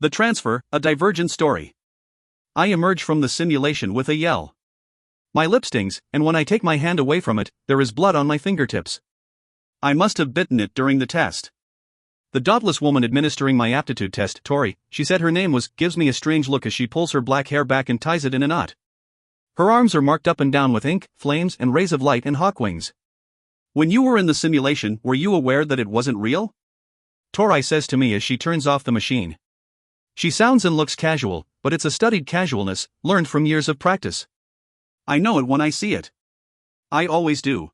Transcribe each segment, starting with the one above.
The transfer, a Divergent story. I emerge from the simulation with a yell. My lip stings, and when I take my hand away from it, there is blood on my fingertips. I must have bitten it during the test. The dauntless woman administering my aptitude test, Tori, she said her name was, gives me a strange look as she pulls her black hair back and ties it in a knot. Her arms are marked up and down with ink, flames, and rays of light and hawk wings. When you were in the simulation, were you aware that it wasn't real? Tori says to me as she turns off the machine. She sounds and looks casual, but it's a studied casualness, learned from years of practice. I know it when I see it. I always do.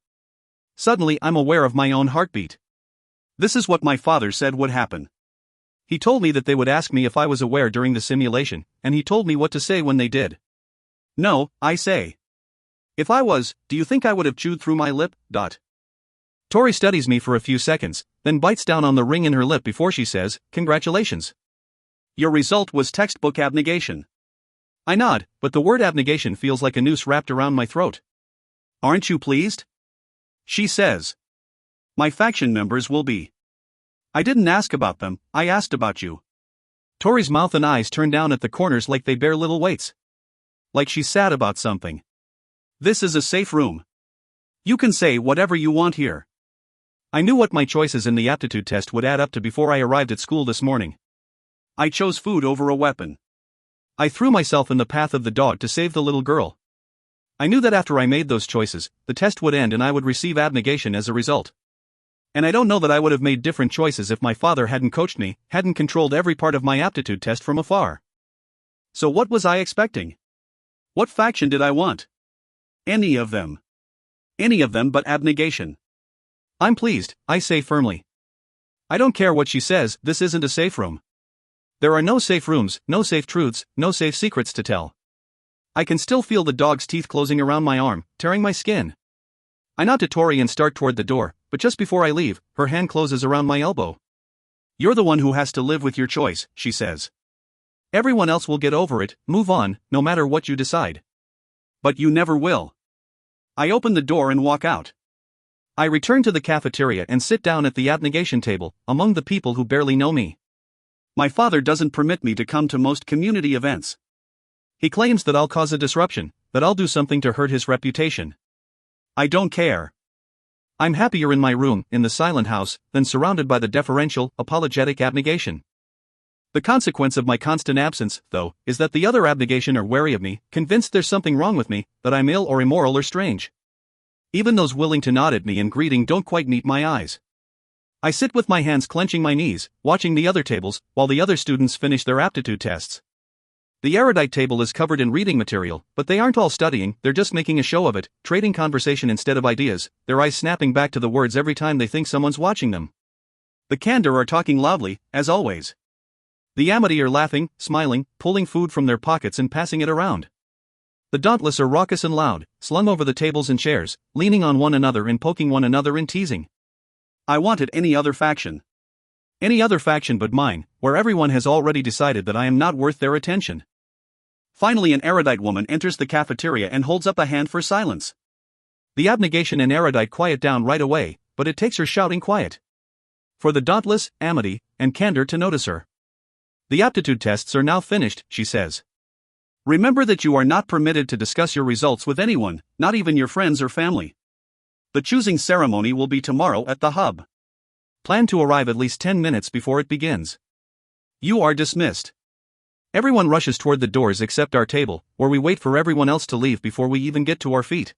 Suddenly I'm aware of my own heartbeat. This is what my father said would happen. He told me that they would ask me if I was aware during the simulation, and he told me what to say when they did. No, I say. If I was, do you think I would have chewed through my lip? Tori studies me for a few seconds, then bites down on the ring in her lip before she says, "Congratulations. Your result was textbook abnegation." I nod, but the word abnegation feels like a noose wrapped around my throat. Aren't you pleased? She says. My faction members will be. I didn't ask about them, I asked about you. Tori's mouth and eyes turn down at the corners like they bear little weights. Like she's sad about something. This is a safe room. You can say whatever you want here. I knew what my choices in the aptitude test would add up to before I arrived at school this morning. I chose food over a weapon. I threw myself in the path of the dog to save the little girl. I knew that after I made those choices, the test would end and I would receive abnegation as a result. And I don't know that I would have made different choices if my father hadn't coached me, hadn't controlled every part of my aptitude test from afar. So what was I expecting? What faction did I want? Any of them. Any of them but abnegation. I'm pleased, I say firmly. I don't care what she says, this isn't a safe room. There are no safe rooms, no safe truths, no safe secrets to tell. I can still feel the dog's teeth closing around my arm, tearing my skin. I nod to Tori and start toward the door, but just before I leave, her hand closes around my elbow. You're the one who has to live with your choice, she says. Everyone else will get over it, move on, no matter what you decide. But you never will. I open the door and walk out. I return to the cafeteria and sit down at the abnegation table, among the people who barely know me. My father doesn't permit me to come to most community events. He claims that I'll cause a disruption, that I'll do something to hurt his reputation. I don't care. I'm happier in my room, in the silent house, than surrounded by the deferential, apologetic abnegation. The consequence of my constant absence, though, is that the other abnegation are wary of me, convinced there's something wrong with me, that I'm ill or immoral or strange. Even those willing to nod at me in greeting don't quite meet my eyes. I sit with my hands clenching my knees, watching the other tables, while the other students finish their aptitude tests. The erudite table is covered in reading material, but they aren't all studying, they're just making a show of it, trading conversation instead of ideas, their eyes snapping back to the words every time they think someone's watching them. The candor are talking loudly, as always. The amity are laughing, smiling, pulling food from their pockets and passing it around. The dauntless are raucous and loud, slung over the tables and chairs, leaning on one another and poking one another and teasing. I wanted any other faction. Any other faction but mine, where everyone has already decided that I am not worth their attention. Finally, an erudite woman enters the cafeteria and holds up a hand for silence. The abnegation and erudite quiet down right away, but it takes her shouting quiet for the dauntless, amity, and candor to notice her. The aptitude tests are now finished, she says. Remember that you are not permitted to discuss your results with anyone, not even your friends or family. The choosing ceremony will be tomorrow at the hub. Plan to arrive at least 10 minutes before it begins. You are dismissed. Everyone rushes toward the doors except our table, where we wait for everyone else to leave before we even get to our feet.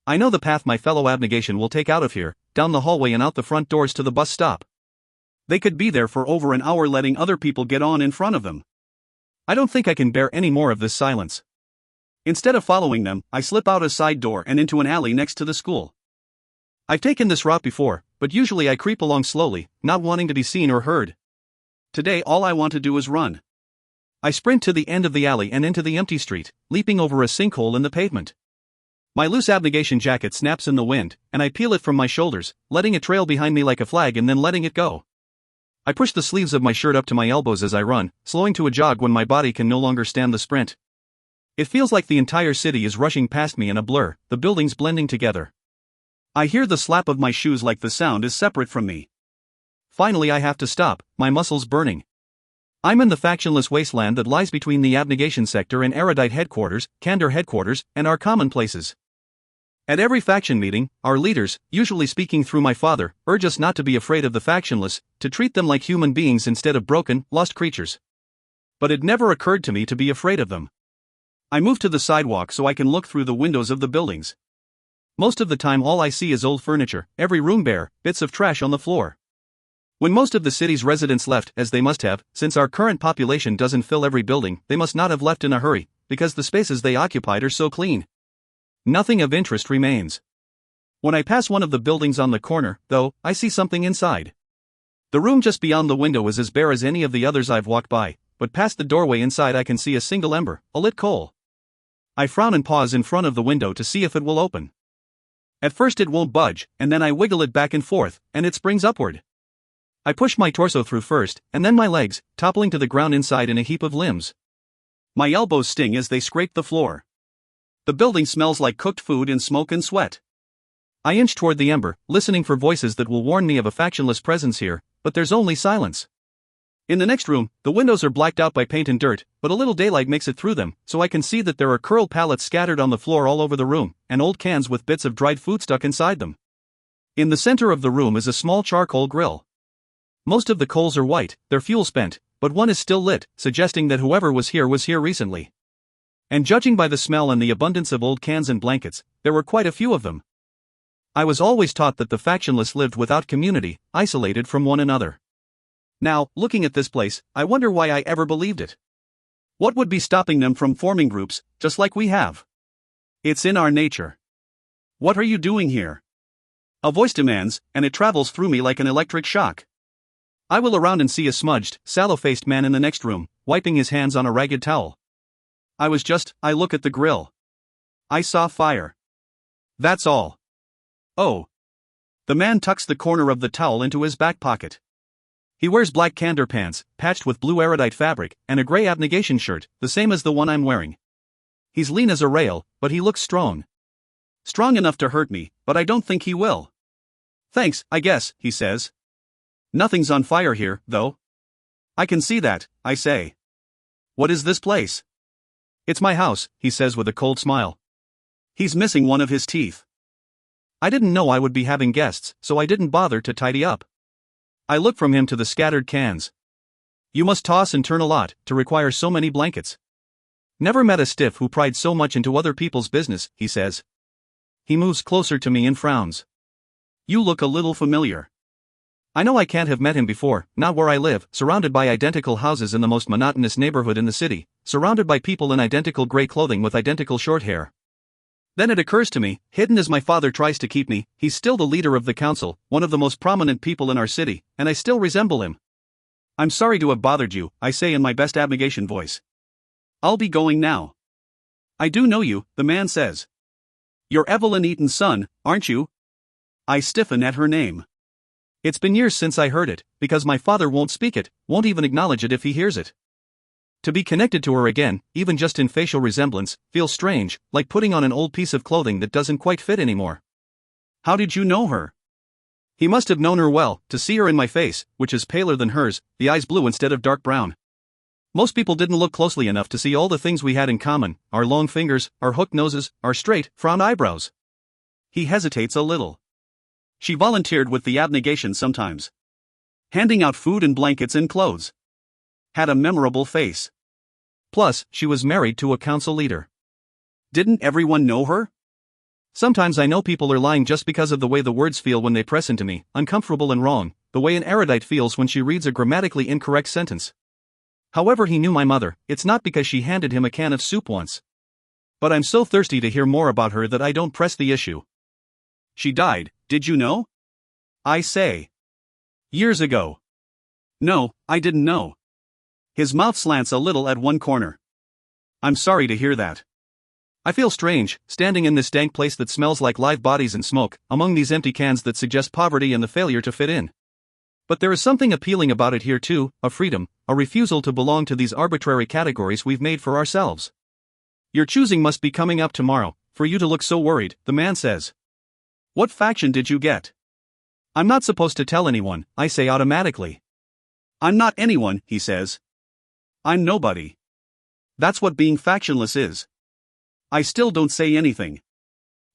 I know the path my fellow abnegation will take out of here, down the hallway and out the front doors to the bus stop. They could be there for over an hour letting other people get on in front of them. I don't think I can bear any more of this silence. Instead of following them, I slip out a side door and into an alley next to the school. I've taken this route before, but usually I creep along slowly, not wanting to be seen or heard. Today all I want to do is run. I sprint to the end of the alley and into the empty street, leaping over a sinkhole in the pavement. My loose abnegation jacket snaps in the wind, and I peel it from my shoulders, letting it trail behind me like a flag and then letting it go. I push the sleeves of my shirt up to my elbows as I run, slowing to a jog when my body can no longer stand the sprint. It feels like the entire city is rushing past me in a blur, the buildings blending together. I hear the slap of my shoes like the sound is separate from me. Finally I have to stop, my muscles burning. I'm in the factionless wasteland that lies between the abnegation sector and erudite headquarters, candor headquarters, and our commonplaces. At every faction meeting, our leaders, usually speaking through my father, urge us not to be afraid of the factionless, to treat them like human beings instead of broken, lost creatures. But it never occurred to me to be afraid of them. I move to the sidewalk so I can look through the windows of the buildings. Most of the time all I see is old furniture, every room bare, bits of trash on the floor. When most of the city's residents left, as they must have, since our current population doesn't fill every building, they must not have left in a hurry, because the spaces they occupied are so clean. Nothing of interest remains. When I pass one of the buildings on the corner, though, I see something inside. The room just beyond the window is as bare as any of the others I've walked by, but past the doorway inside I can see a single ember, a lit coal. I frown and pause in front of the window to see if it will open. At first it won't budge, and then I wiggle it back and forth, and it springs upward. I push my torso through first, and then my legs, toppling to the ground inside in a heap of limbs. My elbows sting as they scrape the floor. The building smells like cooked food and smoke and sweat. I inch toward the ember, listening for voices that will warn me of a factionless presence here, but there's only silence. In the next room, the windows are blacked out by paint and dirt, but a little daylight makes it through them, so I can see that there are curled pallets scattered on the floor all over the room, and old cans with bits of dried food stuck inside them. In the center of the room is a small charcoal grill. Most of the coals are white, their fuel spent, but one is still lit, suggesting that whoever was here recently. And judging by the smell and the abundance of old cans and blankets, there were quite a few of them. I was always taught that the factionless lived without community, isolated from one another. Now, looking at this place, I wonder why I ever believed it. What would be stopping them from forming groups, just like we have? It's in our nature. What are you doing here? A voice demands, and it travels through me like an electric shock. I will around and see a smudged, sallow-faced man in the next room, wiping his hands on a ragged towel. I look at the grill. I saw fire. That's all. Oh. The man tucks the corner of the towel into his back pocket. He wears black candor pants, patched with blue erudite fabric, and a gray abnegation shirt, the same as the one I'm wearing. He's lean as a rail, but he looks strong. Strong enough to hurt me, but I don't think he will. Thanks, I guess, he says. Nothing's on fire here, though. I can see that, I say. What is this place? It's my house, he says with a cold smile. He's missing one of his teeth. I didn't know I would be having guests, so I didn't bother to tidy up. I look from him to the scattered cans. You must toss and turn a lot, to require so many blankets. Never met a stiff who pried so much into other people's business, he says. He moves closer to me and frowns. You look a little familiar. I know I can't have met him before, not where I live, surrounded by identical houses in the most monotonous neighborhood in the city, surrounded by people in identical gray clothing with identical short hair. Then it occurs to me, hidden as my father tries to keep me, he's still the leader of the council, one of the most prominent people in our city, and I still resemble him. I'm sorry to have bothered you, I say in my best abnegation voice. I'll be going now. I do know you, the man says. You're Evelyn Eaton's son, aren't you? I stiffen at her name. It's been years since I heard it, because my father won't speak it, won't even acknowledge it if he hears it. To be connected to her again, even just in facial resemblance, feels strange, like putting on an old piece of clothing that doesn't quite fit anymore. How did you know her? He must have known her well, to see her in my face, which is paler than hers, the eyes blue instead of dark brown. Most people didn't look closely enough to see all the things we had in common, our long fingers, our hooked noses, our straight, frowned eyebrows. He hesitates a little. She volunteered with the abnegation sometimes. Handing out food and blankets and clothes. Had a memorable face. Plus, she was married to a council leader. Didn't everyone know her? Sometimes I know people are lying just because of the way the words feel when they press into me, uncomfortable and wrong, the way an erudite feels when she reads a grammatically incorrect sentence. However he knew my mother, it's not because she handed him a can of soup once. But I'm so thirsty to hear more about her that I don't press the issue. She died, did you know? I say. Years ago. No, I didn't know. His mouth slants a little at one corner. I'm sorry to hear that. I feel strange, standing in this dank place that smells like live bodies and smoke, among these empty cans that suggest poverty and the failure to fit in. But there is something appealing about it here too, a freedom, a refusal to belong to these arbitrary categories we've made for ourselves. Your choosing must be coming up tomorrow, for you to look so worried, the man says. What faction did you get? I'm not supposed to tell anyone, I say automatically. I'm not anyone, he says. I'm nobody. That's what being factionless is. I still don't say anything.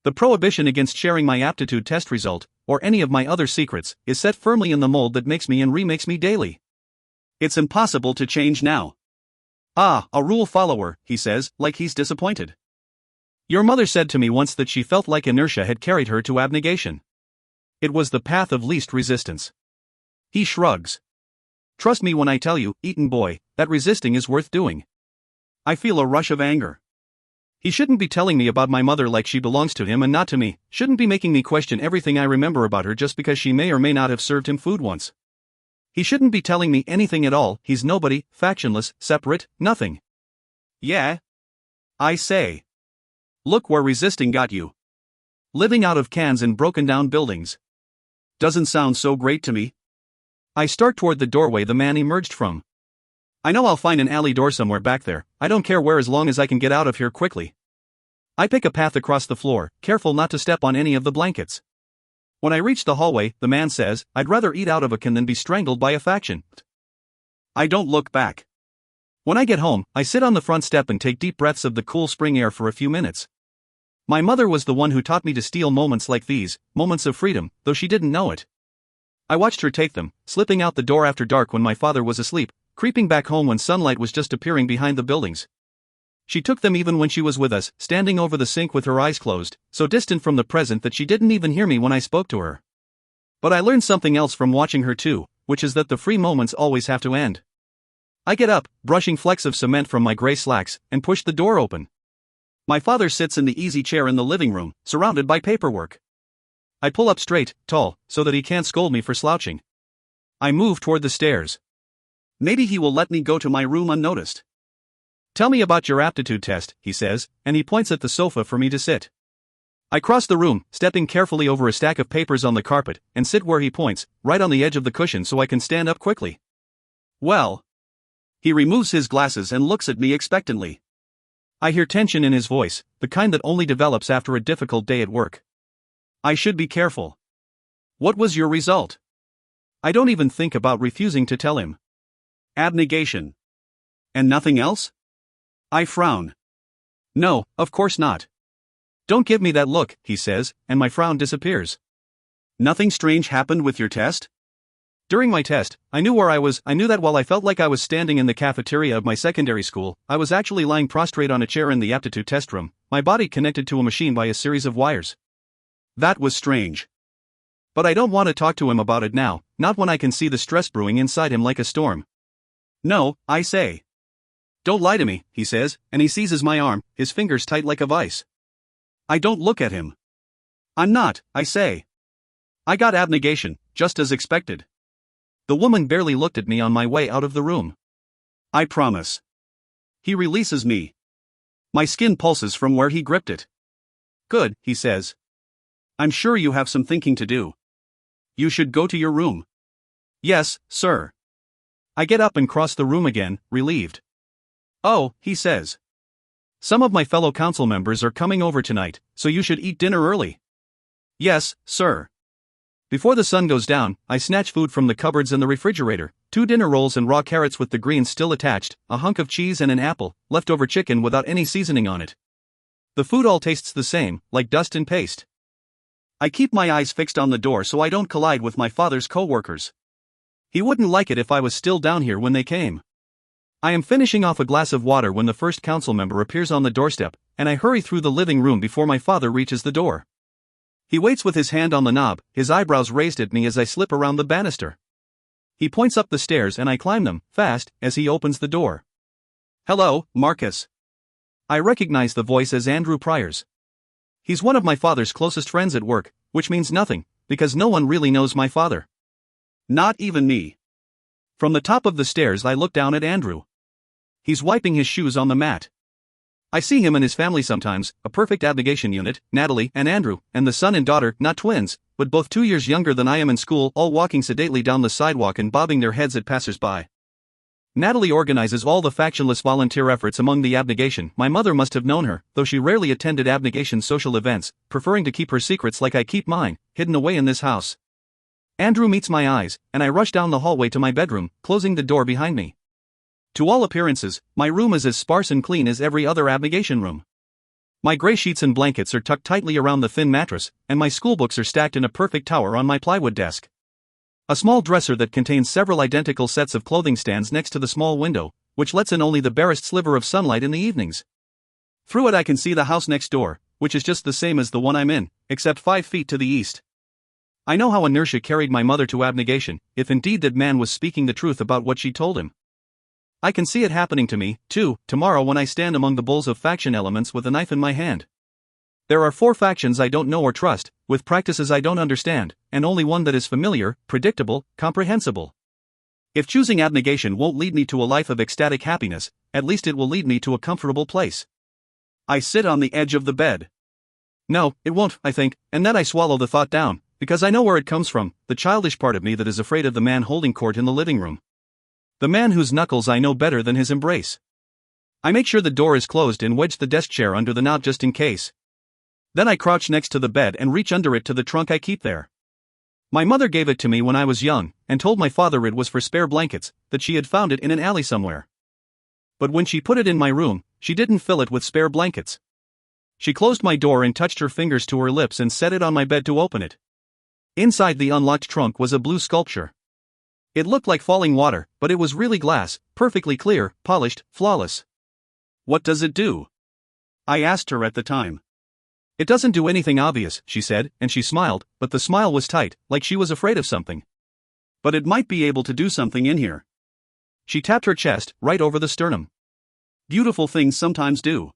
The prohibition against sharing my aptitude test result, or any of my other secrets, is set firmly in the mold that makes me and remakes me daily. It's impossible to change now. Ah, a rule follower, he says, like he's disappointed. Your mother said to me once that she felt like inertia had carried her to abnegation. It was the path of least resistance. He shrugs. Trust me when I tell you, Eton boy, that resisting is worth doing. I feel a rush of anger. He shouldn't be telling me about my mother like she belongs to him and not to me, shouldn't be making me question everything I remember about her just because she may or may not have served him food once. He shouldn't be telling me anything at all, he's nobody, factionless, separate, nothing. Yeah? I say. Look where resisting got you. Living out of cans in broken down buildings. Doesn't sound so great to me. I start toward the doorway the man emerged from. I know I'll find an alley door somewhere back there, I don't care where as long as I can get out of here quickly. I pick a path across the floor, careful not to step on any of the blankets. When I reach the hallway, the man says, I'd rather eat out of a can than be strangled by a faction. I don't look back. When I get home, I sit on the front step and take deep breaths of the cool spring air for a few minutes. My mother was the one who taught me to steal moments like these, moments of freedom, though she didn't know it. I watched her take them, slipping out the door after dark when my father was asleep, creeping back home when sunlight was just appearing behind the buildings. She took them even when she was with us, standing over the sink with her eyes closed, so distant from the present that she didn't even hear me when I spoke to her. But I learned something else from watching her too, which is that the free moments always have to end. I get up, brushing flecks of cement from my gray slacks, and push the door open. My father sits in the easy chair in the living room, surrounded by paperwork. I pull up straight, tall, so that he can't scold me for slouching. I move toward the stairs. Maybe he will let me go to my room unnoticed. Tell me about your aptitude test, he says, and he points at the sofa for me to sit. I cross the room, stepping carefully over a stack of papers on the carpet, and sit where he points, right on the edge of the cushion so I can stand up quickly. Well. He removes his glasses and looks at me expectantly. I hear tension in his voice, the kind that only develops after a difficult day at work. I should be careful. What was your result? I don't even think about refusing to tell him. Abnegation. And nothing else? I frown. No, of course not. Don't give me that look, he says, and my frown disappears. Nothing strange happened with your test? During my test, I knew where I was. I knew that while I felt like I was standing in the cafeteria of my secondary school, I was actually lying prostrate on a chair in the aptitude test room, my body connected to a machine by a series of wires. That was strange. But I don't want to talk to him about it now, not when I can see the stress brewing inside him like a storm. No, I say. Don't lie to me, he says, and he seizes my arm, his fingers tight like a vice. I don't look at him. I'm not, I say. I got abnegation, just as expected. The woman barely looked at me on my way out of the room. I promise. He releases me. My skin pulses from where he gripped it. Good, he says. I'm sure you have some thinking to do. You should go to your room. Yes, sir. I get up and cross the room again, relieved. Oh, he says. Some of my fellow council members are coming over tonight, so you should eat dinner early. Yes, sir. Before the sun goes down, I snatch food from the cupboards and the refrigerator, 2 dinner rolls and raw carrots with the greens still attached, a hunk of cheese and an apple, leftover chicken without any seasoning on it. The food all tastes the same, like dust and paste. I keep my eyes fixed on the door so I don't collide with my father's co-workers. He wouldn't like it if I was still down here when they came. I am finishing off a glass of water when the first council member appears on the doorstep, and I hurry through the living room before my father reaches the door. He waits with his hand on the knob, his eyebrows raised at me as I slip around the banister. He points up the stairs and I climb them, fast, as he opens the door. Hello, Marcus. I recognize the voice as Andrew Pryor's. He's one of my father's closest friends at work, which means nothing, because no one really knows my father. Not even me. From the top of the stairs I look down at Andrew. He's wiping his shoes on the mat. I see him and his family sometimes, a perfect abnegation unit, Natalie and Andrew, and the son and daughter, not twins, but both 2 years younger than I am in school, all walking sedately down the sidewalk and bobbing their heads at passers-by. Natalie organizes all the factionless volunteer efforts among the abnegation. My mother must have known her, though she rarely attended abnegation social events, preferring to keep her secrets like I keep mine, hidden away in this house. Andrew meets my eyes, and I rush down the hallway to my bedroom, closing the door behind me. To all appearances, my room is as sparse and clean as every other abnegation room. My gray sheets and blankets are tucked tightly around the thin mattress, and my schoolbooks are stacked in a perfect tower on my plywood desk. A small dresser that contains several identical sets of clothing stands next to the small window, which lets in only the barest sliver of sunlight in the evenings. Through it I can see the house next door, which is just the same as the one I'm in, except 5 feet to the east. I know how inertia carried my mother to abnegation, if indeed that man was speaking the truth about what she told him. I can see it happening to me, too, tomorrow when I stand among the bulls of faction elements with a knife in my hand. There are 4 factions I don't know or trust, with practices I don't understand, and only one that is familiar, predictable, comprehensible. If choosing abnegation won't lead me to a life of ecstatic happiness, at least it will lead me to a comfortable place. I sit on the edge of the bed. No, it won't, I think, and then I swallow the thought down, because I know where it comes from, the childish part of me that is afraid of the man holding court in the living room. The man whose knuckles I know better than his embrace. I make sure the door is closed and wedge the desk chair under the knob just in case. Then I crouch next to the bed and reach under it to the trunk I keep there. My mother gave it to me when I was young, and told my father it was for spare blankets, that she had found it in an alley somewhere. But when she put it in my room, she didn't fill it with spare blankets. She closed my door and touched her fingers to her lips and set it on my bed to open it. Inside the unlocked trunk was a blue sculpture. It looked like falling water, but it was really glass, perfectly clear, polished, flawless. What does it do? I asked her at the time. It doesn't do anything obvious, she said, and she smiled, but the smile was tight, like she was afraid of something. But it might be able to do something in here. She tapped her chest, right over the sternum. Beautiful things sometimes do.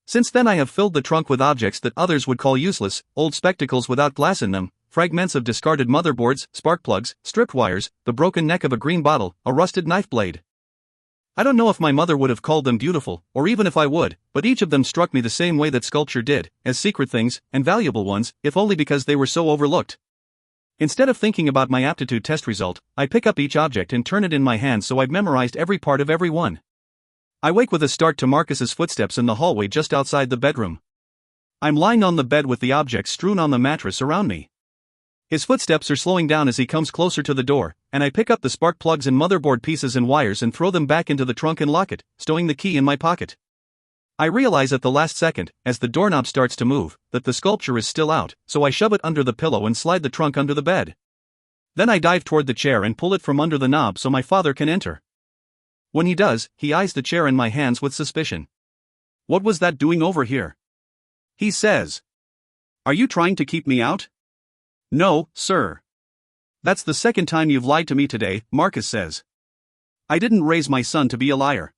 Since then I have filled the trunk with objects that others would call useless, old spectacles without glass in them, fragments of discarded motherboards, spark plugs, stripped wires, the broken neck of a green bottle, a rusted knife blade. I don't know if my mother would have called them beautiful, or even if I would, but each of them struck me the same way that sculpture did, as secret things, and valuable ones, if only because they were so overlooked. Instead of thinking about my aptitude test result, I pick up each object and turn it in my hand so I've memorized every part of every one. I wake with a start to Marcus's footsteps in the hallway just outside the bedroom. I'm lying on the bed with the objects strewn on the mattress around me. His footsteps are slowing down as he comes closer to the door, and I pick up the spark plugs and motherboard pieces and wires and throw them back into the trunk and lock it, stowing the key in my pocket. I realize at the last second, as the doorknob starts to move, that the sculpture is still out, so I shove it under the pillow and slide the trunk under the bed. Then I dive toward the chair and pull it from under the knob so my father can enter. When he does, he eyes the chair in my hands with suspicion. "What was that doing over here?" he says. "Are you trying to keep me out?" "No, sir." "That's the second time you've lied to me today," Marcus says. "I didn't raise my son to be a liar."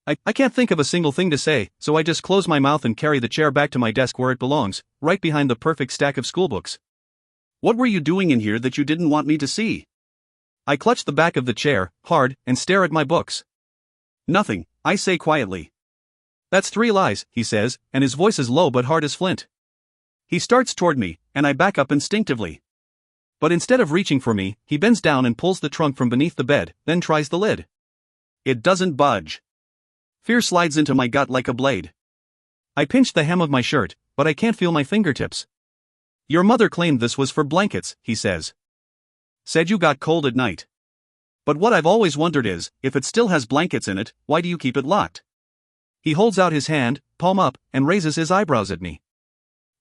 I can't think of a single thing to say, so I just close my mouth and carry the chair back to my desk where it belongs, right behind the perfect stack of schoolbooks. "What were you doing in here that you didn't want me to see?" I clutch the back of the chair, hard, and stare at my books. "Nothing," I say quietly. "That's 3 lies," he says, and his voice is low but hard as flint. He starts toward me, and I back up instinctively. But instead of reaching for me, he bends down and pulls the trunk from beneath the bed, then tries the lid. It doesn't budge. Fear slides into my gut like a blade. I pinch the hem of my shirt, but I can't feel my fingertips. "Your mother claimed this was for blankets," he says. "Said you got cold at night. But what I've always wondered is, if it still has blankets in it, why do you keep it locked?" He holds out his hand, palm up, and raises his eyebrows at me.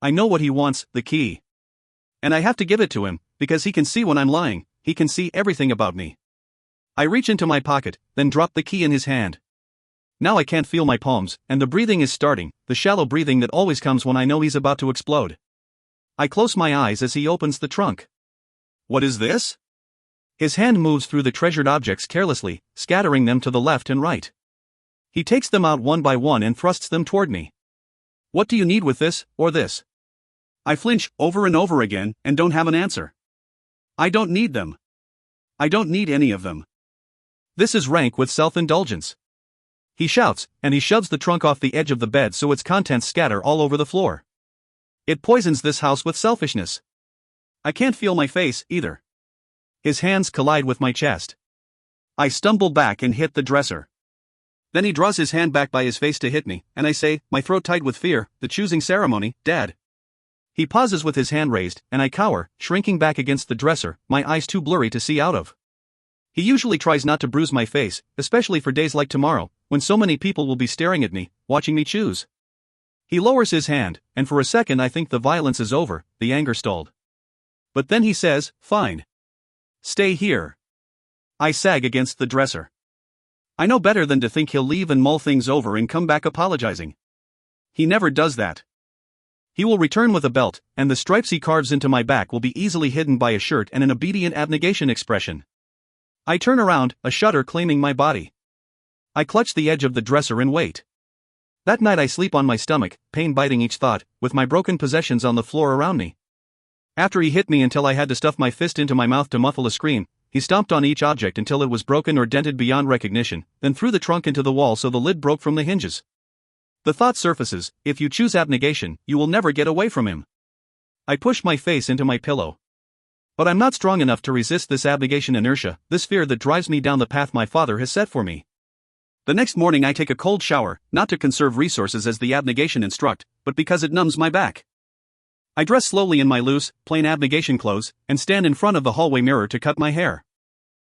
I know what he wants, the key. And I have to give it to him, because he can see when I'm lying, he can see everything about me. I reach into my pocket, then drop the key in his hand. Now I can't feel my palms, and the breathing is starting, the shallow breathing that always comes when I know he's about to explode. I close my eyes as he opens the trunk. "What is this?" His hand moves through the treasured objects carelessly, scattering them to the left and right. He takes them out one by one and thrusts them toward me. "What do you need with this, or this?" I flinch over and over again, and don't have an answer. I don't need them. I don't need any of them. This is rank with self-indulgence. He shouts, and he shoves the trunk off the edge of the bed so its contents scatter all over the floor. It poisons this house with selfishness. I can't feel my face, either. His hands collide with my chest. I stumble back and hit the dresser. Then he draws his hand back by his face to hit me, and I say, my throat tight with fear, "The choosing ceremony, Dad." He pauses with his hand raised, and I cower, shrinking back against the dresser, my eyes too blurry to see out of. He usually tries not to bruise my face, especially for days like tomorrow, when so many people will be staring at me, watching me choose. He lowers his hand, and for a second I think the violence is over, the anger stalled. But then he says, "Fine. Stay here." I sag against the dresser. I know better than to think he'll leave and mull things over and come back apologizing. He never does that. He will return with a belt, and the stripes he carves into my back will be easily hidden by a shirt and an obedient abnegation expression. I turn around, a shudder claiming my body. I clutch the edge of the dresser and wait. That night I sleep on my stomach, pain biting each thought, with my broken possessions on the floor around me. After he hit me until I had to stuff my fist into my mouth to muffle a scream, he stomped on each object until it was broken or dented beyond recognition, then threw the trunk into the wall so the lid broke from the hinges. The thought surfaces, if you choose abnegation, you will never get away from him. I push my face into my pillow. But I'm not strong enough to resist this abnegation inertia, this fear that drives me down the path my father has set for me. The next morning I take a cold shower, not to conserve resources as the abnegation instruct, but because it numbs my back. I dress slowly in my loose, plain abnegation clothes, and stand in front of the hallway mirror to cut my hair.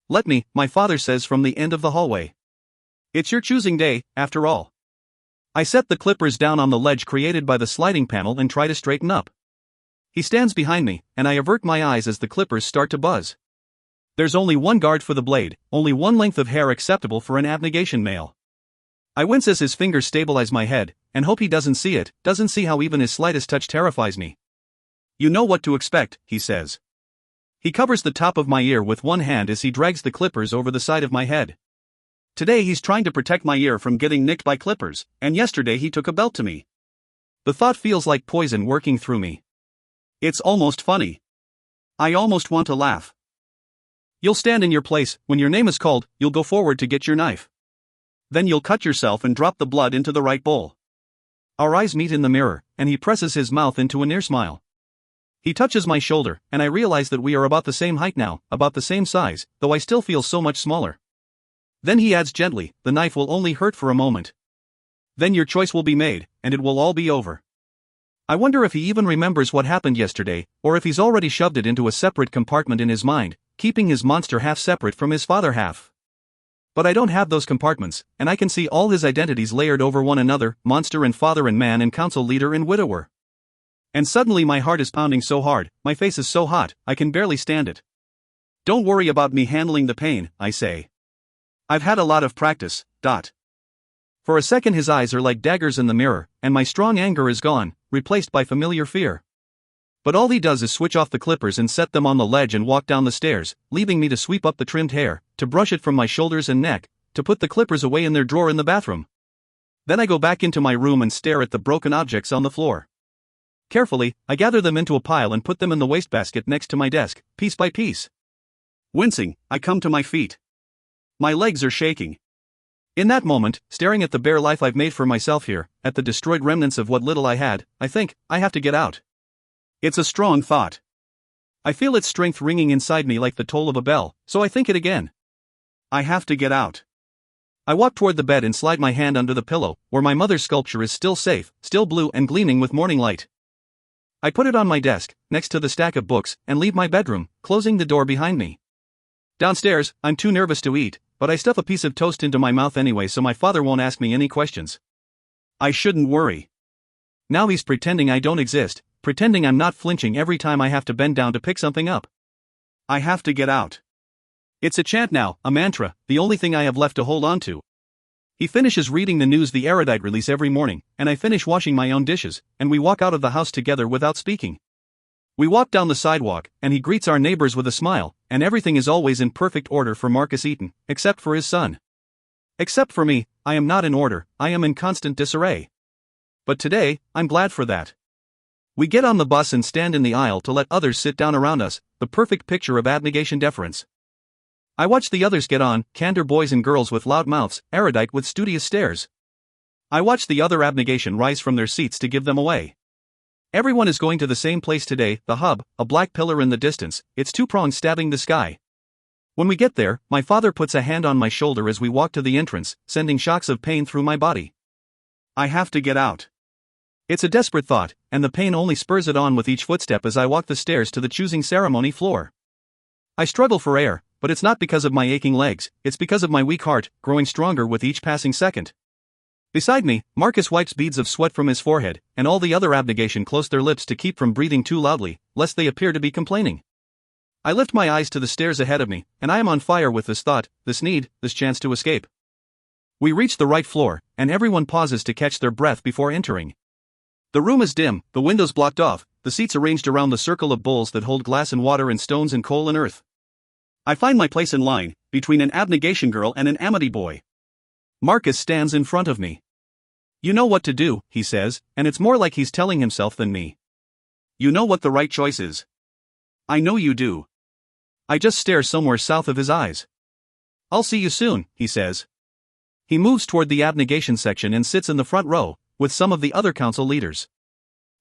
"Let me," my father says from the end of the hallway. "It's your choosing day, after all." I set the clippers down on the ledge created by the sliding panel and try to straighten up. He stands behind me, and I avert my eyes as the clippers start to buzz. There's only one guard for the blade, only one length of hair acceptable for an abnegation male. I wince as his fingers stabilize my head, and hope he doesn't see it, doesn't see how even his slightest touch terrifies me. "You know what to expect," he says. He covers the top of my ear with one hand as he drags the clippers over the side of my head. Today he's trying to protect my ear from getting nicked by clippers, and yesterday he took a belt to me. The thought feels like poison working through me. It's almost funny. I almost want to laugh. You'll stand in your place, when your name is called, you'll go forward to get your knife. Then you'll cut yourself and drop the blood into the right bowl. Our eyes meet in the mirror, and he presses his mouth into a near smile. He touches my shoulder, and I realize that we are about the same height now, about the same size, though I still feel so much smaller. Then he adds gently, "The knife will only hurt for a moment. Then your choice will be made, and it will all be over." I wonder if he even remembers what happened yesterday, or if he's already shoved it into a separate compartment in his mind, keeping his monster half separate from his father half. But I don't have those compartments, and I can see all his identities layered over one another, monster and father and man and council leader and widower. And suddenly my heart is pounding so hard, my face is so hot, I can barely stand it. "Don't worry about me handling the pain," I say. "I've had a lot of practice." For a second his eyes are like daggers in the mirror, and my strong anger is gone, replaced by familiar fear. But all he does is switch off the clippers and set them on the ledge and walk down the stairs, leaving me to sweep up the trimmed hair, to brush it from my shoulders and neck, to put the clippers away in their drawer in the bathroom. Then I go back into my room and stare at the broken objects on the floor. Carefully, I gather them into a pile and put them in the wastebasket next to my desk, piece by piece. Wincing, I come to my feet. My legs are shaking. In that moment, staring at the bare life I've made for myself here, at the destroyed remnants of what little I had, I think, I have to get out. It's a strong thought. I feel its strength ringing inside me like the toll of a bell, so I think it again. I have to get out. I walk toward the bed and slide my hand under the pillow, where my mother's sculpture is still safe, still blue and gleaming with morning light. I put it on my desk, next to the stack of books, and leave my bedroom, closing the door behind me. Downstairs, I'm too nervous to eat, but I stuff a piece of toast into my mouth anyway so my father won't ask me any questions. I shouldn't worry. Now he's pretending I don't exist, pretending I'm not flinching every time I have to bend down to pick something up. I have to get out. It's a chant now, a mantra, the only thing I have left to hold on to. He finishes reading the news the Erudite release every morning, and I finish washing my own dishes, and we walk out of the house together without speaking. We walk down the sidewalk, and he greets our neighbors with a smile, and everything is always in perfect order for Marcus Eaton, except for his son. Except for me, I am not in order, I am in constant disarray. But today, I'm glad for that. We get on the bus and stand in the aisle to let others sit down around us, the perfect picture of abnegation deference. I watch the others get on, candor boys and girls with loud mouths, erudite with studious stares. I watch the other abnegation rise from their seats to give them away. Everyone is going to the same place today, the hub, a black pillar in the distance, its two prongs stabbing the sky. When we get there, my father puts a hand on my shoulder as we walk to the entrance, sending shocks of pain through my body. I have to get out. It's a desperate thought, and the pain only spurs it on with each footstep as I walk the stairs to the choosing ceremony floor. I struggle for air, but it's not because of my aching legs, it's because of my weak heart, growing stronger with each passing second. Beside me, Marcus wipes beads of sweat from his forehead, and all the other abnegation close their lips to keep from breathing too loudly, lest they appear to be complaining. I lift my eyes to the stairs ahead of me, and I am on fire with this thought, this need, this chance to escape. We reach the right floor, and everyone pauses to catch their breath before entering. The room is dim, the windows blocked off, the seats arranged around the circle of bowls that hold glass and water and stones and coal and earth. I find my place in line, between an abnegation girl and an amity boy. Marcus stands in front of me. You know what to do, he says, and it's more like he's telling himself than me. You know what the right choice is. I know you do. I just stare somewhere south of his eyes. I'll see you soon, he says. He moves toward the abnegation section and sits in the front row, with some of the other council leaders.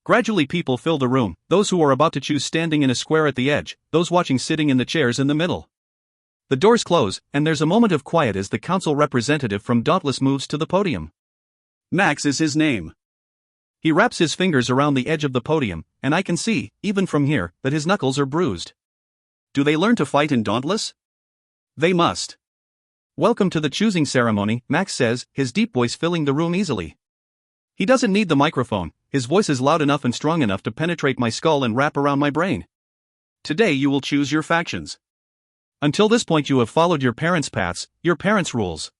Gradually people fill the room, those who are about to choose standing in a square at the edge, those watching sitting in the chairs in the middle. The doors close, and there's a moment of quiet as the council representative from Dauntless moves to the podium. Max is his name. He wraps his fingers around the edge of the podium, and I can see, even from here, that his knuckles are bruised. Do they learn to fight in Dauntless? They must. Welcome to the choosing ceremony, Max says, his deep voice filling the room easily. He doesn't need the microphone, his voice is loud enough and strong enough to penetrate my skull and wrap around my brain. Today you will choose your factions. Until this point you have followed your parents' paths, your parents' rules.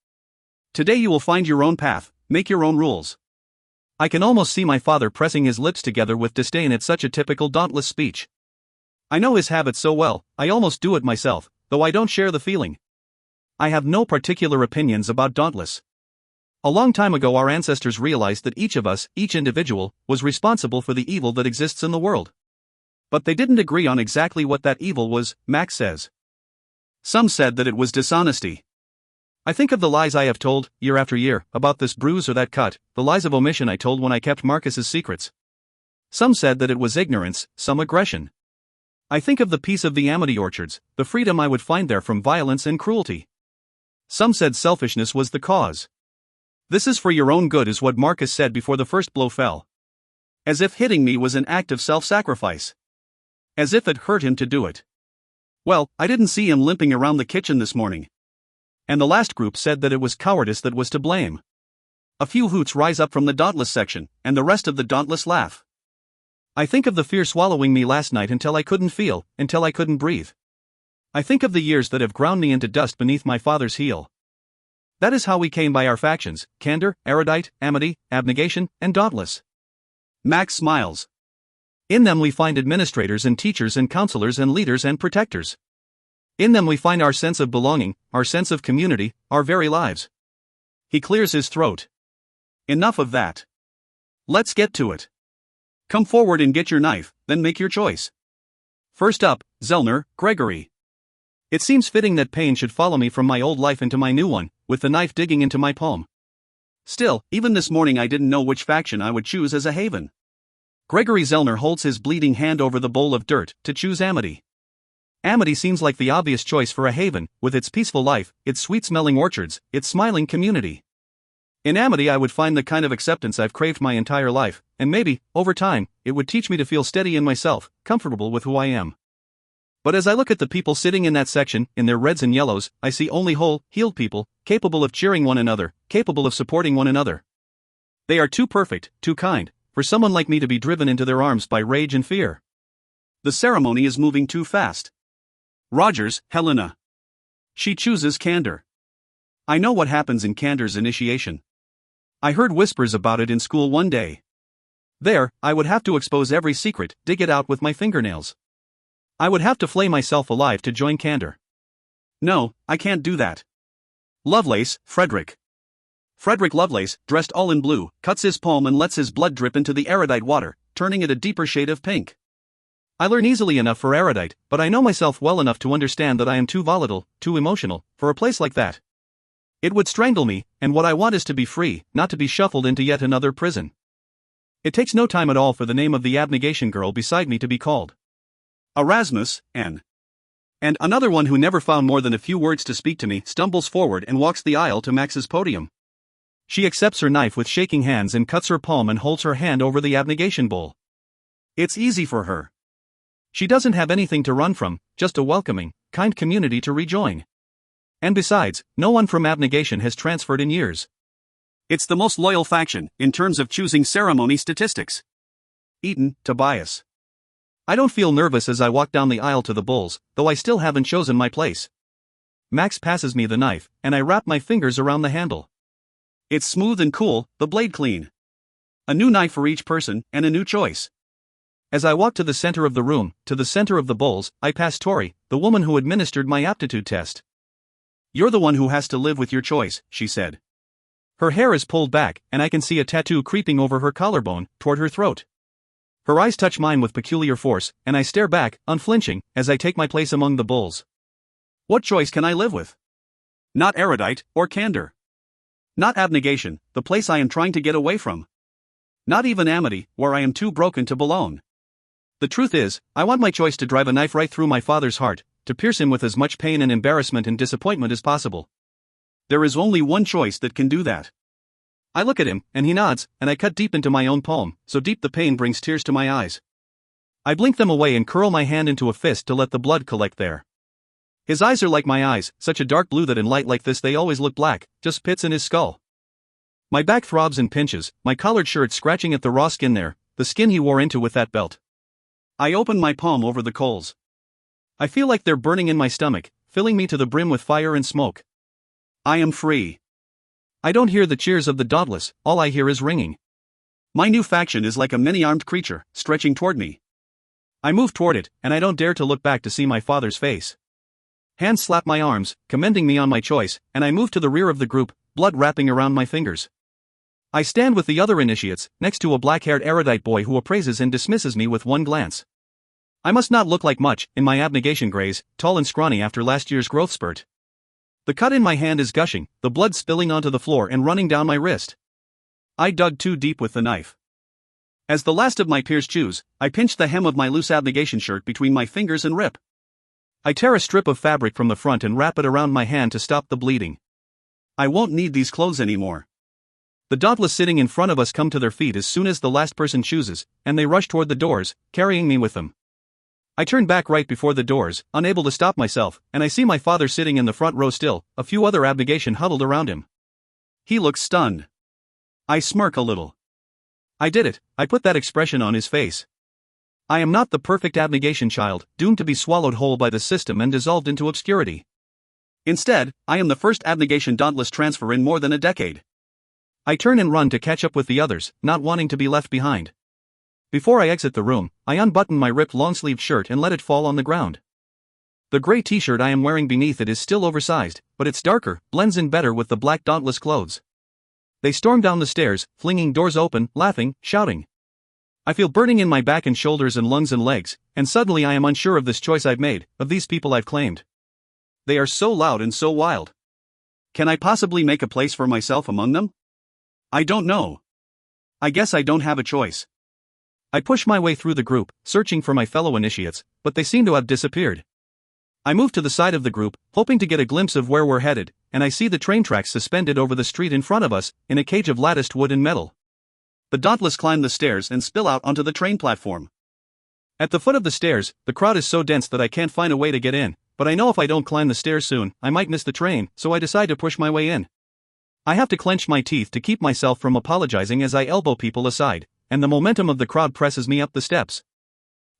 Today you will find your own path, make your own rules. I can almost see my father pressing his lips together with disdain at such a typical Dauntless speech. I know his habits so well, I almost do it myself, though I don't share the feeling. I have no particular opinions about Dauntless. A long time ago our ancestors realized that each of us, each individual, was responsible for the evil that exists in the world. But they didn't agree on exactly what that evil was, Max says. Some said that it was dishonesty. I think of the lies I have told, year after year, about this bruise or that cut, the lies of omission I told when I kept Marcus's secrets. Some said that it was ignorance, some aggression. I think of the peace of the amity orchards, the freedom I would find there from violence and cruelty. Some said selfishness was the cause. This is for your own good is what Marcus said before the first blow fell. As if hitting me was an act of self-sacrifice. As if it hurt him to do it. Well, I didn't see him limping around the kitchen this morning. And the last group said that it was cowardice that was to blame. A few hoots rise up from the Dauntless section, and the rest of the Dauntless laugh. I think of the fear swallowing me last night until I couldn't feel, until I couldn't breathe. I think of the years that have ground me into dust beneath my father's heel. That is how we came by our factions, candor, erudite, amity, abnegation, and dauntless. Max smiles. In them we find administrators and teachers and counselors and leaders and protectors. In them we find our sense of belonging, our sense of community, our very lives. He clears his throat. Enough of that. Let's get to it. Come forward and get your knife, then make your choice. First up, Zellner, Gregory. It seems fitting that pain should follow me from my old life into my new one, with the knife digging into my palm. Still, even this morning I didn't know which faction I would choose as a haven. Gregory Zellner holds his bleeding hand over the bowl of dirt, to choose amity. Amity seems like the obvious choice for a haven, with its peaceful life, its sweet-smelling orchards, its smiling community. In amity I would find the kind of acceptance I've craved my entire life, and maybe, over time, it would teach me to feel steady in myself, comfortable with who I am. But as I look at the people sitting in that section, in their reds and yellows, I see only whole, healed people, capable of cheering one another, capable of supporting one another. They are too perfect, too kind, for someone like me to be driven into their arms by rage and fear. The ceremony is moving too fast. Rogers, Helena. She chooses candor. I know what happens in candor's initiation. I heard whispers about it in school one day. There, I would have to expose every secret, dig it out with my fingernails. I would have to flay myself alive to join candor. No, I can't do that. Lovelace, Frederick. Frederick Lovelace, dressed all in blue, cuts his palm and lets his blood drip into the erudite water, turning it a deeper shade of pink. I learn easily enough for erudite, but I know myself well enough to understand that I am too volatile, too emotional, for a place like that. It would strangle me, and what I want is to be free, not to be shuffled into yet another prison. It takes no time at all for the name of the abnegation girl beside me to be called. Erasmus, N. And another one who never found more than a few words to speak to me stumbles forward and walks the aisle to Max's podium. She accepts her knife with shaking hands and cuts her palm and holds her hand over the abnegation bowl. It's easy for her. She doesn't have anything to run from, just a welcoming, kind community to rejoin. And besides, no one from abnegation has transferred in years. It's the most loyal faction, in terms of choosing ceremony statistics. Eaton, Tobias. I don't feel nervous as I walk down the aisle to the bulls, though I still haven't chosen my place. Max passes me the knife, and I wrap my fingers around the handle. It's smooth and cool, the blade clean. A new knife for each person, and a new choice. As I walk to the center of the room, to the center of the bowls, I pass Tori, the woman who administered my aptitude test. You're the one who has to live with your choice, she said. Her hair is pulled back, and I can see a tattoo creeping over her collarbone, toward her throat. Her eyes touch mine with peculiar force, and I stare back, unflinching, as I take my place among the bulls. What choice can I live with? Not erudite, or candor. Not abnegation, the place I am trying to get away from. Not even amity, where I am too broken to belong. The truth is, I want my choice to drive a knife right through my father's heart, to pierce him with as much pain and embarrassment and disappointment as possible. There is only one choice that can do that. I look at him, and he nods, and I cut deep into my own palm, so deep the pain brings tears to my eyes. I blink them away and curl my hand into a fist to let the blood collect there. His eyes are like my eyes, such a dark blue that in light like this they always look black, just pits in his skull. My back throbs and pinches, my collared shirt scratching at the raw skin there, the skin he wore into with that belt. I open my palm over the coals. I feel like they're burning in my stomach, filling me to the brim with fire and smoke. I am free. I don't hear the cheers of the dauntless, all I hear is ringing. My new faction is like a many-armed creature, stretching toward me. I move toward it, and I don't dare to look back to see my father's face. Hands slap my arms, commending me on my choice, and I move to the rear of the group, blood wrapping around my fingers. I stand with the other initiates, next to a black-haired erudite boy who appraises and dismisses me with one glance. I must not look like much, in my abnegation grays, tall and scrawny after last year's growth spurt. The cut in my hand is gushing, the blood spilling onto the floor and running down my wrist. I dug too deep with the knife. As the last of my peers chews, I pinch the hem of my loose abnegation shirt between my fingers and rip. I tear a strip of fabric from the front and wrap it around my hand to stop the bleeding. I won't need these clothes anymore. The dauntless sitting in front of us come to their feet as soon as the last person chooses, and they rush toward the doors, carrying me with them. I turn back right before the doors, unable to stop myself, and I see my father sitting in the front row still, a few other abnegation huddled around him. He looks stunned. I smirk a little. I did it, I put that expression on his face. I am not the perfect abnegation child, doomed to be swallowed whole by the system and dissolved into obscurity. Instead, I am the first abnegation dauntless transfer in more than a decade. I turn and run to catch up with the others, not wanting to be left behind. Before I exit the room, I unbutton my ripped long-sleeved shirt and let it fall on the ground. The gray t-shirt I am wearing beneath it is still oversized, but it's darker, blends in better with the black dauntless clothes. They storm down the stairs, flinging doors open, laughing, shouting. I feel burning in my back and shoulders and lungs and legs, and suddenly I am unsure of this choice I've made, of these people I've claimed. They are so loud and so wild. Can I possibly make a place for myself among them? I don't know. I guess I don't have a choice. I push my way through the group, searching for my fellow initiates, but they seem to have disappeared. I move to the side of the group, hoping to get a glimpse of where we're headed, and I see the train tracks suspended over the street in front of us, in a cage of latticed wood and metal. The dauntless climb the stairs and spill out onto the train platform. At the foot of the stairs, the crowd is so dense that I can't find a way to get in, but I know if I don't climb the stairs soon, I might miss the train, so I decide to push my way in. I have to clench my teeth to keep myself from apologizing as I elbow people aside, and the momentum of the crowd presses me up the steps.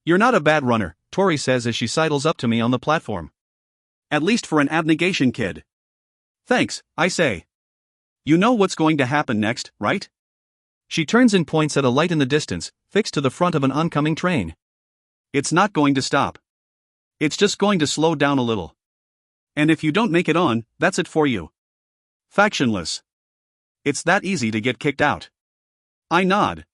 You're not a bad runner, Tori says as she sidles up to me on the platform. At least for an abnegation kid. Thanks, I say. You know what's going to happen next, right? She turns and points at a light in the distance, fixed to the front of an oncoming train. It's not going to stop. It's just going to slow down a little. And if you don't make it on, that's it for you. Factionless. It's that easy to get kicked out. I nod.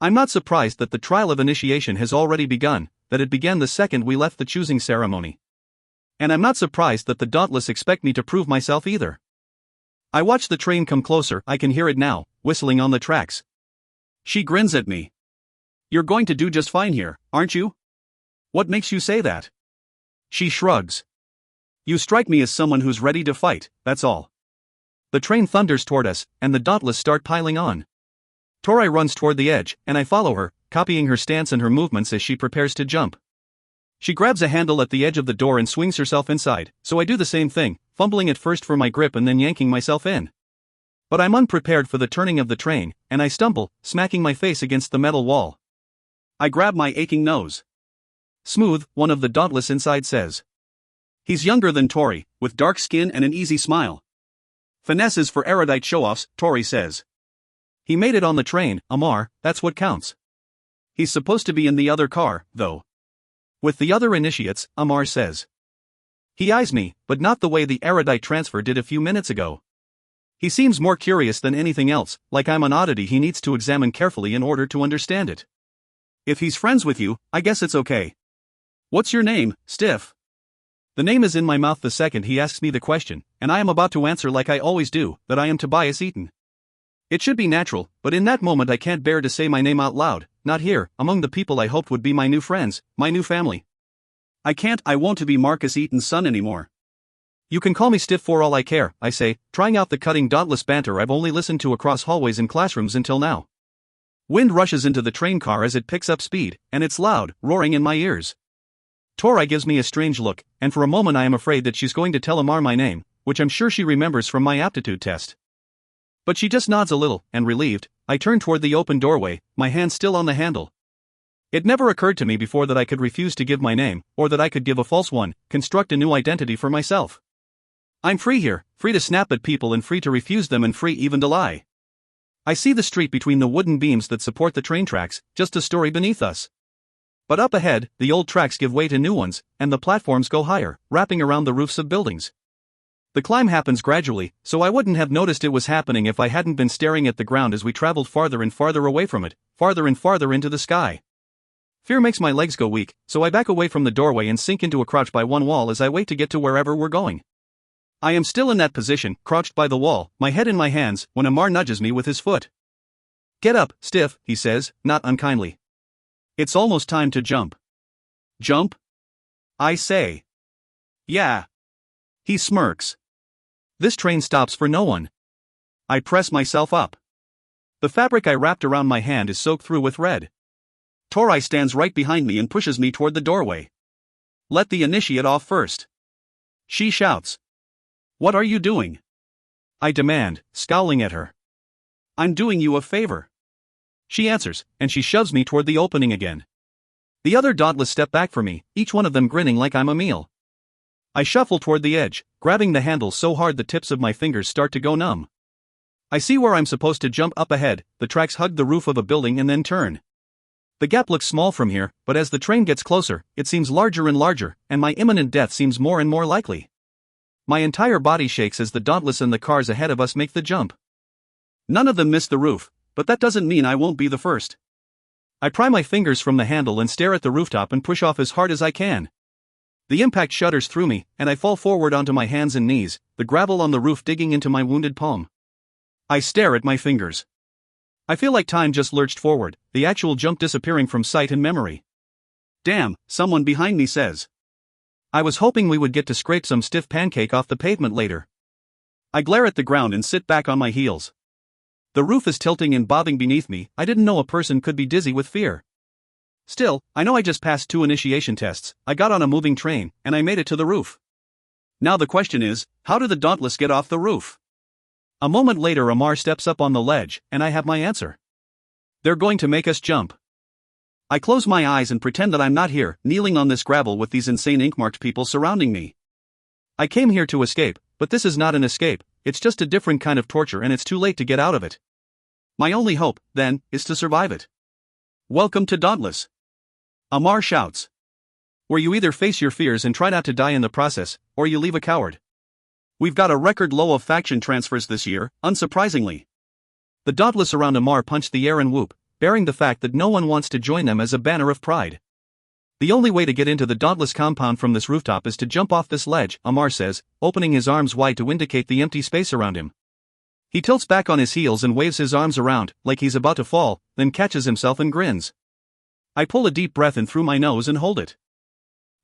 I'm not surprised that the trial of initiation has already begun, that it began the second we left the choosing ceremony. And I'm not surprised that the dauntless expect me to prove myself either. I watch the train come closer, I can hear it now, whistling on the tracks. She grins at me. You're going to do just fine here, aren't you? What makes you say that? She shrugs. You strike me as someone who's ready to fight, that's all. The train thunders toward us, and the dauntless start piling on. Tori runs toward the edge, and I follow her, copying her stance and her movements as she prepares to jump. She grabs a handle at the edge of the door and swings herself inside, so I do the same thing, fumbling at first for my grip and then yanking myself in. But I'm unprepared for the turning of the train, and I stumble, smacking my face against the metal wall. I grab my aching nose. Smooth, one of the dauntless inside says. He's younger than Tori, with dark skin and an easy smile. Finesse is for erudite show-offs, Tori says. He made it on the train, Amar, that's what counts. He's supposed to be in the other car, though. With the other initiates, Amar says. He eyes me, but not the way the erudite transfer did a few minutes ago. He seems more curious than anything else, like I'm an oddity he needs to examine carefully in order to understand it. If he's friends with you, I guess it's okay. What's your name, Stiff? The name is in my mouth the second he asks me the question, and I am about to answer like I always do, that I am Tobias Eaton. It should be natural, but in that moment I can't bear to say my name out loud, not here, among the people I hoped would be my new friends, my new family. I won't be Marcus Eaton's son anymore. You can call me Stiff for all I care, I say, trying out the cutting dauntless banter I've only listened to across hallways and classrooms until now. Wind rushes into the train car as it picks up speed, and it's loud, roaring in my ears. Tori gives me a strange look, and for a moment I am afraid that she's going to tell Amar my name, which I'm sure she remembers from my aptitude test. But she just nods a little, and relieved, I turn toward the open doorway, my hand still on the handle. It never occurred to me before that I could refuse to give my name, or that I could give a false one, construct a new identity for myself. I'm free here, free to snap at people and free to refuse them and free even to lie. I see the street between the wooden beams that support the train tracks, just a story beneath us. But up ahead, the old tracks give way to new ones, and the platforms go higher, wrapping around the roofs of buildings. The climb happens gradually, so I wouldn't have noticed it was happening if I hadn't been staring at the ground as we traveled farther and farther away from it, farther and farther into the sky. Fear makes my legs go weak, so I back away from the doorway and sink into a crouch by one wall as I wait to get to wherever we're going. I am still in that position, crouched by the wall, my head in my hands, when Amar nudges me with his foot. Get up, Stiff, he says, not unkindly. It's almost time to jump. Jump? I say. Yeah. He smirks. This train stops for no one. I press myself up. The fabric I wrapped around my hand is soaked through with red. Tori stands right behind me and pushes me toward the doorway. Let the initiate off first. She shouts. What are you doing? I demand, scowling at her. I'm doing you a favor. She answers, and she shoves me toward the opening again. The other dauntless step back for me, each one of them grinning like I'm a meal. I shuffle toward the edge, grabbing the handle so hard the tips of my fingers start to go numb. I see where I'm supposed to jump up ahead, the tracks hug the roof of a building and then turn. The gap looks small from here, but as the train gets closer, it seems larger and larger, and my imminent death seems more and more likely. My entire body shakes as the dauntless and the cars ahead of us make the jump. None of them miss the roof, but that doesn't mean I won't be the first. I pry my fingers from the handle and stare at the rooftop and push off as hard as I can. The impact shudders through me, and I fall forward onto my hands and knees, the gravel on the roof digging into my wounded palm. I stare at my fingers. I feel like time just lurched forward, the actual jump disappearing from sight and memory. Damn, someone behind me says. I was hoping we would get to scrape some stiff pancake off the pavement later. I glare at the ground and sit back on my heels. The roof is tilting and bobbing beneath me. I didn't know a person could be dizzy with fear. Still, I know I just passed 2 initiation tests, I got on a moving train, and I made it to the roof. Now the question is, how do the dauntless get off the roof? A moment later Amar steps up on the ledge, and I have my answer. They're going to make us jump. I close my eyes and pretend that I'm not here, kneeling on this gravel with these insane ink-marked people surrounding me. I came here to escape, but this is not an escape, it's just a different kind of torture and it's too late to get out of it. My only hope, then, is to survive it. Welcome to Dauntless. Amar shouts. Where you either face your fears and try not to die in the process, or you leave a coward. We've got a record low of faction transfers this year, unsurprisingly. The Dauntless around Amar punch the air and whoop, bearing the fact that no one wants to join them as a banner of pride. The only way to get into the Dauntless compound from this rooftop is to jump off this ledge, Amar says, opening his arms wide to indicate the empty space around him. He tilts back on his heels and waves his arms around, like he's about to fall, then catches himself and grins. I pull a deep breath in through my nose and hold it.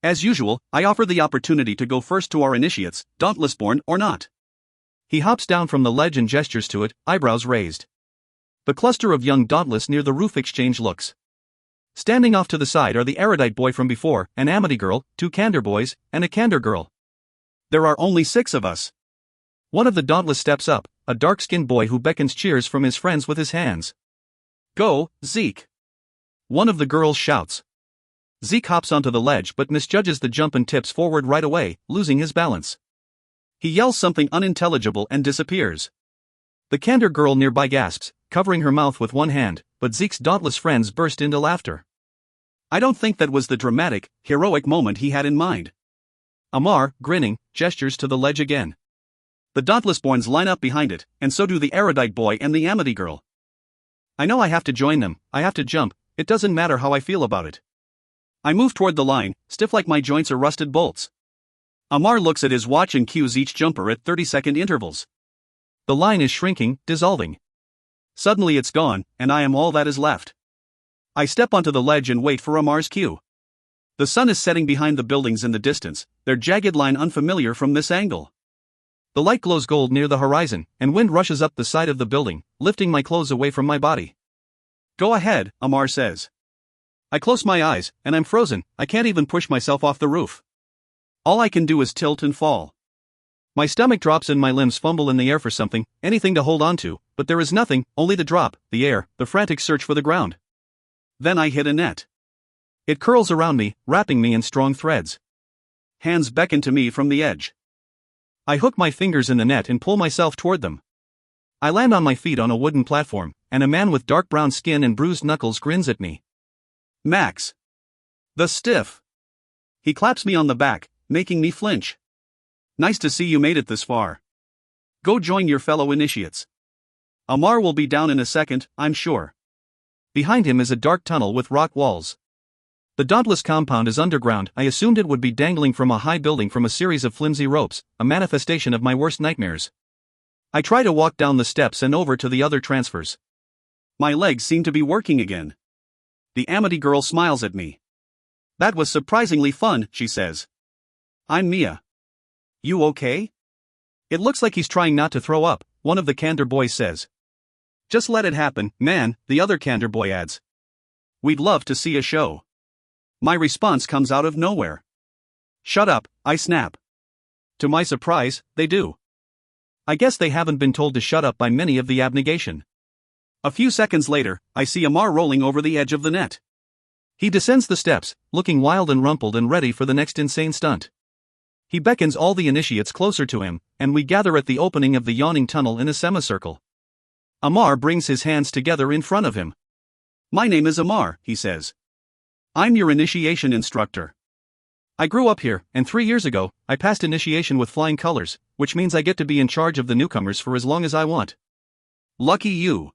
As usual, I offer the opportunity to go first to our initiates, Dauntless-born or not. He hops down from the ledge and gestures to it, eyebrows raised. The cluster of young Dauntless near the roof exchange looks. Standing off to the side are the erudite boy from before, an amity girl, 2 candor boys, and a candor girl. There are only 6 of us. One of the dauntless steps up, a dark-skinned boy who beckons cheers from his friends with his hands. "Go, Zeke!" one of the girls shouts. Zeke hops onto the ledge but misjudges the jump and tips forward right away, losing his balance. He yells something unintelligible and disappears. The candor girl nearby gasps, covering her mouth with one hand, but Zeke's dauntless friends burst into laughter. I don't think that was the dramatic, heroic moment he had in mind. Amar, grinning, gestures to the ledge again. The dauntless boys line up behind it, and so do the erudite boy and the amity girl. I know I have to join them, I have to jump, it doesn't matter how I feel about it. I move toward the line, stiff like my joints are rusted bolts. Amar looks at his watch and cues each jumper at 30-second intervals. The line is shrinking, dissolving. Suddenly it's gone, and I am all that is left. I step onto the ledge and wait for Amar's cue. The sun is setting behind the buildings in the distance, their jagged line unfamiliar from this angle. The light glows gold near the horizon, and wind rushes up the side of the building, lifting my clothes away from my body. Go ahead, Amar says. I close my eyes, and I'm frozen, I can't even push myself off the roof. All I can do is tilt and fall. My stomach drops and my limbs fumble in the air for something, anything to hold on to, but there is nothing, only the drop, the air, the frantic search for the ground. Then I hit a net. It curls around me, wrapping me in strong threads. Hands beckon to me from the edge. I hook my fingers in the net and pull myself toward them. I land on my feet on a wooden platform, and a man with dark brown skin and bruised knuckles grins at me. Max. The stiff. He claps me on the back, making me flinch. Nice to see you made it this far. Go join your fellow initiates. Amar will be down in a second, I'm sure. Behind him is a dark tunnel with rock walls. The dauntless compound is underground. I assumed it would be dangling from a high building from a series of flimsy ropes, a manifestation of my worst nightmares. I try to walk down the steps and over to the other transfers. My legs seem to be working again. The amity girl smiles at me. That was surprisingly fun, she says. I'm Mia. You okay? It looks like he's trying not to throw up, one of the candor boys says. Just let it happen, man, the other candor boy adds. We'd love to see a show. My response comes out of nowhere. Shut up, I snap. To my surprise, they do. I guess they haven't been told to shut up by many of the abnegation. A few seconds later, I see Amar rolling over the edge of the net. He descends the steps, looking wild and rumpled and ready for the next insane stunt. He beckons all the initiates closer to him, and we gather at the opening of the yawning tunnel in a semicircle. Amar brings his hands together in front of him. My name is Amar, he says. I'm your initiation instructor. I grew up here, and 3 years ago, I passed initiation with flying colors, which means I get to be in charge of the newcomers for as long as I want. Lucky you.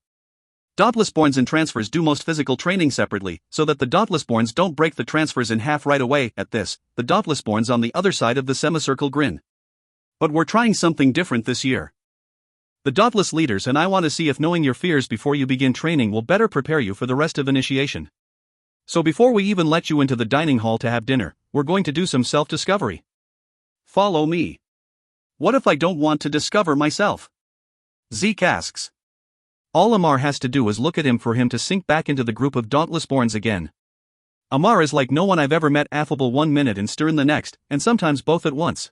Dauntless-borns and transfers do most physical training separately, so that the Dauntless-borns don't break the transfers in half right away. At this, the Dauntless-borns on the other side of the semicircle grin. But we're trying something different this year. The Dauntless leaders and I want to see if knowing your fears before you begin training will better prepare you for the rest of initiation. So before we even let you into the dining hall to have dinner, we're going to do some self-discovery. Follow me. What if I don't want to discover myself? Zeke asks. All Amar has to do is look at him for him to sink back into the group of Dauntless-borns again. Amar is like no one I've ever met, affable 1 minute and stern the next, and sometimes both at once.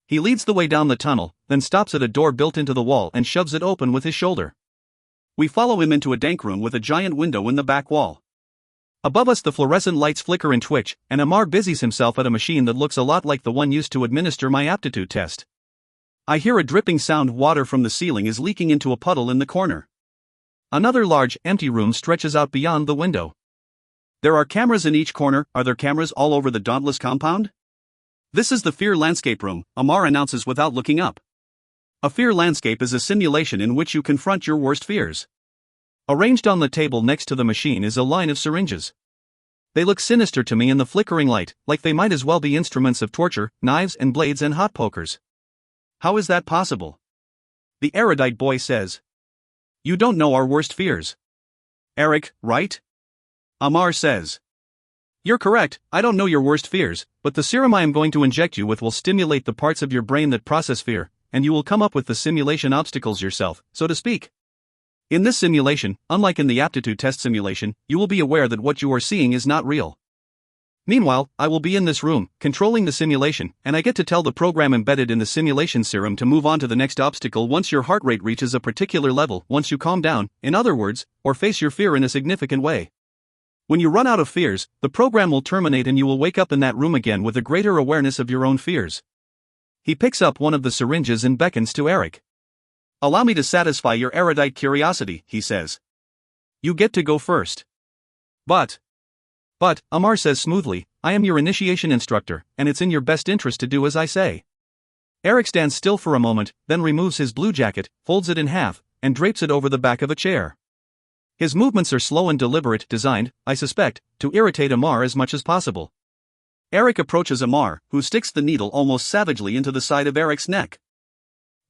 He leads the way down the tunnel, then stops at a door built into the wall and shoves it open with his shoulder. We follow him into a dank room with a giant window in the back wall. Above us the fluorescent lights flicker and twitch, and Amar busies himself at a machine that looks a lot like the one used to administer my aptitude test. I hear a dripping sound. Water from the ceiling is leaking into a puddle in the corner. Another large, empty room stretches out beyond the window. There are cameras in each corner. Are there cameras all over the Dauntless compound? This is the Fear Landscape Room, Amar announces without looking up. A fear landscape is a simulation in which you confront your worst fears. Arranged on the table next to the machine is a line of syringes. They look sinister to me in the flickering light, like they might as well be instruments of torture, knives and blades and hot pokers. How is that possible? The erudite boy says. You don't know our worst fears. Eric, right? Amar says. You're correct, I don't know your worst fears, but the serum I am going to inject you with will stimulate the parts of your brain that process fear, and you will come up with the simulation obstacles yourself, so to speak. In this simulation, unlike in the aptitude test simulation, you will be aware that what you are seeing is not real. Meanwhile, I will be in this room, controlling the simulation, and I get to tell the program embedded in the simulation serum to move on to the next obstacle once your heart rate reaches a particular level, once you calm down, in other words, or face your fear in a significant way. When you run out of fears, the program will terminate and you will wake up in that room again with a greater awareness of your own fears. He picks up one of the syringes and beckons to Eric. "Allow me to satisfy your erudite curiosity," he says. "You get to go first." But, Amar says smoothly, "I am your initiation instructor, and it's in your best interest to do as I say." Eric stands still for a moment, then removes his blue jacket, folds it in half, and drapes it over the back of a chair. His movements are slow and deliberate, designed, I suspect, to irritate Amar as much as possible. Eric approaches Amar, who sticks the needle almost savagely into the side of Eric's neck.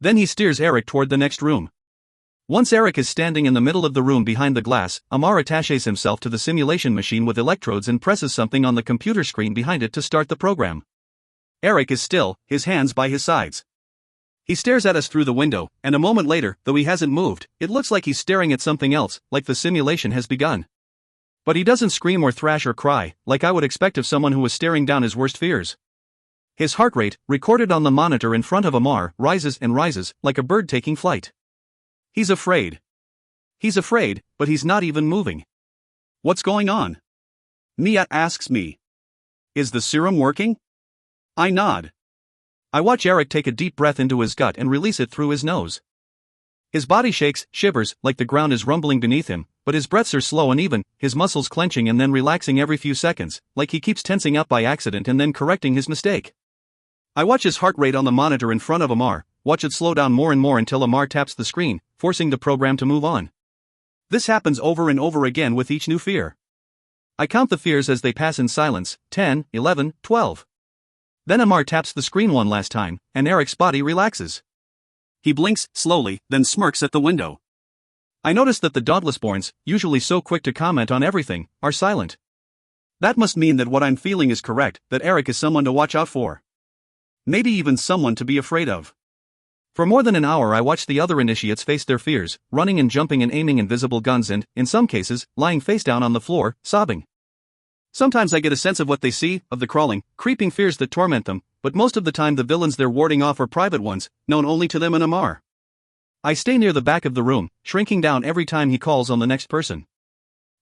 Then he steers Eric toward the next room. Once Eric is standing in the middle of the room behind the glass, Amar attaches himself to the simulation machine with electrodes and presses something on the computer screen behind it to start the program. Eric is still, his hands by his sides. He stares at us through the window, and a moment later, though he hasn't moved, it looks like he's staring at something else, like the simulation has begun. But he doesn't scream or thrash or cry, like I would expect of someone who was staring down his worst fears. His heart rate, recorded on the monitor in front of Amar, rises and rises, like a bird taking flight. He's afraid. He's afraid, but he's not even moving. "What's going on?" Mia asks me. "Is the serum working?" I nod. I watch Eric take a deep breath into his gut and release it through his nose. His body shakes, shivers, like the ground is rumbling beneath him, but his breaths are slow and even, his muscles clenching and then relaxing every few seconds, like he keeps tensing up by accident and then correcting his mistake. I watch his heart rate on the monitor in front of Amar, watch it slow down more and more until Amar taps the screen, forcing the program to move on. This happens over and over again with each new fear. I count the fears as they pass in silence, 10, 11, 12. Then Amar taps the screen one last time, and Eric's body relaxes. He blinks, slowly, then smirks at the window. I notice that the Dauntlessborns, usually so quick to comment on everything, are silent. That must mean that what I'm feeling is correct, that Eric is someone to watch out for. Maybe even someone to be afraid of. For more than an hour I watch the other initiates face their fears, running and jumping and aiming invisible guns and, in some cases, lying face down on the floor, sobbing. Sometimes I get a sense of what they see, of the crawling, creeping fears that torment them, but most of the time the villains they're warding off are private ones, known only to them and Amar. I stay near the back of the room, shrinking down every time he calls on the next person.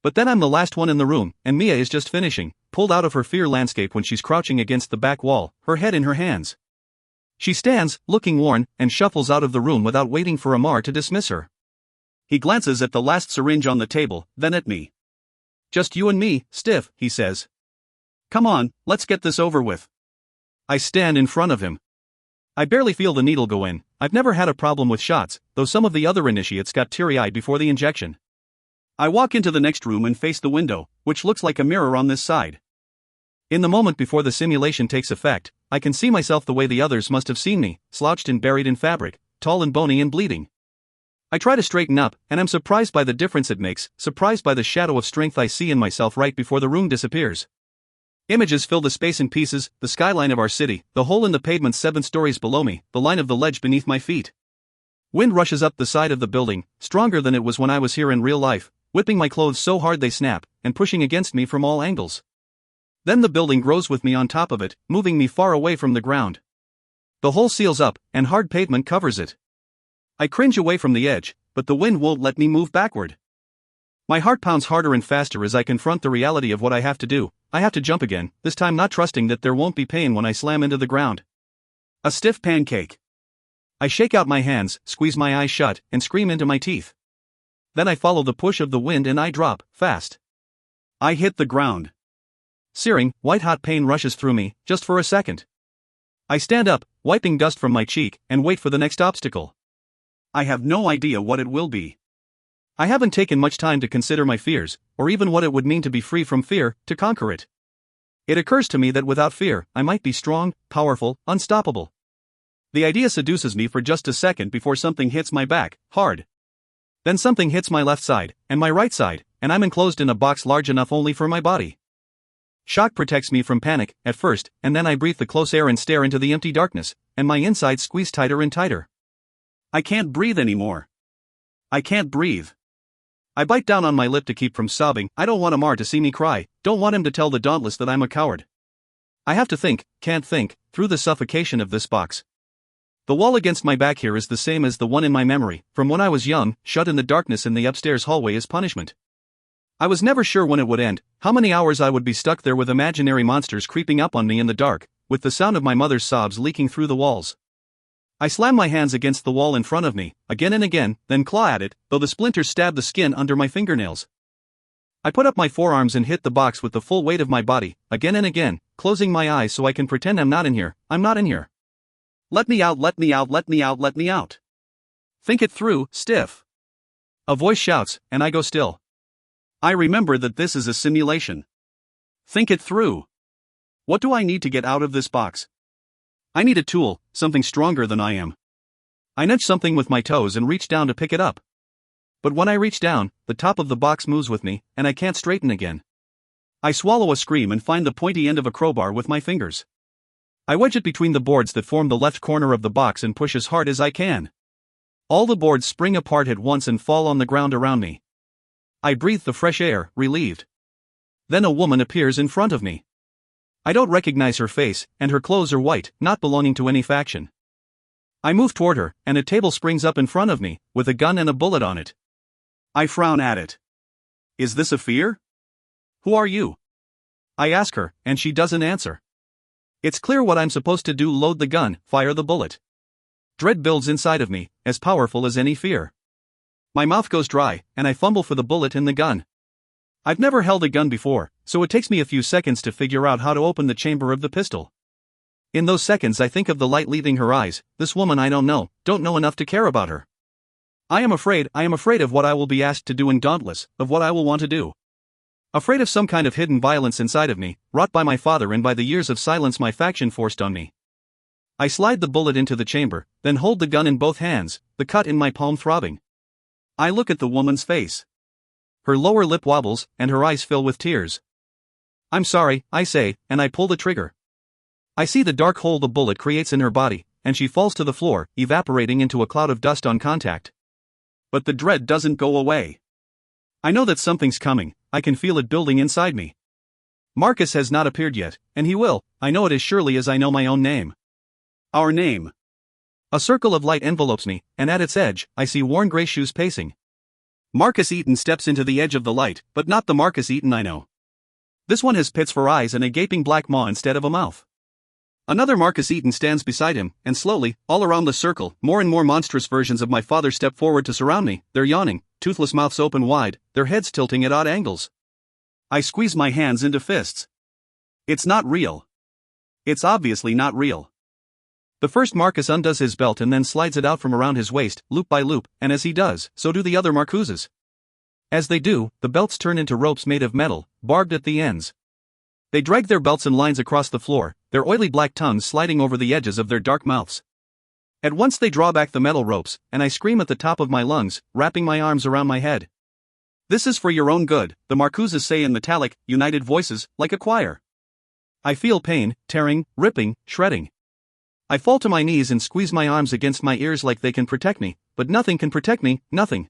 But then I'm the last one in the room, and Mia is just finishing, pulled out of her fear landscape when she's crouching against the back wall, her head in her hands. She stands, looking worn, and shuffles out of the room without waiting for Amar to dismiss her. He glances at the last syringe on the table, then at me. "Just you and me, Stiff," he says. "Come on, let's get this over with." I stand in front of him. I barely feel the needle go in. I've never had a problem with shots, though some of the other initiates got teary-eyed before the injection. I walk into the next room and face the window, which looks like a mirror on this side. In the moment before the simulation takes effect, I can see myself the way the others must have seen me, slouched and buried in fabric, tall and bony and bleeding. I try to straighten up, and I'm surprised by the difference it makes, surprised by the shadow of strength I see in myself right before the room disappears. Images fill the space in pieces, the skyline of our city, the hole in the pavement 7 stories below me, the line of the ledge beneath my feet. Wind rushes up the side of the building, stronger than it was when I was here in real life, whipping my clothes so hard they snap, and pushing against me from all angles. Then the building grows with me on top of it, moving me far away from the ground. The hole seals up, and hard pavement covers it. I cringe away from the edge, but the wind won't let me move backward. My heart pounds harder and faster as I confront the reality of what I have to do. I have to jump again, this time not trusting that there won't be pain when I slam into the ground. A stiff pancake. I shake out my hands, squeeze my eyes shut, and scream into my teeth. Then I follow the push of the wind and I drop, fast. I hit the ground. Searing, white-hot pain rushes through me, just for a second. I stand up, wiping dust from my cheek, and wait for the next obstacle. I have no idea what it will be. I haven't taken much time to consider my fears, or even what it would mean to be free from fear, to conquer it. It occurs to me that without fear, I might be strong, powerful, unstoppable. The idea seduces me for just a second before something hits my back, hard. Then something hits my left side, and my right side, and I'm enclosed in a box large enough only for my body. Shock protects me from panic, at first, and then I breathe the close air and stare into the empty darkness, and my insides squeeze tighter and tighter. I can't breathe anymore. I can't breathe. I bite down on my lip to keep from sobbing. I don't want Amar to see me cry, don't want him to tell the Dauntless that I'm a coward. I have to think, can't think, through the suffocation of this box. The wall against my back here is the same as the one in my memory, from when I was young, shut in the darkness in the upstairs hallway as punishment. I was never sure when it would end, how many hours I would be stuck there with imaginary monsters creeping up on me in the dark, with the sound of my mother's sobs leaking through the walls. I slam my hands against the wall in front of me, again and again, then claw at it, though the splinters stab the skin under my fingernails. I put up my forearms and hit the box with the full weight of my body, again and again, closing my eyes so I can pretend I'm not in here. I'm not in here. Let me out, let me out, let me out, let me out. Think it through, Stiff. A voice shouts, and I go still. I remember that this is a simulation. Think it through. What do I need to get out of this box? I need a tool, something stronger than I am. I nudge something with my toes and reach down to pick it up. But when I reach down, the top of the box moves with me, and I can't straighten again. I swallow a scream and find the pointy end of a crowbar with my fingers. I wedge it between the boards that form the left corner of the box and push as hard as I can. All the boards spring apart at once and fall on the ground around me. I breathe the fresh air, relieved. Then a woman appears in front of me. I don't recognize her face, and her clothes are white, not belonging to any faction. I move toward her, and a table springs up in front of me, with a gun and a bullet on it. I frown at it. Is this a fear? Who are you? I ask her, and she doesn't answer. It's clear what I'm supposed to do: load the gun, fire the bullet. Dread builds inside of me, as powerful as any fear. My mouth goes dry, and I fumble for the bullet in the gun. I've never held a gun before, so it takes me a few seconds to figure out how to open the chamber of the pistol. In those seconds I think of the light leaving her eyes. This woman I don't know enough to care about her. I am afraid of what I will be asked to do in Dauntless, of what I will want to do. Afraid of some kind of hidden violence inside of me, wrought by my father and by the years of silence my faction forced on me. I slide the bullet into the chamber, then hold the gun in both hands, the cut in my palm throbbing. I look at the woman's face. Her lower lip wobbles, and her eyes fill with tears. I'm sorry, I say, and I pull the trigger. I see the dark hole the bullet creates in her body, and she falls to the floor, evaporating into a cloud of dust on contact. But the dread doesn't go away. I know that something's coming. I can feel it building inside me. Marcus has not appeared yet, and he will. I know it as surely as I know my own name. Our name. A circle of light envelopes me, and at its edge, I see worn gray shoes pacing. Marcus Eaton steps into the edge of the light, but not the Marcus Eaton I know. This one has pits for eyes and a gaping black maw instead of a mouth. Another Marcus Eaton stands beside him, and slowly, all around the circle, more and more monstrous versions of my father step forward to surround me, their yawning, toothless mouths open wide, their heads tilting at odd angles. I squeeze my hands into fists. It's not real. It's obviously not real. The first Marcus undoes his belt and then slides it out from around his waist, loop by loop, and as he does, so do the other Marcuses. As they do, the belts turn into ropes made of metal, barbed at the ends. They drag their belts in lines across the floor, their oily black tongues sliding over the edges of their dark mouths. At once they draw back the metal ropes, and I scream at the top of my lungs, wrapping my arms around my head. This is for your own good, the Marcuses say in metallic, united voices, like a choir. I feel pain, tearing, ripping, shredding. I fall to my knees and squeeze my arms against my ears like they can protect me, but nothing can protect me, nothing.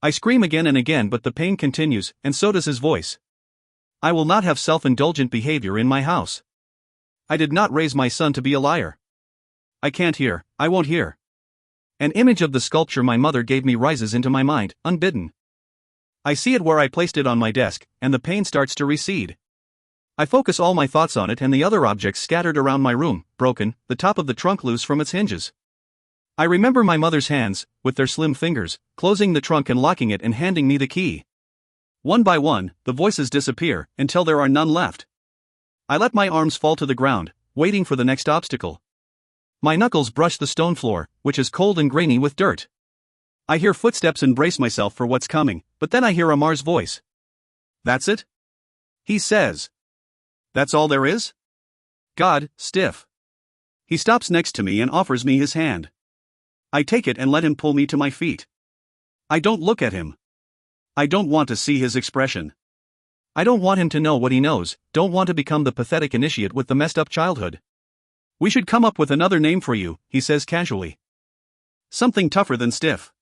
I scream again and again, but the pain continues, and so does his voice. I will not have self-indulgent behavior in my house. I did not raise my son to be a liar. I can't hear, I won't hear. An image of the sculpture my mother gave me rises into my mind, unbidden. I see it where I placed it on my desk, and the pain starts to recede. I focus all my thoughts on it and the other objects scattered around my room, broken, the top of the trunk loose from its hinges. I remember my mother's hands, with their slim fingers, closing the trunk and locking it and handing me the key. One by one, the voices disappear, until there are none left. I let my arms fall to the ground, waiting for the next obstacle. My knuckles brush the stone floor, which is cold and grainy with dirt. I hear footsteps and brace myself for what's coming, but then I hear Amar's voice. That's it? He says. That's all there is? God, Stiff. He stops next to me and offers me his hand. I take it and let him pull me to my feet. I don't look at him. I don't want to see his expression. I don't want him to know what he knows, don't want to become the pathetic initiate with the messed up childhood. We should come up with another name for you, he says casually. Something tougher than Stiff.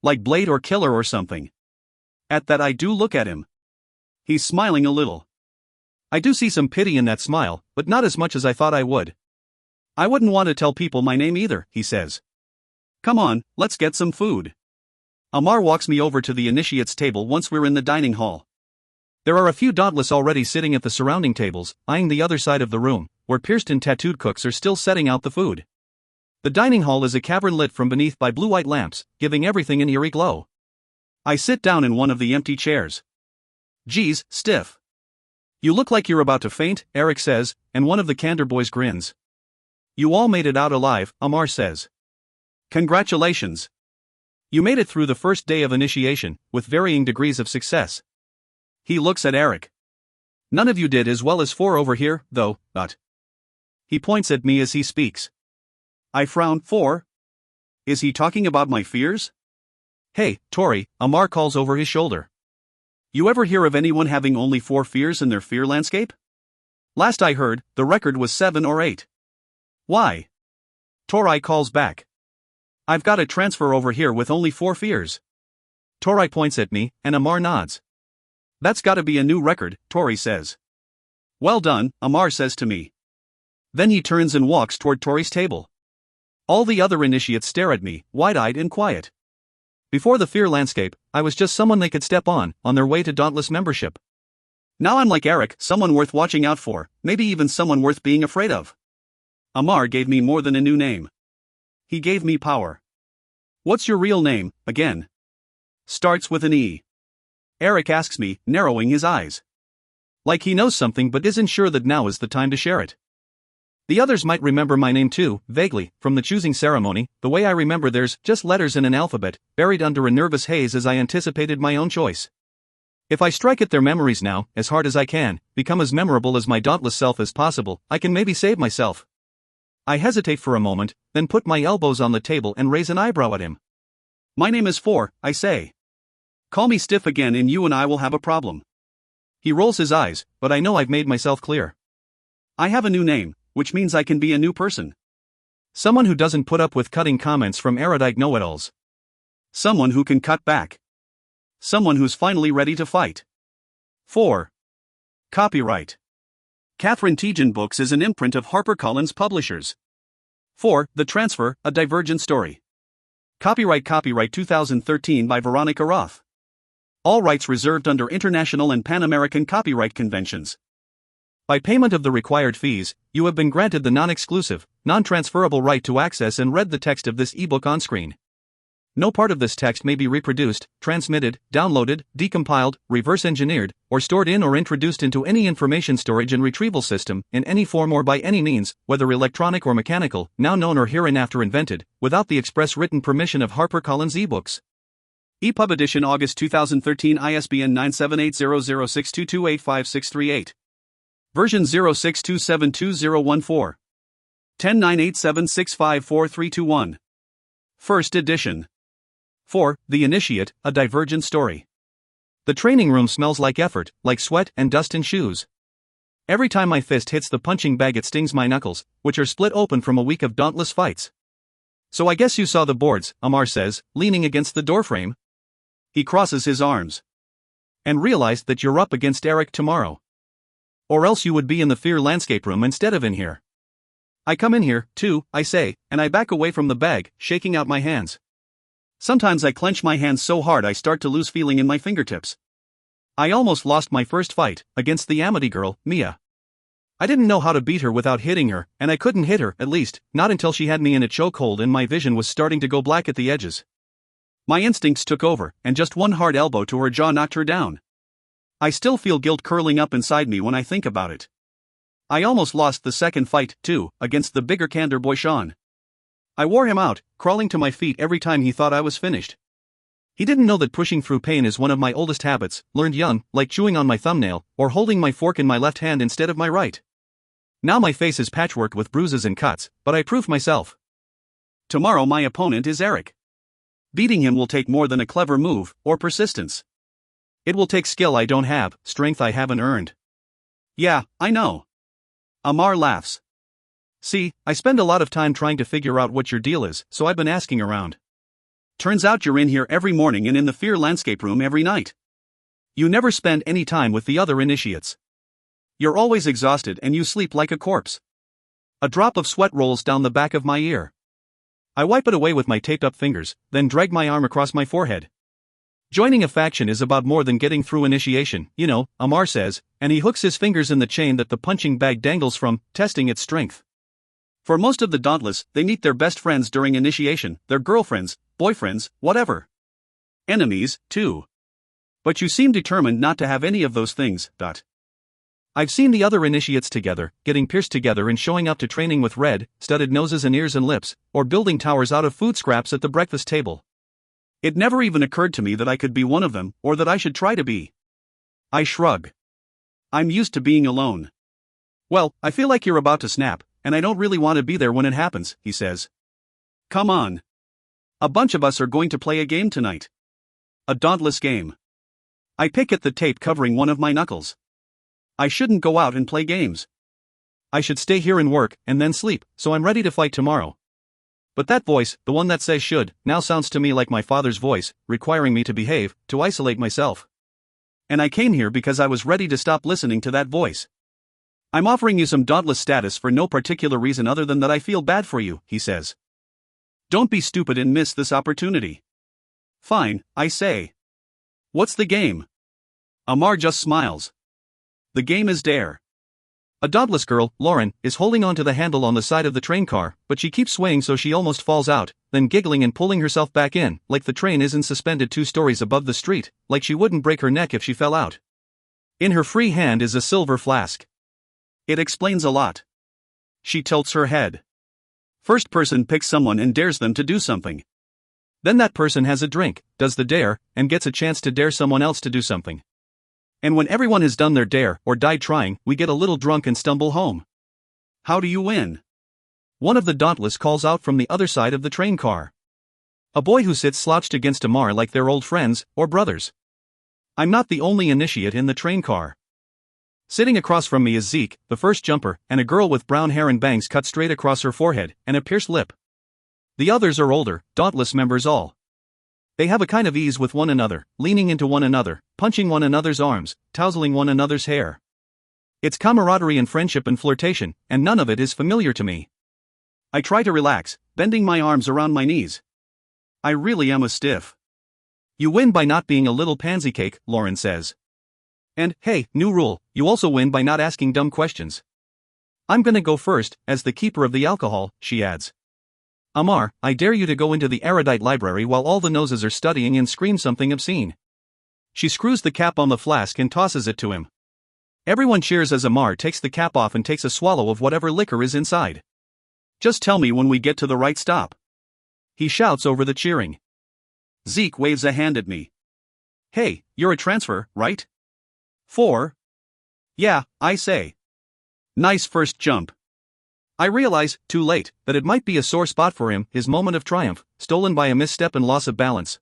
Like Blade or Killer or something. At that I do look at him. He's smiling a little. I do see some pity in that smile, but not as much as I thought I would. I wouldn't want to tell people my name either, he says. Come on, let's get some food. Amar walks me over to the initiates table once we're in the dining hall. There are a few dauntless already sitting at the surrounding tables, eyeing the other side of the room, where pierced and tattooed cooks are still setting out the food. The dining hall is a cavern lit from beneath by blue-white lamps, giving everything an eerie glow. I sit down in one of the empty chairs. Geez, stiff. You look like you're about to faint, Eric says, and one of the Candor boys grins. You all made it out alive, Amar says. Congratulations. You made it through the first day of initiation, with varying degrees of success. He looks at Eric. None of you did as well as 4 over here, though, but. He points at me as he speaks. I frown. 4? Is he talking about my fears? Hey, Tori, Amar calls over his shoulder. You ever hear of anyone having only 4 fears in their fear landscape? Last I heard, the record was 7 or 8. Why? Tori calls back. I've got a transfer over here with only 4 fears. Tori points at me, and Amar nods. That's gotta be a new record, Tori says. Well done, Amar says to me. Then he turns and walks toward Tori's table. All the other initiates stare at me, wide-eyed and quiet. Before the fear landscape, I was just someone they could step on their way to Dauntless membership. Now I'm like Eric, someone worth watching out for, maybe even someone worth being afraid of. Amar gave me more than a new name. He gave me power. What's your real name, again? Starts with an E. Eric asks me, narrowing his eyes. Like he knows something but isn't sure that now is the time to share it. The others might remember my name too, vaguely, from the choosing ceremony, the way I remember there's just letters in an alphabet, buried under a nervous haze as I anticipated my own choice. If I strike at their memories now, as hard as I can, become as memorable as my dauntless self as possible, I can maybe save myself. I hesitate for a moment, then put my elbows on the table and raise an eyebrow at him. My name is 4, I say. Call me stiff again and you and I will have a problem. He rolls his eyes, but I know I've made myself clear. I have a new name, which means I can be a new person. Someone who doesn't put up with cutting comments from erudite know-it-alls. Someone who can cut back. Someone who's finally ready to fight. 4. Copyright. Catherine Tejan Books is an imprint of HarperCollins Publishers. 4. The Transfer, a Divergent Story. Copyright 2013 by Veronica Roth. All rights reserved under international and Pan-American copyright conventions. By payment of the required fees, you have been granted the non-exclusive, non-transferable right to access and read the text of this ebook on screen. No part of this text may be reproduced, transmitted, downloaded, decompiled, reverse-engineered, or stored in or introduced into any information storage and retrieval system, in any form or by any means, whether electronic or mechanical, now known or hereinafter invented, without the express written permission of HarperCollins eBooks. EPUB Edition August 2013 ISBN 9780062285638. Version 06272014. 10.987654321. First edition. 4. The Initiate, a Divergent Story. The training room smells like effort, like sweat and dust in shoes. Every time my fist hits the punching bag it stings my knuckles, which are split open from a week of dauntless fights. So I guess you saw the boards, Amar says, leaning against the doorframe. He crosses his arms. And realized that you're up against Eric tomorrow. Or else you would be in the fear landscape room instead of in here. I come in here, too, I say, and I back away from the bag, shaking out my hands. Sometimes I clench my hands so hard I start to lose feeling in my fingertips. I almost lost my first fight, against the Amity girl, Mia. I didn't know how to beat her without hitting her, and I couldn't hit her, at least, not until she had me in a chokehold and my vision was starting to go black at the edges. My instincts took over, and just one hard elbow to her jaw knocked her down. I still feel guilt curling up inside me when I think about it. I almost lost the second fight, too, against the bigger Candor boy Sean. I wore him out, crawling to my feet every time he thought I was finished. He didn't know that pushing through pain is one of my oldest habits, learned young, like chewing on my thumbnail, or holding my fork in my left hand instead of my right. Now my face is patchworked with bruises and cuts, but I prove myself. Tomorrow my opponent is Eric. Beating him will take more than a clever move, or persistence. It will take skill I don't have, strength I haven't earned. Yeah, I know. Amar laughs. See, I spend a lot of time trying to figure out what your deal is, so I've been asking around. Turns out you're in here every morning and in the fear landscape room every night. You never spend any time with the other initiates. You're always exhausted and you sleep like a corpse. A drop of sweat rolls down the back of my ear. I wipe it away with my taped-up fingers, then drag my arm across my forehead. Joining a faction is about more than getting through initiation, you know, Amar says, and he hooks his fingers in the chain that the punching bag dangles from, testing its strength. For most of the Dauntless, they meet their best friends during initiation, their girlfriends, boyfriends, whatever. Enemies, too. But you seem determined not to have any of those things. I've seen the other initiates together, getting pierced together and showing up to training with red, studded noses and ears and lips, or building towers out of food scraps at the breakfast table. It never even occurred to me that I could be one of them, or that I should try to be. I shrug. I'm used to being alone. Well, I feel like you're about to snap, and I don't really want to be there when it happens, he says. Come on. A bunch of us are going to play a game tonight. A Dauntless game. I pick at the tape covering one of my knuckles. I shouldn't go out and play games. I should stay here and work, and then sleep, so I'm ready to fight tomorrow. But that voice, the one that says should, now sounds to me like my father's voice, requiring me to behave, to isolate myself. And I came here because I was ready to stop listening to that voice. I'm offering you some Dauntless status for no particular reason other than that I feel bad for you, he says. Don't be stupid and miss this opportunity. Fine, I say. What's the game? Amar just smiles. The game is Dare. A Dauntless girl, Lauren, is holding onto the handle on the side of the train car, but she keeps swaying so she almost falls out, then giggling and pulling herself back in, like the train isn't suspended 2 stories above the street, like she wouldn't break her neck if she fell out. In her free hand is a silver flask. It explains a lot. She tilts her head. First person picks someone and dares them to do something. Then that person has a drink, does the dare, and gets a chance to dare someone else to do something. And when everyone has done their dare, or died trying, we get a little drunk and stumble home. How do you win? One of the Dauntless calls out from the other side of the train car. A boy who sits slouched against Amar like they're old friends, or brothers. I'm not the only initiate in the train car. Sitting across from me is Zeke, the first jumper, and a girl with brown hair and bangs cut straight across her forehead, and a pierced lip. The others are older, Dauntless members all. They have a kind of ease with one another, leaning into one another, punching one another's arms, tousling one another's hair. It's camaraderie and friendship and flirtation, and none of it is familiar to me. I try to relax, bending my arms around my knees. I really am a stiff. You win by not being a little pansy cake, Lauren says. And, hey, new rule, you also win by not asking dumb questions. I'm gonna go first, as the keeper of the alcohol, she adds. Amar, I dare you to go into the erudite library while all the noses are studying and scream something obscene. She screws the cap on the flask and tosses it to him. Everyone cheers as Amar takes the cap off and takes a swallow of whatever liquor is inside. Just tell me when we get to the right stop. He shouts over the cheering. Zeke waves a hand at me. Hey, you're a transfer, right? 4? Yeah, I say. Nice first jump. I realize, too late, that it might be a sore spot for him, his moment of triumph, stolen by a misstep and loss of balance.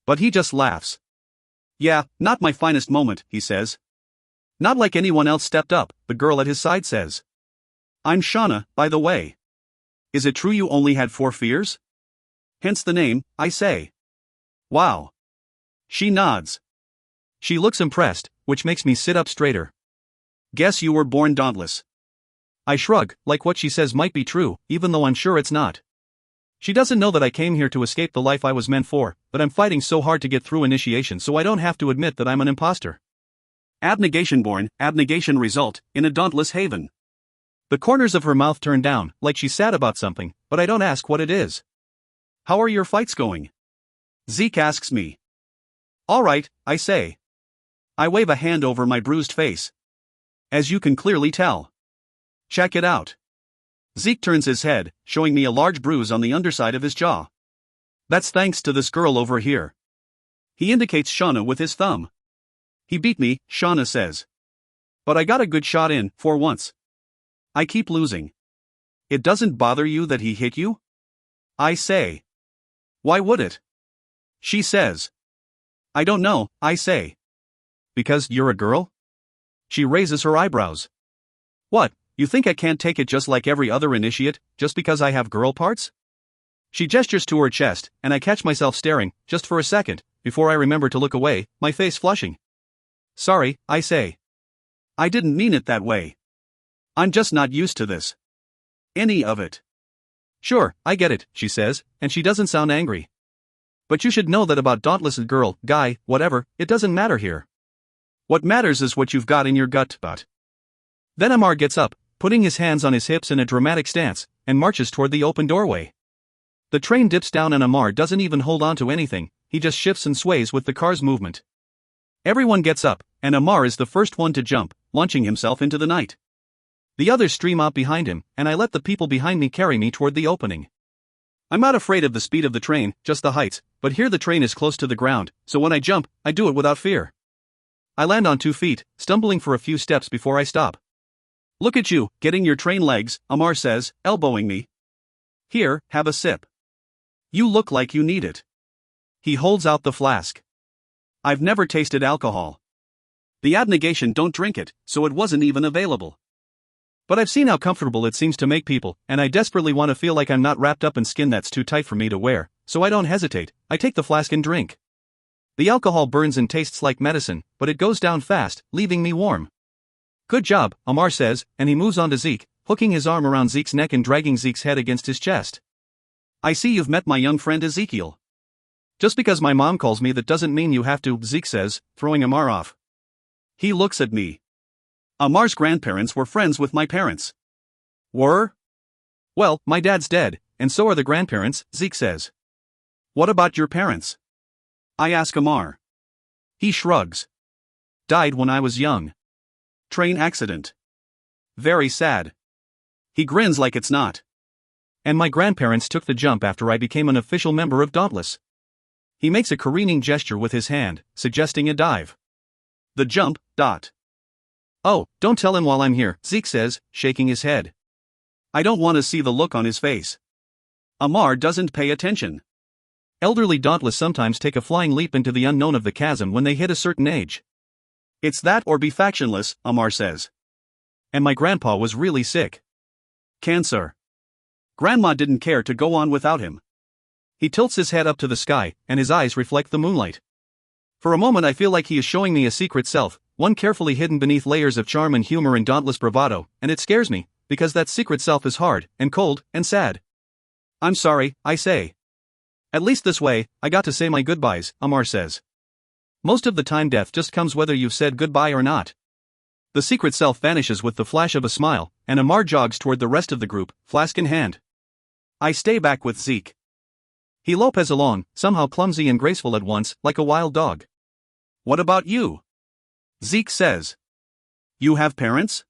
But he just laughs. Yeah, not my finest moment, he says. Not like anyone else stepped up, the girl at his side says. I'm Shauna, by the way. Is it true you only had 4 fears? Hence the name, I say. Wow. She nods. She looks impressed, which makes me sit up straighter. Guess you were born dauntless. I shrug, like what she says might be true, even though I'm sure it's not. She doesn't know that I came here to escape the life I was meant for, but I'm fighting so hard to get through initiation so I don't have to admit that I'm an imposter. Abnegation born, abnegation result, in a dauntless haven. The corners of her mouth turn down, like she's sad about something, but I don't ask what it is. How are your fights going? Zeke asks me. All right, I say. I wave a hand over my bruised face. As you can clearly tell. Check it out. Zeke turns his head, showing me a large bruise on the underside of his jaw. That's thanks to this girl over here. He indicates Shauna with his thumb. He beat me, Shauna says. But I got a good shot in, for once. I keep losing. It doesn't bother you that he hit you? I say. Why would it? She says. I don't know, I say. Because you're a girl? She raises her eyebrows. What, you think I can't take it just like every other initiate, just because I have girl parts? She gestures to her chest, and I catch myself staring, just for a second, before I remember to look away, my face flushing. Sorry, I say. I didn't mean it that way. I'm just not used to this. Any of it. Sure, I get it, she says, and she doesn't sound angry. But you should know that about dauntless girl, guy, whatever, it doesn't matter here. What matters is what you've got in your gut. But then Amar gets up, putting his hands on his hips in a dramatic stance, and marches toward the open doorway. The train dips down and Amar doesn't even hold on to anything, he just shifts and sways with the car's movement. Everyone gets up, and Amar is the first one to jump, launching himself into the night. The others stream out behind him, and I let the people behind me carry me toward the opening. I'm not afraid of the speed of the train, just the heights, but here the train is close to the ground, so when I jump, I do it without fear. I land on 2 feet, stumbling for a few steps before I stop. Look at you, getting your train legs, Amar says, elbowing me. Here, have a sip. You look like you need it. He holds out the flask. I've never tasted alcohol. The abnegation don't drink it, so it wasn't even available. But I've seen how comfortable it seems to make people, and I desperately want to feel like I'm not wrapped up in skin that's too tight for me to wear, so I don't hesitate, I take the flask and drink. The alcohol burns and tastes like medicine, but it goes down fast, leaving me warm. Good job, Amar says, and he moves on to Zeke, hooking his arm around Zeke's neck and dragging Zeke's head against his chest. I see you've met my young friend Ezekiel. Just because my mom calls me that doesn't mean you have to, Zeke says, throwing Amar off. He looks at me. Amar's grandparents were friends with my parents. Were? Well, my dad's dead, and so are the grandparents, Zeke says. What about your parents? I ask Amar. He shrugs. Died when I was young. Train accident. Very sad. He grins like it's not. And my grandparents took the jump after I became an official member of Dauntless. He makes a careening gesture with his hand, suggesting a dive. The jump. Oh, don't tell him while I'm here, Zeke says, shaking his head. I don't want to see the look on his face. Amar doesn't pay attention. Elderly Dauntless sometimes take a flying leap into the unknown of the chasm when they hit a certain age. It's that or be factionless, Amar says. And my grandpa was really sick. Cancer. Grandma didn't care to go on without him. He tilts his head up to the sky, and his eyes reflect the moonlight. For a moment I feel like he is showing me a secret self, one carefully hidden beneath layers of charm and humor and dauntless bravado, and it scares me, because that secret self is hard, and cold, and sad. I'm sorry, I say. At least this way, I got to say my goodbyes, Amar says. Most of the time death just comes whether you've said goodbye or not. The secret self vanishes with the flash of a smile, and Amar jogs toward the rest of the group, flask in hand. I stay back with Zeke. He lopes along, somehow clumsy and graceful at once, like a wild dog. What about you? Zeke says. You have parents?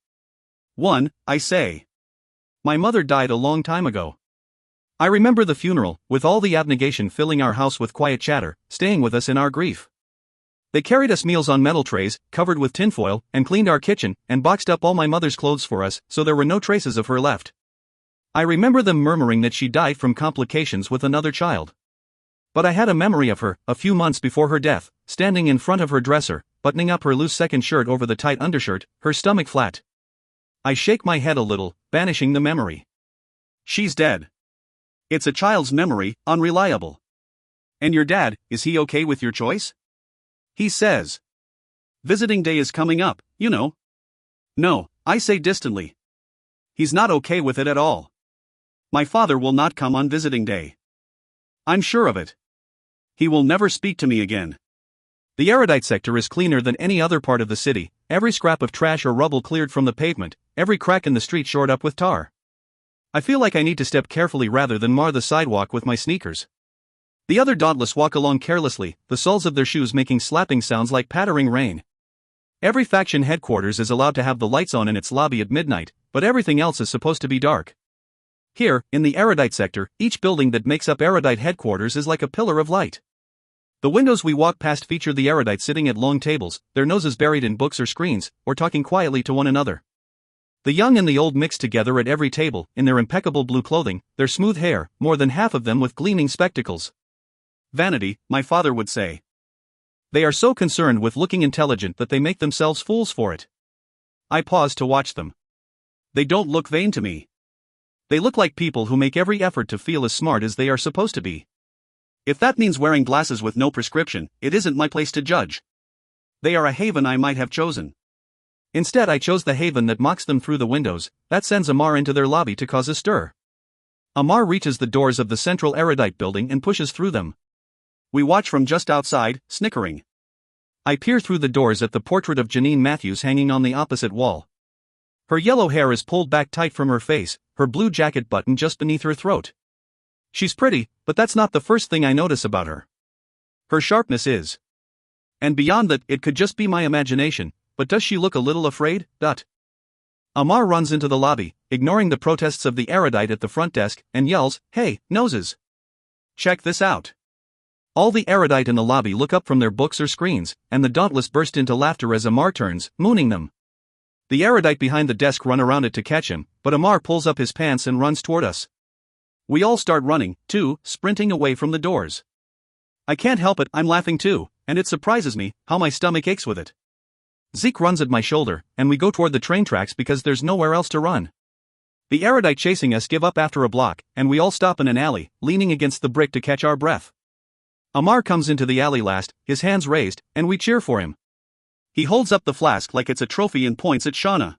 One, I say. My mother died a long time ago. I remember the funeral, with all the abnegation filling our house with quiet chatter, staying with us in our grief. They carried us meals on metal trays, covered with tinfoil, and cleaned our kitchen, and boxed up all my mother's clothes for us, so there were no traces of her left. I remember them murmuring that she died from complications with another child. But I had a memory of her, a few months before her death, standing in front of her dresser, buttoning up her loose second shirt over the tight undershirt, her stomach flat. I shake my head a little, banishing the memory. She's dead. It's a child's memory, unreliable. And your dad, is he okay with your choice? He says. Visiting day is coming up, you know. No, I say distantly. He's not okay with it at all. My father will not come on visiting day. I'm sure of it. He will never speak to me again. The erudite sector is cleaner than any other part of the city, every scrap of trash or rubble cleared from the pavement, every crack in the street shored up with tar. I feel like I need to step carefully rather than mar the sidewalk with my sneakers. The other dauntless walk along carelessly, the soles of their shoes making slapping sounds like pattering rain. Every faction headquarters is allowed to have the lights on in its lobby at midnight, but everything else is supposed to be dark. Here, in the erudite sector, each building that makes up erudite headquarters is like a pillar of light. The windows we walk past feature the erudites sitting at long tables, their noses buried in books or screens, or talking quietly to one another. The young and the old mix together at every table, in their impeccable blue clothing, their smooth hair, more than half of them with gleaming spectacles. Vanity, my father would say. They are so concerned with looking intelligent that they make themselves fools for it. I pause to watch them. They don't look vain to me. They look like people who make every effort to feel as smart as they are supposed to be. If that means wearing glasses with no prescription, it isn't my place to judge. They are a haven I might have chosen. Instead, I chose the haven that mocks them through the windows, that sends Amar into their lobby to cause a stir. Amar reaches the doors of the central erudite building and pushes through them. We watch from just outside, snickering. I peer through the doors at the portrait of Janine Matthews hanging on the opposite wall. Her yellow hair is pulled back tight from her face, her blue jacket buttoned just beneath her throat. She's pretty, but that's not the first thing I notice about her. Her sharpness is. And beyond that, it could just be my imagination, but does she look a little afraid? Amar runs into the lobby, ignoring the protests of the erudite at the front desk, and yells, "Hey, noses! Check this out!" All the erudite in the lobby look up from their books or screens, and the dauntless burst into laughter as Amar turns, mooning them. The erudite behind the desk run around it to catch him, but Amar pulls up his pants and runs toward us. We all start running, too, sprinting away from the doors. I can't help it, I'm laughing too, and it surprises me how my stomach aches with it. Zeke runs at my shoulder, and we go toward the train tracks because there's nowhere else to run. The erudite chasing us give up after a block, and we all stop in an alley, leaning against the brick to catch our breath. Amar comes into the alley last, his hands raised, and we cheer for him. He holds up the flask like it's a trophy and points at Shauna.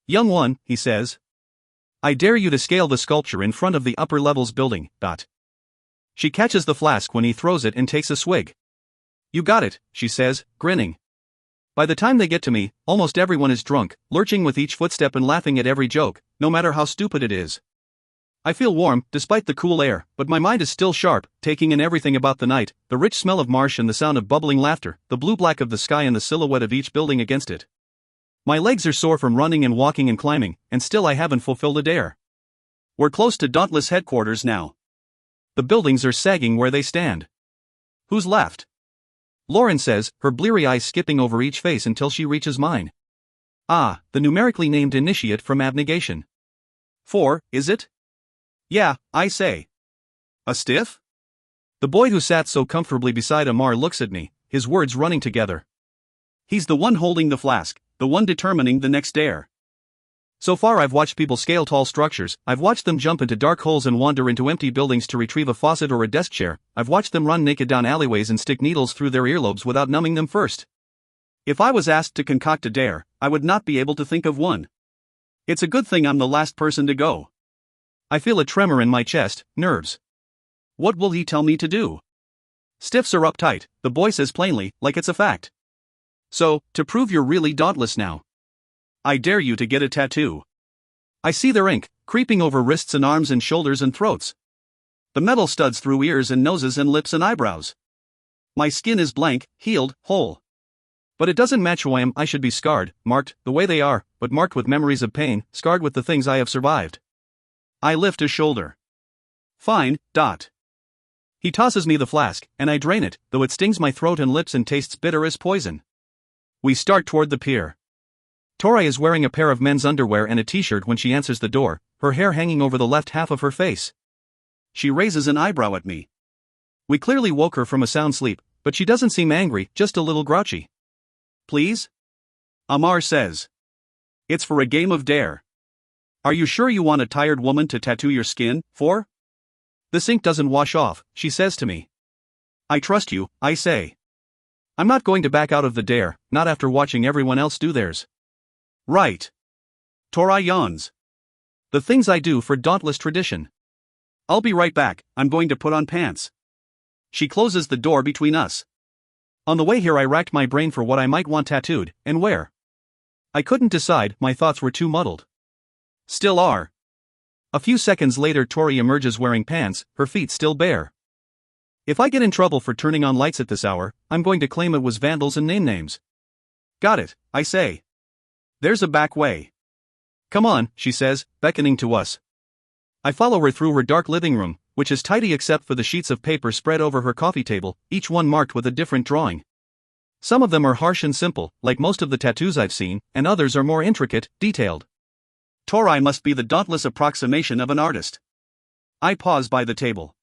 "Young one," he says. "I dare you to scale the sculpture in front of the upper levels building." She catches the flask when he throws it and takes a swig. "You got it," she says, grinning. By the time they get to me, almost everyone is drunk, lurching with each footstep and laughing at every joke, no matter how stupid it is. I feel warm, despite the cool air, but my mind is still sharp, taking in everything about the night, the rich smell of marsh and the sound of bubbling laughter, the blue-black of the sky and the silhouette of each building against it. My legs are sore from running and walking and climbing, and still I haven't fulfilled a dare. We're close to Dauntless headquarters now. The buildings are sagging where they stand. Who's left? Lauren says, her bleary eyes skipping over each face until she reaches mine. Ah, the numerically named initiate from abnegation. 4, is it? Yeah, I say. A stiff? The boy who sat so comfortably beside Amar looks at me, his words running together. He's the one holding the flask, the one determining the next dare. So far I've watched people scale tall structures, I've watched them jump into dark holes and wander into empty buildings to retrieve a faucet or a desk chair, I've watched them run naked down alleyways and stick needles through their earlobes without numbing them first. If I was asked to concoct a dare, I would not be able to think of one. It's a good thing I'm the last person to go. I feel a tremor in my chest, nerves. What will he tell me to do? Stiffs are uptight, the boy says plainly, like it's a fact. So, to prove you're really dauntless now, I dare you to get a tattoo. I see their ink, creeping over wrists and arms and shoulders and throats. The metal studs through ears and noses and lips and eyebrows. My skin is blank, healed, whole. But it doesn't match who I am. I should be scarred, marked, the way they are, but marked with memories of pain, scarred with the things I have survived. I lift a shoulder. Fine. He tosses me the flask, and I drain it, though it stings my throat and lips and tastes bitter as poison. We start toward the pier. Tori is wearing a pair of men's underwear and a t-shirt when she answers the door, her hair hanging over the left half of her face. She raises an eyebrow at me. We clearly woke her from a sound sleep, but she doesn't seem angry, just a little grouchy. Please? Amar says. It's for a game of dare. Are you sure you want a tired woman to tattoo your skin, for? This ink doesn't wash off, she says to me. I trust you, I say. I'm not going to back out of the dare, not after watching everyone else do theirs. Right. Tori yawns. The things I do for dauntless tradition. I'll be right back, I'm going to put on pants. She closes the door between us. On the way here I racked my brain for what I might want tattooed, and where. I couldn't decide, my thoughts were too muddled. Still are. A few seconds later Tori emerges wearing pants, her feet still bare. If I get in trouble for turning on lights at this hour, I'm going to claim it was vandals and names. Got it, I say. There's a back way. Come on, she says, beckoning to us. I follow her through her dark living room, which is tidy except for the sheets of paper spread over her coffee table, each one marked with a different drawing. Some of them are harsh and simple, like most of the tattoos I've seen, and others are more intricate, detailed. Tori must be the dauntless approximation of an artist. I pause by the table.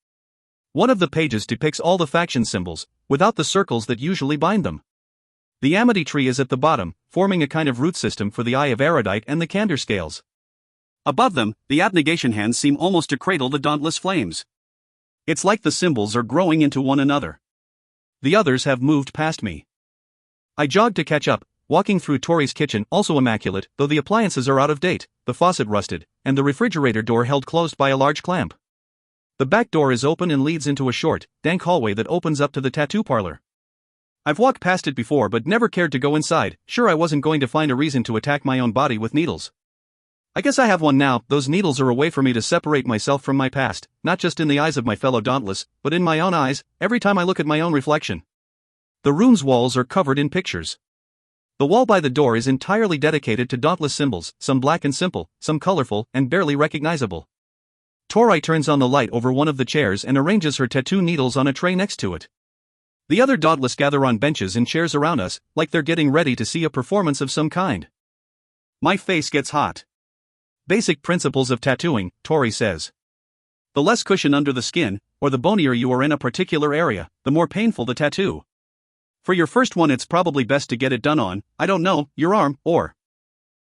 One of the pages depicts all the faction symbols, without the circles that usually bind them. The amity tree is at the bottom, forming a kind of root system for the eye of erudite and the candor scales. Above them, the abnegation hands seem almost to cradle the dauntless flames. It's like the symbols are growing into one another. The others have moved past me. I jogged to catch up, walking through Tori's kitchen, also immaculate, though the appliances are out of date, the faucet rusted, and the refrigerator door held closed by a large clamp. The back door is open and leads into a short, dank hallway that opens up to the tattoo parlor. I've walked past it before but never cared to go inside, sure I wasn't going to find a reason to attack my own body with needles. I guess I have one now. Those needles are a way for me to separate myself from my past, not just in the eyes of my fellow dauntless, but in my own eyes, every time I look at my own reflection. The room's walls are covered in pictures. The wall by the door is entirely dedicated to dauntless symbols, some black and simple, some colorful, and barely recognizable. Tori turns on the light over one of the chairs and arranges her tattoo needles on a tray next to it. The other dauntless gather on benches and chairs around us, like they're getting ready to see a performance of some kind. My face gets hot. Basic principles of tattooing, Tori says. The less cushion under the skin, or the bonier you are in a particular area, the more painful the tattoo. For your first one it's probably best to get it done on, I don't know, your arm, or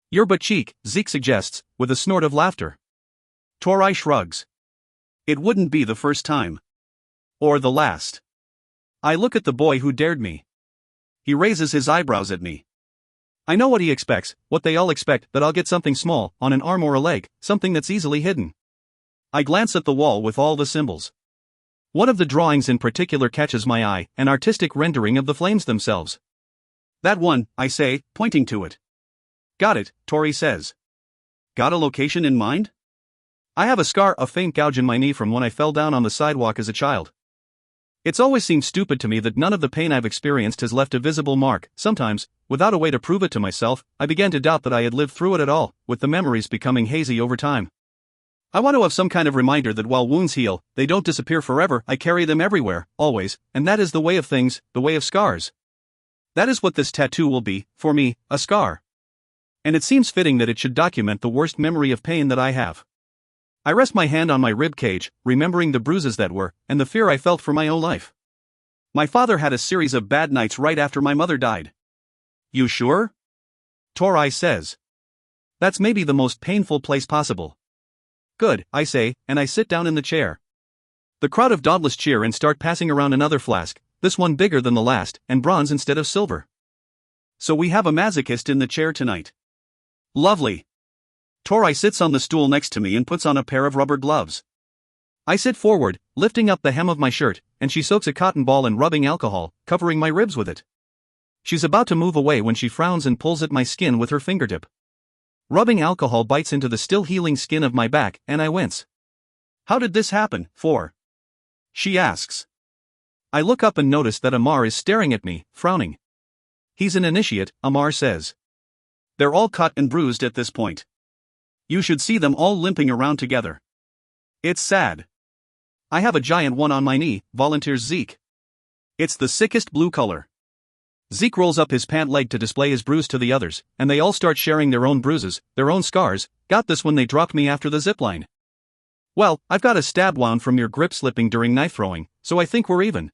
your butt cheek, Zeke suggests, with a snort of laughter. Tori shrugs. It wouldn't be the first time. Or the last. I look at the boy who dared me. He raises his eyebrows at me. I know what he expects, what they all expect, that I'll get something small, on an arm or a leg, something that's easily hidden. I glance at the wall with all the symbols. One of the drawings in particular catches my eye, an artistic rendering of the flames themselves. That one, I say, pointing to it. Got it, Tori says. Got a location in mind? I have a scar, a faint gouge in my knee from when I fell down on the sidewalk as a child. It's always seemed stupid to me that none of the pain I've experienced has left a visible mark. Sometimes, without a way to prove it to myself, I began to doubt that I had lived through it at all, with the memories becoming hazy over time. I want to have some kind of reminder that while wounds heal, they don't disappear forever. I carry them everywhere, always, and that is the way of things, the way of scars. That is what this tattoo will be, for me, a scar. And it seems fitting that it should document the worst memory of pain that I have. I rest my hand on my rib cage, remembering the bruises that were, and the fear I felt for my own life. My father had a series of bad nights right after my mother died. You sure? Tori says. That's maybe the most painful place possible. Good, I say, and I sit down in the chair. The crowd of dauntless cheer and start passing around another flask, this one bigger than the last, and bronze instead of silver. So we have a masochist in the chair tonight. Lovely. Tori sits on the stool next to me and puts on a pair of rubber gloves. I sit forward, lifting up the hem of my shirt, and she soaks a cotton ball in rubbing alcohol, covering my ribs with it. She's about to move away when she frowns and pulls at my skin with her fingertip. Rubbing alcohol bites into the still healing skin of my back, and I wince. How did this happen, for? She asks. I look up and notice that Amar is staring at me, frowning. He's an initiate, Amar says. They're all cut and bruised at this point. You should see them all limping around together. It's sad. I have a giant one on my knee, volunteers Zeke. It's the sickest blue color. Zeke rolls up his pant leg to display his bruise to the others, and they all start sharing their own bruises, their own scars. Got this when they dropped me after the zipline. Well, I've got a stab wound from your grip slipping during knife throwing, so I think we're even.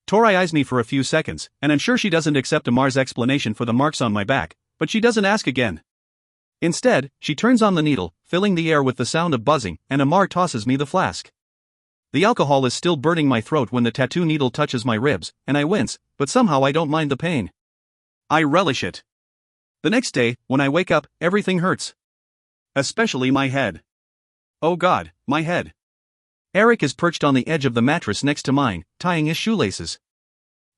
Tori eyes me for a few seconds, and I'm sure she doesn't accept Amar's explanation for the marks on my back, but she doesn't ask again. Instead, she turns on the needle, filling the air with the sound of buzzing, and Amar tosses me the flask. The alcohol is still burning my throat when the tattoo needle touches my ribs, and I wince, but somehow I don't mind the pain. I relish it. The next day, when I wake up, everything hurts. Especially my head. Oh God, my head. Eric is perched on the edge of the mattress next to mine, tying his shoelaces.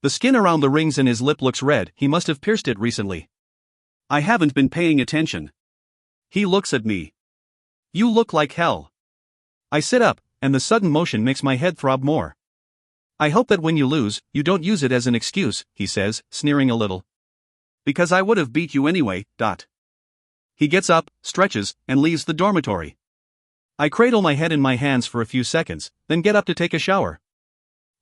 The skin around the rings in his lip looks red. He must have pierced it recently. I haven't been paying attention. He looks at me. You look like hell. I sit up, and the sudden motion makes my head throb more. I hope that when you lose, you don't use it as an excuse, he says, sneering a little. Because I would have beat you anyway, . He gets up, stretches, and leaves the dormitory. I cradle my head in my hands for a few seconds, then get up to take a shower.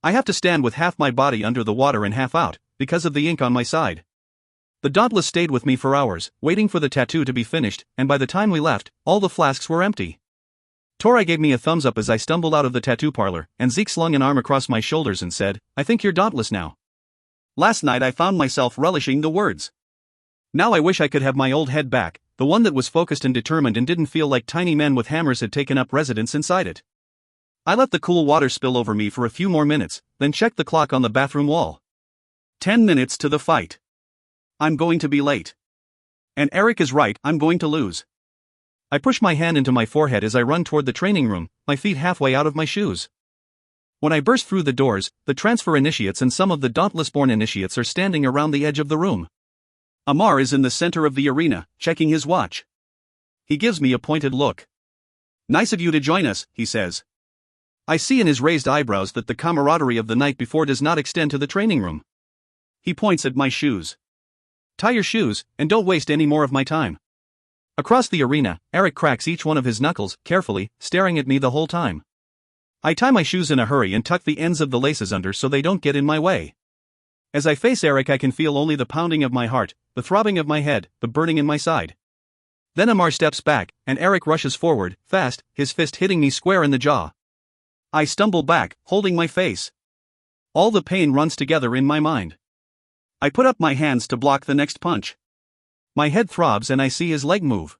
I have to stand with half my body under the water and half out, because of the ink on my side. The dauntless stayed with me for hours, waiting for the tattoo to be finished, and by the time we left, all the flasks were empty. Tori gave me a thumbs up as I stumbled out of the tattoo parlor, and Zeke slung an arm across my shoulders and said, I think you're dauntless now. Last night I found myself relishing the words. Now I wish I could have my old head back, the one that was focused and determined and didn't feel like tiny men with hammers had taken up residence inside it. I let the cool water spill over me for a few more minutes, then checked the clock on the bathroom wall. 10 minutes to the fight. I'm going to be late. And Eric is right, I'm going to lose. I push my hand into my forehead as I run toward the training room, my feet halfway out of my shoes. When I burst through the doors, the transfer initiates and some of the Dauntless-born initiates are standing around the edge of the room. Amar is in the center of the arena, checking his watch. He gives me a pointed look. Nice of you to join us, he says. I see in his raised eyebrows that the camaraderie of the night before does not extend to the training room. He points at my shoes. Tie your shoes, and don't waste any more of my time. Across the arena, Eric cracks each one of his knuckles, carefully, staring at me the whole time. I tie my shoes in a hurry and tuck the ends of the laces under so they don't get in my way. As I face Eric, I can feel only the pounding of my heart, the throbbing of my head, the burning in my side. Then Amar steps back, and Eric rushes forward, fast, his fist hitting me square in the jaw. I stumble back, holding my face. All the pain runs together in my mind. I put up my hands to block the next punch. My head throbs and I see his leg move.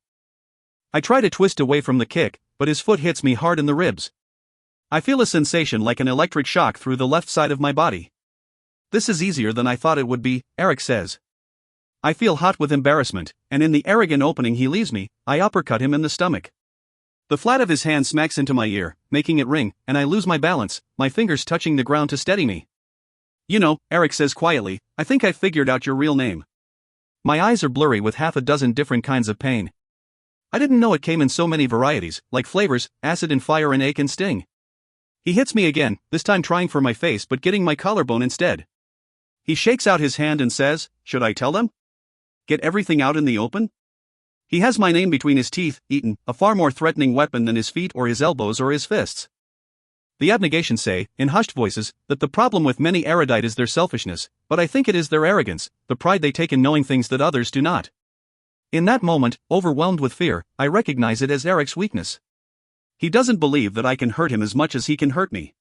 I try to twist away from the kick, but his foot hits me hard in the ribs. I feel a sensation like an electric shock through the left side of my body. This is easier than I thought it would be, Eric says. I feel hot with embarrassment, and in the arrogant opening he leaves me, I uppercut him in the stomach. The flat of his hand smacks into my ear, making it ring, and I lose my balance, my fingers touching the ground to steady me. You know, Eric says quietly, I think I figured out your real name. My eyes are blurry with half a dozen different kinds of pain. I didn't know it came in so many varieties, like flavors, acid and fire and ache and sting. He hits me again, this time trying for my face but getting my collarbone instead. He shakes out his hand and says, should I tell them? Get everything out in the open? He has my name between his teeth, eaten, a far more threatening weapon than his feet or his elbows or his fists. The abnegations say, in hushed voices, that the problem with many erudite is their selfishness, but I think it is their arrogance, the pride they take in knowing things that others do not. In that moment, overwhelmed with fear, I recognize it as Eric's weakness. He doesn't believe that I can hurt him as much as he can hurt me.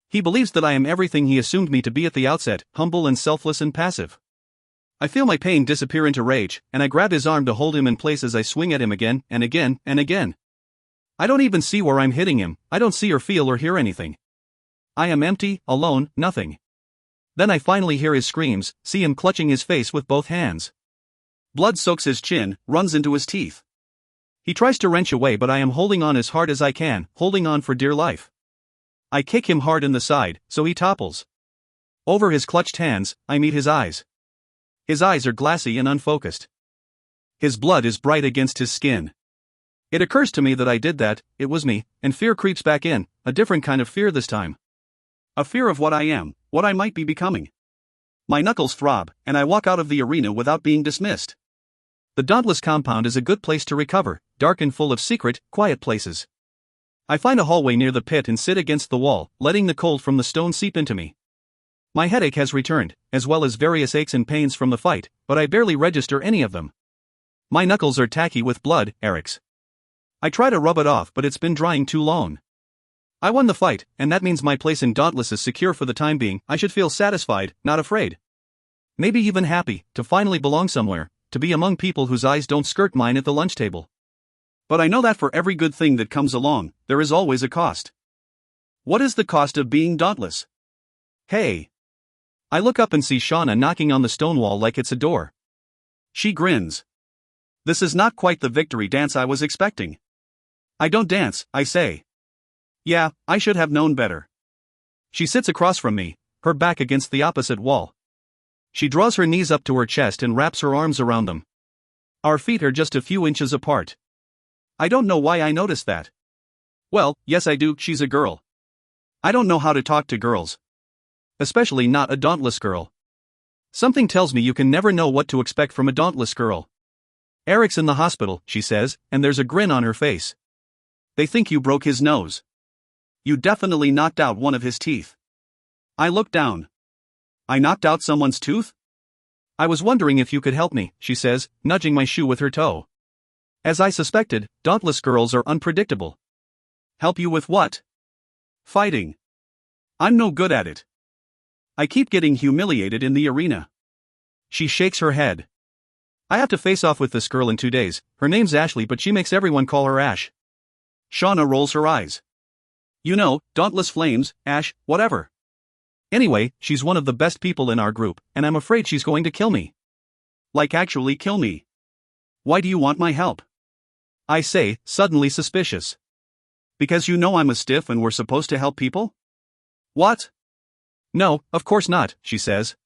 He believes that I am everything he assumed me to be at the outset, humble and selfless and passive. I feel my pain disappear into rage, and I grab his arm to hold him in place as I swing at him again, and again, and again. I don't even see where I'm hitting him, I don't see or feel or hear anything. I am empty, alone, nothing. Then I finally hear his screams, see him clutching his face with both hands. Blood soaks his chin, runs into his teeth. He tries to wrench away, but I am holding on as hard as I can, holding on for dear life. I kick him hard in the side, so he topples. Over his clutched hands, I meet his eyes. His eyes are glassy and unfocused. His blood is bright against his skin. It occurs to me that I did that, it was me, and fear creeps back in, a different kind of fear this time. A fear of what I am, what I might be becoming. My knuckles throb, and I walk out of the arena without being dismissed. The Dauntless compound is a good place to recover, dark and full of secret, quiet places. I find a hallway near the pit and sit against the wall, letting the cold from the stone seep into me. My headache has returned, as well as various aches and pains from the fight, but I barely register any of them. My knuckles are tacky with blood, Eric's. I try to rub it off, but it's been drying too long. I won the fight, and that means my place in Dauntless is secure for the time being. I should feel satisfied, not afraid. Maybe even happy, to finally belong somewhere, to be among people whose eyes don't skirt mine at the lunch table. But I know that for every good thing that comes along, there is always a cost. What is the cost of being dauntless? Hey! I look up and see Shauna knocking on the stone wall like it's a door. She grins. This is not quite the victory dance I was expecting. I don't dance, I say. Yeah, I should have known better. She sits across from me, her back against the opposite wall. She draws her knees up to her chest and wraps her arms around them. Our feet are just a few inches apart. I don't know why I noticed that. Well, yes I do, she's a girl. I don't know how to talk to girls. Especially not a dauntless girl. Something tells me you can never know what to expect from a dauntless girl. Eric's in the hospital, she says, and there's a grin on her face. They think you broke his nose. You definitely knocked out one of his teeth. I look down. I knocked out someone's tooth? I was wondering if you could help me, she says, nudging my shoe with her toe. As I suspected, dauntless girls are unpredictable. Help you with what? Fighting. I'm no good at it. I keep getting humiliated in the arena. She shakes her head. I have to face off with this girl in 2 days. Her name's Ashley, but she makes everyone call her Ash. Shauna rolls her eyes. You know, dauntless flames, Ash, whatever. Anyway, she's one of the best people in our group, and I'm afraid she's going to kill me. Like actually kill me. Why do you want my help? I say, suddenly suspicious. Because you know I'm a stiff and we're supposed to help people? What? No, of course not, she says.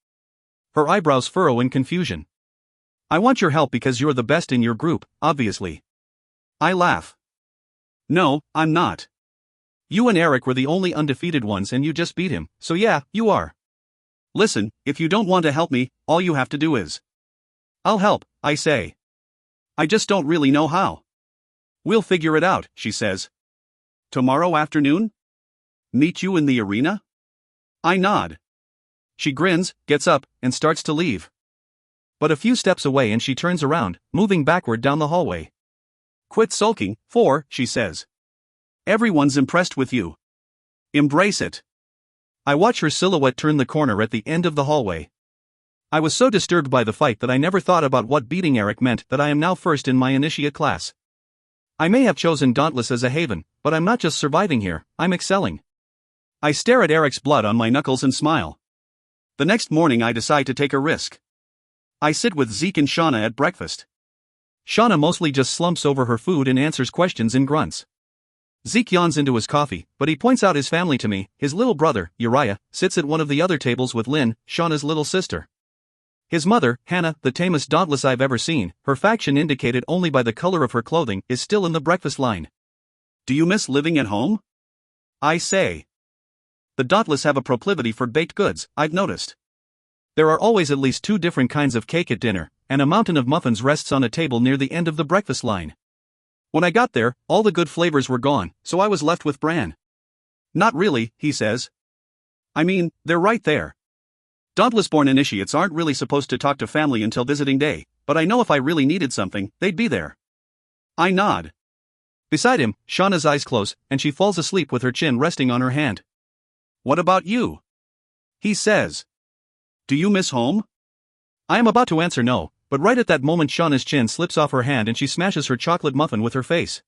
Her eyebrows furrow in confusion. I want your help because you're the best in your group, obviously. I laugh. No, I'm not. You and Eric were the only undefeated ones and you just beat him, so yeah, you are. Listen, if you don't want to help me, all you have to do is. I'll help, I say. I just don't really know how. We'll figure it out, she says. Tomorrow afternoon? Meet you in the arena? I nod. She grins, gets up, and starts to leave. But a few steps away and she turns around, moving backward down the hallway. Quit sulking, she says. Everyone's impressed with you. Embrace it. I watch her silhouette turn the corner at the end of the hallway. I was so disturbed by the fight that I never thought about what beating Eric meant that I am now first in my initiate class. I may have chosen Dauntless as a haven, but I'm not just surviving here, I'm excelling. I stare at Eric's blood on my knuckles and smile. The next morning I decide to take a risk. I sit with Zeke and Shauna at breakfast. Shauna mostly just slumps over her food and answers questions in grunts. Zeke yawns into his coffee, but he points out his family to me. His little brother, Uriah, sits at one of the other tables with Lynn, Shauna's little sister. His mother, Hannah, the tamest Dauntless I've ever seen, her faction indicated only by the color of her clothing, is still in the breakfast line. Do you miss living at home? I say. The Dauntless have a proclivity for baked goods, I've noticed. There are always at least 2 different kinds of cake at dinner, and a mountain of muffins rests on a table near the end of the breakfast line. When I got there, all the good flavors were gone, so I was left with bran. Not really, he says. I mean, they're right there. Dauntless-born initiates aren't really supposed to talk to family until visiting day, but I know if I really needed something, they'd be there. I nod. Beside him, Shauna's eyes close, and she falls asleep with her chin resting on her hand. What about you? He says. Do you miss home? I am about to answer no, but right at that moment Shauna's chin slips off her hand and she smashes her chocolate muffin with her face.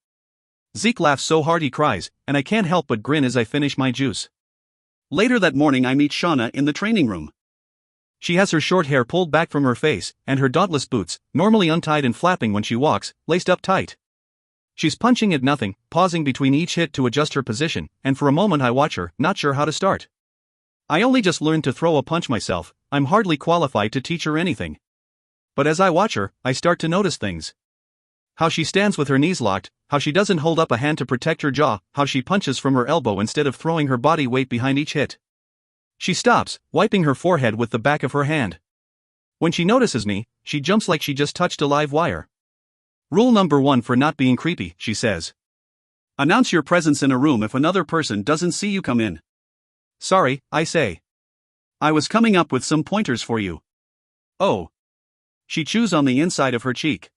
Zeke laughs so hard he cries, and I can't help but grin as I finish my juice. Later that morning I meet Shauna in the training room. She has her short hair pulled back from her face, and her Dauntless boots, normally untied and flapping when she walks, laced up tight. She's punching at nothing, pausing between each hit to adjust her position, and for a moment I watch her, not sure how to start. I only just learned to throw a punch myself, I'm hardly qualified to teach her anything. But as I watch her, I start to notice things. How she stands with her knees locked, how she doesn't hold up a hand to protect her jaw, how she punches from her elbow instead of throwing her body weight behind each hit. She stops, wiping her forehead with the back of her hand. When she notices me, she jumps like she just touched a live wire. Rule number 1 for not being creepy, she says. Announce your presence in a room if another person doesn't see you come in. Sorry, I say. I was coming up with some pointers for you. Oh. She chews on the inside of her cheek.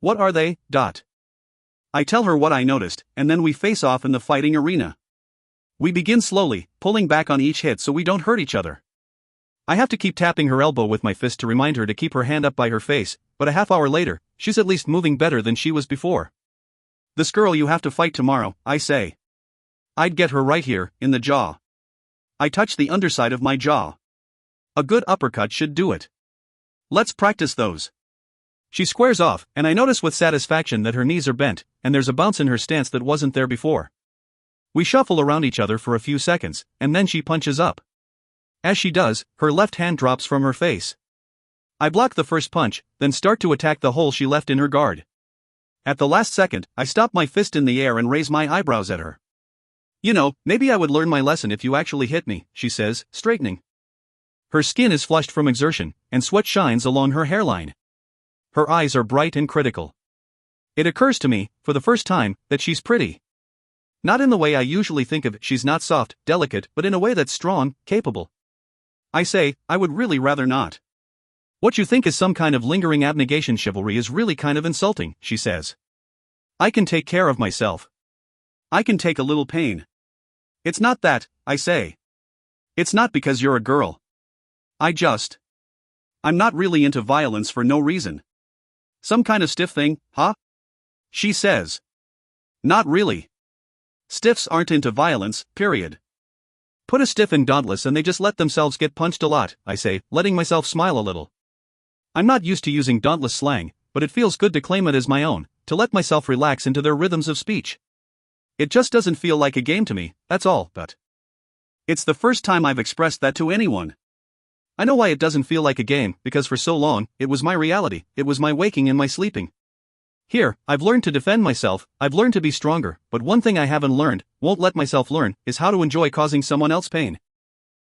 What are they? I tell her what I noticed, and then we face off in the fighting arena. We begin slowly, pulling back on each hit so we don't hurt each other. I have to keep tapping her elbow with my fist to remind her to keep her hand up by her face, but a half hour later, she's at least moving better than she was before. This girl you have to fight tomorrow, I say. I'd get her right here, in the jaw. I touch the underside of my jaw. A good uppercut should do it. Let's practice those. She squares off, and I notice with satisfaction that her knees are bent, and there's a bounce in her stance that wasn't there before. We shuffle around each other for a few seconds, and then she punches up. As she does, her left hand drops from her face. I block the first punch, then start to attack the hole she left in her guard. At the last second, I stop my fist in the air and raise my eyebrows at her. You know, maybe I would learn my lesson if you actually hit me, she says, straightening. Her skin is flushed from exertion, and sweat shines along her hairline. Her eyes are bright and critical. It occurs to me, for the first time, that she's pretty. Not in the way I usually think of she's not soft, delicate, but in a way that's strong, capable. I say, I would really rather not. What you think is some kind of lingering abnegation chivalry is really kind of insulting, she says. I can take care of myself. I can take a little pain. It's not that, I say. It's not because you're a girl. I'm not really into violence for no reason. Some kind of stiff thing, huh? She says. Not really. Stiffs aren't into violence, period. Put a stiff in Dauntless and they just let themselves get punched a lot, I say, letting myself smile a little. I'm not used to using Dauntless slang, but it feels good to claim it as my own, to let myself relax into their rhythms of speech. It just doesn't feel like a game to me, that's all, but it's the first time I've expressed that to anyone. I know why it doesn't feel like a game, because for so long, it was my reality, it was my waking and my sleeping. Here, I've learned to defend myself, I've learned to be stronger, but one thing I haven't learned, won't let myself learn, is how to enjoy causing someone else pain.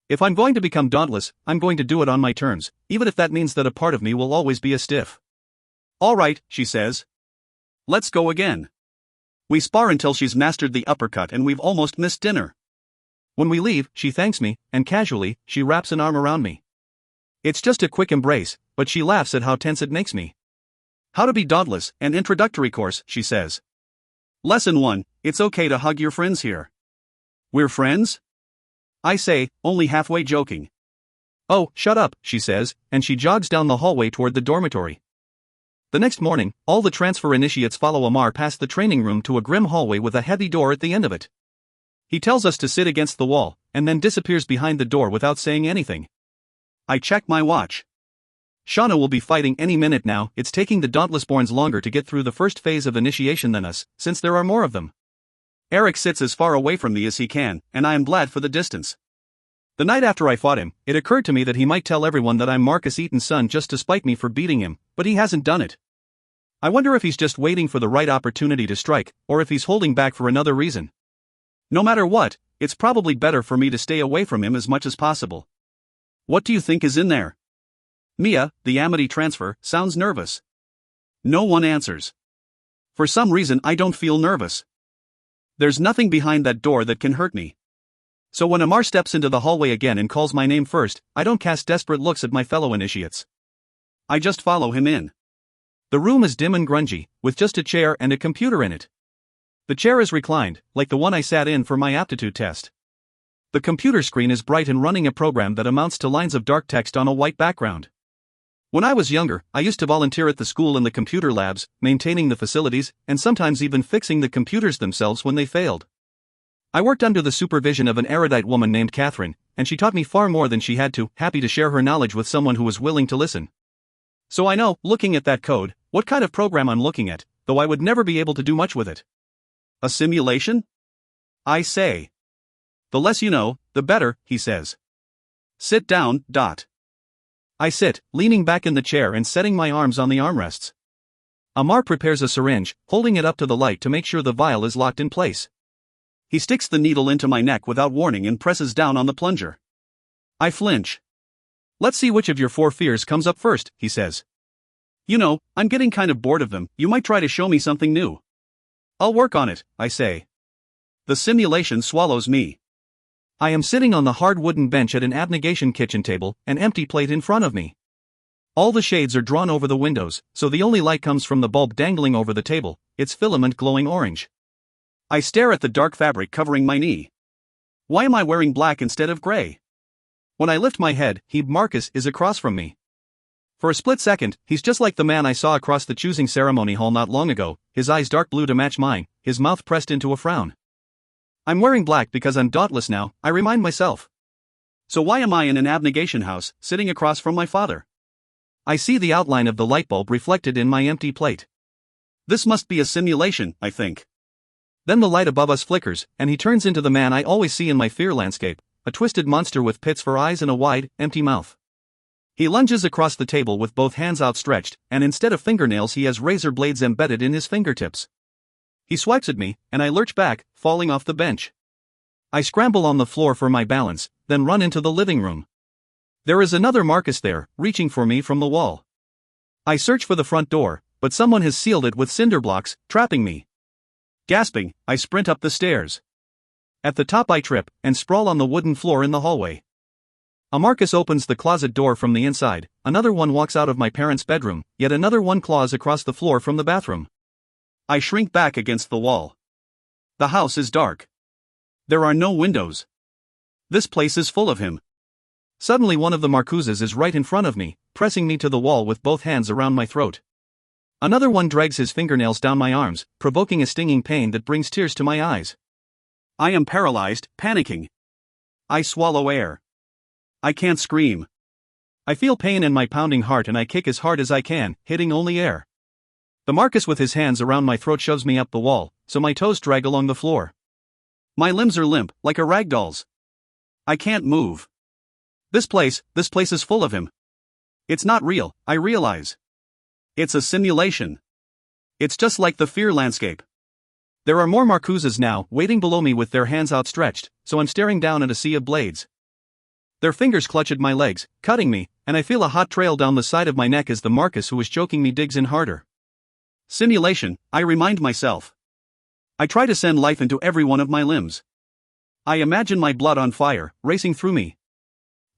If I'm going to become dauntless, I'm going to do it on my terms, even if that means that a part of me will always be a stiff. All right, she says. Let's go again. We spar until she's mastered the uppercut and we've almost missed dinner. When we leave, she thanks me, and casually, she wraps an arm around me. It's just a quick embrace, but she laughs at how tense it makes me. How to be dauntless, an introductory course, she says. Lesson 1, it's okay to hug your friends here. We're friends? I say, only halfway joking. Oh, shut up, she says, and she jogs down the hallway toward the dormitory. The next morning, all the transfer initiates follow Amar past the training room to a grim hallway with a heavy door at the end of it. He tells us to sit against the wall, and then disappears behind the door without saying anything. I check my watch. Shauna will be fighting any minute now. It's taking the Dauntlessborns longer to get through the first phase of initiation than us, since there are more of them. Eric sits as far away from me as he can, and I am glad for the distance. The night after I fought him, it occurred to me that he might tell everyone that I'm Marcus Eaton's son just to spite me for beating him, but he hasn't done it. I wonder if he's just waiting for the right opportunity to strike, or if he's holding back for another reason. No matter what, it's probably better for me to stay away from him as much as possible. What do you think is in there? Mia, the Amity transfer, sounds nervous. No one answers. For some reason I don't feel nervous. There's nothing behind that door that can hurt me. So when Amar steps into the hallway again and calls my name first, I don't cast desperate looks at my fellow initiates. I just follow him in. The room is dim and grungy, with just a chair and a computer in it. The chair is reclined, like the one I sat in for my aptitude test. The computer screen is bright and running a program that amounts to lines of dark text on a white background. When I was younger, I used to volunteer at the school in the computer labs, maintaining the facilities, and sometimes even fixing the computers themselves when they failed. I worked under the supervision of an erudite woman named Catherine, and she taught me far more than she had to, happy to share her knowledge with someone who was willing to listen. So I know, looking at that code, what kind of program I'm looking at, though I would never be able to do much with it. A simulation? I say. The less you know, the better, he says. Sit down. I sit, leaning back in the chair and setting my arms on the armrests. Amar prepares a syringe, holding it up to the light to make sure the vial is locked in place. He sticks the needle into my neck without warning and presses down on the plunger. I flinch. Let's see which of your 4 fears comes up first, he says. You know, I'm getting kind of bored of them. You might try to show me something new. I'll work on it, I say. The simulation swallows me. I am sitting on the hard wooden bench at an abnegation kitchen table, an empty plate in front of me. All the shades are drawn over the windows, so the only light comes from the bulb dangling over the table, its filament glowing orange. I stare at the dark fabric covering my knee. Why am I wearing black instead of gray? When I lift my head, Marcus is across from me. For a split second, he's just like the man I saw across the choosing ceremony hall not long ago, his eyes dark blue to match mine, his mouth pressed into a frown. I'm wearing black because I'm dauntless now, I remind myself. So why am I in an abnegation house, sitting across from my father? I see the outline of the light bulb reflected in my empty plate. This must be a simulation, I think. Then the light above us flickers, and he turns into the man I always see in my fear landscape, a twisted monster with pits for eyes and a wide, empty mouth. He lunges across the table with both hands outstretched, and instead of fingernails he has razor blades embedded in his fingertips. He swipes at me, and I lurch back, falling off the bench. I scramble on the floor for my balance, then run into the living room. There is another Marcus there, reaching for me from the wall. I search for the front door, but someone has sealed it with cinder blocks, trapping me. Gasping, I sprint up the stairs. At the top I trip, and sprawl on the wooden floor in the hallway. A Marcus opens the closet door from the inside, another one walks out of my parents' bedroom, yet another one claws across the floor from the bathroom. I shrink back against the wall. The house is dark. There are no windows. This place is full of him. Suddenly one of the Marcuses is right in front of me, pressing me to the wall with both hands around my throat. Another one drags his fingernails down my arms, provoking a stinging pain that brings tears to my eyes. I am paralyzed, panicking. I swallow air. I can't scream. I feel pain in my pounding heart and I kick as hard as I can, hitting only air. The Marcus with his hands around my throat shoves me up the wall, so my toes drag along the floor. My limbs are limp, like a rag doll's. I can't move. This place is full of him. It's not real, I realize. It's a simulation. It's just like the fear landscape. There are more Marcuses now, waiting below me with their hands outstretched, so I'm staring down at a sea of blades. Their fingers clutch at my legs, cutting me, and I feel a hot trail down the side of my neck as the Marcus who was choking me digs in harder. Simulation, I remind myself. I try to send life into every one of my limbs. I imagine my blood on fire, racing through me.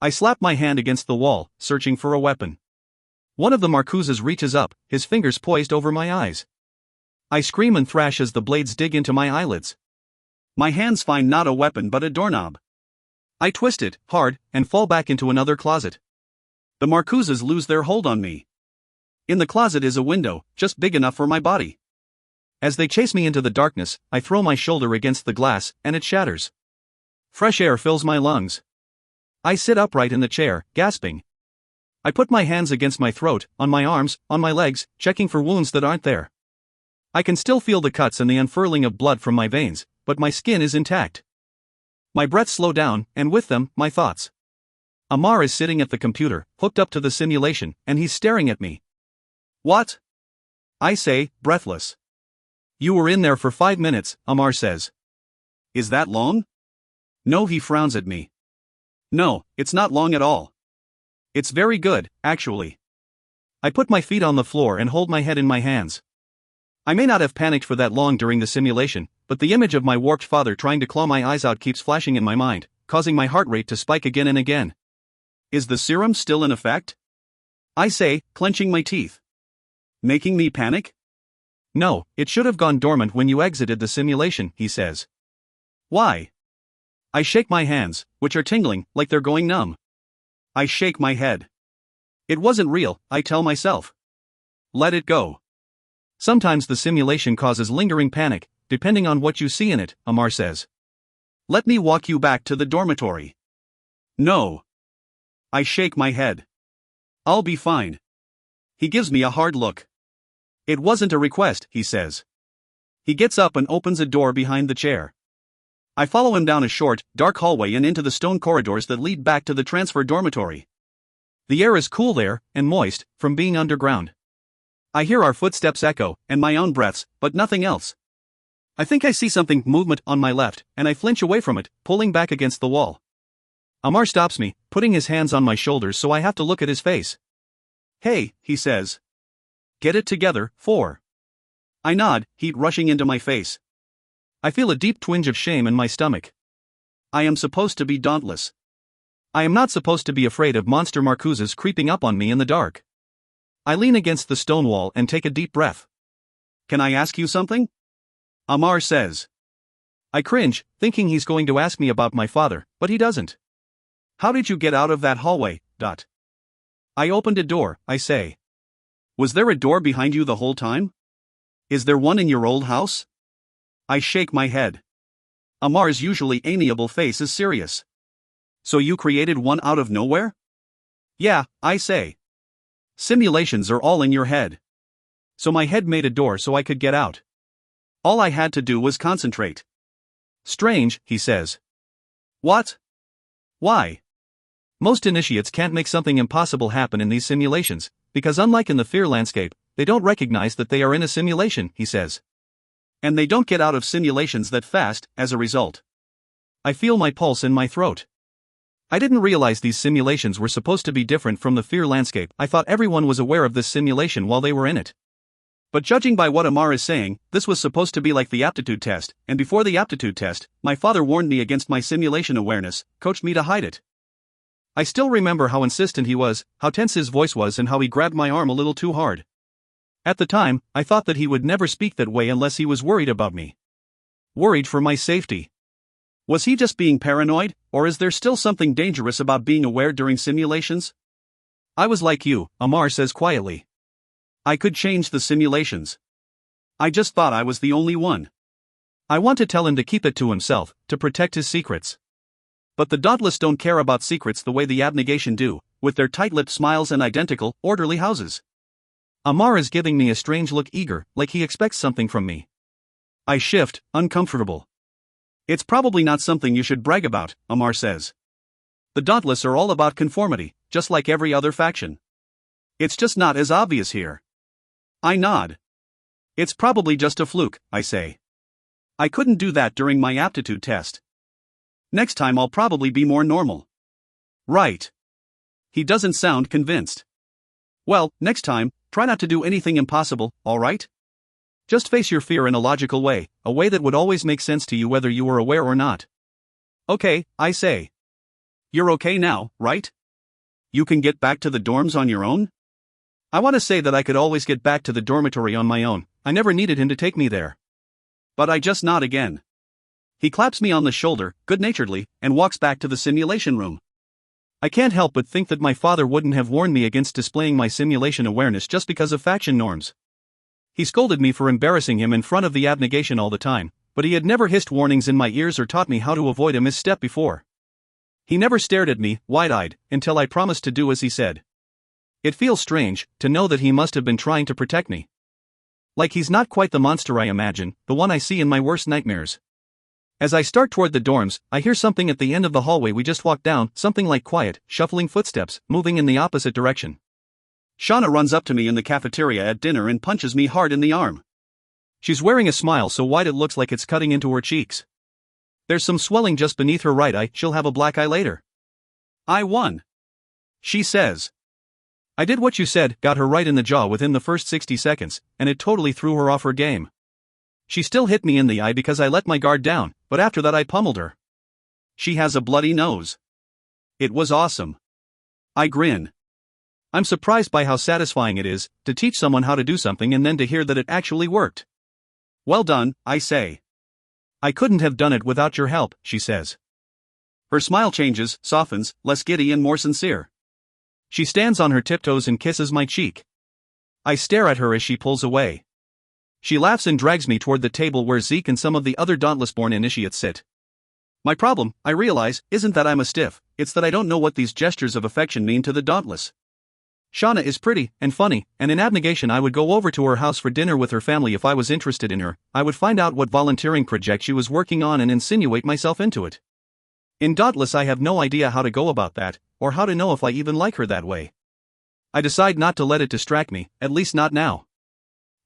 I slap my hand against the wall, searching for a weapon. One of the Marcuses reaches up, his fingers poised over my eyes. I scream and thrash as the blades dig into my eyelids. My hands find not a weapon but a doorknob. I twist it, hard, and fall back into another closet. The Marcuses lose their hold on me. In the closet is a window, just big enough for my body. As they chase me into the darkness, I throw my shoulder against the glass, and it shatters. Fresh air fills my lungs. I sit upright in the chair, gasping. I put my hands against my throat, on my arms, on my legs, checking for wounds that aren't there. I can still feel the cuts and the unfurling of blood from my veins, but my skin is intact. My breaths slow down, and with them, my thoughts. Amar is sitting at the computer, hooked up to the simulation, and he's staring at me. What? I say, breathless. You were in there for 5 minutes, Amar says. Is that long? No, he frowns at me. No, it's not long at all. It's very good, actually. I put my feet on the floor and hold my head in my hands. I may not have panicked for that long during the simulation, but the image of my warped father trying to claw my eyes out keeps flashing in my mind, causing my heart rate to spike again and again. Is the serum still in effect? I say, clenching my teeth. Making me panic? No, it should have gone dormant when you exited the simulation, he says. Why? I shake my hands, which are tingling, like they're going numb. I shake my head. It wasn't real, I tell myself. Let it go. Sometimes the simulation causes lingering panic, depending on what you see in it, Amar says. Let me walk you back to the dormitory. No. I shake my head. I'll be fine. He gives me a hard look. It wasn't a request, he says. He gets up and opens a door behind the chair. I follow him down a short, dark hallway and into the stone corridors that lead back to the transfer dormitory. The air is cool there, and moist, from being underground. I hear our footsteps echo, and my own breaths, but nothing else. I think I see something movement on my left, and I flinch away from it, pulling back against the wall. Amar stops me, putting his hands on my shoulders so I have to look at his face. Hey, he says. Get it together, 4. I nod, heat rushing into my face. I feel a deep twinge of shame in my stomach. I am supposed to be dauntless. I am not supposed to be afraid of monster Marcuses creeping up on me in the dark. I lean against the stone wall and take a deep breath. Can I ask you something? Amar says. I cringe, thinking he's going to ask me about my father, but he doesn't. How did you get out of that hallway? I opened a door, I say. Was there a door behind you the whole time? Is there one in your old house? I shake my head. Amar's usually amiable face is serious. So you created one out of nowhere? Yeah, I say. Simulations are all in your head. So my head made a door so I could get out. All I had to do was concentrate. Strange, he says. What? Why? Most initiates can't make something impossible happen in these simulations, because unlike in the fear landscape, they don't recognize that they are in a simulation, he says. And they don't get out of simulations that fast, as a result. I feel my pulse in my throat. I didn't realize these simulations were supposed to be different from the fear landscape. I thought everyone was aware of this simulation while they were in it. But judging by what Amar is saying, this was supposed to be like the aptitude test, and before the aptitude test, my father warned me against my simulation awareness, coached me to hide it. I still remember how insistent he was, how tense his voice was, and how he grabbed my arm a little too hard. At the time, I thought that he would never speak that way unless he was worried about me. Worried for my safety. Was he just being paranoid, or is there still something dangerous about being aware during simulations? I was like you, Amar says quietly. I could change the simulations. I just thought I was the only one. I want to tell him to keep it to himself, to protect his secrets. But the Dauntless don't care about secrets the way the Abnegation do, with their tight-lipped smiles and identical, orderly houses. Amar is giving me a strange look, eager, like he expects something from me. I shift, uncomfortable. It's probably not something you should brag about, Amar says. The Dauntless are all about conformity, just like every other faction. It's just not as obvious here. I nod. It's probably just a fluke, I say. I couldn't do that during my aptitude test. Next time I'll probably be more normal. Right. He doesn't sound convinced. Well, next time, try not to do anything impossible, alright? Just face your fear in a logical way, a way that would always make sense to you whether you were aware or not. Okay, I say. You're okay now, right? You can get back to the dorms on your own? I want to say that I could always get back to the dormitory on my own. I never needed him to take me there. But I just nod again. He claps me on the shoulder, good-naturedly, and walks back to the simulation room. I can't help but think that my father wouldn't have warned me against displaying my simulation awareness just because of faction norms. He scolded me for embarrassing him in front of the abnegation all the time, but he had never hissed warnings in my ears or taught me how to avoid a misstep before. He never stared at me, wide-eyed, until I promised to do as he said. It feels strange to know that he must have been trying to protect me. Like he's not quite the monster I imagine, the one I see in my worst nightmares. As I start toward the dorms, I hear something at the end of the hallway we just walked down, something like quiet, shuffling footsteps, moving in the opposite direction. Shauna runs up to me in the cafeteria at dinner and punches me hard in the arm. She's wearing a smile so wide it looks like it's cutting into her cheeks. There's some swelling just beneath her right eye. She'll have a black eye later. I won. She says. I did what you said, got her right in the jaw within the first 60 seconds, and it totally threw her off her game. She still hit me in the eye because I let my guard down, but after that I pummeled her. She has a bloody nose. It was awesome. I grin. I'm surprised by how satisfying it is to teach someone how to do something and then to hear that it actually worked. Well done, I say. I couldn't have done it without your help, she says. Her smile changes, softens, less giddy and more sincere. She stands on her tiptoes and kisses my cheek. I stare at her as she pulls away. She laughs and drags me toward the table where Zeke and some of the other Dauntless-born initiates sit. My problem, I realize, isn't that I'm a stiff, it's that I don't know what these gestures of affection mean to the Dauntless. Shauna is pretty and funny, and in abnegation I would go over to her house for dinner with her family if I was interested in her. I would find out what volunteering project she was working on and insinuate myself into it. In Dauntless I have no idea how to go about that, or how to know if I even like her that way. I decide not to let it distract me, at least not now.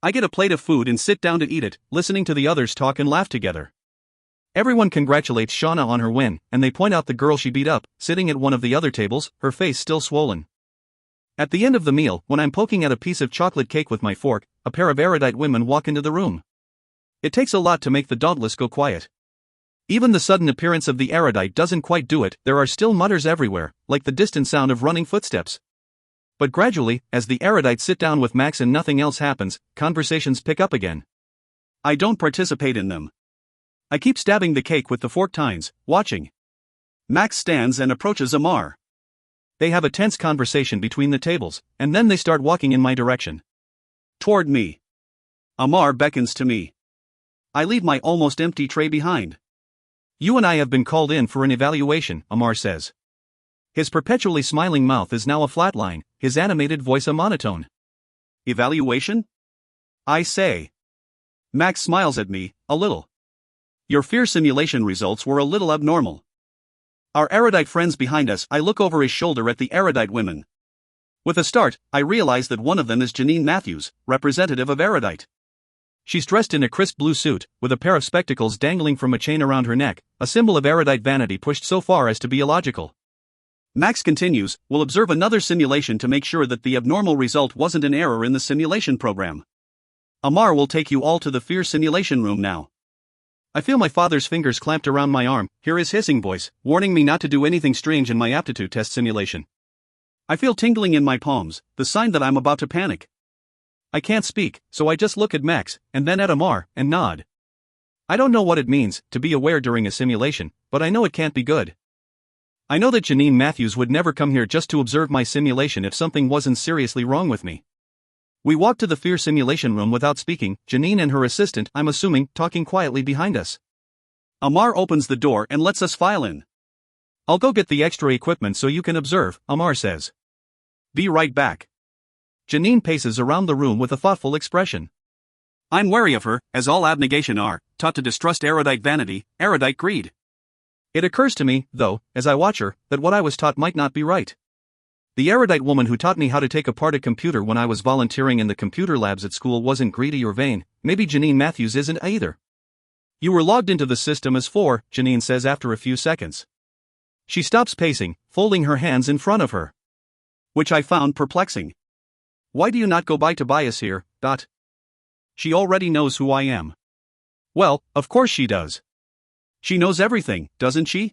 I get a plate of food and sit down to eat it, listening to the others talk and laugh together. Everyone congratulates Shauna on her win, and they point out the girl she beat up, sitting at one of the other tables, her face still swollen. At the end of the meal, when I'm poking at a piece of chocolate cake with my fork, a pair of erudite women walk into the room. It takes a lot to make the Dauntless go quiet. Even the sudden appearance of the erudite doesn't quite do it. There are still mutters everywhere, like the distant sound of running footsteps. But gradually, as the erudites sit down with Max and nothing else happens, conversations pick up again. I don't participate in them. I keep stabbing the cake with the fork tines, watching. Max stands and approaches Amar. They have a tense conversation between the tables, and then they start walking in my direction. Toward me. Amar beckons to me. I leave my almost empty tray behind. You and I have been called in for an evaluation, Amar says. His perpetually smiling mouth is now a flat line, his animated voice a monotone. Evaluation? I say. Max smiles at me, a little. Your fear simulation results were a little abnormal. Our erudite friends behind us. I look over his shoulder at the erudite women. With a start, I realize that one of them is Janine Matthews, representative of erudite. She's dressed in a crisp blue suit, with a pair of spectacles dangling from a chain around her neck, a symbol of erudite vanity pushed so far as to be illogical. Max continues, we'll observe another simulation to make sure that the abnormal result wasn't an error in the simulation program. Amar will take you all to the fear simulation room now. I feel my father's fingers clamped around my arm, hear his hissing voice, warning me not to do anything strange in my aptitude test simulation. I feel tingling in my palms, the sign that I'm about to panic. I can't speak, so I just look at Max, and then at Amar, and nod. I don't know what it means to be aware during a simulation, but I know it can't be good. I know that Janine Matthews would never come here just to observe my simulation if something wasn't seriously wrong with me. We walk to the fear simulation room without speaking, Janine and her assistant, I'm assuming, talking quietly behind us. Amar opens the door and lets us file in. I'll go get the extra equipment so you can observe, Amar says. Be right back. Janine paces around the room with a thoughtful expression. I'm wary of her, as all abnegation are, taught to distrust erudite vanity, erudite greed. It occurs to me, though, as I watch her, that what I was taught might not be right. The erudite woman who taught me how to take apart a computer when I was volunteering in the computer labs at school wasn't greedy or vain. Maybe Janine Matthews isn't either. You were logged into the system as 4, Janine says after a few seconds. She stops pacing, folding her hands in front of her. Which I found perplexing. Why do you not go by Tobias here, Dot? She already knows who I am. Well, of course she does. She knows everything, doesn't she?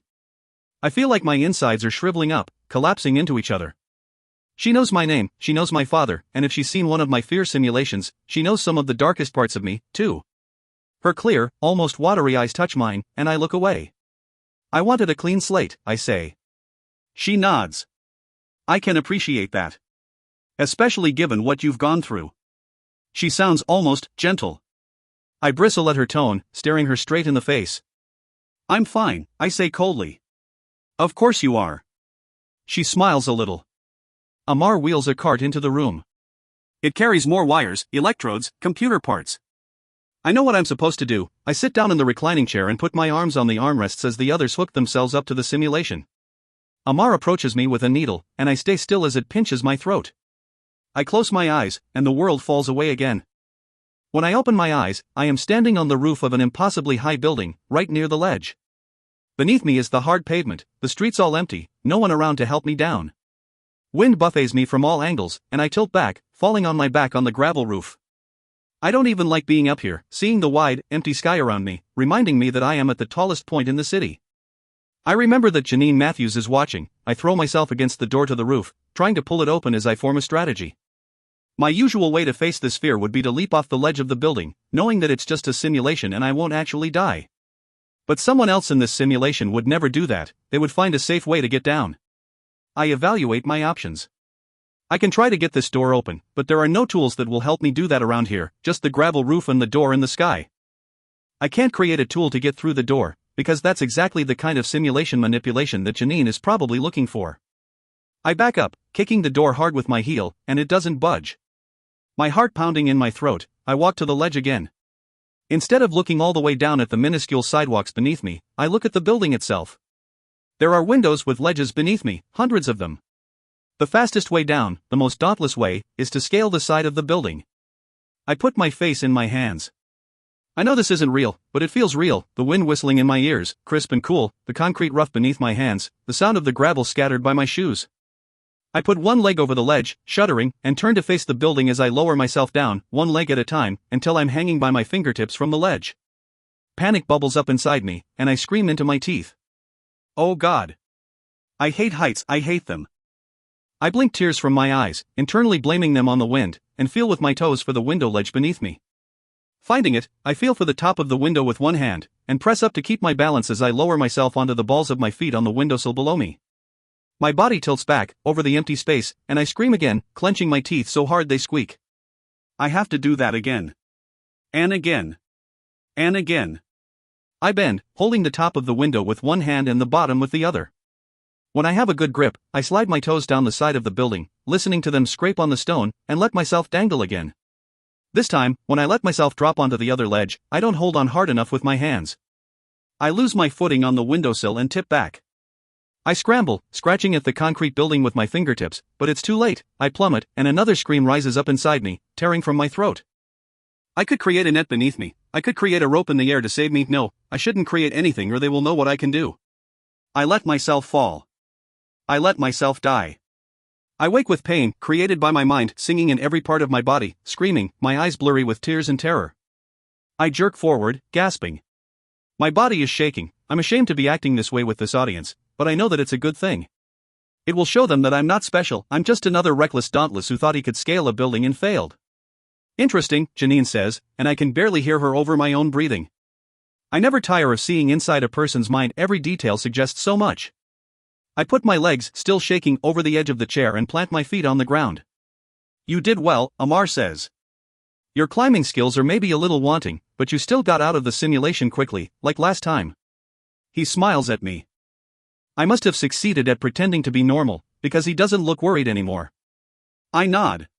I feel like my insides are shriveling up, collapsing into each other. She knows my name, she knows my father, and if she's seen one of my fear simulations, she knows some of the darkest parts of me, too. Her clear, almost watery eyes touch mine, and I look away. I wanted a clean slate, I say. She nods. I can appreciate that. Especially given what you've gone through. She sounds almost gentle. I bristle at her tone, staring her straight in the face. I'm fine, I say coldly. Of course you are. She smiles a little. Amar wheels a cart into the room. It carries more wires, electrodes, computer parts. I know what I'm supposed to do. I sit down in the reclining chair and put my arms on the armrests as the others hook themselves up to the simulation. Amar approaches me with a needle, and I stay still as it pinches my throat. I close my eyes, and the world falls away again. When I open my eyes, I am standing on the roof of an impossibly high building, right near the ledge. Beneath me is the hard pavement, the streets all empty, no one around to help me down. Wind buffets me from all angles, and I tilt back, falling on my back on the gravel roof. I don't even like being up here, seeing the wide, empty sky around me, reminding me that I am at the tallest point in the city. I remember that Janine Matthews is watching. I throw myself against the door to the roof, trying to pull it open as I form a strategy. My usual way to face this fear would be to leap off the ledge of the building, knowing that it's just a simulation and I won't actually die. But someone else in this simulation would never do that. They would find a safe way to get down. I evaluate my options. I can try to get this door open, but there are no tools that will help me do that around here, just the gravel roof and the door in the sky. I can't create a tool to get through the door, because that's exactly the kind of simulation manipulation that Janine is probably looking for. I back up, kicking the door hard with my heel, and it doesn't budge. My heart pounding in my throat, I walk to the ledge again. Instead of looking all the way down at the minuscule sidewalks beneath me, I look at the building itself. There are windows with ledges beneath me, hundreds of them. The fastest way down, the most dauntless way, is to scale the side of the building. I put my face in my hands. I know this isn't real, but it feels real, the wind whistling in my ears, crisp and cool, the concrete rough beneath my hands, the sound of the gravel scattered by my shoes. I put one leg over the ledge, shuddering, and turn to face the building as I lower myself down, one leg at a time, until I'm hanging by my fingertips from the ledge. Panic bubbles up inside me, and I scream into my teeth. Oh God. I hate heights, I hate them. I blink tears from my eyes, internally blaming them on the wind, and feel with my toes for the window ledge beneath me. Finding it, I feel for the top of the window with one hand, and press up to keep my balance as I lower myself onto the balls of my feet on the windowsill below me. My body tilts back, over the empty space, and I scream again, clenching my teeth so hard they squeak. I have to do that again. And again. And again. I bend, holding the top of the window with one hand and the bottom with the other. When I have a good grip, I slide my toes down the side of the building, listening to them scrape on the stone, and let myself dangle again. This time, when I let myself drop onto the other ledge, I don't hold on hard enough with my hands. I lose my footing on the windowsill and tip back. I scramble, scratching at the concrete building with my fingertips, but it's too late. I plummet, and another scream rises up inside me, tearing from my throat. I could create a net beneath me. I could create a rope in the air to save me. No, I shouldn't create anything or they will know what I can do. I let myself fall. I let myself die. I wake with pain, created by my mind, singing in every part of my body, screaming, my eyes blurry with tears and terror. I jerk forward, gasping. My body is shaking. I'm ashamed to be acting this way with this audience, but I know that it's a good thing. It will show them that I'm not special, I'm just another reckless dauntless who thought he could scale a building and failed. Interesting, Janine says, and I can barely hear her over my own breathing. I never tire of seeing inside a person's mind. Every detail suggests so much. I put my legs, still shaking, over the edge of the chair and plant my feet on the ground. You did well, Amar says. Your climbing skills are maybe a little wanting, but you still got out of the simulation quickly, like last time. He smiles at me. I must have succeeded at pretending to be normal, because he doesn't look worried anymore. I nod.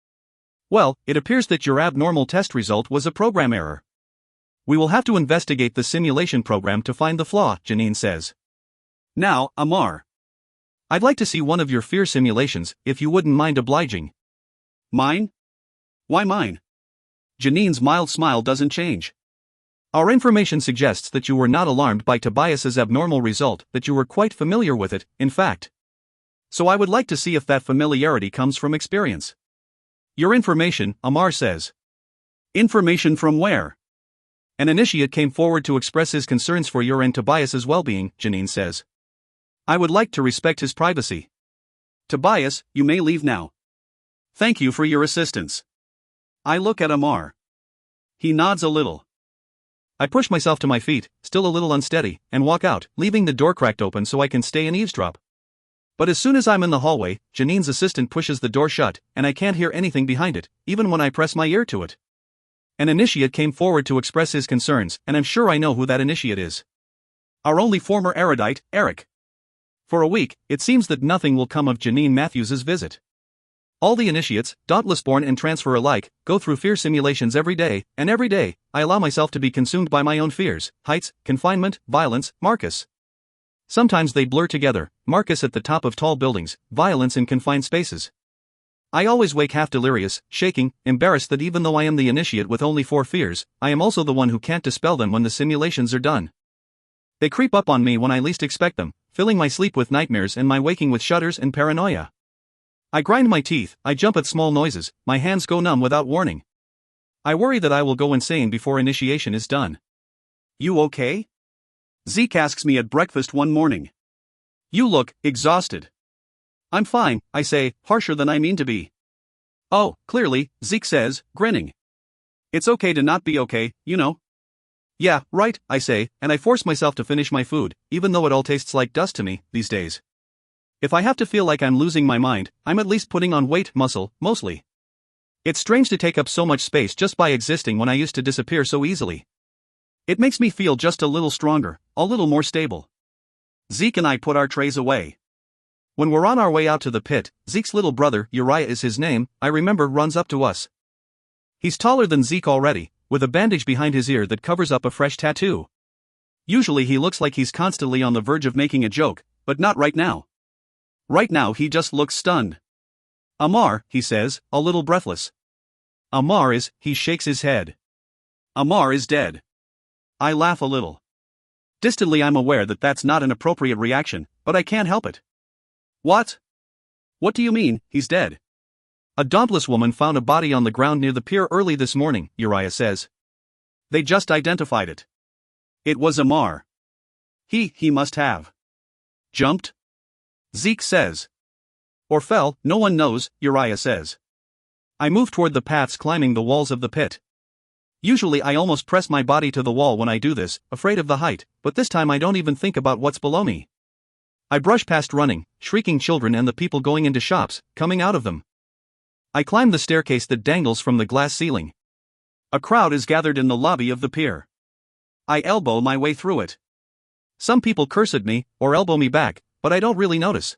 Well, it appears that your abnormal test result was a program error. We will have to investigate the simulation program to find the flaw, Janine says. Now, Amar. I'd like to see one of your fear simulations, if you wouldn't mind obliging. Mine? Why mine? Janine's mild smile doesn't change. Our information suggests that you were not alarmed by Tobias's abnormal result, that you were quite familiar with it, in fact. So I would like to see if that familiarity comes from experience. Your information, Amar says. Information from where? An initiate came forward to express his concerns for your and Tobias's well-being, Janine says. I would like to respect his privacy. Tobias, you may leave now. Thank you for your assistance. I look at Amar. He nods a little. I push myself to my feet, still a little unsteady, and walk out, leaving the door cracked open so I can stay and eavesdrop. But as soon as I'm in the hallway, Janine's assistant pushes the door shut, and I can't hear anything behind it, even when I press my ear to it. An initiate came forward to express his concerns, and I'm sure I know who that initiate is. Our only former erudite, Eric. For a week, it seems that nothing will come of Janine Matthews's visit. All the initiates, Dauntless-born and transfer alike, go through fear simulations every day, and every day, I allow myself to be consumed by my own fears: heights, confinement, violence, Marcus. Sometimes they blur together, Marcus at the top of tall buildings, violence in confined spaces. I always wake half delirious, shaking, embarrassed that even though I am the initiate with only 4 fears, I am also the one who can't dispel them when the simulations are done. They creep up on me when I least expect them, filling my sleep with nightmares and my waking with shudders and paranoia. I grind my teeth, I jump at small noises, my hands go numb without warning. I worry that I will go insane before initiation is done. You okay? Zeke asks me at breakfast one morning. You look exhausted. I'm fine, I say, harsher than I mean to be. Oh, clearly, Zeke says, grinning. It's okay to not be okay, you know. Yeah, right, I say, and I force myself to finish my food, even though it all tastes like dust to me, these days. If I have to feel like I'm losing my mind, I'm at least putting on weight, muscle, mostly. It's strange to take up so much space just by existing when I used to disappear so easily. It makes me feel just a little stronger, a little more stable. Zeke and I put our trays away. When we're on our way out to the pit, Zeke's little brother, Uriah is his name, I remember, runs up to us. He's taller than Zeke already, with a bandage behind his ear that covers up a fresh tattoo. Usually he looks like he's constantly on the verge of making a joke, but not right now. Right now he just looks stunned. Amar, he says, a little breathless. Amar is, he shakes his head. Amar is dead. I laugh a little. Distantly I'm aware that that's not an appropriate reaction, but I can't help it. What? What do you mean, he's dead? A dauntless woman found a body on the ground near the pier early this morning, Uriah says. They just identified it. It was Amar. He must have jumped? Zeke says. Or fell, no one knows, Uriah says. I move toward the paths climbing the walls of the pit. Usually I almost press my body to the wall when I do this, afraid of the height, but this time I don't even think about what's below me. I brush past running, shrieking children and the people going into shops, coming out of them. I climb the staircase that dangles from the glass ceiling. A crowd is gathered in the lobby of the pier. I elbow my way through it. Some people curse at me, or elbow me back, but I don't really notice.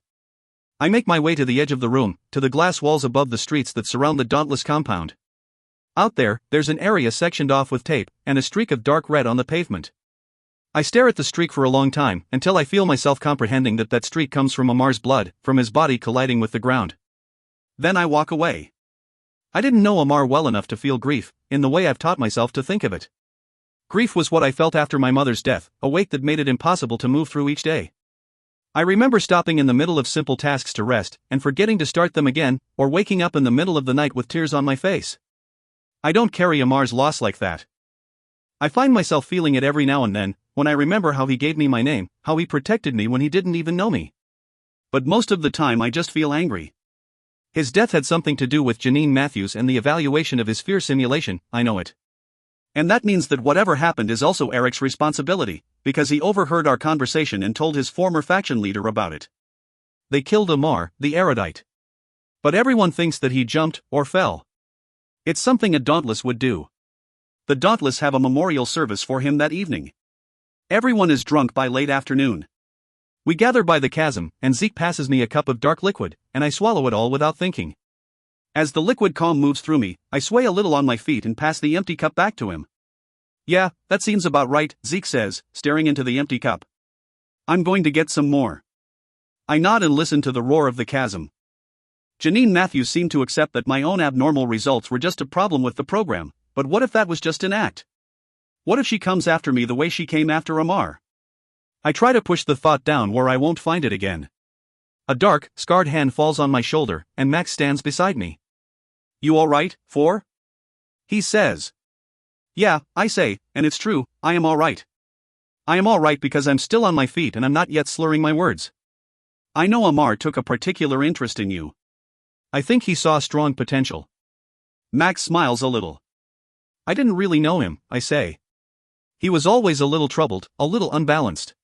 I make my way to the edge of the room, to the glass walls above the streets that surround the Dauntless compound. Out there, there's an area sectioned off with tape, and a streak of dark red on the pavement. I stare at the streak for a long time, until I feel myself comprehending that that streak comes from Amar's blood, from his body colliding with the ground. Then I walk away. I didn't know Amar well enough to feel grief, in the way I've taught myself to think of it. Grief was what I felt after my mother's death, a weight that made it impossible to move through each day. I remember stopping in the middle of simple tasks to rest, and forgetting to start them again, or waking up in the middle of the night with tears on my face. I don't carry Amar's loss like that. I find myself feeling it every now and then, when I remember how he gave me my name, how he protected me when he didn't even know me. But most of the time I just feel angry. His death had something to do with Janine Matthews and the evaluation of his fear simulation, I know it. And that means that whatever happened is also Eric's responsibility, because he overheard our conversation and told his former faction leader about it. They killed Amar, the erudite. But everyone thinks that he jumped, or fell. It's something a Dauntless would do. The Dauntless have a memorial service for him that evening. Everyone is drunk by late afternoon. We gather by the chasm, and Zeke passes me a cup of dark liquid, and I swallow it all without thinking. As the liquid calm moves through me, I sway a little on my feet and pass the empty cup back to him. Yeah, that seems about right, Zeke says, staring into the empty cup. I'm going to get some more. I nod and listen to the roar of the chasm. Janine Matthews seemed to accept that my own abnormal results were just a problem with the program, but what if that was just an act? What if she comes after me the way she came after Amar? I try to push the thought down where I won't find it again. A dark, scarred hand falls on my shoulder, and Max stands beside me. You alright, Four? He says. Yeah, I say, and it's true, I am alright. I am alright because I'm still on my feet and I'm not yet slurring my words. I know Amar took a particular interest in you. I think he saw strong potential. Max smiles a little. I didn't really know him, I say. He was always a little troubled, a little unbalanced.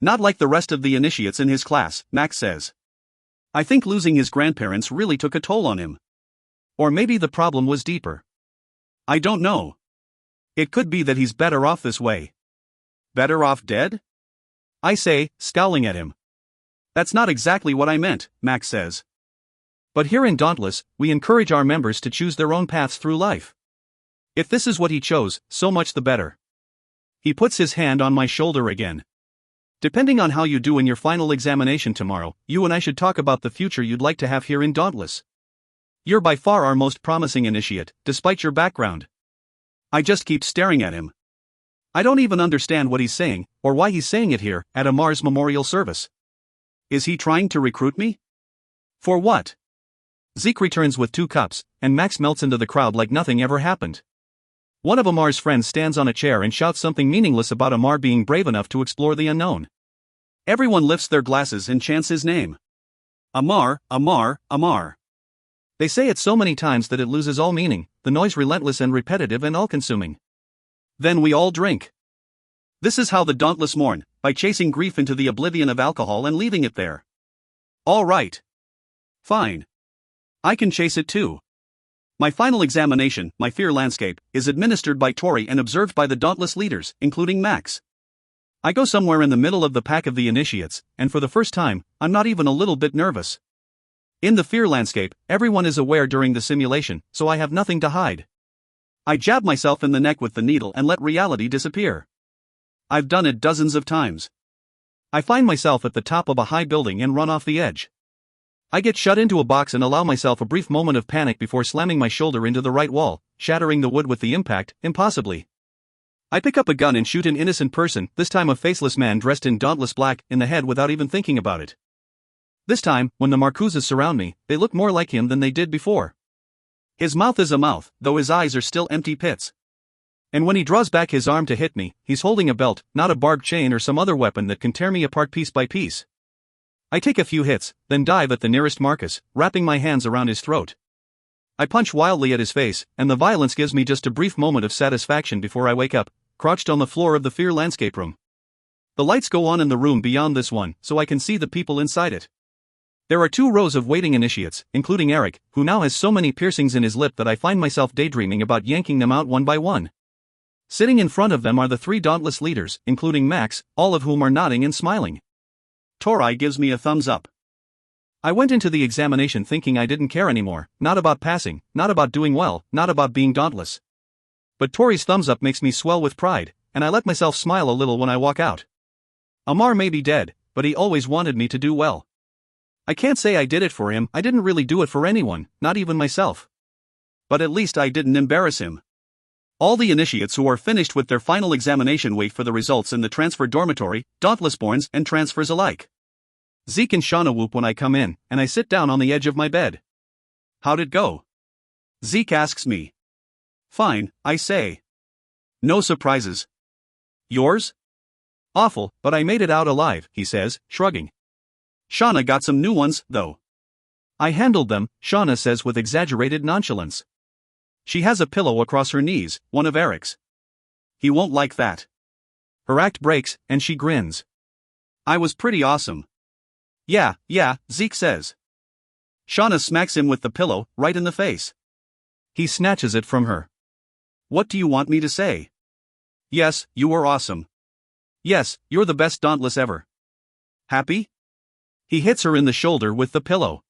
Not like the rest of the initiates in his class, Max says. I think losing his grandparents really took a toll on him. Or maybe the problem was deeper. I don't know. It could be that he's better off this way. Better off dead? I say, scowling at him. That's not exactly what I meant, Max says. But here in Dauntless, we encourage our members to choose their own paths through life. If this is what he chose, so much the better. He puts his hand on my shoulder again. Depending on how you do in your final examination tomorrow, you and I should talk about the future you'd like to have here in Dauntless. You're by far our most promising initiate, despite your background. I just keep staring at him. I don't even understand what he's saying, or why he's saying it here, at Amar's memorial service. Is he trying to recruit me? For what? Zeke returns with 2 cups, and Max melts into the crowd like nothing ever happened. One of Amar's friends stands on a chair and shouts something meaningless about Amar being brave enough to explore the unknown. Everyone lifts their glasses and chants his name. Amar, Amar, Amar. They say it so many times that it loses all meaning, the noise relentless and repetitive and all-consuming. Then we all drink. This is how the Dauntless mourn, by chasing grief into the oblivion of alcohol and leaving it there. All right. Fine. I can chase it too. My final examination, my fear landscape, is administered by Tori and observed by the Dauntless leaders, including Max. I go somewhere in the middle of the pack of the initiates, and for the first time, I'm not even a little bit nervous. In the fear landscape, everyone is aware during the simulation, so I have nothing to hide. I jab myself in the neck with the needle and let reality disappear. I've done it dozens of times. I find myself at the top of a high building and run off the edge. I get shut into a box and allow myself a brief moment of panic before slamming my shoulder into the right wall, shattering the wood with the impact, impossibly. I pick up a gun and shoot an innocent person, this time a faceless man dressed in dauntless black, in the head without even thinking about it. This time, when the Marcuses surround me, they look more like him than they did before. His mouth is a mouth, though his eyes are still empty pits. And when he draws back his arm to hit me, he's holding a belt, not a barbed chain or some other weapon that can tear me apart piece by piece. I take a few hits, then dive at the nearest Marcus, wrapping my hands around his throat. I punch wildly at his face, and the violence gives me just a brief moment of satisfaction before I wake up, crouched on the floor of the fear landscape room. The lights go on in the room beyond this one, so I can see the people inside it. There are 2 rows of waiting initiates, including Eric, who now has so many piercings in his lip that I find myself daydreaming about yanking them out one by one. Sitting in front of them are the 3 Dauntless leaders, including Max, all of whom are nodding and smiling. Tori gives me a thumbs up. I went into the examination thinking I didn't care anymore, not about passing, not about doing well, not about being dauntless. But Tori's thumbs up makes me swell with pride, and I let myself smile a little when I walk out. Amar may be dead, but he always wanted me to do well. I can't say I did it for him, I didn't really do it for anyone, not even myself. But at least I didn't embarrass him. All the initiates who are finished with their final examination wait for the results in the transfer dormitory, Dauntlessborns and transfers alike. Zeke and Shauna whoop when I come in, and I sit down on the edge of my bed. How'd it go? Zeke asks me. Fine, I say. No surprises. Yours? Awful, but I made it out alive, he says, shrugging. Shauna got some new ones, though. I handled them, Shauna says with exaggerated nonchalance. She has a pillow across her knees, one of Eric's. He won't like that. Her act breaks, and she grins. I was pretty awesome. Yeah, Zeke says. Shauna smacks him with the pillow, right in the face. He snatches it from her. What do you want me to say? Yes, you were awesome. Yes, you're the best Dauntless ever. Happy? He hits her in the shoulder with the pillow.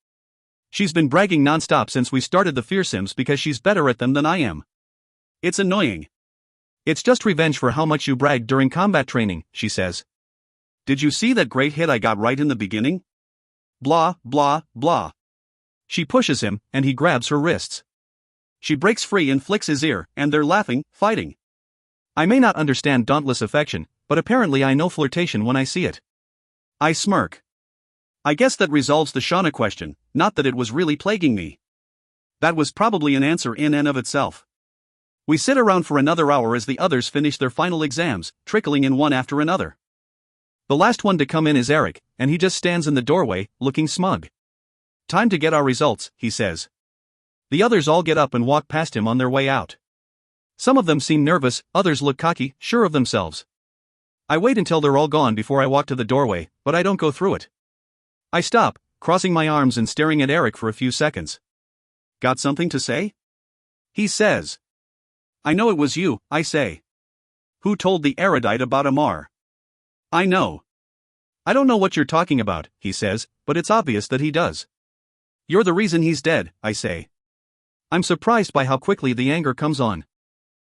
She's been bragging nonstop since we started the fearsims because she's better at them than I am. It's annoying. It's just revenge for how much you bragged during combat training, she says. Did you see that great hit I got right in the beginning? Blah, blah, blah. She pushes him, and he grabs her wrists. She breaks free and flicks his ear, and they're laughing, fighting. I may not understand dauntless affection, but apparently I know flirtation when I see it. I smirk. I guess that resolves the Shauna question, not that it was really plaguing me. That was probably an answer in and of itself. We sit around for another hour as the others finish their final exams, trickling in one after another. The last one to come in is Eric, and he just stands in the doorway, looking smug. Time to get our results, he says. The others all get up and walk past him on their way out. Some of them seem nervous, others look cocky, sure of themselves. I wait until they're all gone before I walk to the doorway, but I don't go through it. I stop, crossing my arms and staring at Eric for a few seconds. Got something to say? He says. I know it was you, I say. Who told the erudite about Amar? I know. I don't know what you're talking about, he says, but it's obvious that he does. You're the reason he's dead, I say. I'm surprised by how quickly the anger comes on.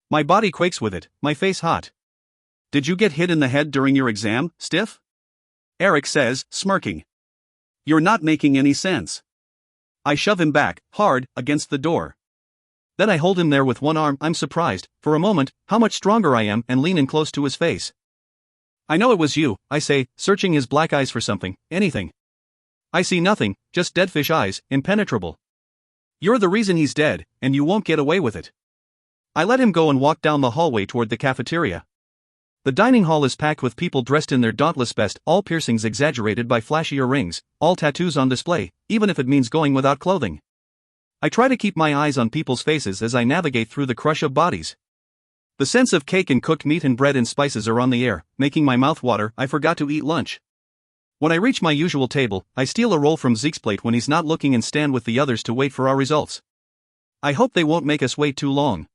My body quakes with it, my face hot. Did you get hit in the head during your exam, stiff? Eric says, smirking. You're not making any sense. I shove him back, hard, against the door. Then I hold him there with one arm. I'm surprised, for a moment, how much stronger I am, and lean in close to his face. I know it was you, I say, searching his black eyes for something, anything. I see nothing, just dead fish eyes, impenetrable. You're the reason he's dead, and you won't get away with it. I let him go and walk down the hallway toward the cafeteria. The dining hall is packed with people dressed in their dauntless best, all piercings exaggerated by flashier rings, all tattoos on display, even if it means going without clothing. I try to keep my eyes on people's faces as I navigate through the crush of bodies. The scents of cake and cooked meat and bread and spices are on the air, making my mouth water. I forgot to eat lunch. When I reach my usual table, I steal a roll from Zeke's plate when he's not looking and stand with the others to wait for our results. I hope they won't make us wait too long.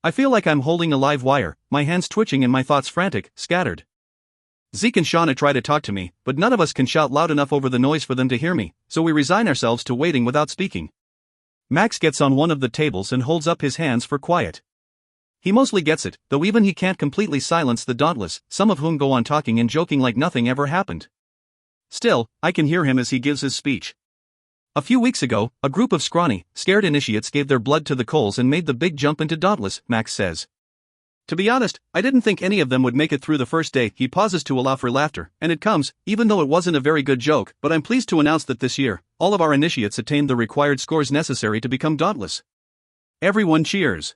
I feel like I'm holding a live wire, my hands twitching and my thoughts frantic, scattered. Zeke and Shauna try to talk to me, but none of us can shout loud enough over the noise for them to hear me, so we resign ourselves to waiting without speaking. Max gets on one of the tables and holds up his hands for quiet. He mostly gets it, though even he can't completely silence the dauntless, some of whom go on talking and joking like nothing ever happened. Still, I can hear him as he gives his speech. A few weeks ago, a group of scrawny, scared initiates gave their blood to the coals and made the big jump into Dauntless, Max says. To be honest, I didn't think any of them would make it through the first day. He pauses to allow for laughter, and it comes, even though it wasn't a very good joke, but I'm pleased to announce that this year, all of our initiates attained the required scores necessary to become Dauntless. Everyone cheers.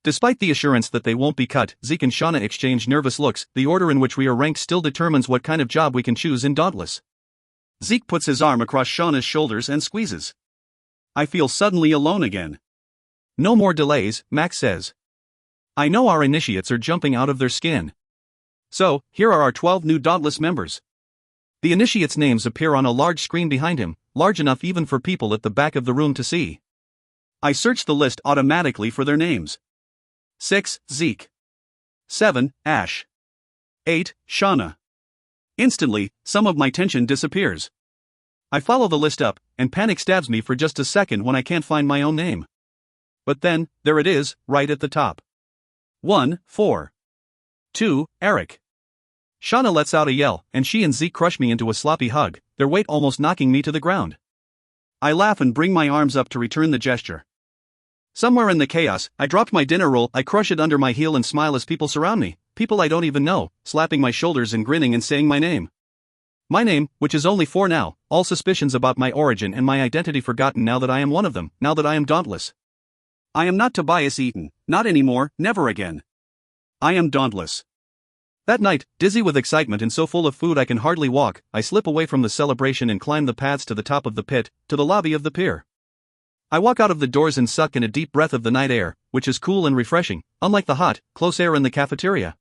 Despite the assurance that they won't be cut, Zeke and Shauna exchange nervous looks. The order in which we are ranked still determines what kind of job we can choose in Dauntless. Zeke puts his arm across Shauna's shoulders and squeezes. I feel suddenly alone again. No more delays, Max says. I know our initiates are jumping out of their skin. So, here are our 12 new Dauntless members. The initiates' names appear on a large screen behind him, large enough even for people at the back of the room to see. I search the list automatically for their names. 6. Zeke. 7. Ash. 8. Shauna. Instantly, some of my tension disappears. I follow the list up, and panic stabs me for just a second when I can't find my own name. But then, there it is, right at the top. 1. 4. 2. Eric. Shauna lets out a yell, and she and Zeke crush me into a sloppy hug, their weight almost knocking me to the ground. I laugh and bring my arms up to return the gesture. Somewhere in the chaos, I dropped my dinner roll. I crush it under my heel and smile as people surround me, people I don't even know, slapping my shoulders and grinning and saying my name. My name, which is only 4 now, all suspicions about my origin and my identity forgotten now that I am one of them, now that I am Dauntless. I am not Tobias Eaton, not anymore, never again. I am Dauntless. That night, dizzy with excitement and so full of food I can hardly walk, I slip away from the celebration and climb the paths to the top of the pit, to the lobby of the pier. I walk out of the doors and suck in a deep breath of the night air, which is cool and refreshing, unlike the hot, close air in the cafeteria.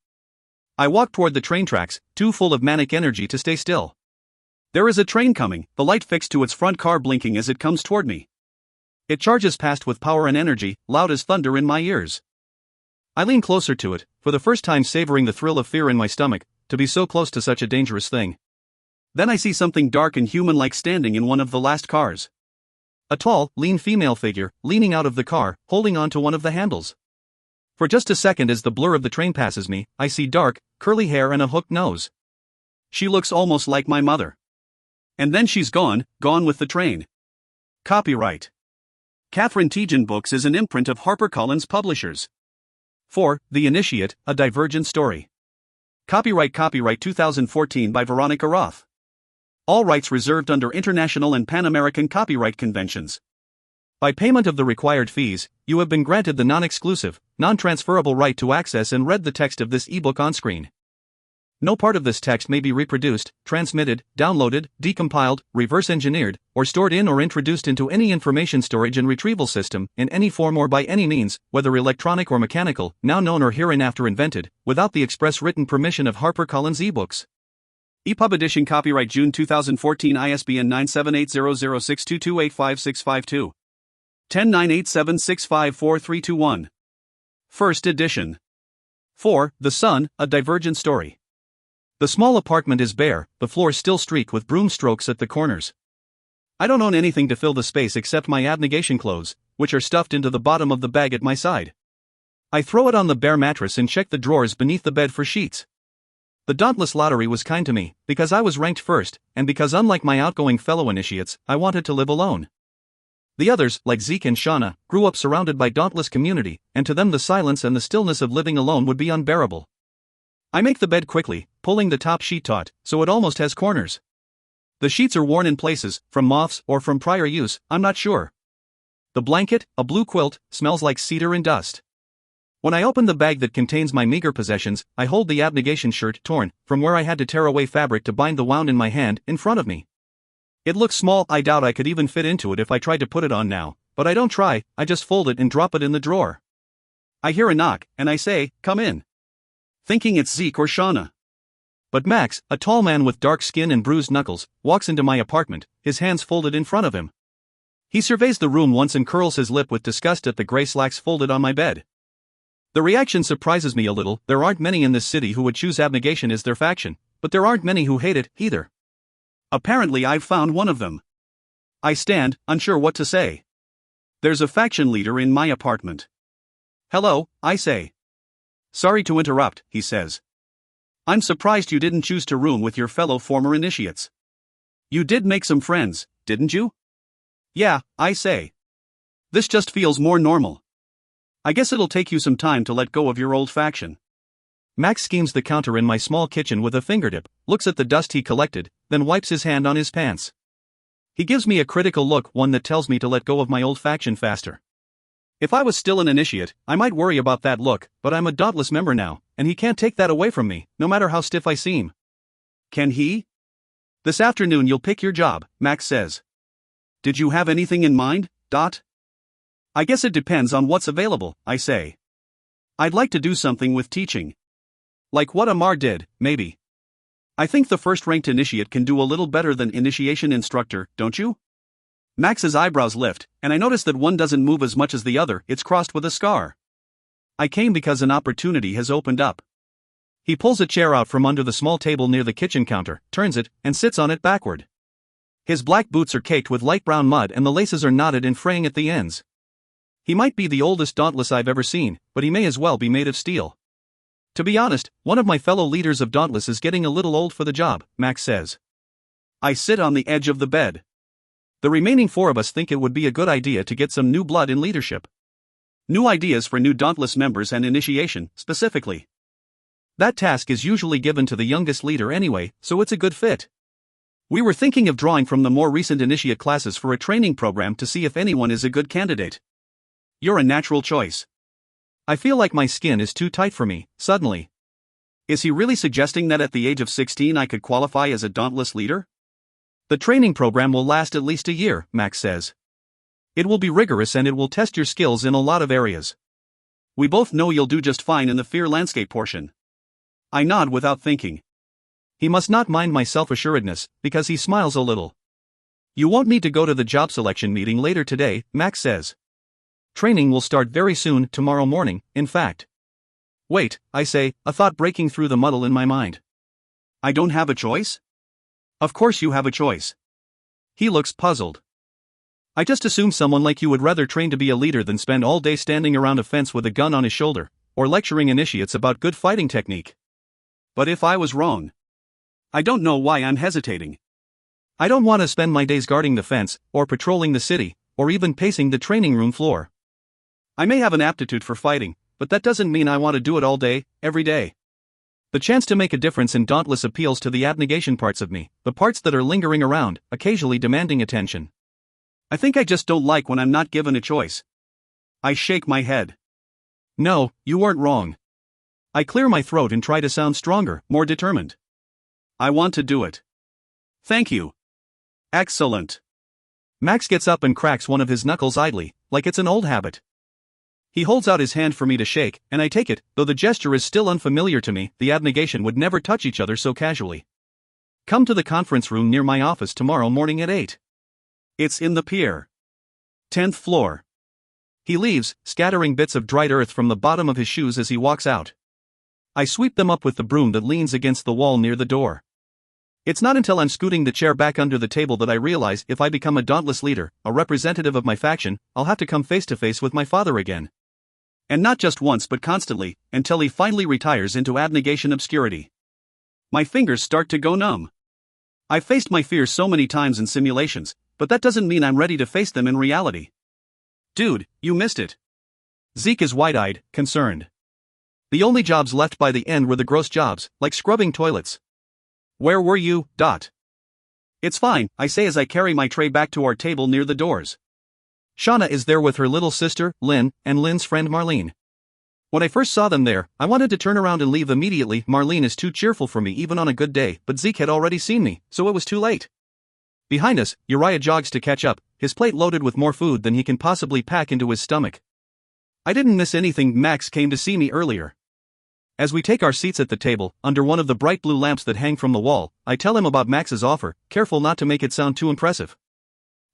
I walk toward the train tracks, too full of manic energy to stay still. There is a train coming, the light fixed to its front car blinking as it comes toward me. It charges past with power and energy, loud as thunder in my ears. I lean closer to it, for the first time savoring the thrill of fear in my stomach, to be so close to such a dangerous thing. Then I see something dark and human-like standing in one of the last cars. a tall, lean female figure, leaning out of the car, holding on to one of the handles. For just a second as the blur of the train passes me, I see dark, curly hair and a hooked nose. She looks almost like my mother. And then she's gone with the train. Copyright Catherine Tejan Books is an imprint of HarperCollins Publishers. 4. The Initiate, a Divergent Story. Copyright 2014 by Veronica Roth. All rights reserved under international and Pan-American copyright conventions. By payment of the required fees, you have been granted the non-exclusive, non-transferable right to access and read the text of this ebook on screen. No part of this text may be reproduced, transmitted, downloaded, decompiled, reverse-engineered, or stored in or introduced into any information storage and retrieval system, in any form or by any means, whether electronic or mechanical, now known or hereinafter invented, without the express written permission of HarperCollins eBooks. EPUB edition copyright June 2014 ISBN 9780062285652. 109876544321. First edition. 4. The Sun, a Divergent Story. The small apartment is bare, the floor still streaked with broom strokes at the corners. I don't own anything to fill the space except my abnegation clothes, which are stuffed into the bottom of the bag at my side. I throw it on the bare mattress and check the drawers beneath the bed for sheets. The Dauntless Lottery was kind to me, because I was ranked first, and because unlike my outgoing fellow initiates, I wanted to live alone. The others, like Zeke and Shauna, grew up surrounded by dauntless community, and to them the silence and the stillness of living alone would be unbearable. I make the bed quickly, pulling the top sheet taut, so it almost has corners. The sheets are worn in places, from moths or from prior use, I'm not sure. The blanket, a blue quilt, smells like cedar and dust. When I open the bag that contains my meager possessions, I hold the abnegation shirt, torn, from where I had to tear away fabric to bind the wound in my hand, in front of me. It looks small, I doubt I could even fit into it if I tried to put it on now, but I don't try, I just fold it and drop it in the drawer. I hear a knock, and I say, "Come in." Thinking it's Zeke or Shauna. But Max, a tall man with dark skin and bruised knuckles, walks into my apartment, his hands folded in front of him. He surveys the room once and curls his lip with disgust at the gray slacks folded on my bed. The reaction surprises me a little. There aren't many in this city who would choose abnegation as their faction, but there aren't many who hate it, either. Apparently I've found one of them. I stand, unsure what to say. There's a faction leader in my apartment. "Hello," I say. "Sorry to interrupt," he says. "I'm surprised you didn't choose to room with your fellow former initiates. You did make some friends, didn't you?" "Yeah," I say. "This just feels more normal. I guess it'll take you some time to let go of your old faction." Max schemes the counter in my small kitchen with a fingertip, looks at the dust he collected, then wipes his hand on his pants. He gives me a critical look, one that tells me to let go of my old faction faster. If I was still an initiate, I might worry about that look, but I'm a Dauntless member now, and he can't take that away from me, no matter how stiff I seem. Can he? "This afternoon you'll pick your job," Max says. "Did you have anything in mind, Dot?" "I guess it depends on what's available," I say. "I'd like to do something with teaching. Like what Amar did, maybe. I think the first-ranked initiate can do a little better than initiation instructor, don't you?" Max's eyebrows lift, and I notice that one doesn't move as much as the other, it's crossed with a scar. "I came because an opportunity has opened up." He pulls a chair out from under the small table near the kitchen counter, turns it, and sits on it backward. His black boots are caked with light brown mud and the laces are knotted and fraying at the ends. He might be the oldest Dauntless I've ever seen, but he may as well be made of steel. "To be honest, one of my fellow leaders of Dauntless is getting a little old for the job," Max says. I sit on the edge of the bed. The remaining four of us think it would be a good idea to get some new blood in leadership. New ideas for new Dauntless members and initiation, specifically. That task is usually given to the youngest leader anyway, so it's a good fit. We were thinking of drawing from the more recent initiate classes for a training program to see if anyone is a good candidate. You're a natural choice. I feel like my skin is too tight for me, suddenly. Is he really suggesting that at the age of 16 I could qualify as a Dauntless leader? "The training program will last at least a year," Max says. "It will be rigorous and it will test your skills in a lot of areas. We both know you'll do just fine in the fear landscape portion." I nod without thinking. He must not mind my self-assuredness, because he smiles a little. "You won't need to go to the job selection meeting later today," Max says. "Training will start very soon, tomorrow morning, in fact." "Wait," I say, a thought breaking through the muddle in my mind. "I don't have a choice?" "Of course you have a choice." He looks puzzled. I just assume someone like you would rather train to be a leader than spend all day standing around a fence with a gun on his shoulder, or lecturing initiates about good fighting technique. But if I was wrong, I don't know why I'm hesitating. I don't want to spend my days guarding the fence, or patrolling the city, or even pacing the training room floor. I may have an aptitude for fighting, but that doesn't mean I want to do it all day, every day. The chance to make a difference in Dauntless appeals to the abnegation parts of me, the parts that are lingering around, occasionally demanding attention. I think I just don't like when I'm not given a choice. I shake my head. No, you weren't wrong. I clear my throat and try to sound stronger, more determined. I want to do it. Thank you. Excellent. Max gets up and cracks one of his knuckles idly, like it's an old habit. He holds out his hand for me to shake, and I take it, though the gesture is still unfamiliar to me. The abnegation would never touch each other so casually. Come to the conference room near my office tomorrow morning at 8. It's in the pier. 10th floor. He leaves, scattering bits of dried earth from the bottom of his shoes as he walks out. I sweep them up with the broom that leans against the wall near the door. It's not until I'm scooting the chair back under the table that I realize if I become a Dauntless leader, a representative of my faction, I'll have to come face to face with my father again. And not just once but constantly, until he finally retires into abnegation obscurity. My fingers start to go numb. I've faced my fears so many times in simulations, but that doesn't mean I'm ready to face them in reality. Dude, you missed it. Zeke is wide-eyed, concerned. The only jobs left by the end were the gross jobs, like scrubbing toilets. Where were you, Dot? It's fine, I say as I carry my tray back to our table near the doors. Shauna is there with her little sister, Lynn, and Lynn's friend Marlene. When I first saw them there, I wanted to turn around and leave immediately. Marlene is too cheerful for me even on a good day, but Zeke had already seen me, so it was too late. Behind us, Uriah jogs to catch up, his plate loaded with more food than he can possibly pack into his stomach. I didn't miss anything. Max came to see me earlier. As we take our seats at the table, under one of the bright blue lamps that hang from the wall, I tell him about Max's offer, careful not to make it sound too impressive.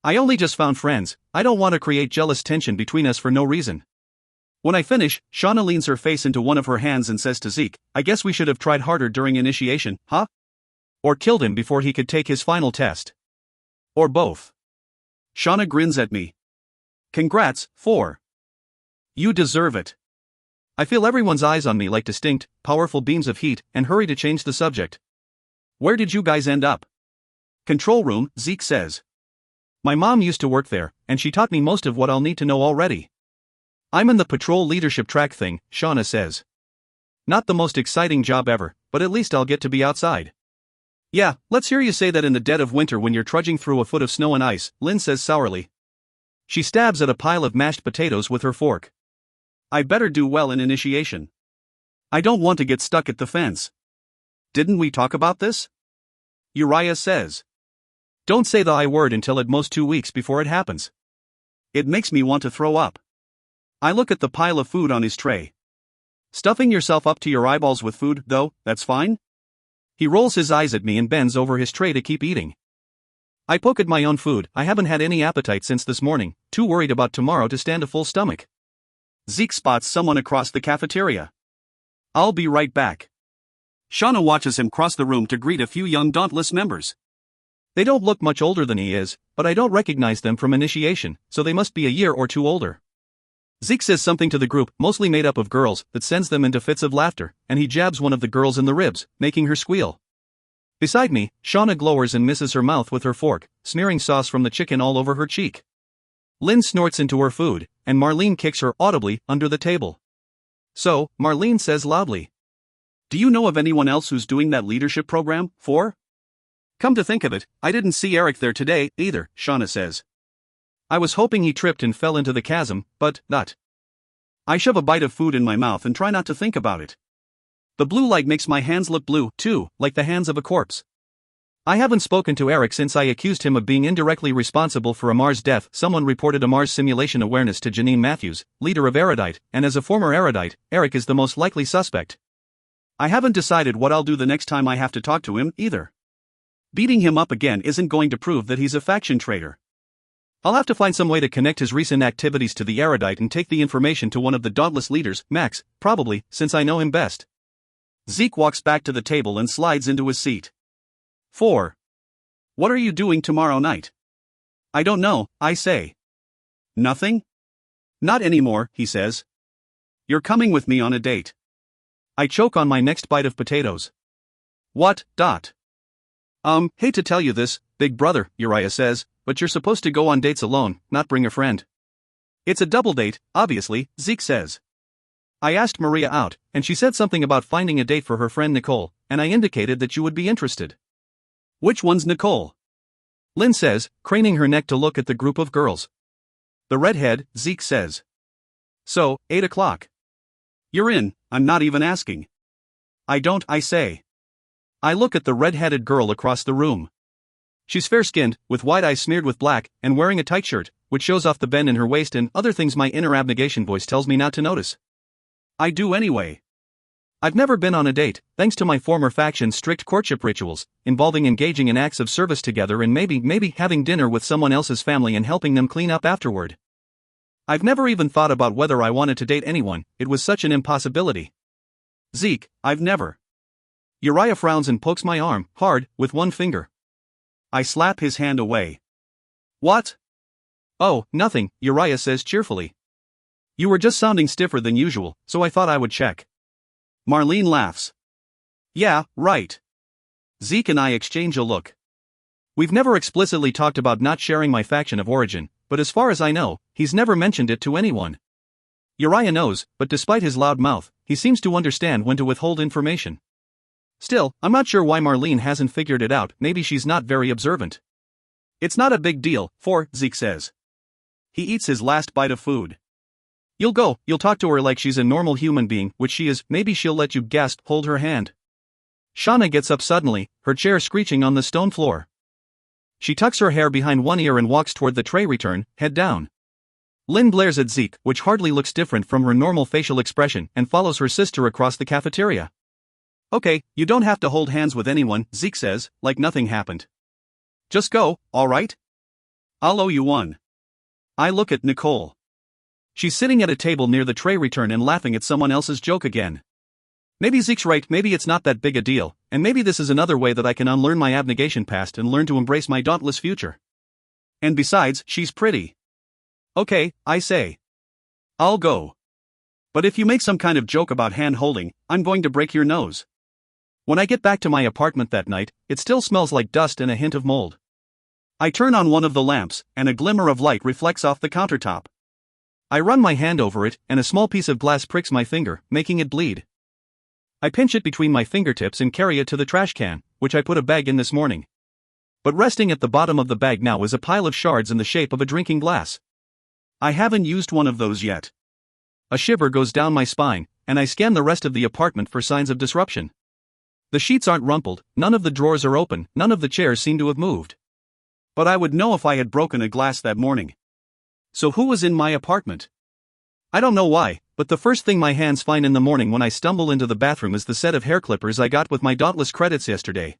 I only just found friends, I don't want to create jealous tension between us for no reason. When I finish, Shauna leans her face into one of her hands and says to Zeke, I guess we should have tried harder during initiation, huh? Or killed him before he could take his final test. Or both. Shauna grins at me. Congrats, 4. You deserve it. I feel everyone's eyes on me like distinct, powerful beams of heat, and hurry to change the subject. Where did you guys end up? Control room, Zeke says. My mom used to work there, and she taught me most of what I'll need to know already. I'm in the patrol leadership track thing, Shauna says. Not the most exciting job ever, but at least I'll get to be outside. Yeah, let's hear you say that in the dead of winter when you're trudging through a foot of snow and ice, Lynn says sourly. She stabs at a pile of mashed potatoes with her fork. I better do well in initiation. I don't want to get stuck at the fence. Didn't we talk about this? Uriah says. Don't say the I word until at most 2 weeks before it happens. It makes me want to throw up. I look at the pile of food on his tray. Stuffing yourself up to your eyeballs with food, though, that's fine? He rolls his eyes at me and bends over his tray to keep eating. I poke at my own food. I haven't had any appetite since this morning, too worried about tomorrow to stand a full stomach. Zeke spots someone across the cafeteria. I'll be right back. Shauna watches him cross the room to greet a few young Dauntless members. They don't look much older than he is, but I don't recognize them from initiation, so they must be a year or two older. Zeke says something to the group, mostly made up of girls, that sends them into fits of laughter, and he jabs one of the girls in the ribs, making her squeal. Beside me, Shauna glowers and misses her mouth with her fork, smearing sauce from the chicken all over her cheek. Lynn snorts into her food, and Marlene kicks her audibly under the table. So, Marlene says loudly, do you know of anyone else who's doing that leadership program, 4? Come to think of it, I didn't see Eric there today, either, Shauna says. I was hoping he tripped and fell into the chasm, but not. I shove a bite of food in my mouth and try not to think about it. The blue light makes my hands look blue, too, like the hands of a corpse. I haven't spoken to Eric since I accused him of being indirectly responsible for Amar's death. Someone reported Amar's simulation awareness to Janine Matthews, leader of Erudite, and as a former Erudite, Eric is the most likely suspect. I haven't decided what I'll do the next time I have to talk to him, either. Beating him up again isn't going to prove that he's a faction traitor. I'll have to find some way to connect his recent activities to the Erudite and take the information to one of the Dauntless leaders, Max, probably, since I know him best. Zeke walks back to the table and slides into his seat. 4. What are you doing tomorrow night? I don't know, I say. Nothing? Not anymore, he says. You're coming with me on a date. I choke on my next bite of potatoes. What, Dot? Hate to tell you this, big brother, Uriah says, but you're supposed to go on dates alone, not bring a friend. It's a double date, obviously, Zeke says. I asked Maria out, and she said something about finding a date for her friend Nicole, and I indicated that you would be interested. Which one's Nicole? Lynn says, craning her neck to look at the group of girls. The redhead, Zeke says. So, 8 o'clock. You're in, I'm not even asking. I don't, I say. I look at the red-headed girl across the room. She's fair-skinned, with white eyes smeared with black, and wearing a tight shirt, which shows off the bend in her waist and other things my inner abnegation voice tells me not to notice. I do anyway. I've never been on a date, thanks to my former faction's strict courtship rituals, involving engaging in acts of service together and maybe having dinner with someone else's family and helping them clean up afterward. I've never even thought about whether I wanted to date anyone, it was such an impossibility. Zeke, I've never. Uriah frowns and pokes my arm, hard, with one finger. I slap his hand away. What? Oh, nothing, Uriah says cheerfully. You were just sounding stiffer than usual, so I thought I would check. Marlene laughs. Yeah, right. Zeke and I exchange a look. We've never explicitly talked about not sharing my faction of origin, but as far as I know, he's never mentioned it to anyone. Uriah knows, but despite his loud mouth, he seems to understand when to withhold information. Still, I'm not sure why Marlene hasn't figured it out, maybe she's not very observant. It's not a big deal, Zeke says. He eats his last bite of food. You'll talk to her like she's a normal human being, which she is, maybe she'll let you hold her hand. Shauna gets up suddenly, her chair screeching on the stone floor. She tucks her hair behind one ear and walks toward the tray return, head down. Lynn glares at Zeke, which hardly looks different from her normal facial expression, and follows her sister across the cafeteria. Okay, you don't have to hold hands with anyone, Zeke says, like nothing happened. Just go, alright? I'll owe you one. I look at Nicole. She's sitting at a table near the tray return and laughing at someone else's joke again. Maybe Zeke's right, maybe it's not that big a deal, and maybe this is another way that I can unlearn my abnegation past and learn to embrace my dauntless future. And besides, she's pretty. Okay, I say. I'll go. But if you make some kind of joke about hand-holding, I'm going to break your nose. When I get back to my apartment that night, it still smells like dust and a hint of mold. I turn on one of the lamps, and a glimmer of light reflects off the countertop. I run my hand over it, and a small piece of glass pricks my finger, making it bleed. I pinch it between my fingertips and carry it to the trash can, which I put a bag in this morning. But resting at the bottom of the bag now is a pile of shards in the shape of a drinking glass. I haven't used one of those yet. A shiver goes down my spine, and I scan the rest of the apartment for signs of disruption. The sheets aren't rumpled, none of the drawers are open, none of the chairs seem to have moved. But I would know if I had broken a glass that morning. So who was in my apartment? I don't know why, but the first thing my hands find in the morning when I stumble into the bathroom is the set of hair clippers I got with my dauntless credits yesterday.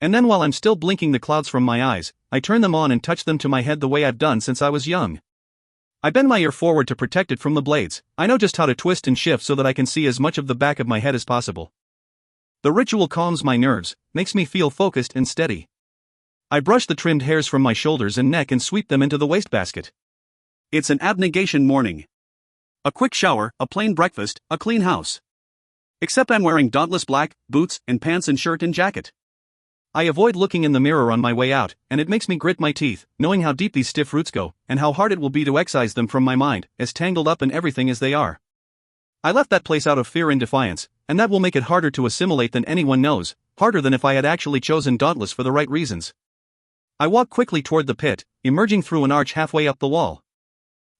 And then while I'm still blinking the clouds from my eyes, I turn them on and touch them to my head the way I've done since I was young. I bend my ear forward to protect it from the blades. I know just how to twist and shift so that I can see as much of the back of my head as possible. The ritual calms my nerves, makes me feel focused and steady. I brush the trimmed hairs from my shoulders and neck and sweep them into the wastebasket. It's an abnegation morning. A quick shower, a plain breakfast, a clean house. Except I'm wearing dauntless black, boots, and pants and shirt and jacket. I avoid looking in the mirror on my way out, and it makes me grit my teeth, knowing how deep these stiff roots go, and how hard it will be to excise them from my mind, as tangled up in everything as they are. I left that place out of fear and defiance, and that will make it harder to assimilate than anyone knows, harder than if I had actually chosen dauntless for the right reasons. I walk quickly toward the pit, emerging through an arch halfway up the wall.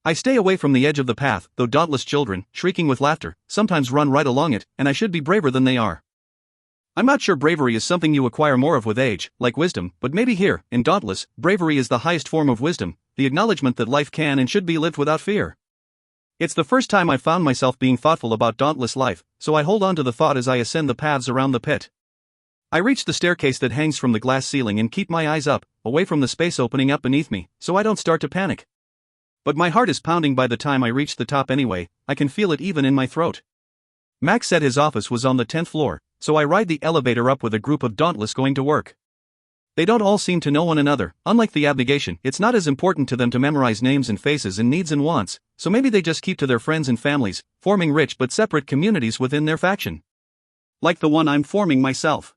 I stay away from the edge of the path, though dauntless children, shrieking with laughter, sometimes run right along it, and I should be braver than they are. I'm not sure bravery is something you acquire more of with age, like wisdom, but maybe here, in Dauntless, bravery is the highest form of wisdom, the acknowledgement that life can and should be lived without fear. It's the first time I've found myself being thoughtful about dauntless life, so I hold on to the thought as I ascend the paths around the pit. I reach the staircase that hangs from the glass ceiling and keep my eyes up, away from the space opening up beneath me, so I don't start to panic. But my heart is pounding by the time I reach the top anyway, I can feel it even in my throat. Max said his office was on the 10th floor, so I ride the elevator up with a group of Dauntless going to work. They don't all seem to know one another. Unlike the abnegation, it's not as important to them to memorize names and faces and needs and wants, so maybe they just keep to their friends and families, forming rich but separate communities within their faction. Like the one I'm forming myself.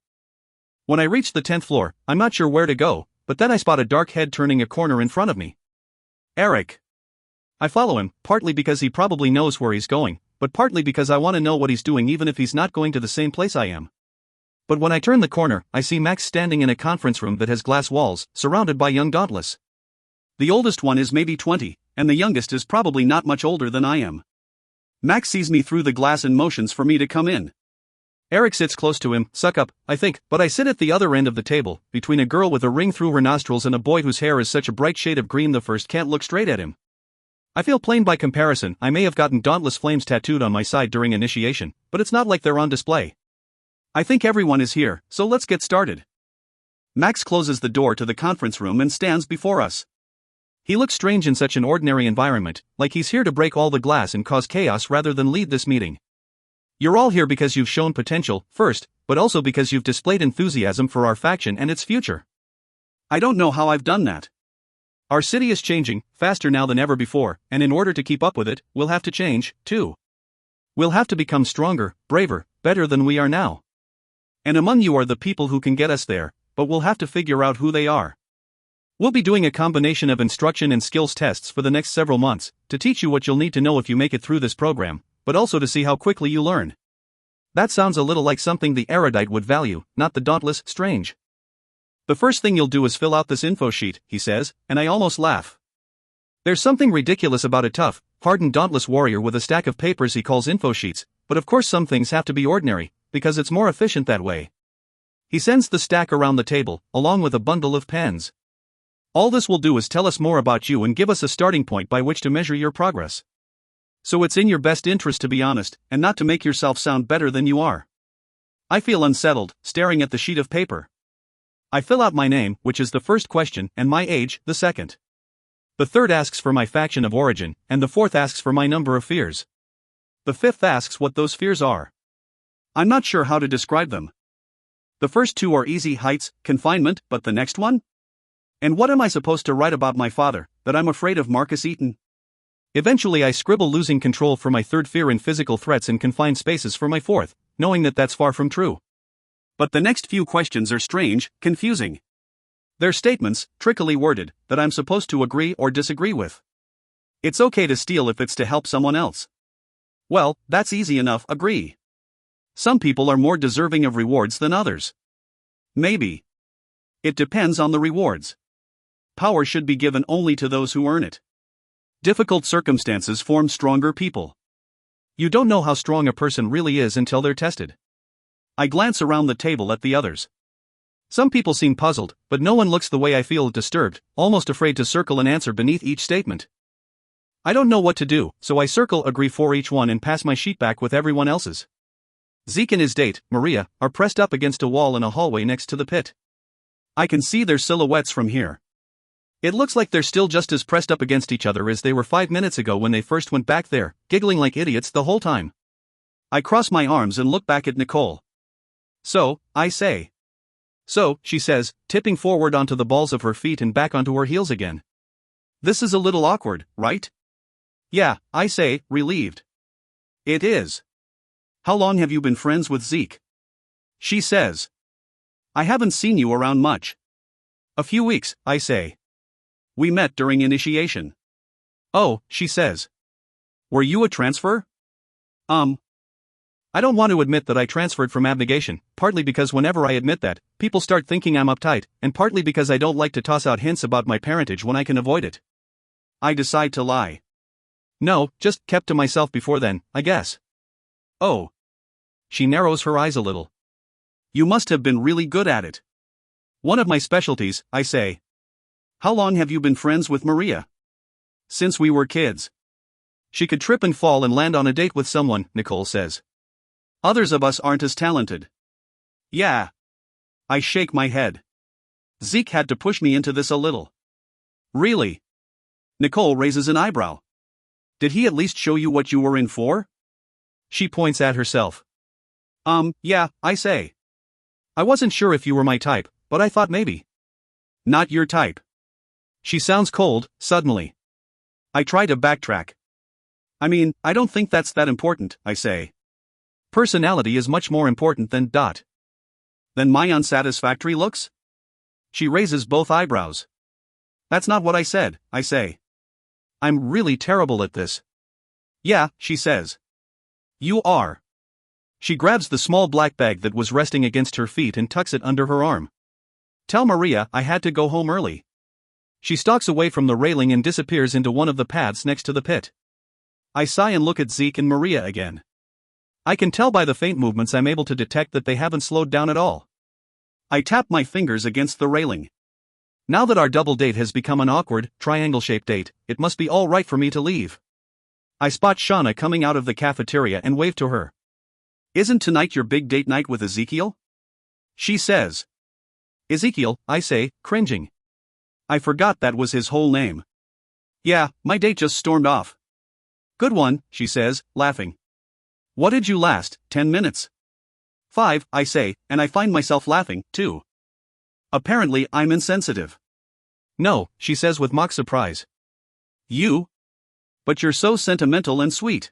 When I reach the 10th floor, I'm not sure where to go, but then I spot a dark head turning a corner in front of me. Eric. I follow him, partly because he probably knows where he's going, but partly because I want to know what he's doing even if he's not going to the same place I am. But when I turn the corner, I see Max standing in a conference room that has glass walls, surrounded by young Dauntless. The oldest one is maybe 20, and the youngest is probably not much older than I am. Max sees me through the glass and motions for me to come in. Eric sits close to him, suck up, I think, but I sit at the other end of the table, between a girl with a ring through her nostrils and a boy whose hair is such a bright shade of green the first can't look straight at him. I feel plain by comparison. I may have gotten Dauntless Flames tattooed on my side during initiation, but it's not like they're on display. I think everyone is here, so let's get started. Max closes the door to the conference room and stands before us. He looks strange in such an ordinary environment, like he's here to break all the glass and cause chaos rather than lead this meeting. You're all here because you've shown potential, first, but also because you've displayed enthusiasm for our faction and its future. I don't know how I've done that. Our city is changing, faster now than ever before, and in order to keep up with it, we'll have to change, too. We'll have to become stronger, braver, better than we are now. And among you are the people who can get us there, but we'll have to figure out who they are. We'll be doing a combination of instruction and skills tests for the next several months, to teach you what you'll need to know if you make it through this program, but also to see how quickly you learn. That sounds a little like something the erudite would value, not the dauntless strange. The first thing you'll do is fill out this info sheet, he says, and I almost laugh. There's something ridiculous about a tough, hardened dauntless warrior with a stack of papers he calls info sheets, but of course some things have to be ordinary, because it's more efficient that way. He sends the stack around the table, along with a bundle of pens. All this will do is tell us more about you and give us a starting point by which to measure your progress. So it's in your best interest to be honest, and not to make yourself sound better than you are. I feel unsettled, staring at the sheet of paper. I fill out my name, which is the first question, and my age, the second. The third asks for my faction of origin, and the fourth asks for my number of fears. The fifth asks what those fears are. I'm not sure how to describe them. The first two are easy: heights, confinement, but the next one? And what am I supposed to write about my father, that I'm afraid of Marcus Eaton? Eventually I scribble losing control for my third fear and physical threats in confined spaces for my fourth, knowing that that's far from true. But the next few questions are strange, confusing. They're statements, trickily worded, that I'm supposed to agree or disagree with. It's okay to steal if it's to help someone else. Well, that's easy enough, agree. Some people are more deserving of rewards than others. Maybe. It depends on the rewards. Power should be given only to those who earn it. Difficult circumstances form stronger people. You don't know how strong a person really is until they're tested. I glance around the table at the others. Some people seem puzzled, but no one looks the way I feel, disturbed, almost afraid to circle an answer beneath each statement. I don't know what to do, so I circle agree for each one and pass my sheet back with everyone else's. Zeke and his date, Maria, are pressed up against a wall in a hallway next to the pit. I can see their silhouettes from here. It looks like they're still just as pressed up against each other as they were 5 minutes ago when they first went back there, giggling like idiots the whole time. I cross my arms and look back at Nicole. So, I say. So, she says, tipping forward onto the balls of her feet and back onto her heels again. This is a little awkward, right? Yeah, I say, relieved. It is. How long have you been friends with Zeke? She says. I haven't seen you around much. A few weeks, I say. We met during initiation. Oh, she says. Were you a transfer? I don't want to admit that I transferred from abnegation, partly because whenever I admit that, people start thinking I'm uptight, and partly because I don't like to toss out hints about my parentage when I can avoid it. I decide to lie. No, just kept to myself before then, I guess. Oh. She narrows her eyes a little. You must have been really good at it. One of my specialties, I say. How long have you been friends with Maria? Since we were kids. She could trip and fall and land on a date with someone, Nicole says. Others of us aren't as talented. Yeah. I shake my head. Zeke had to push me into this a little. Really? Nicole raises an eyebrow. Did he at least show you what you were in for? She points at herself. Yeah, I say. I wasn't sure if you were my type, but I thought maybe. Not your type. She sounds cold, suddenly. I try to backtrack. I mean, I don't think that's that important, I say. Personality is much more important than ... Than my unsatisfactory looks? She raises both eyebrows. That's not what I said, I say. I'm really terrible at this. Yeah, she says. You are. She grabs the small black bag that was resting against her feet and tucks it under her arm. Tell Maria I had to go home early. She stalks away from the railing and disappears into one of the paths next to the pit. I sigh and look at Zeke and Maria again. I can tell by the faint movements I'm able to detect that they haven't slowed down at all. I tap my fingers against the railing. Now that our double date has become an awkward, triangle-shaped date, it must be all right for me to leave. I spot Shauna coming out of the cafeteria and wave to her. Isn't tonight your big date night with Ezekiel? She says. Ezekiel, I say, cringing. I forgot that was his whole name. Yeah, my date just stormed off. Good one, she says, laughing. What did you last, 10 minutes? 5, I say, and I find myself laughing, too. Apparently I'm insensitive. No, she says with mock surprise. You? But you're so sentimental and sweet.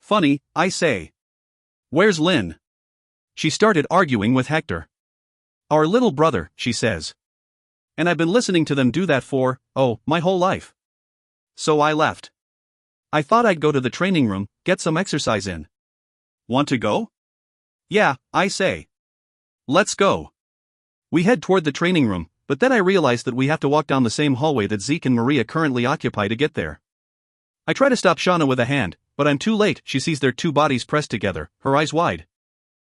Funny, I say. Where's Lynn? She started arguing with Hector. Our little brother, she says. And I've been listening to them do that for, my whole life. So I left. I thought I'd go to the training room, get some exercise in. Want to go? Yeah, I say. Let's go. We head toward the training room, but then I realize that we have to walk down the same hallway that Zeke and Maria currently occupy to get there. I try to stop Shauna with a hand, but I'm too late. She sees their two bodies pressed together, her eyes wide.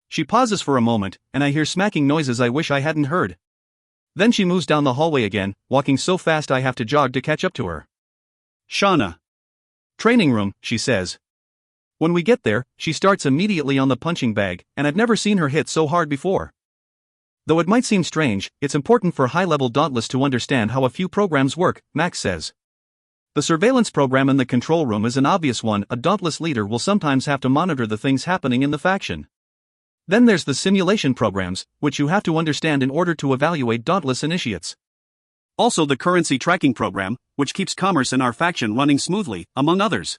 She pauses for a moment, and I hear smacking noises I wish I hadn't heard. Then she moves down the hallway again, walking so fast I have to jog to catch up to her. Shauna. Training room, she says. When we get there, she starts immediately on the punching bag, and I've never seen her hit so hard before. Though it might seem strange, it's important for high-level Dauntless to understand how a few programs work, Max says. The surveillance program in the control room is an obvious one. A Dauntless leader will sometimes have to monitor the things happening in the faction. Then there's the simulation programs, which you have to understand in order to evaluate Dauntless initiates. Also the currency tracking program, which keeps commerce in our faction running smoothly, among others.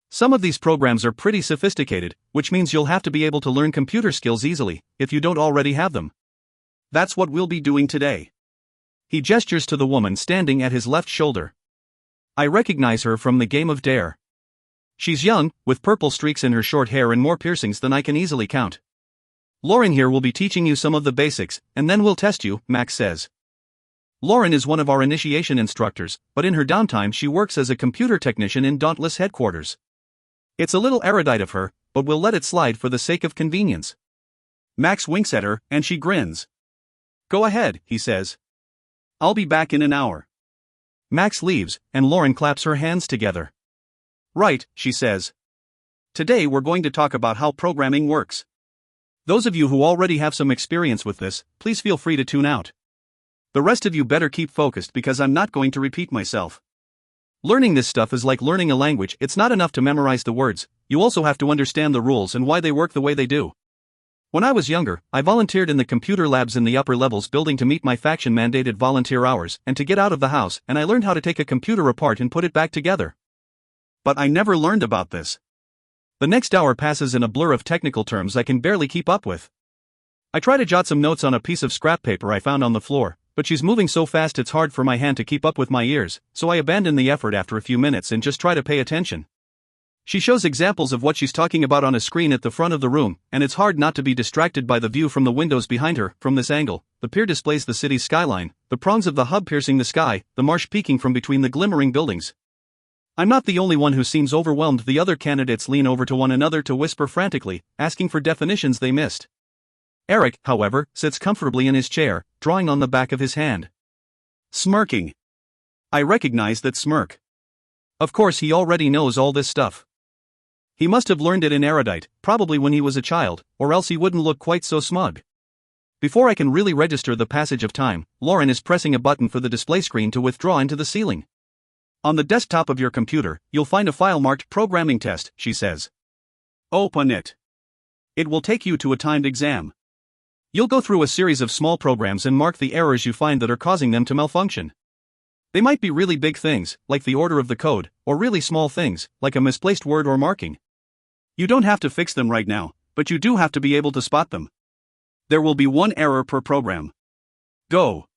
Some of these programs are pretty sophisticated, which means you'll have to be able to learn computer skills easily, if you don't already have them. That's what we'll be doing today. He gestures to the woman standing at his left shoulder. I recognize her from the game of Dare. She's young, with purple streaks in her short hair and more piercings than I can easily count. Lauren here will be teaching you some of the basics, and then we'll test you, Max says. Lauren is one of our initiation instructors, but in her downtime she works as a computer technician in Dauntless headquarters. It's a little erudite of her, but we'll let it slide for the sake of convenience. Max winks at her, and she grins. Go ahead, he says. I'll be back in an hour. Max leaves, and Lauren claps her hands together. Right, she says. Today we're going to talk about how programming works. Those of you who already have some experience with this, please feel free to tune out. The rest of you better keep focused because I'm not going to repeat myself. Learning this stuff is like learning a language. It's not enough to memorize the words, you also have to understand the rules and why they work the way they do. When I was younger, I volunteered in the computer labs in the upper levels building to meet my faction-mandated volunteer hours and to get out of the house, and I learned how to take a computer apart and put it back together. But I never learned about this. The next hour passes in a blur of technical terms I can barely keep up with. I try to jot some notes on a piece of scrap paper I found on the floor, but she's moving so fast it's hard for my hand to keep up with my ears, so I abandon the effort after a few minutes and just try to pay attention. She shows examples of what she's talking about on a screen at the front of the room, and it's hard not to be distracted by the view from the windows behind her. From this angle, the pier displays the city's skyline, the prongs of the hub piercing the sky, the marsh peeking from between the glimmering buildings. I'm not the only one who seems overwhelmed. The other candidates lean over to one another to whisper frantically, asking for definitions they missed. Eric, however, sits comfortably in his chair, drawing on the back of his hand. Smirking. I recognize that smirk. Of course he already knows all this stuff. He must have learned it in Erudite, probably when he was a child, or else he wouldn't look quite so smug. Before I can really register the passage of time, Lauren is pressing a button for the display screen to withdraw into the ceiling. On the desktop of your computer, you'll find a file marked Programming Test, she says. Open it. It will take you to a timed exam. You'll go through a series of small programs and mark the errors you find that are causing them to malfunction. They might be really big things, like the order of the code, or really small things, like a misplaced word or marking. You don't have to fix them right now, but you do have to be able to spot them. There will be one error per program. Go.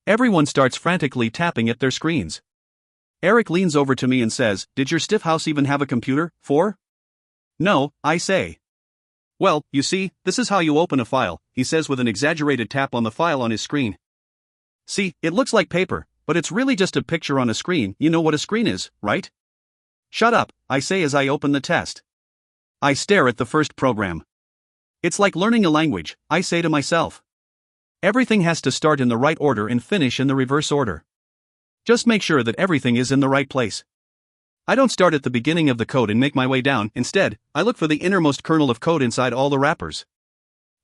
Everyone starts frantically tapping at their screens. Eric leans over to me and says, "Did your stiff house even have a computer, 4? No, I say. Well, you see, this is how you open a file, he says with an exaggerated tap on the file on his screen. See, it looks like paper, but it's really just a picture on a screen. You know what a screen is, right? Shut up, I say as I open the test. I stare at the first program. It's like learning a language, I say to myself. Everything has to start in the right order and finish in the reverse order. Just make sure that everything is in the right place. I don't start at the beginning of the code and make my way down. Instead, I look for the innermost kernel of code inside all the wrappers.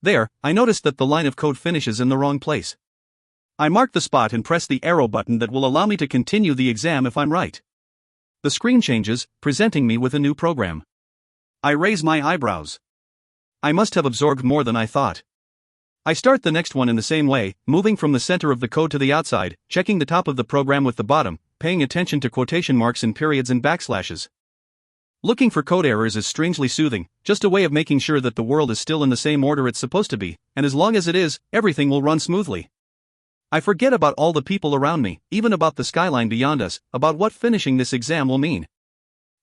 There, I notice that the line of code finishes in the wrong place. I mark the spot and press the arrow button that will allow me to continue the exam if I'm right. The screen changes, presenting me with a new program. I raise my eyebrows. I must have absorbed more than I thought. I start the next one in the same way, moving from the center of the code to the outside, checking the top of the program with the bottom, paying attention to quotation marks and periods and backslashes. Looking for code errors is strangely soothing, just a way of making sure that the world is still in the same order it's supposed to be, and as long as it is, everything will run smoothly. I forget about all the people around me, even about the skyline beyond us, about what finishing this exam will mean.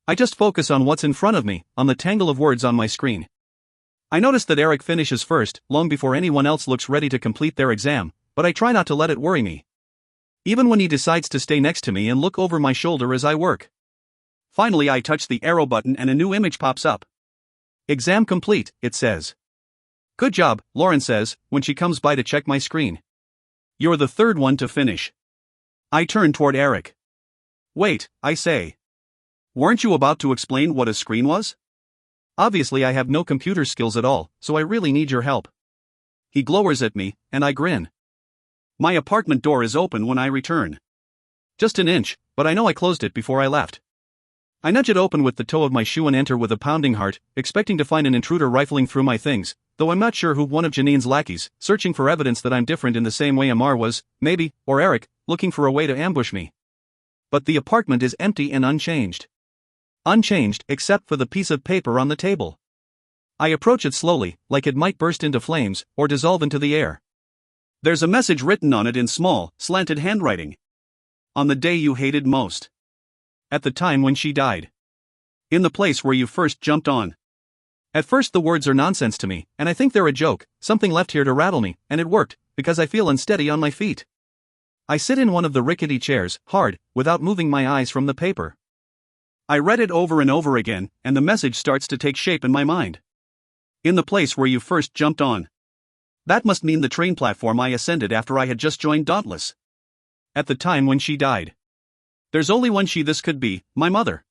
I just focus on what's in front of me, on the tangle of words on my screen. I notice that Eric finishes first, long before anyone else looks ready to complete their exam, but I try not to let it worry me. Even when he decides to stay next to me and look over my shoulder as I work. Finally, I touch the arrow button and a new image pops up. Exam complete, it says. Good job, Lauren says, when she comes by to check my screen. You're the third one to finish. I turn toward Eric. Wait, I say. Weren't you about to explain what a screen was? Obviously, I have no computer skills at all, so I really need your help. He glowers at me, and I grin. My apartment door is open when I return. Just an inch, but I know I closed it before I left. I nudge it open with the toe of my shoe and enter with a pounding heart, expecting to find an intruder rifling through my things, though I'm not sure who. One of Janine's lackeys, searching for evidence that I'm different in the same way Amar was, maybe, or Eric, looking for a way to ambush me. But the apartment is empty and unchanged. Unchanged except for the piece of paper on the table. I approach it slowly, like it might burst into flames, or dissolve into the air. There's a message written on it in small, slanted handwriting. On the day you hated most. At the time when she died. In the place where you first jumped on. At first the words are nonsense to me, and I think they're a joke, something left here to rattle me, and it worked, because I feel unsteady on my feet. I sit in one of the rickety chairs, hard, without moving my eyes from the paper. I read it over and over again, and the message starts to take shape in my mind. In the place where you first jumped on. That must mean the train platform I ascended after I had just joined Dauntless. At the time when she died. There's only one she this could be, my mother.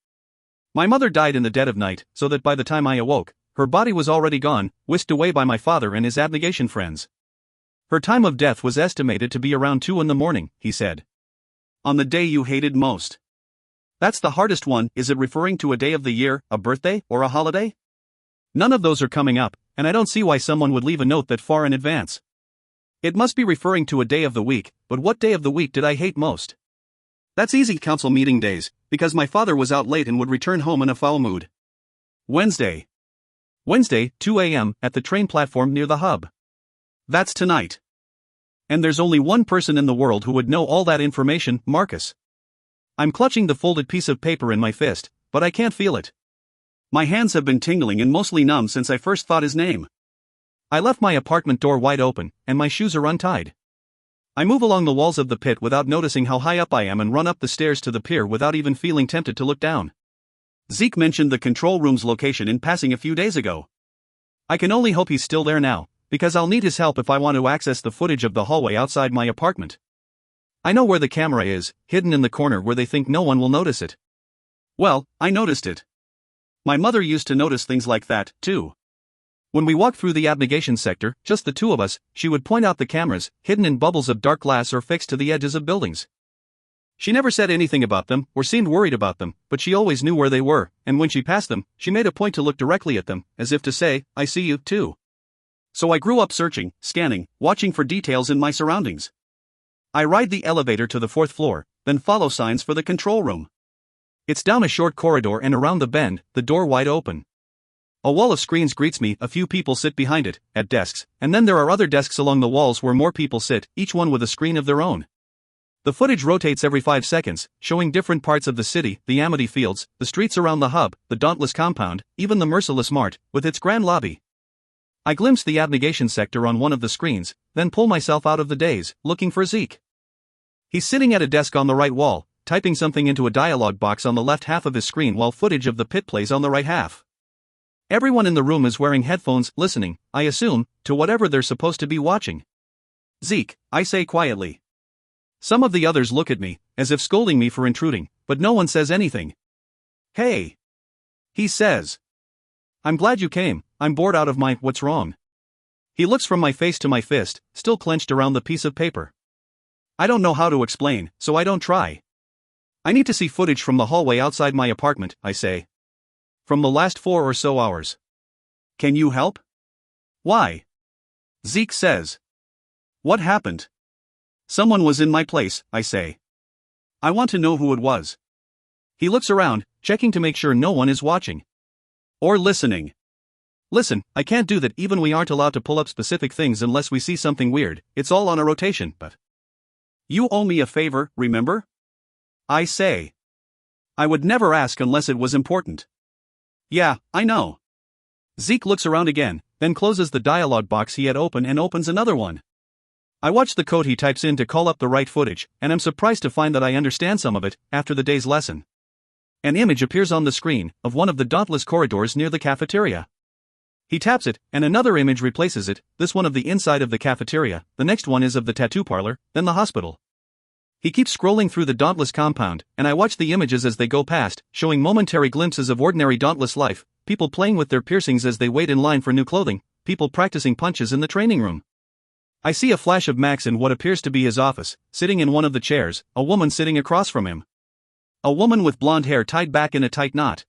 My mother died in the dead of night, so that by the time I awoke, her body was already gone, whisked away by my father and his abnegation friends. Her time of death was estimated to be around 2 a.m, he said. On the day you hated most. That's the hardest one. Is it referring to a day of the year, a birthday, or a holiday? None of those are coming up, and I don't see why someone would leave a note that far in advance. It must be referring to a day of the week, but what day of the week did I hate most? That's easy, council meeting days, because my father was out late and would return home in a foul mood. Wednesday. Wednesday, 2 a.m., at the train platform near the hub. That's tonight. And there's only one person in the world who would know all that information, Marcus. I'm clutching the folded piece of paper in my fist, but I can't feel it. My hands have been tingling and mostly numb since I first thought his name. I left my apartment door wide open, and my shoes are untied. I move along the walls of the pit without noticing how high up I am and run up the stairs to the pier without even feeling tempted to look down. Zeke mentioned the control room's location in passing a few days ago. I can only hope he's still there now, because I'll need his help if I want to access the footage of the hallway outside my apartment. I know where the camera is, hidden in the corner where they think no one will notice it. Well, I noticed it. My mother used to notice things like that, too. When we walked through the abnegation sector, just the two of us, she would point out the cameras, hidden in bubbles of dark glass or fixed to the edges of buildings. She never said anything about them, or seemed worried about them, but she always knew where they were, and when she passed them, she made a point to look directly at them, as if to say, I see you, too. So I grew up searching, scanning, watching for details in my surroundings. I ride the elevator to the 4th floor, then follow signs for the control room. It's down a short corridor and around the bend, the door wide open. A wall of screens greets me, a few people sit behind it, at desks, and then there are other desks along the walls where more people sit, each one with a screen of their own. The footage rotates every 5 seconds, showing different parts of the city, the Amity Fields, the streets around the hub, the Dauntless compound, even the Merciless Mart, with its grand lobby. I glimpse the abnegation sector on one of the screens, then pull myself out of the daze, looking for Zeke. He's sitting at a desk on the right wall, typing something into a dialogue box on the left half of his screen while footage of the pit plays on the right half. Everyone in the room is wearing headphones, listening, I assume, to whatever they're supposed to be watching. Zeke, I say quietly. Some of the others look at me, as if scolding me for intruding, but no one says anything. Hey! He says. I'm glad you came, I'm bored out of my what's wrong. He looks from my face to my fist, still clenched around the piece of paper. I don't know how to explain, so I don't try. I need to see footage from the hallway outside my apartment, I say. From the last 4 or so hours. Can you help? Why? Zeke says. What happened? Someone was in my place, I say. I want to know who it was. He looks around, checking to make sure no one is watching. Or listening. Listen, I can't do that, even we aren't allowed to pull up specific things unless we see something weird, it's all on a rotation, but. You owe me a favor, remember? I say. I would never ask unless it was important. Yeah, I know. Zeke looks around again, then closes the dialogue box he had open and opens another one. I watch the code he types in to call up the right footage, and am surprised to find that I understand some of it, after the day's lesson. An image appears on the screen, of one of the dauntless corridors near the cafeteria. He taps it, and another image replaces it, this one of the inside of the cafeteria, the next one is of the tattoo parlor, then the hospital. He keeps scrolling through the Dauntless compound, and I watch the images as they go past, showing momentary glimpses of ordinary Dauntless life, people playing with their piercings as they wait in line for new clothing, people practicing punches in the training room. I see a flash of Max in what appears to be his office, sitting in one of the chairs, a woman sitting across from him. A woman with blonde hair tied back in a tight knot.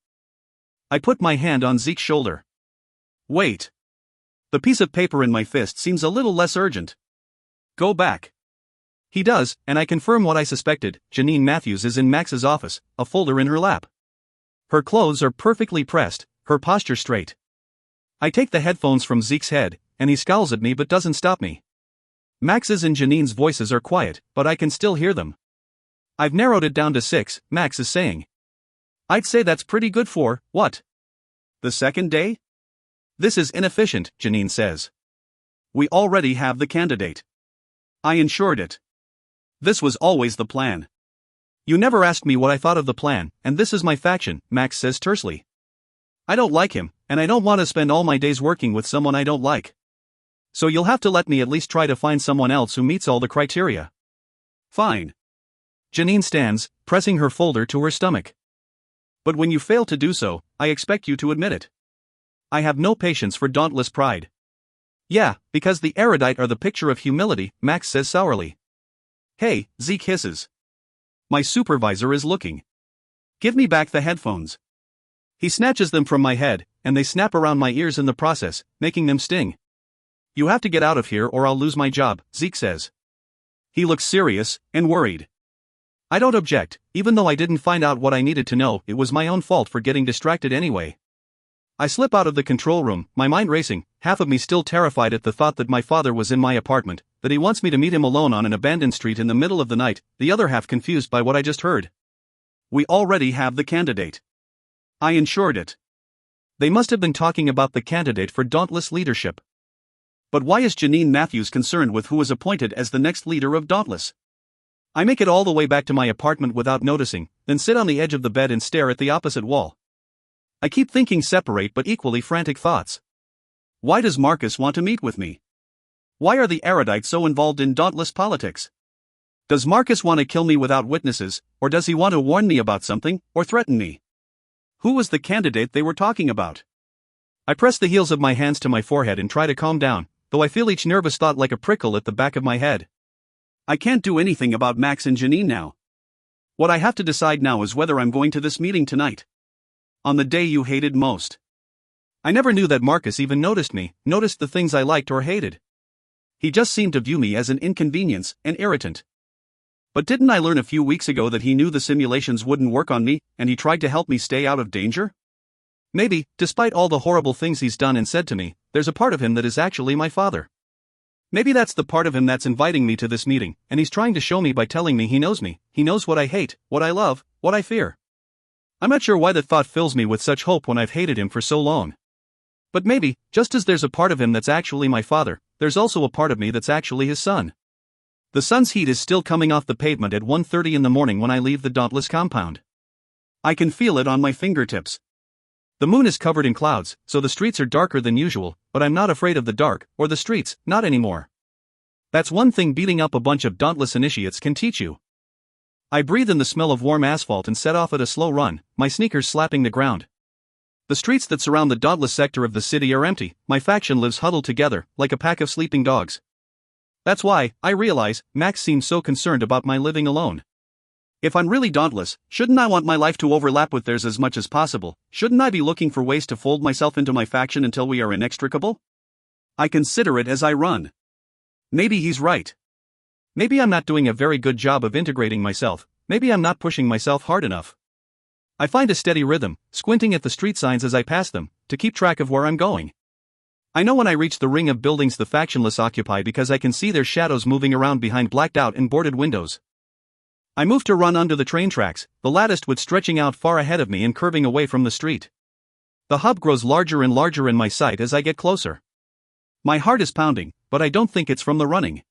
I put my hand on Zeke's shoulder. Wait. The piece of paper in my fist seems a little less urgent. Go back. He does, and I confirm what I suspected. Janine Matthews is in Max's office, a folder in her lap. Her clothes are perfectly pressed, her posture straight. I take the headphones from Zeke's head, and he scowls at me but doesn't stop me. Max's and Janine's voices are quiet, but I can still hear them. I've narrowed it down to 6, Max is saying. I'd say that's pretty good for, what? The second day? This is inefficient, Janine says. We already have the candidate. I ensured it. This was always the plan. You never asked me what I thought of the plan, and this is my faction, Max says tersely. I don't like him, and I don't want to spend all my days working with someone I don't like. So you'll have to let me at least try to find someone else who meets all the criteria. Fine. Janine stands, pressing her folder to her stomach. But when you fail to do so, I expect you to admit it. I have no patience for dauntless pride. Yeah, because the erudite are the picture of humility, Max says sourly. Hey, Zeke hisses. My supervisor is looking. Give me back the headphones. He snatches them from my head, and they snap around my ears in the process, making them sting. You have to get out of here or I'll lose my job, Zeke says. He looks serious and worried. I don't object, even though I didn't find out what I needed to know, it was my own fault for getting distracted anyway. I slip out of the control room, my mind racing, half of me still terrified at the thought that my father was in my apartment, that he wants me to meet him alone on an abandoned street in the middle of the night, the other half confused by what I just heard. We already have the candidate. I ensured it. They must have been talking about the candidate for Dauntless leadership. But why is Janine Matthews concerned with who is appointed as the next leader of Dauntless? I make it all the way back to my apartment without noticing, then sit on the edge of the bed and stare at the opposite wall. I keep thinking separate but equally frantic thoughts. Why does Marcus want to meet with me? Why are the erudites so involved in Dauntless politics? Does Marcus want to kill me without witnesses, or does he want to warn me about something, or threaten me? Who was the candidate they were talking about? I press the heels of my hands to my forehead and try to calm down, though I feel each nervous thought like a prickle at the back of my head. I can't do anything about Max and Janine now. What I have to decide now is whether I'm going to this meeting tonight. On the day you hated most. I never knew that Marcus even noticed me, noticed the things I liked or hated. He just seemed to view me as an inconvenience, an irritant. But didn't I learn a few weeks ago that he knew the simulations wouldn't work on me, and he tried to help me stay out of danger? Maybe, despite all the horrible things he's done and said to me, there's a part of him that is actually my father. Maybe that's the part of him that's inviting me to this meeting, and he's trying to show me by telling me, he knows what I hate, what I love, what I fear. I'm not sure why that thought fills me with such hope when I've hated him for so long. But maybe, just as there's a part of him that's actually my father, there's also a part of me that's actually his son. The sun's heat is still coming off the pavement at 1:30 in the morning when I leave the Dauntless compound. I can feel it on my fingertips. The moon is covered in clouds, so the streets are darker than usual, but I'm not afraid of the dark, or the streets, not anymore. That's one thing beating up a bunch of Dauntless initiates can teach you. I breathe in the smell of warm asphalt and set off at a slow run, my sneakers slapping the ground. The streets that surround the Dauntless sector of the city are empty, my faction lives huddled together, like a pack of sleeping dogs. That's why, I realize, Max seems so concerned about my living alone. If I'm really Dauntless, shouldn't I want my life to overlap with theirs as much as possible? Shouldn't I be looking for ways to fold myself into my faction until we are inextricable? I consider it as I run. Maybe he's right. Maybe I'm not doing a very good job of integrating myself, maybe I'm not pushing myself hard enough. I find a steady rhythm, squinting at the street signs as I pass them, to keep track of where I'm going. I know when I reach the ring of buildings the factionless occupy because I can see their shadows moving around behind blacked out and boarded windows. I move to run under the train tracks, the latticed wood stretching out far ahead of me and curving away from the street. The hub grows larger and larger in my sight as I get closer. My heart is pounding, but I don't think it's from the running.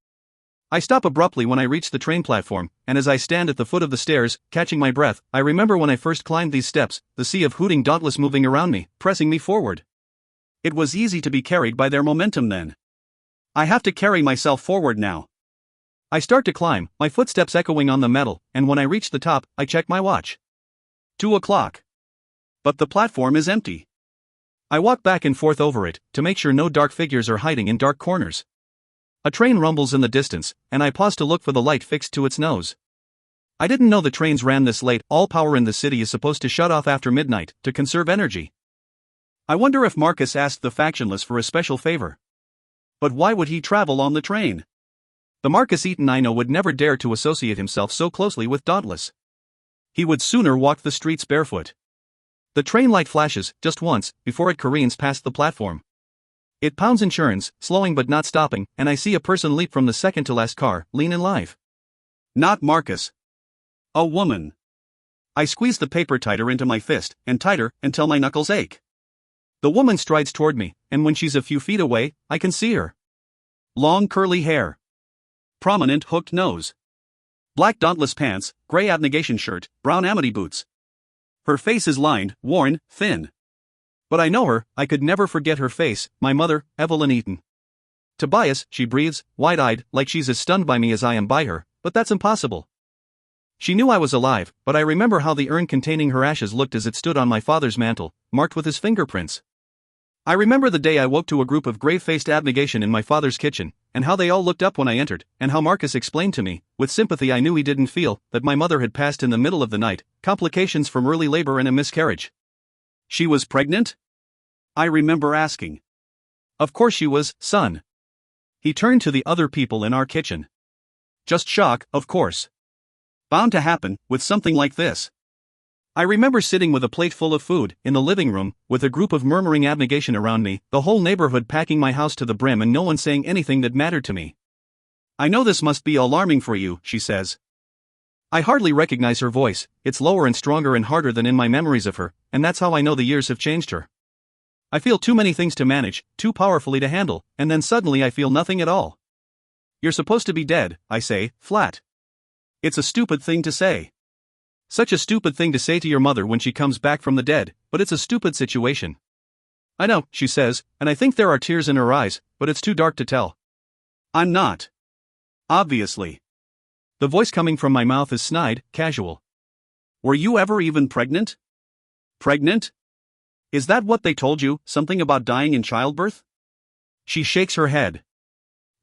I stop abruptly when I reach the train platform, and as I stand at the foot of the stairs, catching my breath, I remember when I first climbed these steps, the sea of hooting Dauntless moving around me, pressing me forward. It was easy to be carried by their momentum then. I have to carry myself forward now. I start to climb, my footsteps echoing on the metal, and when I reach the top, I check my watch. 2 o'clock. But the platform is empty. I walk back and forth over it, to make sure no dark figures are hiding in dark corners. A train rumbles in the distance, and I pause to look for the light fixed to its nose. I didn't know the trains ran this late. All power in the city is supposed to shut off after midnight, to conserve energy. I wonder if Marcus asked the factionless for a special favor. But why would he travel on the train? The Marcus Eaton I know would never dare to associate himself so closely with Dauntless. He would sooner walk the streets barefoot. The train light flashes, just once, before it careens past the platform. It pounds and churns, slowing but not stopping, and I see a person leap from the second-to-last car, lean and live. Not Marcus. A woman. I squeeze the paper tighter into my fist, and tighter, until my knuckles ache. The woman strides toward me, and when she's a few feet away, I can see her. Long curly hair. Prominent hooked nose. Black Dauntless pants, gray abnegation shirt, brown amity boots. Her face is lined, worn, thin. But I know her, I could never forget her face, my mother, Evelyn Eaton. Tobias, she breathes, wide-eyed, like she's as stunned by me as I am by her, but that's impossible. She knew I was alive, but I remember how the urn containing her ashes looked as it stood on my father's mantel, marked with his fingerprints. I remember the day I woke to a group of grave-faced abnegation in my father's kitchen, and how they all looked up when I entered, and how Marcus explained to me, with sympathy I knew he didn't feel, that my mother had passed in the middle of the night, complications from early labor and a miscarriage. She was pregnant? I remember asking. Of course she was, son. He turned to the other people in our kitchen. Just shock, of course. Bound to happen, with something like this. I remember sitting with a plate full of food, in the living room, with a group of murmuring abnegation around me, the whole neighborhood packing my house to the brim and no one saying anything that mattered to me. I know this must be alarming for you, she says. I hardly recognize her voice, it's lower and stronger and harder than in my memories of her, and that's how I know the years have changed her. I feel too many things to manage, too powerfully to handle, and then suddenly I feel nothing at all. You're supposed to be dead, I say, flat. It's a stupid thing to say. Such a stupid thing to say to your mother when she comes back from the dead, but it's a stupid situation. I know, she says, and I think there are tears in her eyes, but it's too dark to tell. I'm not. Obviously. The voice coming from my mouth is snide, casual. Were you ever even pregnant? Pregnant? Is that what they told you, something about dying in childbirth? She shakes her head.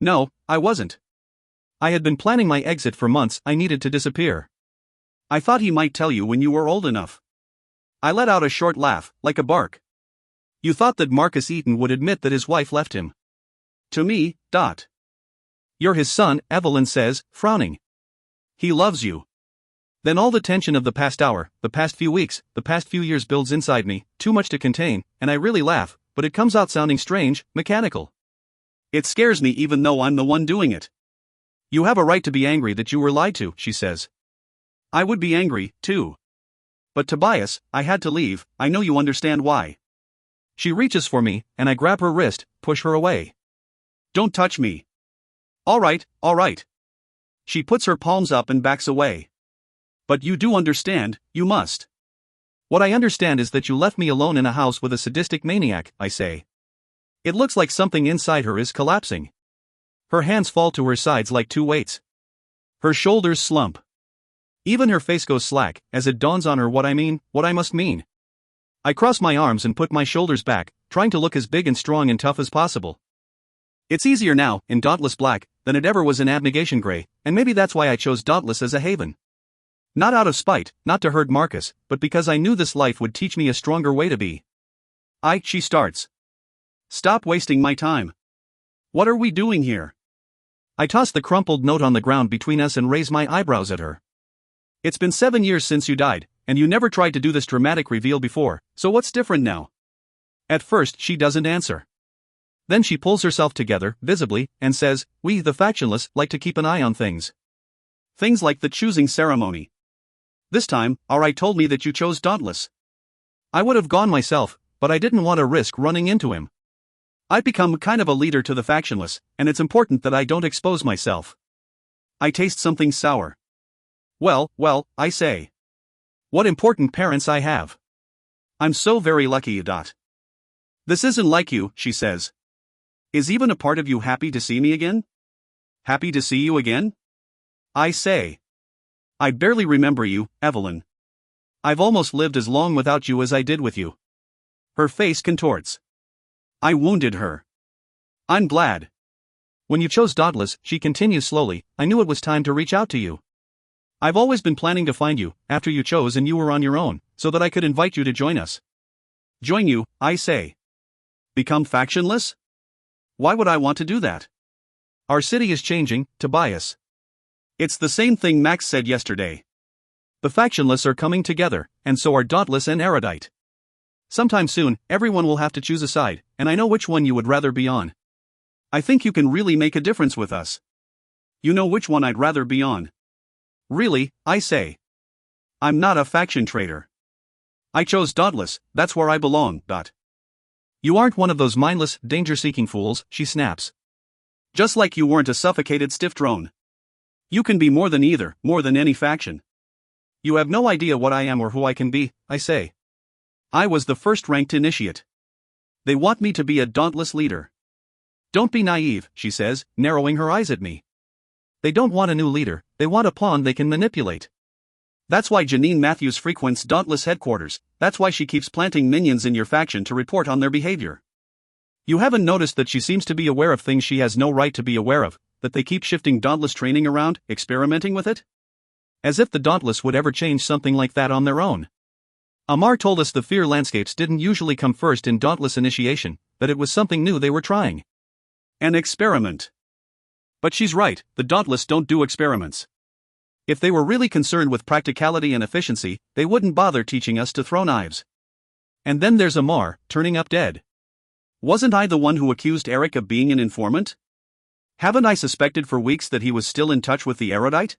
No, I wasn't. I had been planning my exit for months. I needed to disappear. I thought he might tell you when you were old enough. I let out a short laugh, like a bark. You thought that Marcus Eaton would admit that his wife left him. To me. You're his son, Evelyn says, frowning. He loves you. Then all the tension of the past hour, the past few weeks, the past few years builds inside me, too much to contain, and I really laugh, but it comes out sounding strange, mechanical. It scares me even though I'm the one doing it. You have a right to be angry that you were lied to, she says. I would be angry, too. But Tobias, I had to leave, I know you understand why. She reaches for me, and I grab her wrist, push her away. Don't touch me. All right. She puts her palms up and backs away. But you do understand, you must. What I understand is that you left me alone in a house with a sadistic maniac, I say. It looks like something inside her is collapsing. Her hands fall to her sides like two weights. Her shoulders slump. Even her face goes slack, as it dawns on her what I must mean. I cross my arms and put my shoulders back, trying to look as big and strong and tough as possible. It's easier now, in Dauntless Black, than it ever was in Abnegation Grey, and maybe that's why I chose Dauntless as a haven. Not out of spite, not to hurt Marcus, but because I knew this life would teach me a stronger way to be. She starts. Stop wasting my time. What are we doing here? I toss the crumpled note on the ground between us and raise my eyebrows at her. It's been 7 years since you died, and you never tried to do this dramatic reveal before, so what's different now? At first she doesn't answer. Then she pulls herself together, visibly, and says, we, the factionless, like to keep an eye on things. Things like the choosing ceremony. This time, Ari told me that you chose Dauntless. I would have gone myself, but I didn't want to risk running into him. I've become kind of a leader to the factionless, and it's important that I don't expose myself. I taste something sour. Well, I say. What important parents I have. I'm so very lucky. This isn't like you, she says. Is even a part of you happy to see me again? Happy to see you again? I say. I barely remember you, Evelyn. I've almost lived as long without you as I did with you. Her face contorts. I wounded her. I'm glad. When you chose Dauntless, she continues slowly, I knew it was time to reach out to you. I've always been planning to find you, after you chose and you were on your own, so that I could invite you to join us. Join you, I say. Become factionless? Why would I want to do that? Our city is changing, Tobias. It's the same thing Max said yesterday. The factionless are coming together, and so are Dauntless and Erudite. Sometime soon, everyone will have to choose a side, and I know which one you would rather be on. I think you can really make a difference with us. You know which one I'd rather be on. Really, I say. I'm not a faction traitor. I chose Dauntless, that's where I belong. You aren't one of those mindless, danger-seeking fools, she snaps. Just like you weren't a suffocated stiff drone. You can be more than either, more than any faction. You have no idea what I am or who I can be, I say. I was the first-ranked initiate. They want me to be a Dauntless leader. Don't be naive, she says, narrowing her eyes at me. They don't want a new leader, they want a pawn they can manipulate. That's why Janine Matthews frequents Dauntless headquarters, that's why she keeps planting minions in your faction to report on their behavior. You haven't noticed that she seems to be aware of things she has no right to be aware of, that they keep shifting Dauntless training around, experimenting with it? As if the Dauntless would ever change something like that on their own. Amar told us the fear landscapes didn't usually come first in Dauntless initiation, that it was something new they were trying. An experiment. But she's right, the Dauntless don't do experiments. If they were really concerned with practicality and efficiency, they wouldn't bother teaching us to throw knives. And then there's Amar, turning up dead. Wasn't I the one who accused Eric of being an informant? Haven't I suspected for weeks that he was still in touch with the Erudite?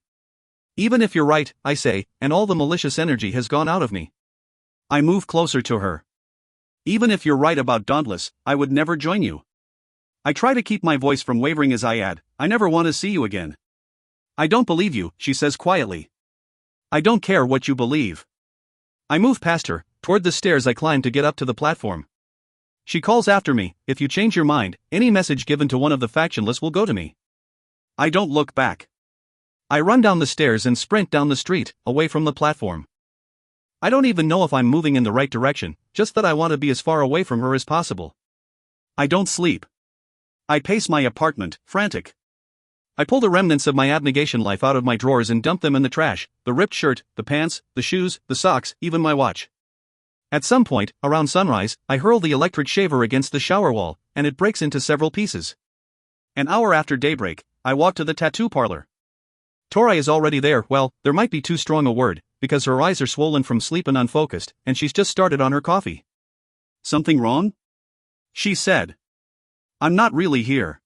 Even if you're right, I say, and all the malicious energy has gone out of me. I move closer to her. Even if you're right about Dauntless, I would never join you. I try to keep my voice from wavering as I add, I never want to see you again. I don't believe you, she says quietly. I don't care what you believe. I move past her, toward the stairs I climb to get up to the platform. She calls after me, if you change your mind, any message given to one of the factionless will go to me. I don't look back. I run down the stairs and sprint down the street, away from the platform. I don't even know if I'm moving in the right direction, just that I want to be as far away from her as possible. I don't sleep. I pace my apartment, frantic. I pull the remnants of my abnegation life out of my drawers and dump them in the trash, the ripped shirt, the pants, the shoes, the socks, even my watch. At some point, around sunrise, I hurl the electric shaver against the shower wall, and it breaks into several pieces. An hour after daybreak, I walk to the tattoo parlor. Tori is already there. Well, there might be too strong a word, because her eyes are swollen from sleep and unfocused, and she's just started on her coffee. "Something wrong?" she said. "I'm not really here.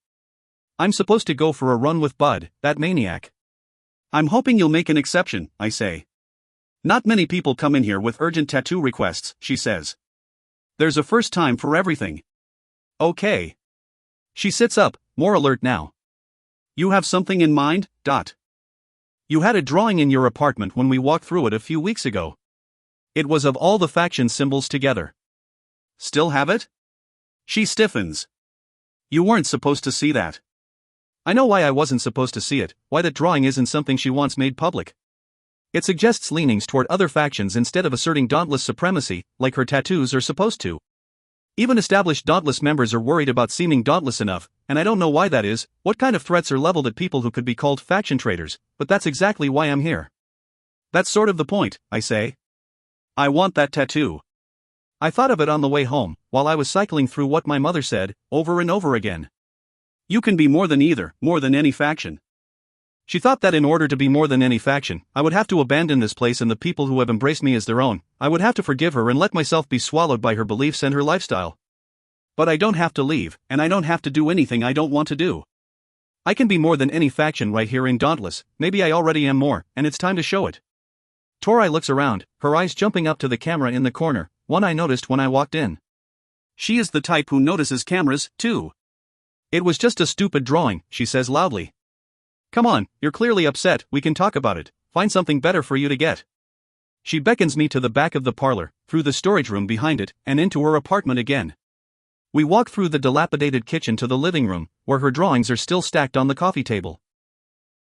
I'm supposed to go for a run with Bud, that maniac." "I'm hoping you'll make an exception," I say. "Not many people come in here with urgent tattoo requests," she says. "There's a first time for everything." "Okay." She sits up, more alert now. "You have something in mind, Dot? You had a drawing in your apartment when we walked through it a few weeks ago. It was of all the faction symbols together. Still have it?" She stiffens. "You weren't supposed to see that." I know why I wasn't supposed to see it, why that drawing isn't something she wants made public. It suggests leanings toward other factions instead of asserting Dauntless supremacy, like her tattoos are supposed to. Even established Dauntless members are worried about seeming dauntless enough, and I don't know why that is. What kind of threats are leveled at people who could be called faction traitors, but that's exactly why I'm here. "That's sort of the point," I say. "I want that tattoo." I thought of it on the way home, while I was cycling through what my mother said, over and over again. "You can be more than either, more than any faction." She thought that in order to be more than any faction, I would have to abandon this place and the people who have embraced me as their own. I would have to forgive her and let myself be swallowed by her beliefs and her lifestyle. But I don't have to leave, and I don't have to do anything I don't want to do. I can be more than any faction right here in Dauntless. Maybe I already am more, and it's time to show it. Tori looks around, her eyes jumping up to the camera in the corner, one I noticed when I walked in. She is the type who notices cameras, too. "It was just a stupid drawing," she says loudly. "Come on, you're clearly upset, we can talk about it, find something better for you to get." She beckons me to the back of the parlor, through the storage room behind it, and into her apartment again. We walk through the dilapidated kitchen to the living room, where her drawings are still stacked on the coffee table.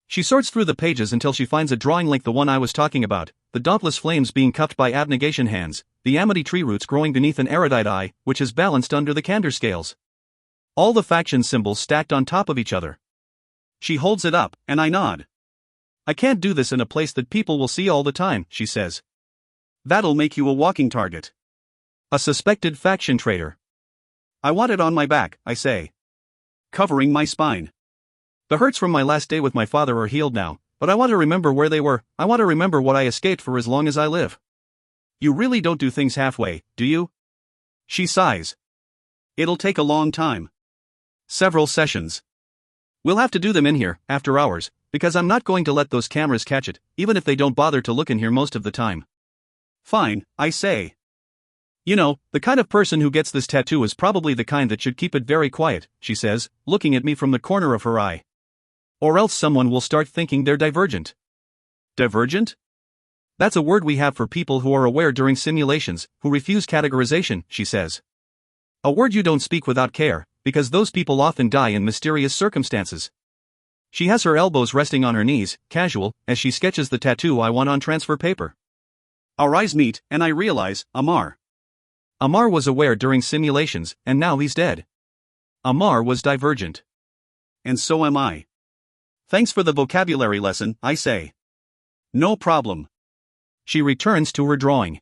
She sorts through the pages until she finds a drawing like the one I was talking about, the dauntless flames being cupped by abnegation hands, the amity tree roots growing beneath an erudite eye, which is balanced under the candor scales. All the faction symbols stacked on top of each other. She holds it up, and I nod. "I can't do this in a place that people will see all the time," she says. "That'll make you a walking target. A suspected faction traitor." "I want it on my back," I say. "Covering my spine. The hurts from my last day with my father are healed now, but I want to remember where they were. I want to remember what I escaped for as long as I live." "You really don't do things halfway, do you?" She sighs. "It'll take a long time. Several sessions. We'll have to do them in here, after hours, because I'm not going to let those cameras catch it, even if they don't bother to look in here most of the time." "Fine," I say. "You know, the kind of person who gets this tattoo is probably the kind that should keep it very quiet," she says, looking at me from the corner of her eye. "Or else someone will start thinking they're divergent." "Divergent? That's a word we have for people who are aware during simulations, who refuse categorization," she says. "A word you don't speak without care, because those people often die in mysterious circumstances." She has her elbows resting on her knees, casual, as she sketches the tattoo I want on transfer paper. Our eyes meet, and I realize, Amar. Amar was aware during simulations, and now he's dead. Amar was divergent. And so am I. "Thanks for the vocabulary lesson," I say. "No problem." She returns to her drawing.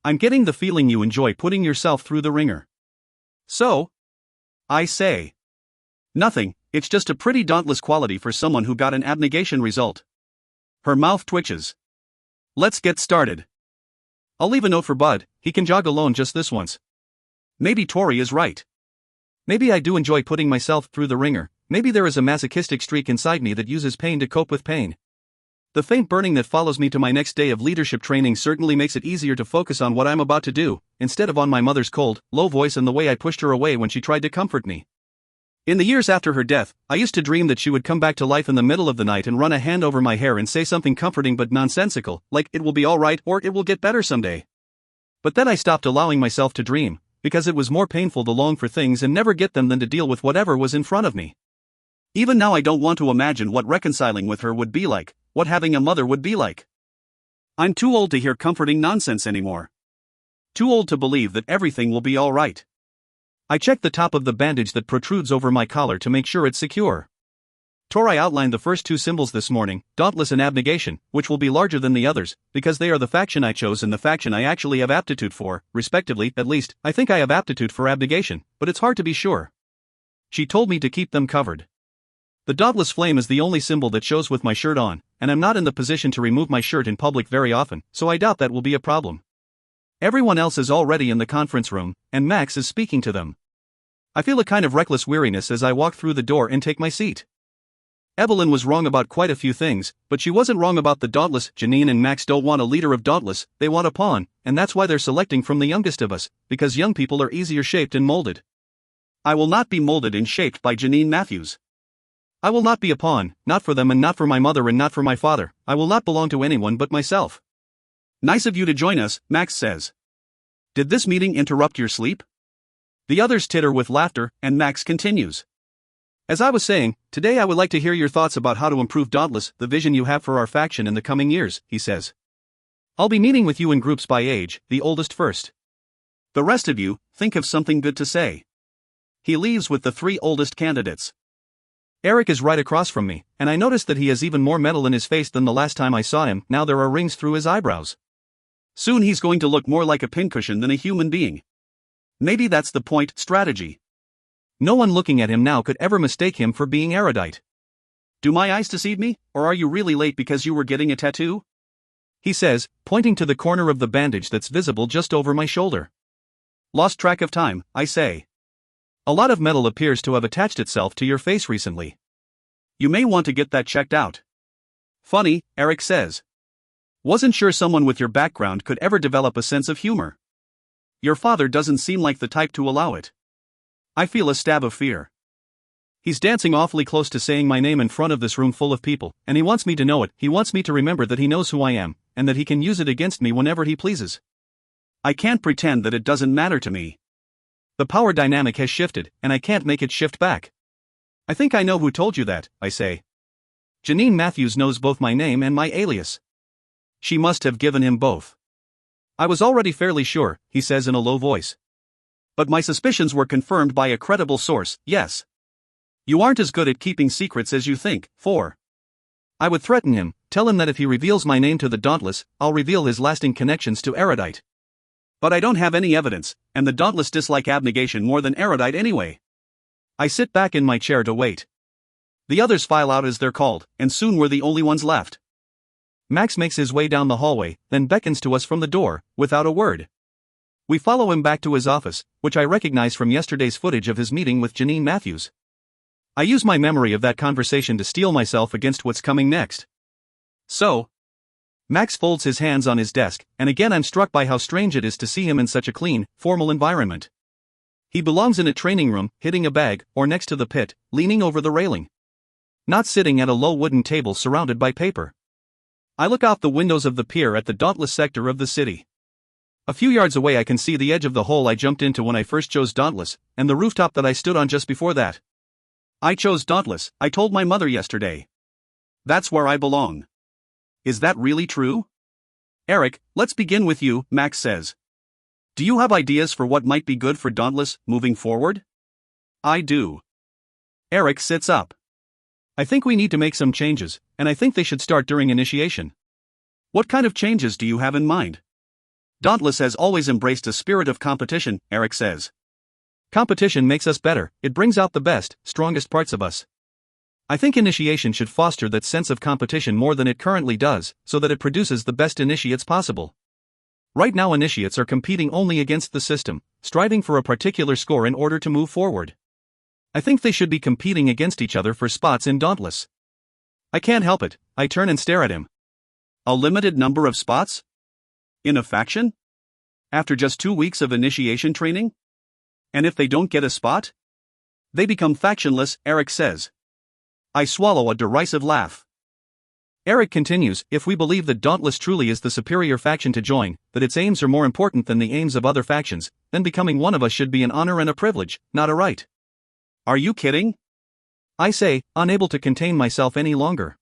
"I'm getting the feeling you enjoy putting yourself through the ringer." "So?" I say. "Nothing, it's just a pretty dauntless quality for someone who got an abnegation result." Her mouth twitches. "Let's get started. I'll leave a note for Bud, he can jog alone just this once." Maybe Tori is right. Maybe I do enjoy putting myself through the ringer. Maybe there is a masochistic streak inside me that uses pain to cope with pain. The faint burning that follows me to my next day of leadership training certainly makes it easier to focus on what I'm about to do, instead of on my mother's cold, low voice and the way I pushed her away when she tried to comfort me. In the years after her death, I used to dream that she would come back to life in the middle of the night and run a hand over my hair and say something comforting but nonsensical, like "it will be alright" or "it will get better someday." But then I stopped allowing myself to dream, because it was more painful to long for things and never get them than to deal with whatever was in front of me. Even now I don't want to imagine what reconciling with her would be like, what having a mother would be like. I'm too old to hear comforting nonsense anymore. Too old to believe that everything will be alright. I check the top of the bandage that protrudes over my collar to make sure it's secure. I outlined the first two symbols this morning, Dauntless and Abnegation, which will be larger than the others, because they are the faction I chose and the faction I actually have aptitude for, respectively. At least, I think I have aptitude for Abnegation, but it's hard to be sure. She told me to keep them covered. The Dauntless flame is the only symbol that shows with my shirt on, and I'm not in the position to remove my shirt in public very often, so I doubt that will be a problem. Everyone else is already in the conference room, and Max is speaking to them. I feel a kind of reckless weariness as I walk through the door and take my seat. Evelyn was wrong about quite a few things, but she wasn't wrong about the Dauntless. Janine and Max don't want a leader of Dauntless, they want a pawn, and that's why they're selecting from the youngest of us, because young people are easier shaped and molded. I will not be molded and shaped by Janine Matthews. I will not be a pawn, not for them and not for my mother and not for my father. I will not belong to anyone but myself. Nice of you to join us, Max says. Did this meeting interrupt your sleep? The others titter with laughter, and Max continues. As I was saying, today I would like to hear your thoughts about how to improve Dauntless, the vision you have for our faction in the coming years, he says. I'll be meeting with you in groups by age, the oldest first. The rest of you, think of something good to say. He leaves with the three oldest candidates. Eric is right across from me, and I notice that he has even more metal in his face than the last time I saw him. Now there are rings through his eyebrows. Soon he's going to look more like a pincushion than a human being. Maybe that's the point. Strategy. No one looking at him now could ever mistake him for being erudite. Do my eyes deceive me, or are you really late because you were getting a tattoo? He says, pointing to the corner of the bandage that's visible just over my shoulder. Lost track of time, I say. A lot of metal appears to have attached itself to your face recently. You may want to get that checked out. Funny, Eric says. Wasn't sure someone with your background could ever develop a sense of humor. Your father doesn't seem like the type to allow it. I feel a stab of fear. He's dancing awfully close to saying my name in front of this room full of people, and he wants me to know it. He wants me to remember that he knows who I am, and that he can use it against me whenever he pleases. I can't pretend that it doesn't matter to me. The power dynamic has shifted, and I can't make it shift back. I think I know who told you that, I say. Janine Matthews knows both my name and my alias. She must have given him both. I was already fairly sure, he says in a low voice. But my suspicions were confirmed by a credible source. Yes. You aren't as good at keeping secrets as you think. 4. I would threaten him, tell him that if he reveals my name to the Dauntless, I'll reveal his lasting connections to Erudite. But I don't have any evidence, and the Dauntless dislike Abnegation more than Erudite anyway. I sit back in my chair to wait. The others file out as they're called, and soon we're the only ones left. Max makes his way down the hallway, then beckons to us from the door, without a word. We follow him back to his office, which I recognize from yesterday's footage of his meeting with Janine Matthews. I use my memory of that conversation to steel myself against what's coming next. So, Max folds his hands on his desk, and again I'm struck by how strange it is to see him in such a clean, formal environment. He belongs in a training room, hitting a bag, or next to the pit, leaning over the railing. Not sitting at a low wooden table surrounded by paper. I look out the windows of the pier at the Dauntless sector of the city. A few yards away I can see the edge of the hole I jumped into when I first chose Dauntless, and the rooftop that I stood on just before that. I chose Dauntless, I told my mother yesterday. That's where I belong. Is that really true? Eric, let's begin with you, Max says. Do you have ideas for what might be good for Dauntless, moving forward? I do. Eric sits up. I think we need to make some changes, and I think they should start during initiation. What kind of changes do you have in mind? Dauntless has always embraced a spirit of competition, Eric says. Competition makes us better, it brings out the best, strongest parts of us. I think initiation should foster that sense of competition more than it currently does, so that it produces the best initiates possible. Right now initiates are competing only against the system, striving for a particular score in order to move forward. I think they should be competing against each other for spots in Dauntless. I can't help it, I turn and stare at him. A limited number of spots? In a faction? After just 2 weeks of initiation training? And if they don't get a spot? They become factionless, Eric says. I swallow a derisive laugh. Eric continues, if we believe that Dauntless truly is the superior faction to join, that its aims are more important than the aims of other factions, then becoming one of us should be an honor and a privilege, not a right. Are you kidding? I say, unable to contain myself any longer.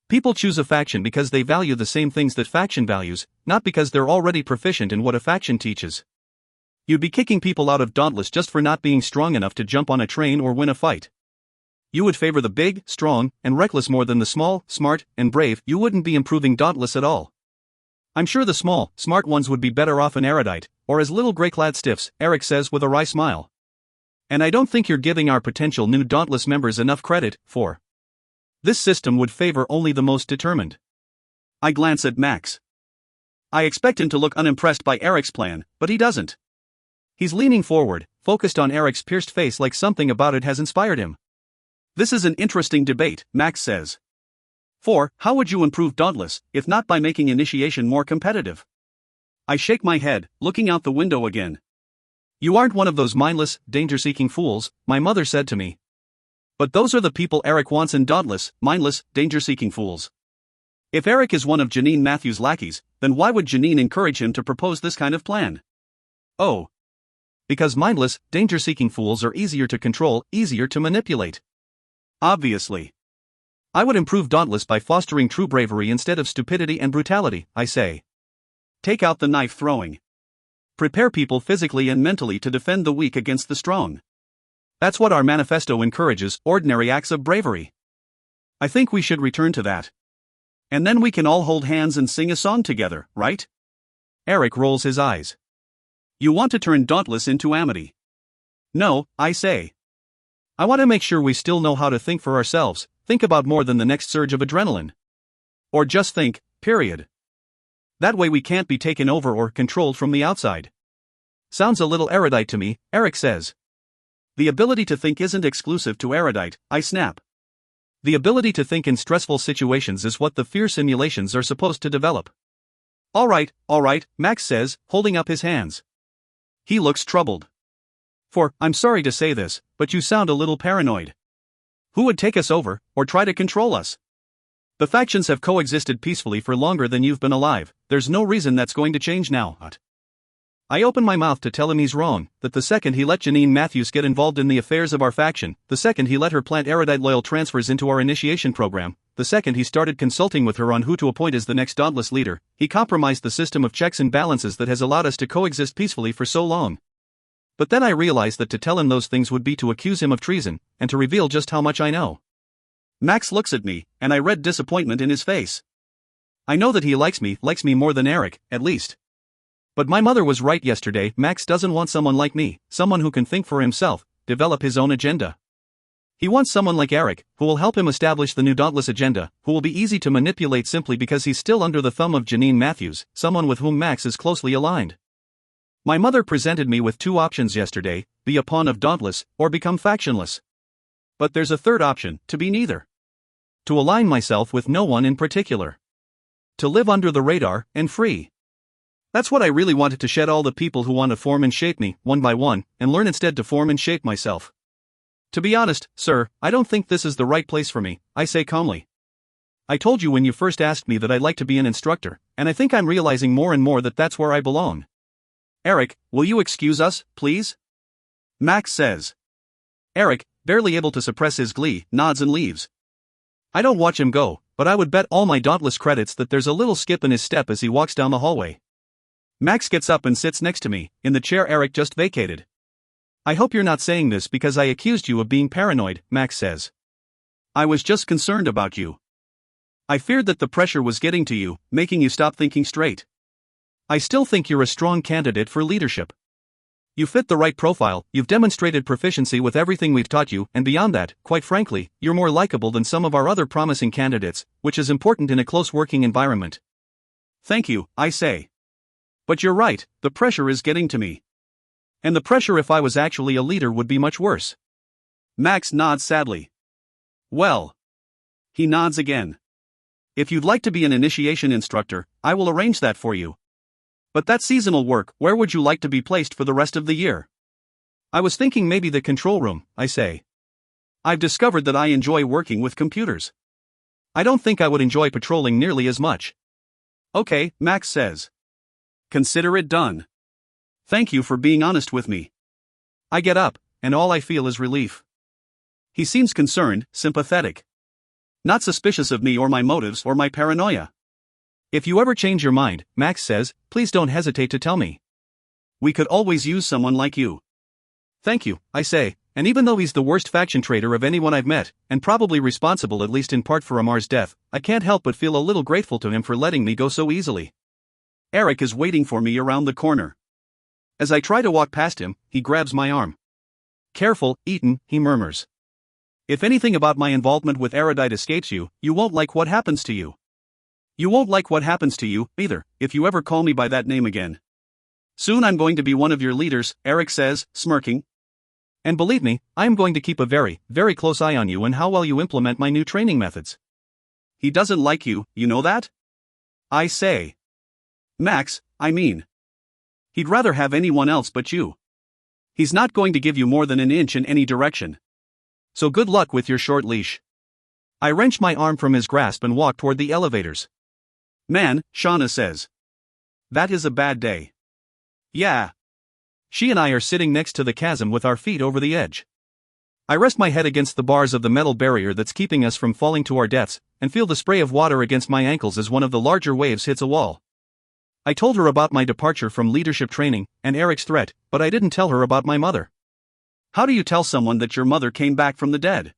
People choose a faction because they value the same things that faction values, not because they're already proficient in what a faction teaches. You'd be kicking people out of Dauntless just for not being strong enough to jump on a train or win a fight. You would favor the big, strong, and reckless more than the small, smart, and brave. You wouldn't be improving Dauntless at all. I'm sure the small, smart ones would be better off in erudite, or as little grey-clad stiffs, Eric says with a wry smile. And I don't think you're giving our potential new Dauntless members enough credit for. This system would favor only the most determined. I glance at Max. I expect him to look unimpressed by Eric's plan, but he doesn't. He's leaning forward, focused on Eric's pierced face like something about it has inspired him. This is an interesting debate, Max says. For, how would you improve Dauntless, if not by making initiation more competitive? I shake my head, looking out the window again. You aren't one of those mindless, danger-seeking fools, my mother said to me. But those are the people Eric wants in Dauntless, mindless, danger-seeking fools. If Eric is one of Janine Matthews' lackeys, then why would Janine encourage him to propose this kind of plan? Oh. Because mindless, danger-seeking fools are easier to control, easier to manipulate. Obviously. I would improve Dauntless by fostering true bravery instead of stupidity and brutality, I say. Take out the knife throwing. Prepare people physically and mentally to defend the weak against the strong. That's what our manifesto encourages, ordinary acts of bravery. I think we should return to that. And then we can all hold hands and sing a song together, right? Eric rolls his eyes. You want to turn Dauntless into amity. No, I say. I want to make sure we still know how to think for ourselves, think about more than the next surge of adrenaline. Or just think, period. That way we can't be taken over or controlled from the outside. Sounds a little erudite to me, Eric says. The ability to think isn't exclusive to erudite, I snap. The ability to think in stressful situations is what the fear simulations are supposed to develop. All right, Max says, holding up his hands. He looks troubled. For, I'm sorry to say this, but you sound a little paranoid. Who would take us over, or try to control us? The factions have coexisted peacefully for longer than you've been alive, there's no reason that's going to change now. I open my mouth to tell him he's wrong, that the second he let Janine Matthews get involved in the affairs of our faction, the second he let her plant erudite loyal transfers into our initiation program, the second he started consulting with her on who to appoint as the next Dauntless leader, he compromised the system of checks and balances that has allowed us to coexist peacefully for so long. But then I realized that to tell him those things would be to accuse him of treason, and to reveal just how much I know. Max looks at me, and I read disappointment in his face. I know that he likes me more than Eric, at least. But my mother was right yesterday, Max doesn't want someone like me, someone who can think for himself, develop his own agenda. He wants someone like Eric, who will help him establish the new Dauntless agenda, who will be easy to manipulate simply because he's still under the thumb of Janine Matthews, someone with whom Max is closely aligned. My mother presented me with two options yesterday, be a pawn of Dauntless, or become factionless. But there's a third option, to be neither. To align myself with no one in particular. To live under the radar, and free. That's what I really wanted, to shed all the people who want to form and shape me, one by one, and learn instead to form and shape myself. To be honest, sir, I don't think this is the right place for me, I say calmly. I told you when you first asked me that I'd like to be an instructor, and I think I'm realizing more and more that that's where I belong. Eric, will you excuse us, please? Max says. Eric, barely able to suppress his glee, nods and leaves. I don't watch him go, but I would bet all my Dauntless credits that there's a little skip in his step as he walks down the hallway. Max gets up and sits next to me, in the chair Eric just vacated. I hope you're not saying this because I accused you of being paranoid, Max says. I was just concerned about you. I feared that the pressure was getting to you, making you stop thinking straight. I still think you're a strong candidate for leadership. You fit the right profile, you've demonstrated proficiency with everything we've taught you, and beyond that, quite frankly, you're more likable than some of our other promising candidates, which is important in a close working environment. Thank you, I say. But you're right, the pressure is getting to me. And the pressure if I was actually a leader would be much worse. Max nods sadly. Well. He nods again. If you'd like to be an initiation instructor, I will arrange that for you. But that's seasonal work, where would you like to be placed for the rest of the year? I was thinking maybe the control room, I say. I've discovered that I enjoy working with computers. I don't think I would enjoy patrolling nearly as much. Okay, Max says. Consider it done. Thank you for being honest with me. I get up, and all I feel is relief. He seems concerned, sympathetic. Not suspicious of me or my motives or my paranoia. If you ever change your mind, Max says, please don't hesitate to tell me. We could always use someone like you. Thank you, I say, and even though he's the worst faction traitor of anyone I've met, and probably responsible at least in part for Amar's death, I can't help but feel a little grateful to him for letting me go so easily. Eric is waiting for me around the corner. As I try to walk past him, he grabs my arm. "Careful, Ethan," he murmurs. "If anything about my involvement with Erudite escapes you, you won't like what happens to you. You won't like what happens to you, either, if you ever call me by that name again. Soon I'm going to be one of your leaders," Eric says, smirking. "And believe me, I am going to keep a very, very close eye on you and how well you implement my new training methods." "He doesn't like you, you know that?" I say. "Max, I mean. He'd rather have anyone else but you. He's not going to give you more than an inch in any direction. So good luck with your short leash." I wrench my arm from his grasp and walk toward the elevators. "Man," Shauna says. "That is a bad day." "Yeah." She and I are sitting next to the chasm with our feet over the edge. I rest my head against the bars of the metal barrier that's keeping us from falling to our deaths, and feel the spray of water against my ankles as one of the larger waves hits a wall. I told her about my departure from leadership training, and Eric's threat, but I didn't tell her about my mother. How do you tell someone that your mother came back from the dead?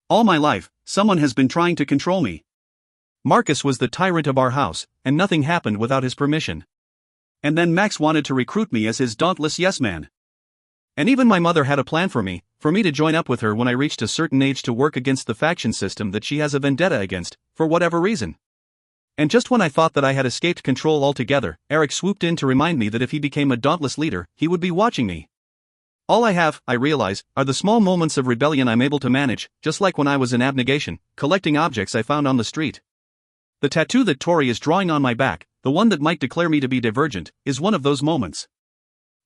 All my life, someone has been trying to control me. Marcus was the tyrant of our house, and nothing happened without his permission. And then Max wanted to recruit me as his dauntless yes-man. And even my mother had a plan for me to join up with her when I reached a certain age to work against the faction system that she has a vendetta against, for whatever reason. And just when I thought that I had escaped control altogether, Eric swooped in to remind me that if he became a dauntless leader, he would be watching me. All I have, I realize, are the small moments of rebellion I'm able to manage, just like when I was in abnegation, collecting objects I found on the street. The tattoo that Tori is drawing on my back, the one that might declare me to be divergent, is one of those moments.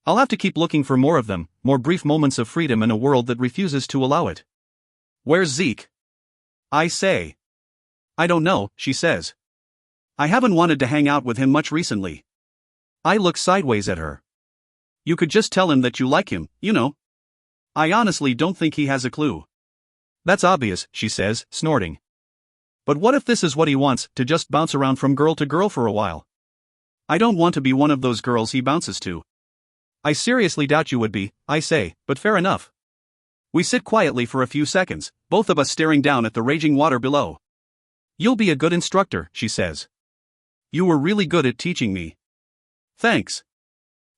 I'll have to keep looking for more of them, more brief moments of freedom in a world that refuses to allow it. "Where's Zeke?" I say. "I don't know," she says. "I haven't wanted to hang out with him much recently." I look sideways at her. "You could just tell him that you like him, you know." "I honestly don't think he has a clue." "That's obvious," she says, snorting. "But what if this is what he wants, to just bounce around from girl to girl for a while?" "I don't want to be one of those girls he bounces to." "I seriously doubt you would be," I say, but fair enough. We sit quietly for a few seconds, both of us staring down at the raging water below. "You'll be a good instructor," she says. "You were really good at teaching me." "Thanks."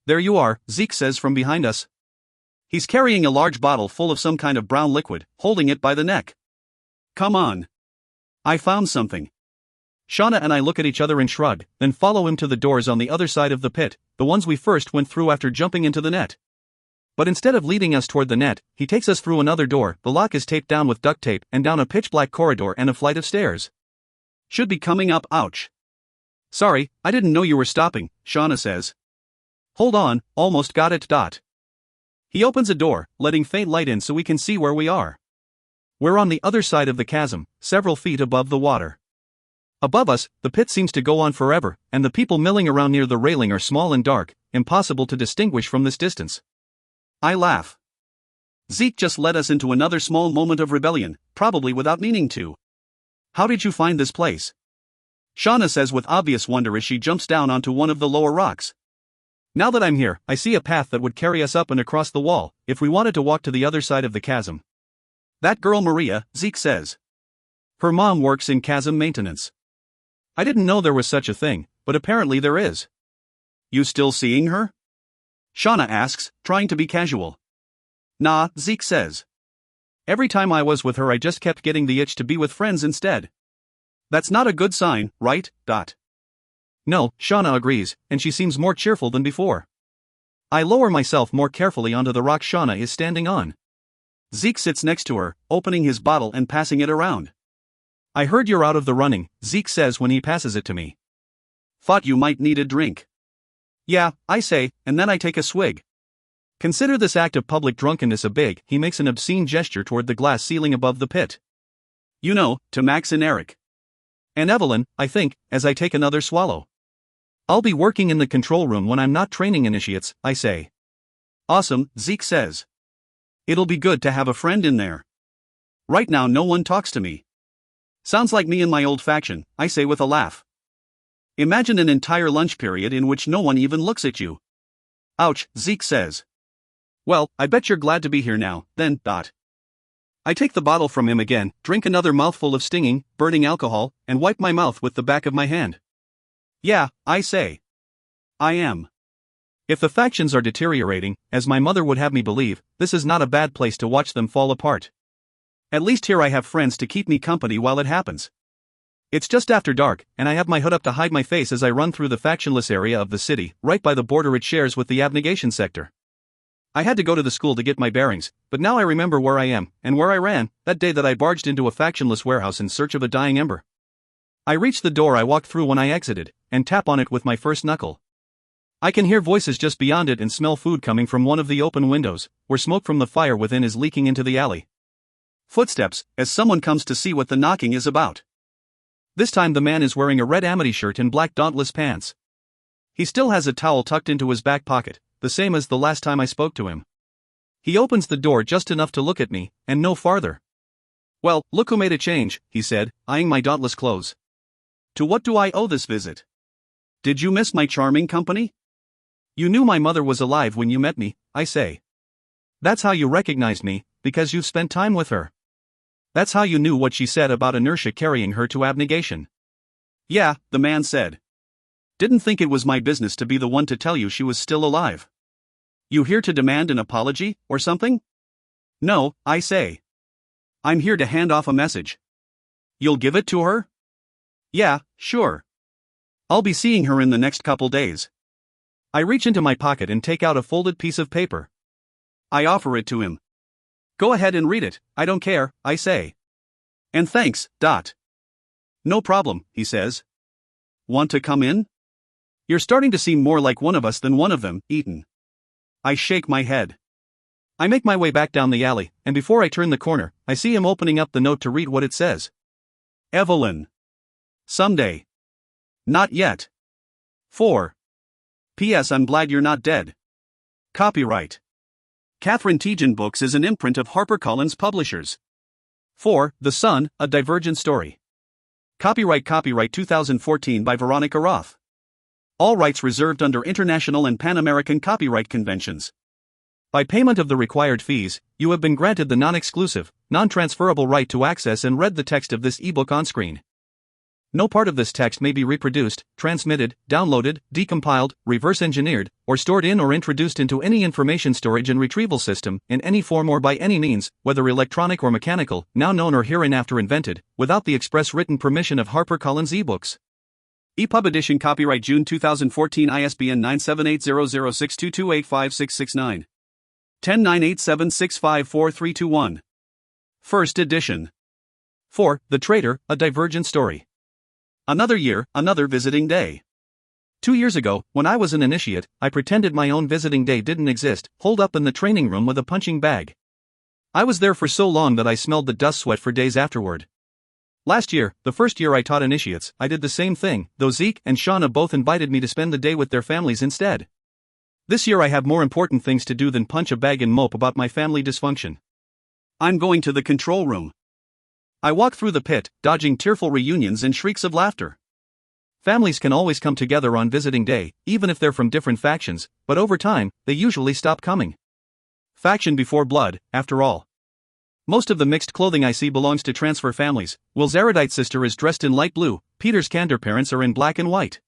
"There you are," Zeke says from behind us. He's carrying a large bottle full of some kind of brown liquid, holding it by the neck. "Come on. I found something." Shauna and I look at each other and shrug, then follow him to the doors on the other side of the pit, the ones we first went through after jumping into the net. But instead of leading us toward the net, he takes us through another door. The lock is taped down with duct tape, and down a pitch-black corridor and a flight of stairs. "Should be coming up, ouch." "Sorry, I didn't know you were stopping," Shauna says. "Hold on, almost got it. He opens a door, letting faint light in so we can see where we are. We're on the other side of the chasm, several feet above the water. Above us, the pit seems to go on forever, and the people milling around near the railing are small and dark, impossible to distinguish from this distance. I laugh. Zeke just led us into another small moment of rebellion, probably without meaning to. "How did you find this place?" Shauna says with obvious wonder as she jumps down onto one of the lower rocks. "Now that I'm here, I see a path that would carry us up and across the wall, if we wanted to walk to the other side of the chasm." "That girl Maria," Zeke says. "Her mom works in chasm maintenance." I didn't know there was such a thing, but apparently there is. "You still seeing her?" Shauna asks, trying to be casual. "Nah," Zeke says. "Every time I was with her I just kept getting the itch to be with friends instead. That's not a good sign, right?" "No," Shauna agrees, and she seems more cheerful than before. I lower myself more carefully onto the rock Shauna is standing on. Zeke sits next to her, opening his bottle and passing it around. "I heard you're out of the running," Zeke says when he passes it to me. "Thought you might need a drink." "Yeah," I say, and then I take a swig. Consider this act of public drunkenness a big. He makes an obscene gesture toward the glass ceiling above the pit. "You know, to Max and Eric. And Evelyn, I think, as I take another swallow. I'll be working in the control room when I'm not training initiates," I say. "Awesome," Zeke says. "It'll be good to have a friend in there. Right now no one talks to me." "Sounds like me and my old faction," I say with a laugh. "Imagine an entire lunch period in which no one even looks at you." "Ouch," Zeke says. Well, I bet you're glad to be here now, then. I take the bottle from him again, drink another mouthful of stinging, burning alcohol, and wipe my mouth with the back of my hand. Yeah, I say. I am. If the factions are deteriorating, as my mother would have me believe, this is not a bad place to watch them fall apart. At least here I have friends to keep me company while it happens. It's just after dark, and I have my hood up to hide my face as I run through the factionless area of the city, right by the border it shares with the abnegation sector. I had to go to the school to get my bearings, but now I remember where I am, and where I ran, that day that I barged into a factionless warehouse in search of a dying ember. I reach the door I walked through when I exited, and tap on it with my first knuckle. I can hear voices just beyond it and smell food coming from one of the open windows, where smoke from the fire within is leaking into the alley. Footsteps, as someone comes to see what the knocking is about. This time the man is wearing a red amity shirt and black dauntless pants. He still has a towel tucked into his back pocket, the same as the last time I spoke to him. He opens the door just enough to look at me, and no farther. Well, look who made a change, he said, eyeing my dauntless clothes. To what do I owe this visit? Did you miss my charming company? You knew my mother was alive when you met me, I say. That's how you recognized me, because you've spent time with her. That's how you knew what she said about inertia carrying her to abnegation. Yeah, the man said. Didn't think it was my business to be the one to tell you she was still alive. You here to demand an apology, or something? No, I say. I'm here to hand off a message. You'll give it to her? Yeah, sure. I'll be seeing her in the next couple days. I reach into my pocket and take out a folded piece of paper. I offer it to him. Go ahead and read it, I don't care, I say. And thanks. No problem, he says. Want to come in? You're starting to seem more like one of us than one of them, Eaton. I shake my head. I make my way back down the alley, and before I turn the corner, I see him opening up the note to read what it says. Evelyn. Someday. Not yet. 4. P.S. I'm glad you're not dead. Copyright. Catherine Tejan Books is an imprint of HarperCollins Publishers. 4. The Sun, a Divergent Story. Copyright 2014 by Veronica Roth. All rights reserved under international and Pan-American copyright conventions. By payment of the required fees, you have been granted the non-exclusive, non-transferable right to access and read the text of this ebook on screen. No part of this text may be reproduced, transmitted, downloaded, decompiled, reverse-engineered, or stored in or introduced into any information storage and retrieval system, in any form or by any means, whether electronic or mechanical, now known or hereinafter invented, without the express written permission of HarperCollins eBooks. EPUB edition copyright June 2014 ISBN 9780062285669. 109876543321. First edition. 4. The Traitor, a Divergent Story. Another year, another visiting day. 2 years ago, when I was an initiate, I pretended my own visiting day didn't exist, holed up in the training room with a punching bag. I was there for so long that I smelled the dust sweat for days afterward. Last year, the first year I taught initiates, I did the same thing, though Zeke and Shauna both invited me to spend the day with their families instead. This year I have more important things to do than punch a bag and mope about my family dysfunction. I'm going to the control room. I walk through the pit, dodging tearful reunions and shrieks of laughter. Families can always come together on visiting day, even if they're from different factions, but over time, they usually stop coming. Faction before blood, after all. Most of the mixed clothing I see belongs to transfer families. Will's erudite sister is dressed in light blue, Peter's candor parents are in black and white.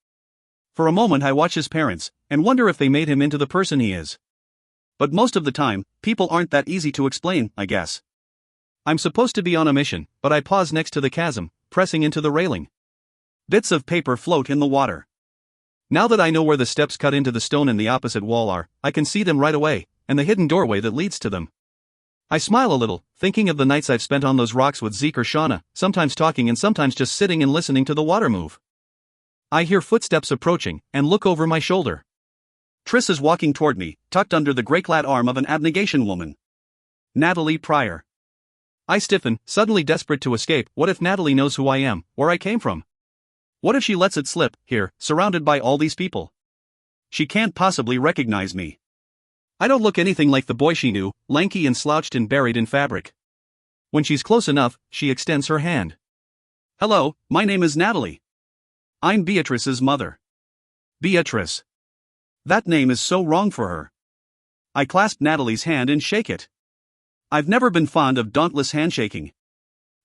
For a moment I watch his parents, and wonder if they made him into the person he is. But most of the time, people aren't that easy to explain, I guess. I'm supposed to be on a mission, but I pause next to the chasm, pressing into the railing. Bits of paper float in the water. Now that I know where the steps cut into the stone in the opposite wall are, I can see them right away, and the hidden doorway that leads to them. I smile a little, thinking of the nights I've spent on those rocks with Zeke or Shauna, sometimes talking and sometimes just sitting and listening to the water move. I hear footsteps approaching, and look over my shoulder. Triss is walking toward me, tucked under the gray-clad arm of an abnegation woman. Natalie Pryor. I stiffen, suddenly desperate to escape. What if Natalie knows who I am, where I came from? What if she lets it slip, here, surrounded by all these people? She can't possibly recognize me. I don't look anything like the boy she knew, lanky and slouched and buried in fabric. When she's close enough, she extends her hand. Hello, my name is Natalie. I'm Beatrice's mother. Beatrice. That name is so wrong for her. I clasp Natalie's hand and shake it. I've never been fond of dauntless handshaking.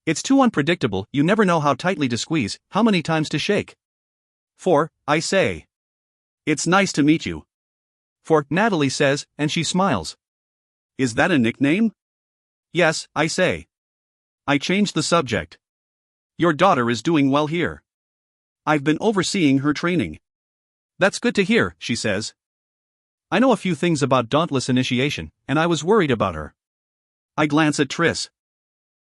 It's too unpredictable, you never know how tightly to squeeze, how many times to shake. 4, I say. It's nice to meet you. 4, Natalie says, and she smiles. Is that a nickname? Yes, I say. I change the subject. Your daughter is doing well here. I've been overseeing her training. That's good to hear, she says. I know a few things about dauntless initiation, and I was worried about her. I glance at Triss.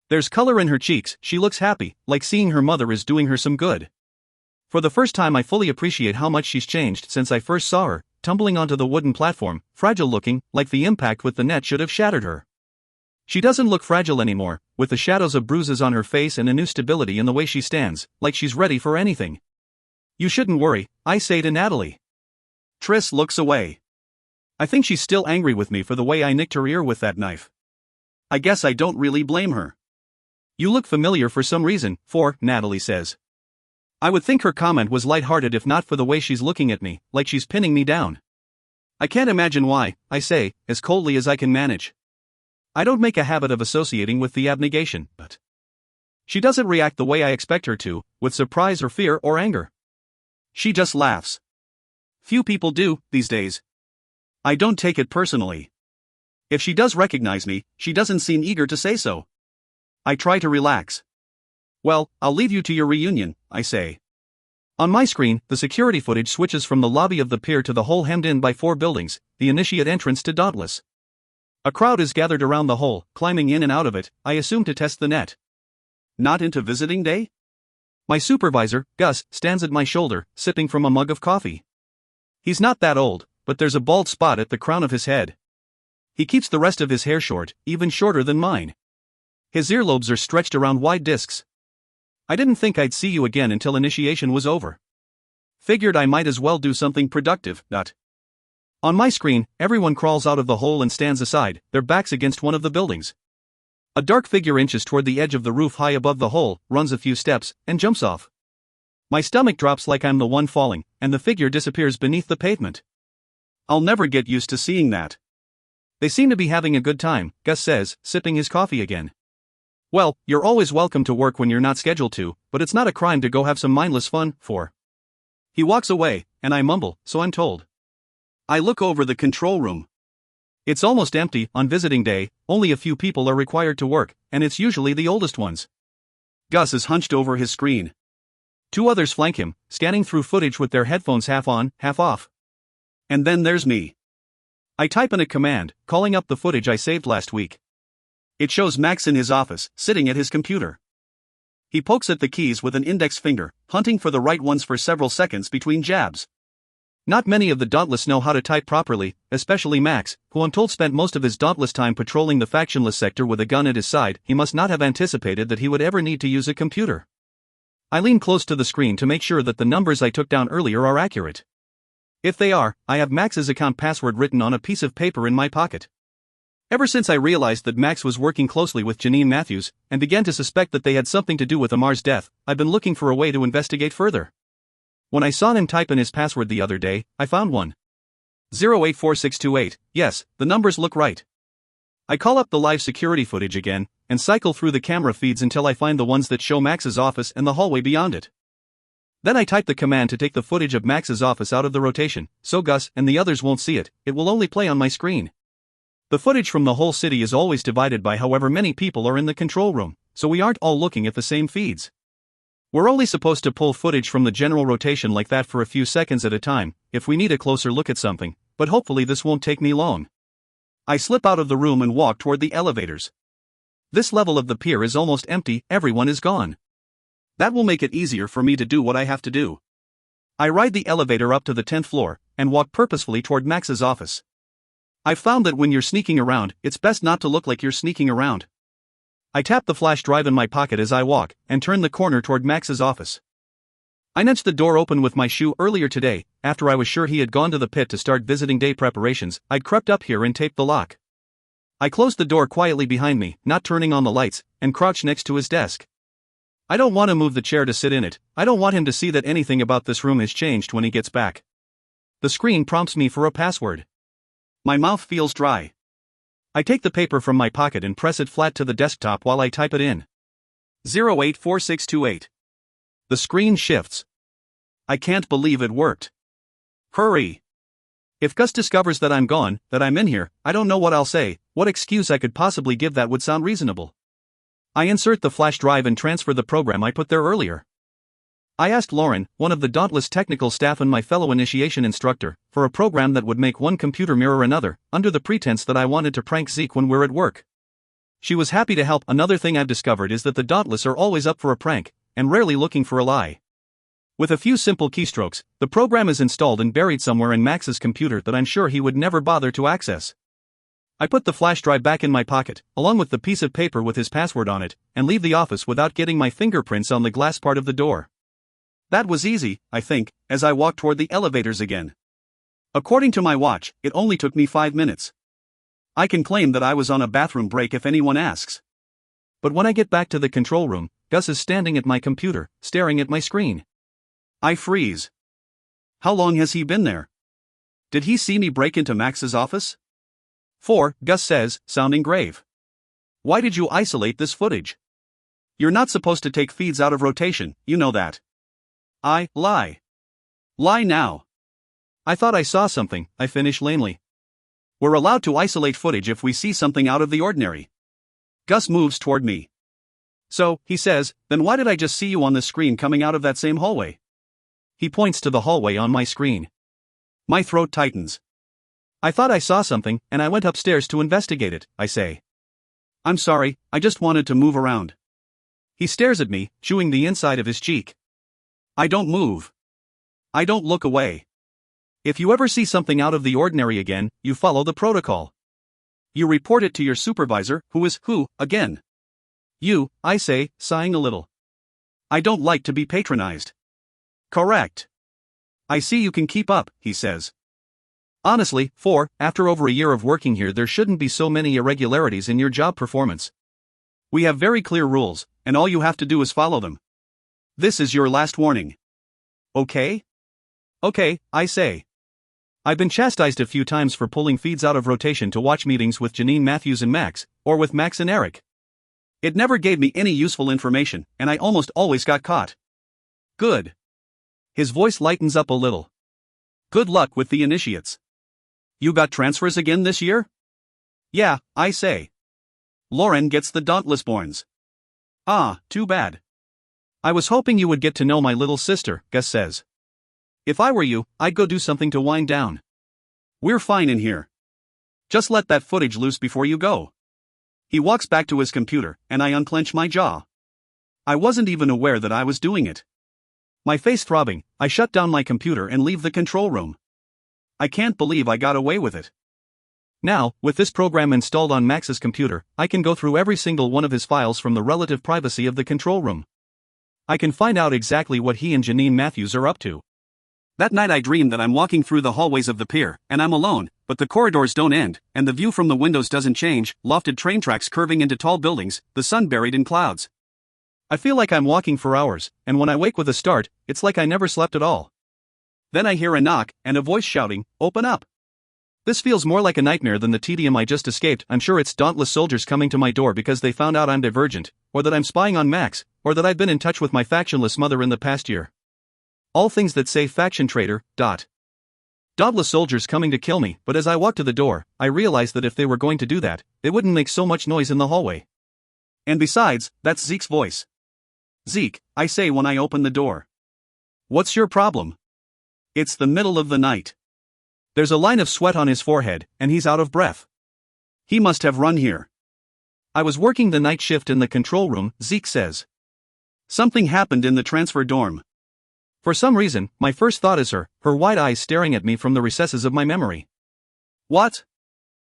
There's color in her cheeks, she looks happy, like seeing her mother is doing her some good. For the first time I fully appreciate how much she's changed since I first saw her, tumbling onto the wooden platform, fragile looking, like the impact with the net should have shattered her. She doesn't look fragile anymore, with the shadows of bruises on her face and a new stability in the way she stands, like she's ready for anything. You shouldn't worry, I say to Natalie. Triss looks away. I think she's still angry with me for the way I nicked her ear with that knife. I guess I don't really blame her. You look familiar for some reason, 4, Natalie says. I would think her comment was lighthearted if not for the way she's looking at me, like she's pinning me down. I can't imagine why, I say, as coldly as I can manage. I don't make a habit of associating with the abnegation, but she doesn't react the way I expect her to, with surprise or fear or anger. She just laughs. Few people do, these days. I don't take it personally. If she does recognize me, she doesn't seem eager to say so. I try to relax. Well, I'll leave you to your reunion, I say. On my screen, the security footage switches from the lobby of the pier to the hole hemmed in by 4 buildings, the initiate entrance to Dauntless. A crowd is gathered around the hole, climbing in and out of it, I assume to test the net. Not into visiting day? My supervisor, Gus, stands at my shoulder, sipping from a mug of coffee. He's not that old, but there's a bald spot at the crown of his head. He keeps the rest of his hair short, even shorter than mine. His earlobes are stretched around wide discs. I didn't think I'd see you again until initiation was over. Figured I might as well do something productive, not. On my screen, everyone crawls out of the hole and stands aside, their backs against one of the buildings. A dark figure inches toward the edge of the roof high above the hole, runs a few steps, and jumps off. My stomach drops like I'm the one falling, and the figure disappears beneath the pavement. I'll never get used to seeing that. They seem to be having a good time, Gus says, sipping his coffee again. Well, you're always welcome to work when you're not scheduled to, but it's not a crime to go have some mindless fun, 4. He walks away, and I mumble, so I'm told. I look over the control room. It's almost empty. On visiting day, only a few people are required to work, and it's usually the oldest ones. Gus is hunched over his screen. 2 others flank him, scanning through footage with their headphones half on, half off. And then there's me. I type in a command, calling up the footage I saved last week. It shows Max in his office, sitting at his computer. He pokes at the keys with an index finger, hunting for the right ones for several seconds between jabs. Not many of the Dauntless know how to type properly, especially Max, who I'm told spent most of his dauntless time patrolling the factionless sector with a gun at his side. He must not have anticipated that he would ever need to use a computer. I lean close to the screen to make sure that the numbers I took down earlier are accurate. If they are, I have Max's account password written on a piece of paper in my pocket. Ever since I realized that Max was working closely with Janine Matthews, and began to suspect that they had something to do with Amar's death, I've been looking for a way to investigate further. When I saw him type in his password the other day, I found one. 084628, yes, the numbers look right. I call up the live security footage again, and cycle through the camera feeds until I find the ones that show Max's office and the hallway beyond it. Then I type the command to take the footage of Max's office out of the rotation, so Gus and the others won't see it, it will only play on my screen. The footage from the whole city is always divided by however many people are in the control room, so we aren't all looking at the same feeds. We're only supposed to pull footage from the general rotation like that for a few seconds at a time, if we need a closer look at something, but hopefully this won't take me long. I slip out of the room and walk toward the elevators. This level of the pier is almost empty, everyone is gone. That will make it easier for me to do what I have to do. I ride the elevator up to the 10th floor, and walk purposefully toward Max's office. I've found that when you're sneaking around, it's best not to look like you're sneaking around. I tap the flash drive in my pocket as I walk, and turn the corner toward Max's office. I nudged the door open with my shoe earlier today. After I was sure he had gone to the pit to start visiting day preparations, I'd crept up here and taped the lock. I closed the door quietly behind me, not turning on the lights, and crouched next to his desk. I don't want to move the chair to sit in it. I don't want him to see that anything about this room has changed when he gets back. The screen prompts me for a password. My mouth feels dry. I take the paper from my pocket and press it flat to the desktop while I type it in. 084628. The screen shifts. I can't believe it worked. Hurry. If Gus discovers that I'm gone, that I'm in here, I don't know what I'll say, what excuse I could possibly give that would sound reasonable. I insert the flash drive and transfer the program I put there earlier. I asked Lauren, one of the Dauntless technical staff and my fellow initiation instructor, for a program that would make one computer mirror another, under the pretense that I wanted to prank Zeke when we're at work. She was happy to help. Another thing I've discovered is that the Dauntless are always up for a prank, and rarely looking for a lie. With a few simple keystrokes, the program is installed and buried somewhere in Max's computer that I'm sure he would never bother to access. I put the flash drive back in my pocket, along with the piece of paper with his password on it, and leave the office without getting my fingerprints on the glass part of the door. That was easy, I think, as I walked toward the elevators again. According to my watch, it only took me 5 minutes. I can claim that I was on a bathroom break if anyone asks. But when I get back to the control room, Gus is standing at my computer, staring at my screen. I freeze. How long has he been there? Did he see me break into Max's office? 4, Gus says, sounding grave. Why did you isolate this footage? You're not supposed to take feeds out of rotation, you know that. I lie. Lie now. I thought I saw something, I finish lamely. We're allowed to isolate footage if we see something out of the ordinary. Gus moves toward me. So, he says, then why did I just see you on the screen coming out of that same hallway? He points to the hallway on my screen. My throat tightens. I thought I saw something, and I went upstairs to investigate it, I say. I'm sorry, I just wanted to move around. He stares at me, chewing the inside of his cheek. I don't move. I don't look away. If you ever see something out of the ordinary again, you follow the protocol. You report it to your supervisor, who is who, again? You, I say, sighing a little. I don't like to be patronized. Correct. I see you can keep up, he says. Honestly, 4, after over a year of working here, there shouldn't be so many irregularities in your job performance. We have very clear rules, and all you have to do is follow them. This is your last warning. Okay? Okay, I say. I've been chastised a few times for pulling feeds out of rotation to watch meetings with Janine Matthews and Max, or with Max and Eric. It never gave me any useful information, and I almost always got caught. Good. His voice lightens up a little. Good luck with the initiates. You got transfers again this year? Yeah, I say. Lauren gets the Dauntless Borns. Ah, too bad. I was hoping you would get to know my little sister, Gus says. If I were you, I'd go do something to wind down. We're fine in here. Just let that footage loose before you go. He walks back to his computer, and I unclench my jaw. I wasn't even aware that I was doing it. My face throbbing, I shut down my computer and leave the control room. I can't believe I got away with it. Now, with this program installed on Max's computer, I can go through every single one of his files from the relative privacy of the control room. I can find out exactly what he and Janine Matthews are up to. That night I dream that I'm walking through the hallways of the pier, and I'm alone, but the corridors don't end, and the view from the windows doesn't change, lofted train tracks curving into tall buildings, the sun buried in clouds. I feel like I'm walking for hours, and when I wake with a start, it's like I never slept at all. Then I hear a knock, and a voice shouting, "Open up!" This feels more like a nightmare than the tedium I just escaped. I'm sure it's Dauntless soldiers coming to my door because they found out I'm Divergent, or that I'm spying on Max, or that I've been in touch with my factionless mother in the past year. All things that say faction traitor. Dauntless soldiers coming to kill me, but as I walk to the door, I realize that if they were going to do that, they wouldn't make so much noise in the hallway. And besides, that's Zeke's voice. Zeke, I say when I open the door. What's your problem? It's the middle of the night. There's a line of sweat on his forehead, and he's out of breath. He must have run here. I was working the night shift in the control room, Zeke says. Something happened in the transfer dorm. For some reason, my first thought is her wide eyes staring at me from the recesses of my memory. What?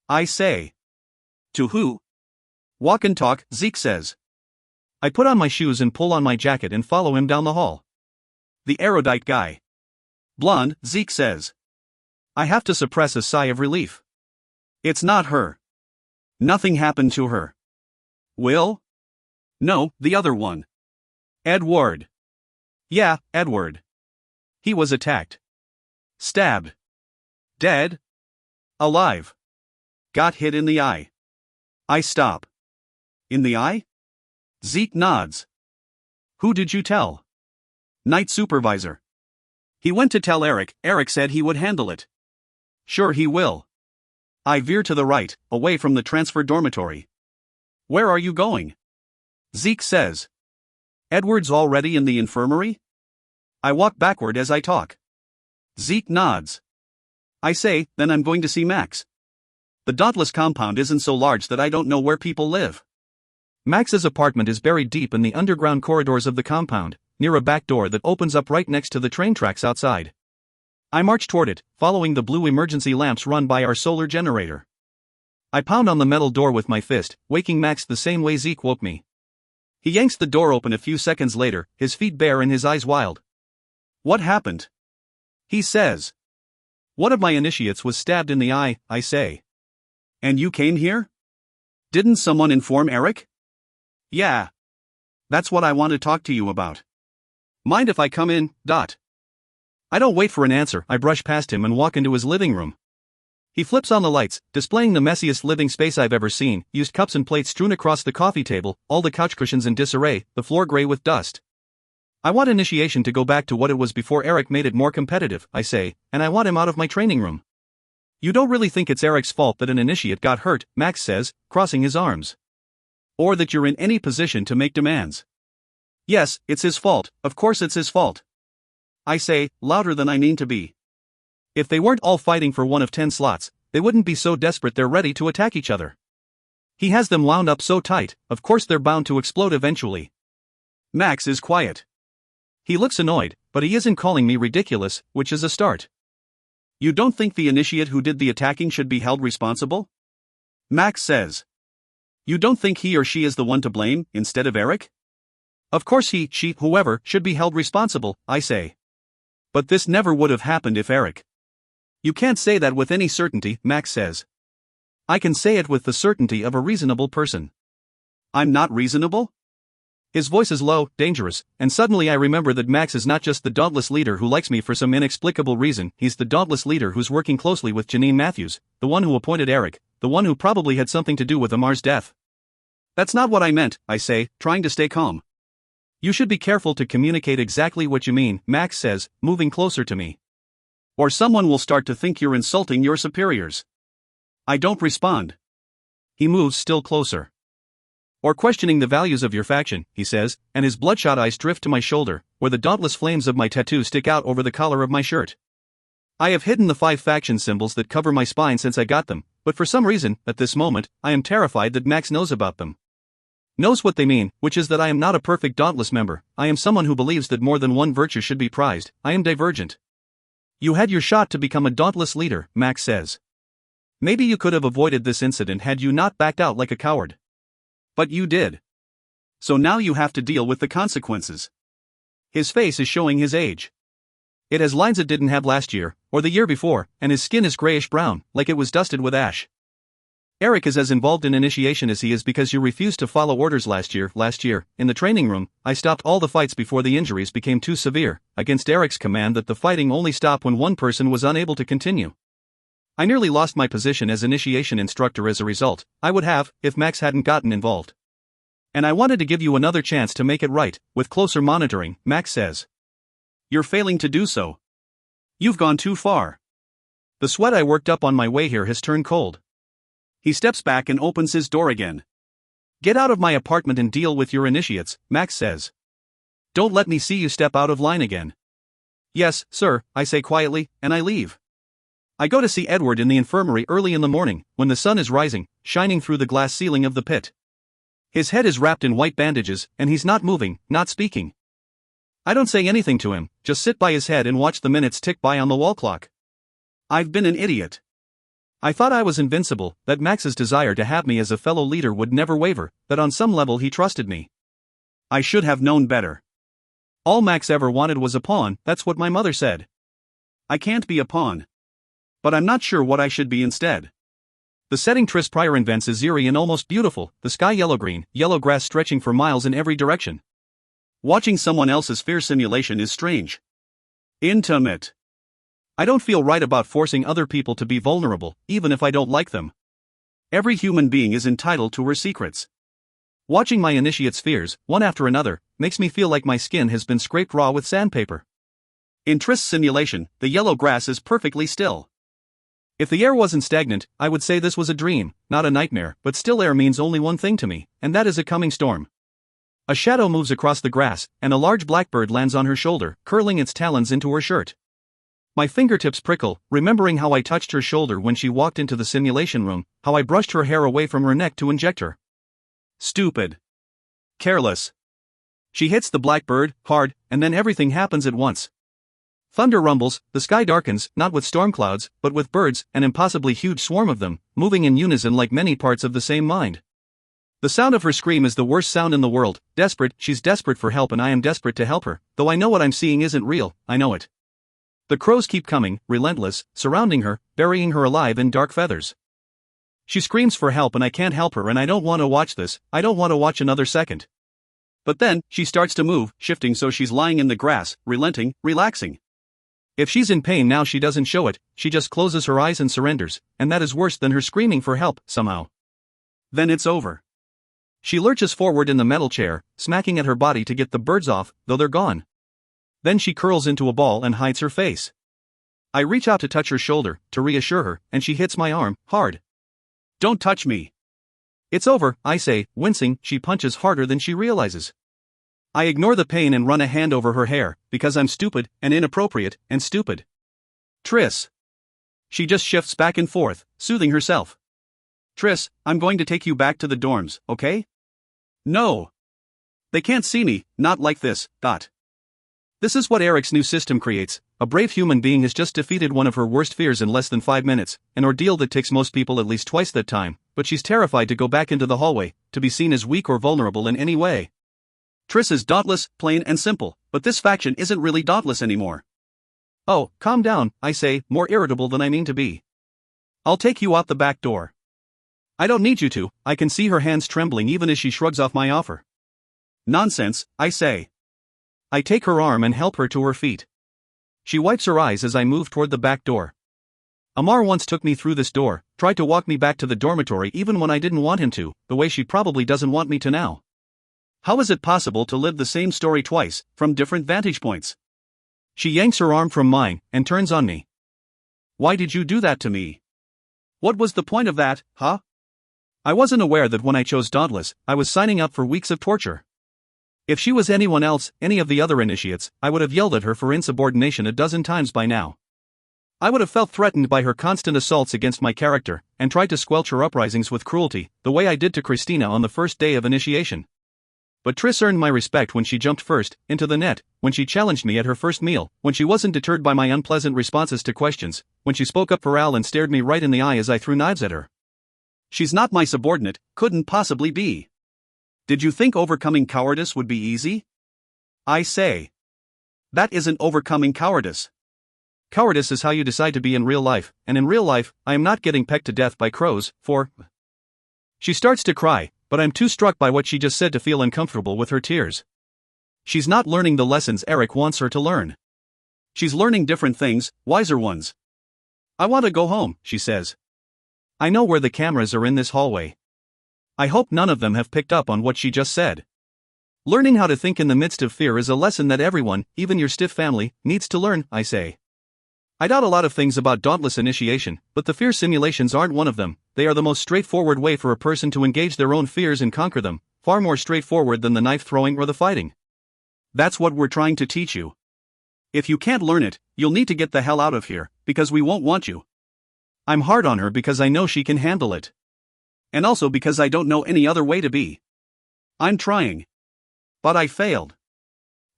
I say. To who? Walk and talk, Zeke says. I put on my shoes and pull on my jacket and follow him down the hall. The erudite guy. Blonde, Zeke says. I have to suppress a sigh of relief. It's not her. Nothing happened to her. Will? No, the other one. Edward. Yeah, Edward. He was attacked. Stabbed. Dead? Alive. Got hit in the eye. I stop. In the eye? Zeke nods. Who did you tell? Night supervisor. He went to tell Eric. Eric said he would handle it. Sure he will. I veer to the right, away from the transfer dormitory. Where are you going? Zeke says. Edward's already in the infirmary? I walk backward as I talk. Zeke nods. I say, then I'm going to see Max. The Dauntless compound isn't so large that I don't know where people live. Max's apartment is buried deep in the underground corridors of the compound, near a back door that opens up right next to the train tracks outside. I march toward it, following the blue emergency lamps run by our solar generator. I pound on the metal door with my fist, waking Max the same way Zeke woke me. He yanks the door open a few seconds later, his feet bare and his eyes wild. What happened? He says. One of my initiates was stabbed in the eye, I say. And you came here? Didn't someone inform Eric? Yeah. That's what I want to talk to you about. Mind if I come in, Dot? I don't wait for an answer, I brush past him and walk into his living room. He flips on the lights, displaying the messiest living space I've ever seen, used cups and plates strewn across the coffee table, all the couch cushions in disarray, the floor gray with dust. I want initiation to go back to what it was before Eric made it more competitive, I say, and I want him out of my training room. You don't really think it's Eric's fault that an initiate got hurt, Max says, crossing his arms. Or that you're in any position to make demands. Yes, it's his fault, of course it's his fault. I say, louder than I mean to be. If they weren't all fighting for one of 10 slots, they wouldn't be so desperate they're ready to attack each other. He has them wound up so tight, of course they're bound to explode eventually. Max is quiet. He looks annoyed, but he isn't calling me ridiculous, which is a start. You don't think the initiate who did the attacking should be held responsible? Max says. You don't think he or she is the one to blame, instead of Eric? Of course he, she, whoever, should be held responsible, I say. But this never would have happened if Eric. You can't say that with any certainty, Max says. I can say it with the certainty of a reasonable person. I'm not reasonable? His voice is low, dangerous, and suddenly I remember that Max is not just the dauntless leader who likes me for some inexplicable reason, he's the dauntless leader who's working closely with Janine Matthews, the one who appointed Eric, the one who probably had something to do with Amar's death. That's not what I meant, I say, trying to stay calm. You should be careful to communicate exactly what you mean, Max says, moving closer to me. Or someone will start to think you're insulting your superiors. I don't respond. He moves still closer. Or questioning the values of your faction, he says, and his bloodshot eyes drift to my shoulder, where the dauntless flames of my tattoo stick out over the collar of my shirt. I have hidden the 5 faction symbols that cover my spine since I got them, but for some reason, at this moment, I am terrified that Max knows about them. Knows what they mean, which is that I am not a perfect dauntless member, I am someone who believes that more than one virtue should be prized, I am divergent. You had your shot to become a dauntless leader, Max says. Maybe you could have avoided this incident had you not backed out like a coward. But you did. So now you have to deal with the consequences. His face is showing his age. It has lines it didn't have last year, or the year before, and his skin is grayish-brown, like it was dusted with ash. Eric is as involved in initiation as he is because you refused to follow orders last year. In the training room, I stopped all the fights before the injuries became too severe, against Eric's command that the fighting only stop when one person was unable to continue. I nearly lost my position as initiation instructor as a result, I would have, if Max hadn't gotten involved. And I wanted to give you another chance to make it right, with closer monitoring, Max says. You're failing to do so. You've gone too far. The sweat I worked up on my way here has turned cold. He steps back and opens his door again. Get out of my apartment and deal with your initiates, Max says. Don't let me see you step out of line again. Yes, sir, I say quietly, and I leave. I go to see Edward in the infirmary early in the morning, when the sun is rising, shining through the glass ceiling of the pit. His head is wrapped in white bandages, and he's not moving, not speaking. I don't say anything to him, just sit by his head and watch the minutes tick by on the wall clock. I've been an idiot. I thought I was invincible, that Max's desire to have me as a fellow leader would never waver, that on some level he trusted me. I should have known better. All Max ever wanted was a pawn, that's what my mother said. I can't be a pawn. But I'm not sure what I should be instead. The setting Tris Prior invents is eerie and almost beautiful, the sky yellow-green, yellow grass stretching for miles in every direction. Watching someone else's fear simulation is strange. Intimate. I don't feel right about forcing other people to be vulnerable, even if I don't like them. Every human being is entitled to her secrets. Watching my initiate's fears, one after another, makes me feel like my skin has been scraped raw with sandpaper. In Trist's simulation, the yellow grass is perfectly still. If the air wasn't stagnant, I would say this was a dream, not a nightmare, but still air means only one thing to me, and that is a coming storm. A shadow moves across the grass, and a large blackbird lands on her shoulder, curling its talons into her shirt. My fingertips prickle, remembering how I touched her shoulder when she walked into the simulation room, how I brushed her hair away from her neck to inject her. Stupid. Careless. She hits the blackbird, hard, and then everything happens at once. Thunder rumbles, the sky darkens, not with storm clouds, but with birds, an impossibly huge swarm of them, moving in unison like many parts of the same mind. The sound of her scream is the worst sound in the world. Desperate, she's desperate for help and I am desperate to help her, though I know what I'm seeing isn't real, I know it. The crows keep coming, relentless, surrounding her, burying her alive in dark feathers. She screams for help and I can't help her and I don't want to watch this, I don't want to watch another second. But then, she starts to move, shifting so she's lying in the grass, relenting, relaxing. If she's in pain now she doesn't show it, she just closes her eyes and surrenders, and that is worse than her screaming for help, somehow. Then it's over. She lurches forward in the metal chair, smacking at her body to get the birds off, though they're gone. Then she curls into a ball and hides her face. I reach out to touch her shoulder, to reassure her, and she hits my arm, hard. Don't touch me. It's over, I say, wincing. She punches harder than she realizes. I ignore the pain and run a hand over her hair, because I'm stupid, and inappropriate, and stupid. Tris. She just shifts back and forth, soothing herself. Tris, I'm going to take you back to the dorms, okay? No. They can't see me, not like this, dot. This is what Eric's new system creates. A brave human being has just defeated one of her worst fears in less than 5 minutes, an ordeal that takes most people at least twice that time, but she's terrified to go back into the hallway, to be seen as weak or vulnerable in any way. Tris is dauntless, plain and simple, but this faction isn't really dauntless anymore. Oh, calm down, I say, more irritable than I mean to be. I'll take you out the back door. I don't need you to, I can see her hands trembling even as she shrugs off my offer. Nonsense, I say. I take her arm and help her to her feet. She wipes her eyes as I move toward the back door. Amar once took me through this door, tried to walk me back to the dormitory even when I didn't want him to, the way she probably doesn't want me to now. How is it possible to live the same story twice, from different vantage points? She yanks her arm from mine, and turns on me. Why did you do that to me? What was the point of that, huh? I wasn't aware that when I chose Dauntless, I was signing up for weeks of torture. If she was anyone else, any of the other initiates, I would have yelled at her for insubordination a dozen times by now. I would have felt threatened by her constant assaults against my character, and tried to squelch her uprisings with cruelty, the way I did to Christina on the first day of initiation. But Tris earned my respect when she jumped first, into the net, when she challenged me at her first meal, when she wasn't deterred by my unpleasant responses to questions, when she spoke up for Al and stared me right in the eye as I threw knives at her. She's not my subordinate, couldn't possibly be. Did you think overcoming cowardice would be easy? I say. That isn't overcoming cowardice. Cowardice is how you decide to be in real life, and in real life, I am not getting pecked to death by crows, for... She starts to cry, but I'm too struck by what she just said to feel uncomfortable with her tears. She's not learning the lessons Eric wants her to learn. She's learning different things, wiser ones. I want to go home, she says. I know where the cameras are in this hallway. I hope none of them have picked up on what she just said. Learning how to think in the midst of fear is a lesson that everyone, even your stiff family, needs to learn, I say. I doubt a lot of things about Dauntless initiation, but the fear simulations aren't one of them. They are the most straightforward way for a person to engage their own fears and conquer them, far more straightforward than the knife throwing or the fighting. That's what we're trying to teach you. If you can't learn it, you'll need to get the hell out of here, because we won't want you. I'm hard on her because I know she can handle it. And also because I don't know any other way to be. I'm trying. But I failed.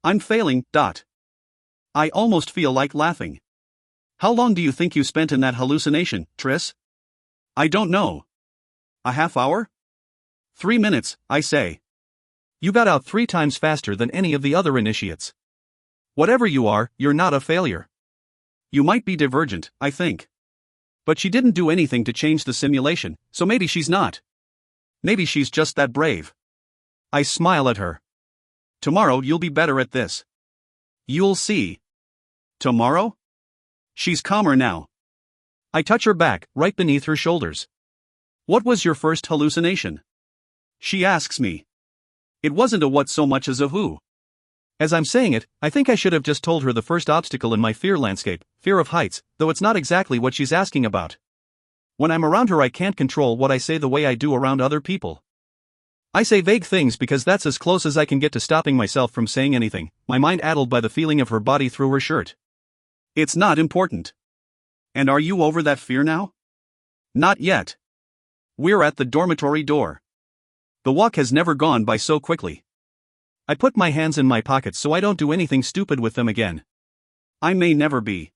I'm failing, dot. I almost feel like laughing. How long do you think you spent in that hallucination, Tris? I don't know. A half hour? 3 minutes, I say. You got out 3 times faster than any of the other initiates. Whatever you are, you're not a failure. You might be divergent, I think. But she didn't do anything to change the simulation, so maybe she's not. Maybe she's just that brave. I smile at her. Tomorrow you'll be better at this. You'll see. Tomorrow? She's calmer now. I touch her back, right beneath her shoulders. What was your first hallucination? She asks me. It wasn't a what so much as a who. As I'm saying it, I think I should have just told her the first obstacle in my fear landscape, fear of heights, though it's not exactly what she's asking about. When I'm around her, I can't control what I say the way I do around other people. I say vague things because that's as close as I can get to stopping myself from saying anything, my mind addled by the feeling of her body through her shirt. It's not important. And are you over that fear now? Not yet. We're at the dormitory door. The walk has never gone by so quickly. I put my hands in my pockets so I don't do anything stupid with them again. I may never be.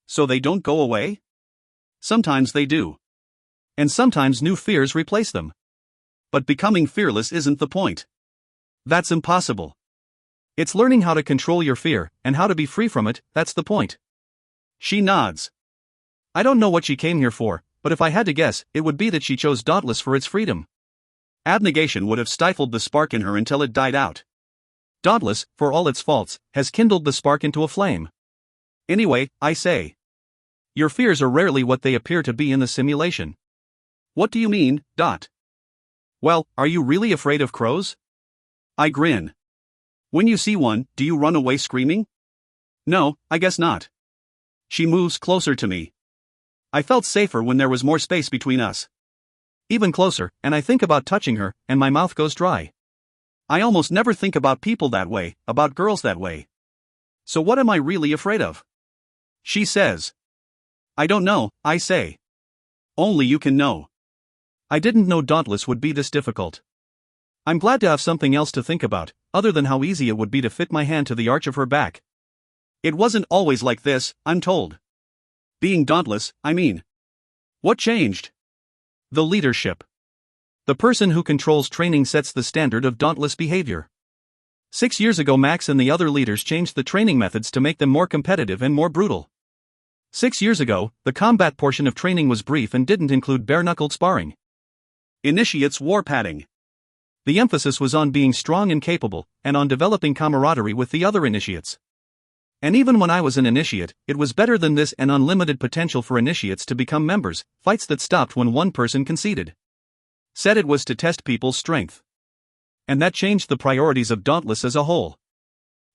So they don't go away? Sometimes they do. And sometimes new fears replace them. But becoming fearless isn't the point. That's impossible. It's learning how to control your fear, and how to be free from it, that's the point. She nods. I don't know what she came here for, but if I had to guess, it would be that she chose Dauntless for its freedom. Abnegation would have stifled the spark in her until it died out. Dauntless, for all its faults, has kindled the spark into a flame. Anyway, I say. Your fears are rarely what they appear to be in the simulation. What do you mean, Dot? Well, are you really afraid of crows? I grin. When you see one, do you run away screaming? No, I guess not. She moves closer to me. I felt safer when there was more space between us. Even closer, and I think about touching her, and my mouth goes dry. I almost never think about people that way, about girls that way. So what am I really afraid of? She says. I don't know, I say. Only you can know. I didn't know Dauntless would be this difficult. I'm glad to have something else to think about, other than how easy it would be to fit my hand to the arch of her back. It wasn't always like this, I'm told. Being dauntless, I mean. What changed? The leadership. The person who controls training sets the standard of dauntless behavior. 6 years ago, Max and the other leaders changed the training methods to make them more competitive and more brutal. 6 years ago, the combat portion of training was brief and didn't include bare-knuckled sparring. Initiates wore padding. The emphasis was on being strong and capable, and on developing camaraderie with the other initiates. And even when I was an initiate, it was better than this and unlimited potential for initiates to become members, fights that stopped when one person conceded. Said it was to test people's strength. And that changed the priorities of Dauntless as a whole.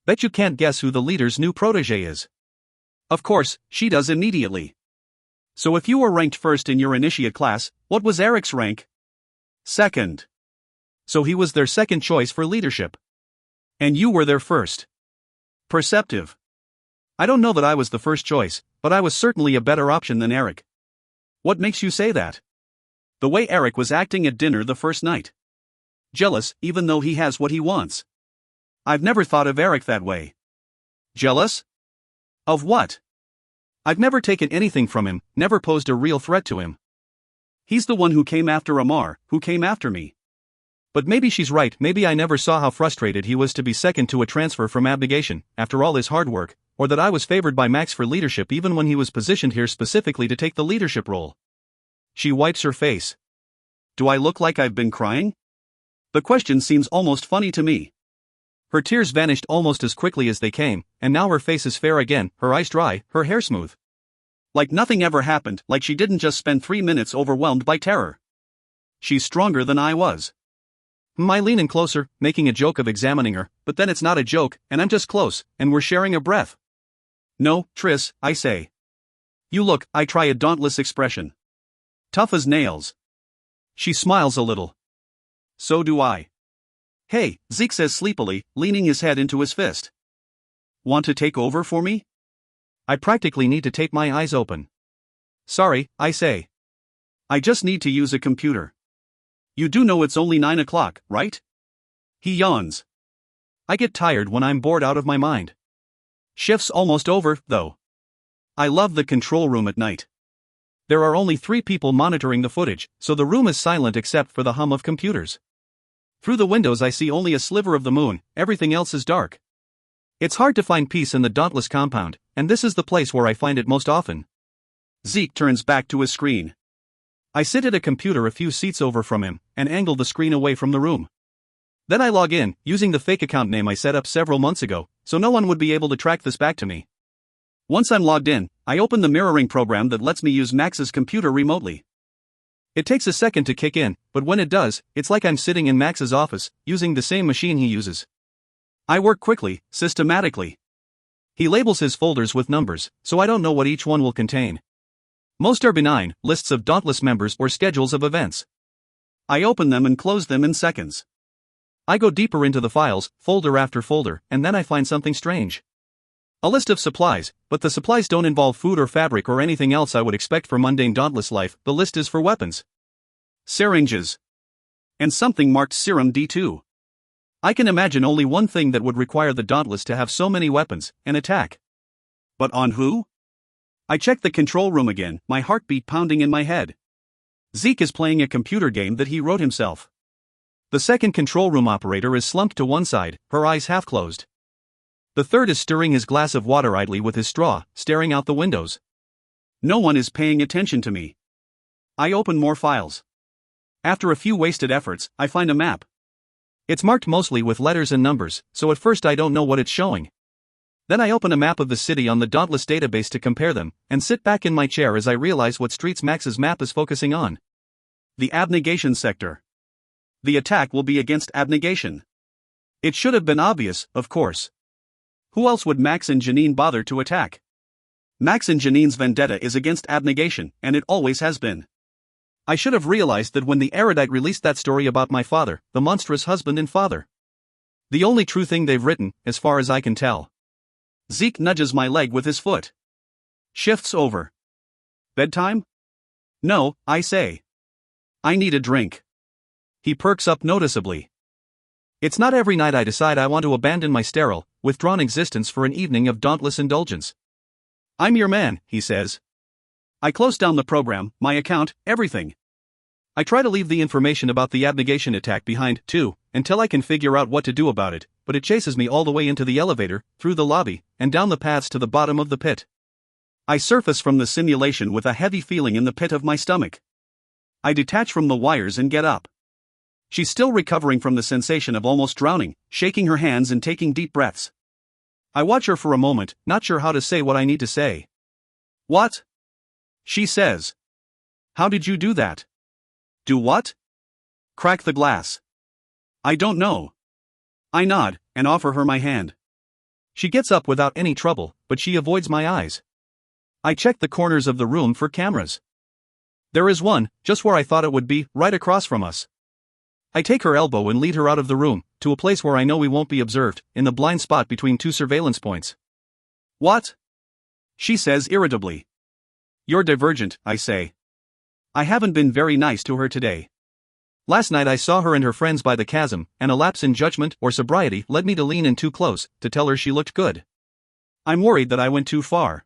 Bet you can't guess who the leader's new protege is. Of course, she does immediately. So if you were ranked first in your initiate class, what was Eric's rank? Second. So he was their second choice for leadership. And you were their first. Perceptive. I don't know that I was the first choice, but I was certainly a better option than Eric. What makes you say that? The way Eric was acting at dinner the first night. Jealous, even though he has what he wants. I've never thought of Eric that way. Jealous? Of what? I've never taken anything from him, never posed a real threat to him. He's the one who came after Amar, who came after me. But maybe she's right, maybe I never saw how frustrated he was to be second to a transfer from abnegation, after all his hard work, or that I was favored by Max for leadership even when he was positioned here specifically to take the leadership role. She wipes her face. Do I look like I've been crying? The question seems almost funny to me. Her tears vanished almost as quickly as they came, and now her face is fair again, her eyes dry, her hair smooth. Like nothing ever happened, like she didn't just spend 3 minutes overwhelmed by terror. She's stronger than I was. I lean in closer, making a joke of examining her, but then it's not a joke, and I'm just close, and we're sharing a breath. No, Triss, I say. You look, I try a dauntless expression. Tough as nails. She smiles a little. So do I. Hey, Zeke says sleepily, leaning his head into his fist. Want to take over for me? I practically need to tape my eyes open. Sorry, I say. I just need to use a computer. You do know it's only 9 o'clock, right? He yawns. I get tired when I'm bored out of my mind. Shift's almost over, though. I love the control room at night. There are only 3 people monitoring the footage, so the room is silent except for the hum of computers. Through the windows I see only a sliver of the moon, everything else is dark. It's hard to find peace in the Dauntless compound, and this is the place where I find it most often. Zeke turns back to his screen. I sit at a computer a few seats over from him, and angle the screen away from the room. Then I log in, using the fake account name I set up several months ago, so no one would be able to track this back to me. Once I'm logged in, I open the mirroring program that lets me use Max's computer remotely. It takes a second to kick in, but when it does, it's like I'm sitting in Max's office, using the same machine he uses. I work quickly, systematically. He labels his folders with numbers, so I don't know what each one will contain. Most are benign, lists of Dauntless members or schedules of events. I open them and close them in seconds. I go deeper into the files, folder after folder, and then I find something strange. A list of supplies, but the supplies don't involve food or fabric or anything else I would expect for mundane Dauntless life. The list is for weapons. Syringes. And something marked Serum D2. I can imagine only one thing that would require the Dauntless to have so many weapons: an attack. But on who? I check the control room again, my heartbeat pounding in my head. Zeke is playing a computer game that he wrote himself. The second control room operator is slumped to one side, her eyes half closed. The third is stirring his glass of water idly with his straw, staring out the windows. No one is paying attention to me. I open more files. After a few wasted efforts, I find a map. It's marked mostly with letters and numbers, so at first I don't know what it's showing. Then I open a map of the city on the Dauntless database to compare them, and sit back in my chair as I realize what streets Max's map is focusing on. The abnegation sector. The attack will be against abnegation. It should have been obvious, of course. Who else would Max and Janine bother to attack? Max and Janine's vendetta is against abnegation, and it always has been. I should have realized that when the Erudite released that story about my father, the monstrous husband and father. The only true thing they've written, as far as I can tell. Zeke nudges my leg with his foot. Shift's over. Bedtime? No, I say. I need a drink. He perks up noticeably. It's not every night I decide I want to abandon my sterile, withdrawn existence for an evening of dauntless indulgence. I'm your man, he says. I close down the program, my account, everything. I try to leave the information about the abnegation attack behind, too, until I can figure out what to do about it, but it chases me all the way into the elevator, through the lobby, and down the paths to the bottom of the pit. I surface from the simulation with a heavy feeling in the pit of my stomach. I detach from the wires and get up. She's still recovering from the sensation of almost drowning, shaking her hands and taking deep breaths. I watch her for a moment, not sure how to say what I need to say. What? She says. How did you do that? Do what? Crack the glass. I don't know. I nod, and offer her my hand. She gets up without any trouble, but she avoids my eyes. I check the corners of the room for cameras. There is one, just where I thought it would be, right across from us. I take her elbow and lead her out of the room, to a place where I know we won't be observed, in the blind spot between two surveillance points. What? She says irritably. You're Divergent, I say. I haven't been very nice to her today. Last night I saw her and her friends by the chasm, and a lapse in judgment or sobriety led me to lean in too close, to tell her she looked good. I'm worried that I went too far.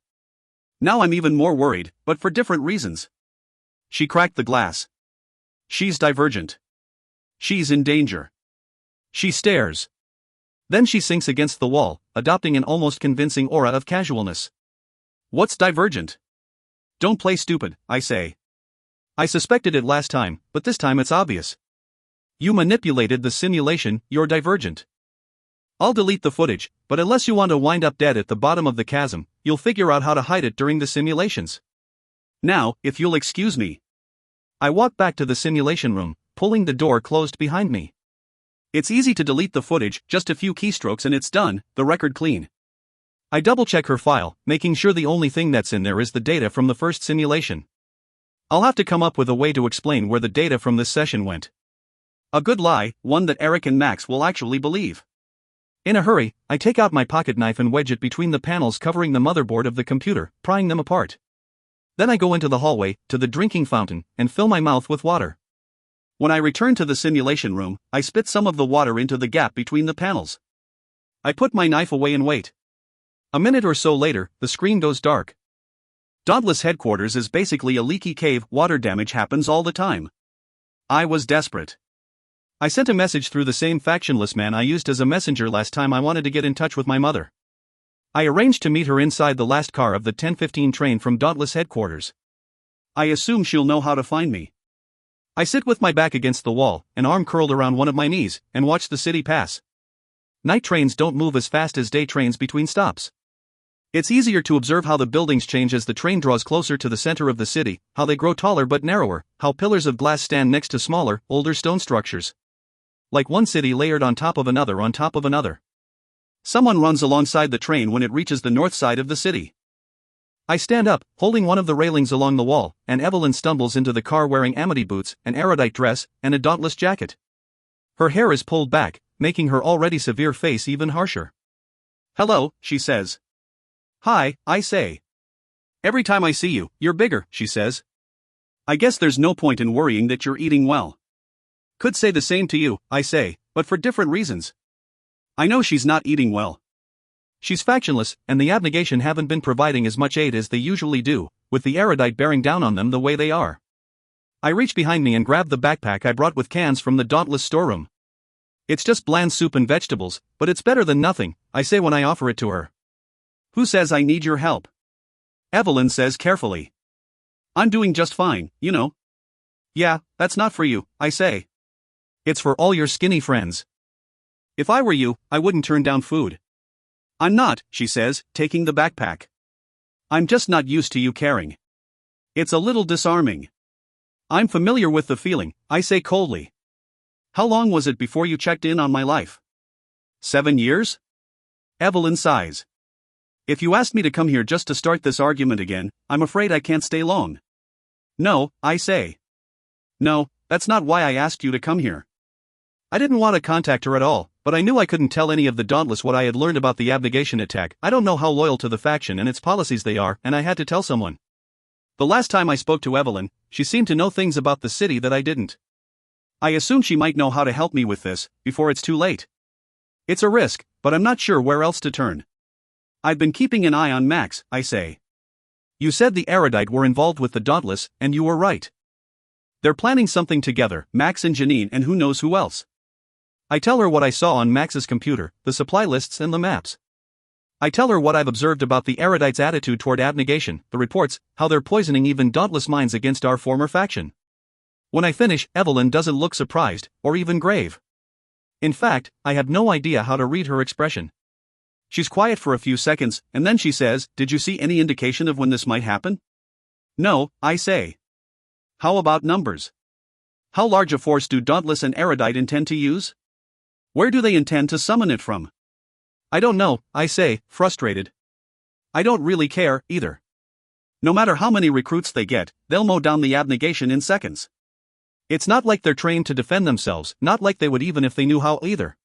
Now I'm even more worried, but for different reasons. She cracked the glass. She's Divergent. She's in danger. She stares. Then she sinks against the wall, adopting an almost convincing aura of casualness. What's Divergent? Don't play stupid, I say. I suspected it last time, but this time it's obvious. You manipulated the simulation, you're Divergent. I'll delete the footage, but unless you want to wind up dead at the bottom of the chasm, you'll figure out how to hide it during the simulations. Now, if you'll excuse me. I walk back to the simulation room, pulling the door closed behind me. It's easy to delete the footage, just a few keystrokes and it's done, the record clean. I double-check her file, making sure the only thing that's in there is the data from the first simulation. I'll have to come up with a way to explain where the data from this session went. A good lie, one that Eric and Max will actually believe. In a hurry, I take out my pocket knife and wedge it between the panels covering the motherboard of the computer, prying them apart. Then I go into the hallway, to the drinking fountain, and fill my mouth with water. When I return to the simulation room, I spit some of the water into the gap between the panels. I put my knife away and wait. A minute or so later, the screen goes dark. Dauntless headquarters is basically a leaky cave. Water damage happens all the time. I was desperate. I sent a message through the same factionless man I used as a messenger last time I wanted to get in touch with my mother. I arranged to meet her inside the last car of the 10:15 train from Dauntless headquarters. I assume she'll know how to find me. I sit with my back against the wall, an arm curled around one of my knees, and watch the city pass. Night trains don't move as fast as day trains between stops. It's easier to observe how the buildings change as the train draws closer to the center of the city, how they grow taller but narrower, how pillars of glass stand next to smaller, older stone structures. Like one city layered on top of another on top of another. Someone runs alongside the train when it reaches the north side of the city. I stand up, holding one of the railings along the wall, and Evelyn stumbles into the car wearing amity boots, an erudite dress, and a dauntless jacket. Her hair is pulled back, making her already severe face even harsher. "Hello," she says. "Hi," I say. "Every time I see you, you're bigger," she says. "I guess there's no point in worrying that you're eating well." "Could say the same to you," I say, "but for different reasons." I know she's not eating well. She's factionless, and the abnegation haven't been providing as much aid as they usually do, with the erudite bearing down on them the way they are. I reach behind me and grab the backpack I brought with cans from the dauntless storeroom. "It's just bland soup and vegetables, but it's better than nothing," I say when I offer it to her. "Who says I need your help?" Evelyn says carefully. "I'm doing just fine, you know." "Yeah, that's not for you," I say. "It's for all your skinny friends." "If I were you, I wouldn't turn down food." "I'm not," she says, taking the backpack. "I'm just not used to you caring. It's a little disarming." "I'm familiar with the feeling," I say coldly. "How long was it before you checked in on my life?" 7 years? Evelyn sighs. "If you asked me to come here just to start this argument again, I'm afraid I can't stay long." "No," I say. "No, that's not why I asked you to come here." I didn't want to contact her at all, but I knew I couldn't tell any of the Dauntless what I had learned about the abnegation attack. I don't know how loyal to the faction and its policies they are, and I had to tell someone. The last time I spoke to Evelyn, she seemed to know things about the city that I didn't. I assumed she might know how to help me with this, before it's too late. It's a risk, but I'm not sure where else to turn. "I've been keeping an eye on Max," I say. "You said the erudite were involved with the Dauntless, and you were right. They're planning something together, Max and Janine and who knows who else." I tell her what I saw on Max's computer, the supply lists and the maps. I tell her what I've observed about the erudite's attitude toward abnegation, the reports, how they're poisoning even dauntless minds against our former faction. When I finish, Evelyn doesn't look surprised, or even grave. In fact, I have no idea how to read her expression. She's quiet for a few seconds, and then she says, "Did you see any indication of when this might happen?" "No," I say. "How about numbers? How large a force do Dauntless and Erudite intend to use? Where do they intend to summon it from?" "I don't know," I say, frustrated. "I don't really care, either. No matter how many recruits they get, they'll mow down the abnegation in seconds. It's not like they're trained to defend themselves, not like they would even if they knew how either."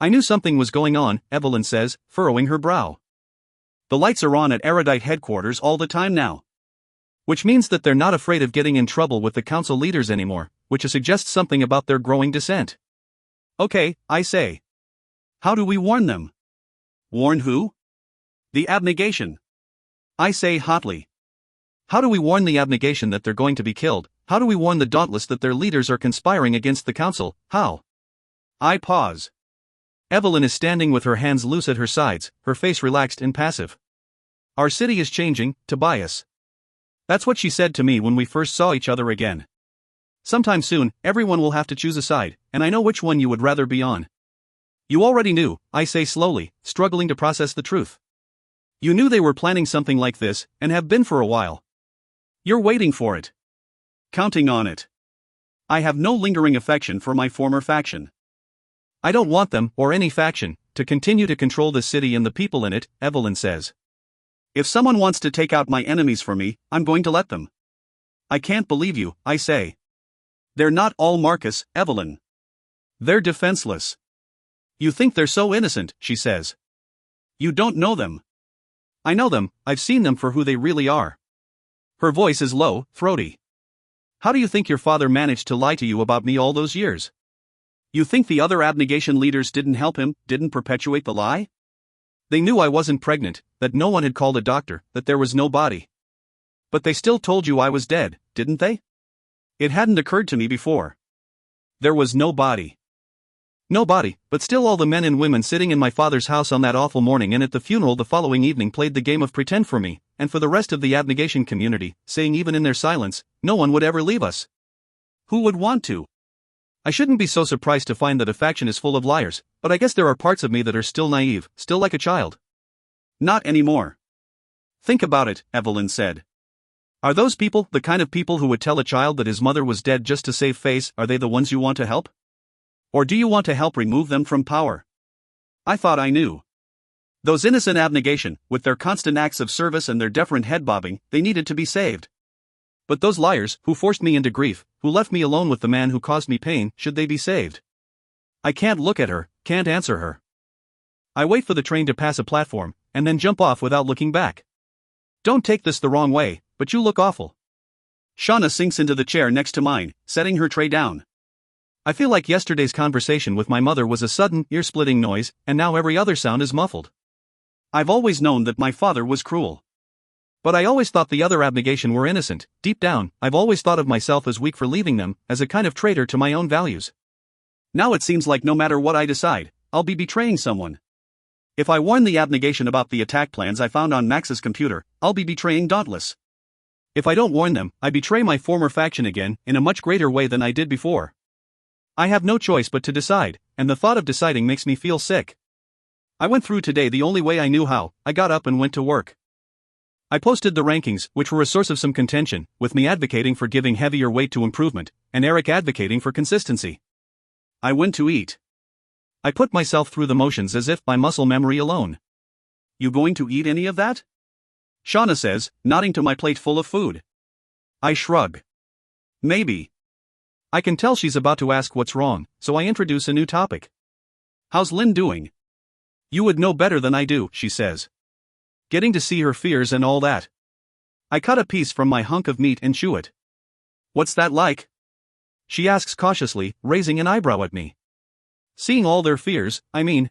"I knew something was going on," Evelyn says, furrowing her brow. "The lights are on at Erudite headquarters all the time now. Which means that they're not afraid of getting in trouble with the council leaders anymore, which suggests something about their growing dissent." "Okay," I say. "How do we warn them?" "Warn who?" "The abnegation," I say hotly. "How do we warn the abnegation that they're going to be killed? How do we warn the Dauntless that their leaders are conspiring against the council? How?" I pause. Evelyn is standing with her hands loose at her sides, her face relaxed and passive. "Our city is changing, Tobias." That's what she said to me when we first saw each other again. "Sometime soon, everyone will have to choose a side, and I know which one you would rather be on." "You already knew," I say slowly, struggling to process the truth. "You knew they were planning something like this, and have been for a while. You're waiting for it. Counting on it. I have no lingering affection for my former faction. I don't want them, or any faction, to continue to control the city and the people in it," Evelyn says. "If someone wants to take out my enemies for me, I'm going to let them." "I can't believe you," I say. "They're not all Marcus, Evelyn. They're defenseless." "You think they're so innocent," she says. "You don't know them." "I know them, I've seen them for who they really are." Her voice is low, throaty. "How do you think your father managed to lie to you about me all those years? You think the other abnegation leaders didn't help him, didn't perpetuate the lie? They knew I wasn't pregnant, that no one had called a doctor, that there was no body. But they still told you I was dead, didn't they? It hadn't occurred to me before. There was no body. No body, but still all the men and women sitting in my father's house on that awful morning and at the funeral the following evening played the game of pretend for me, and for the rest of the abnegation community, saying even in their silence, no one would ever leave us. Who would want to? I shouldn't be so surprised to find that a faction is full of liars, but I guess there are parts of me that are still naive, still like a child." "Not anymore." Think about it, Evelyn said. Are those people the kind of people who would tell a child that his mother was dead just to save face? Are they the ones you want to help? Or do you want to help remove them from power? I thought I knew. Those innocent abnegation, with their constant acts of service and their deferent head bobbing, they needed to be saved. But those liars, who forced me into grief, who left me alone with the man who caused me pain, should they be saved? I can't look at her, can't answer her. I wait for the train to pass a platform, and then jump off without looking back. Don't take this the wrong way, but you look awful. Shauna sinks into the chair next to mine, setting her tray down. I feel like yesterday's conversation with my mother was a sudden, ear-splitting noise, and now every other sound is muffled. I've always known that my father was cruel. But I always thought the other abnegation were innocent. Deep down, I've always thought of myself as weak for leaving them, as a kind of traitor to my own values. Now it seems like no matter what I decide, I'll be betraying someone. If I warn the abnegation about the attack plans I found on Max's computer, I'll be betraying Dauntless. If I don't warn them, I betray my former faction again, in a much greater way than I did before. I have no choice but to decide, and the thought of deciding makes me feel sick. I went through today the only way I knew how. I got up and went to work. I posted the rankings, which were a source of some contention, with me advocating for giving heavier weight to improvement, and Eric advocating for consistency. I went to eat. I put myself through the motions as if by muscle memory alone. You going to eat any of that? Shauna says, nodding to my plate full of food. I shrug. Maybe. I can tell she's about to ask what's wrong, so I introduce a new topic. How's Lynn doing? You would know better than I do, she says. Getting to see her fears and all that. I cut a piece from my hunk of meat and chew it. What's that like? She asks cautiously, raising an eyebrow at me. Seeing all their fears, I mean.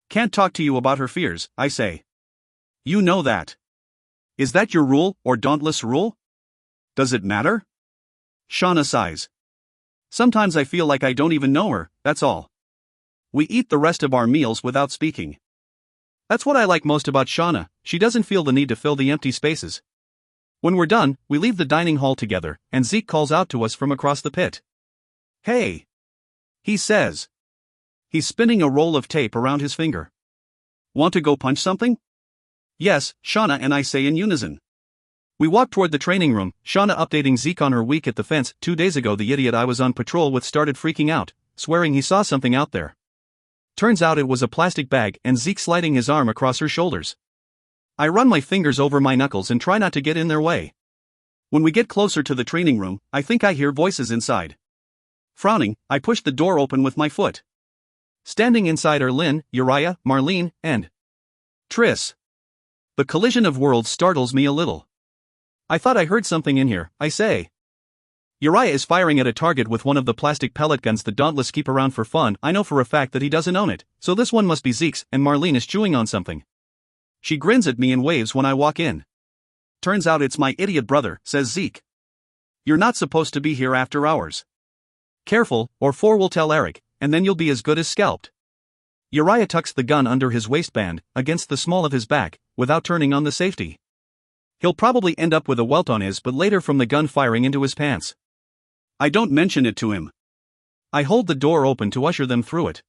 Can't talk to you about her fears, I say. You know that. Is that your rule, or Dauntless' rule? Does it matter? Shauna sighs. Sometimes I feel like I don't even know her, that's all. We eat the rest of our meals without speaking. That's what I like most about Shauna, she doesn't feel the need to fill the empty spaces. When we're done, we leave the dining hall together, and Zeke calls out to us from across the pit. Hey! He says. He's spinning a roll of tape around his finger. Want to go punch something? Yes, Shauna and I say in unison. We walk toward the training room, Shauna updating Zeke on her week at the fence. 2 days ago the idiot I was on patrol with started freaking out, swearing he saw something out there. Turns out it was a plastic bag and Zeke sliding his arm across her shoulders. I run my fingers over my knuckles and try not to get in their way. When we get closer to the training room, I think I hear voices inside. Frowning, I push the door open with my foot. Standing inside are Lynn, Uriah, Marlene, and Triss. The collision of worlds startles me a little. I thought I heard something in here, I say. Uriah is firing at a target with one of the plastic pellet guns the Dauntless keep around for fun. I know for a fact that he doesn't own it, so this one must be Zeke's, and Marlene is chewing on something. She grins at me and waves when I walk in. Turns out it's my idiot brother, says Zeke. You're not supposed to be here after hours. Careful, or Four will tell Eric, and then you'll be as good as scalped. Uriah tucks the gun under his waistband, against the small of his back, without turning on the safety. He'll probably end up with a welt on his butt later from the gun firing into his pants. I don't mention it to him. I hold the door open to usher them through it.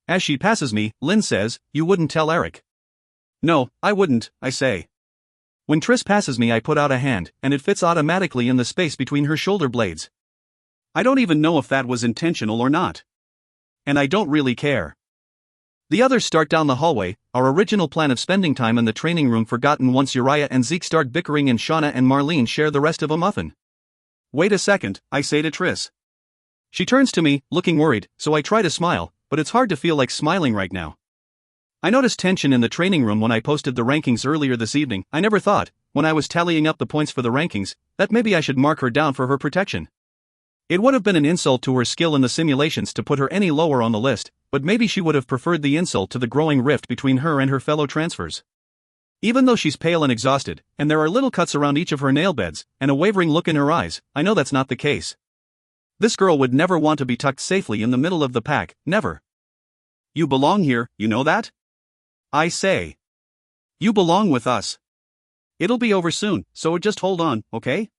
As she passes me, Lynn says, You wouldn't tell Eric. No, I wouldn't, I say. When Triss passes me I put out a hand, and it fits automatically in the space between her shoulder blades. I don't even know if that was intentional or not. And I don't really care. The others start down the hallway, our original plan of spending time in the training room forgotten once Uriah and Zeke start bickering and Shauna and Marlene share the rest of a muffin. Wait a second, I say to Triss. She turns to me, looking worried, so I try to smile, but it's hard to feel like smiling right now. I noticed tension in the training room when I posted the rankings earlier this evening. I never thought, when I was tallying up the points for the rankings, that maybe I should mark her down for her protection. It would have been an insult to her skill in the simulations to put her any lower on the list, but maybe she would have preferred the insult to the growing rift between her and her fellow transfers. Even though she's pale and exhausted, and there are little cuts around each of her nail beds, and a wavering look in her eyes, I know that's not the case. This girl would never want to be tucked safely in the middle of the pack, never. You belong here, you know that? I say. You belong with us. It'll be over soon, so just hold on, okay?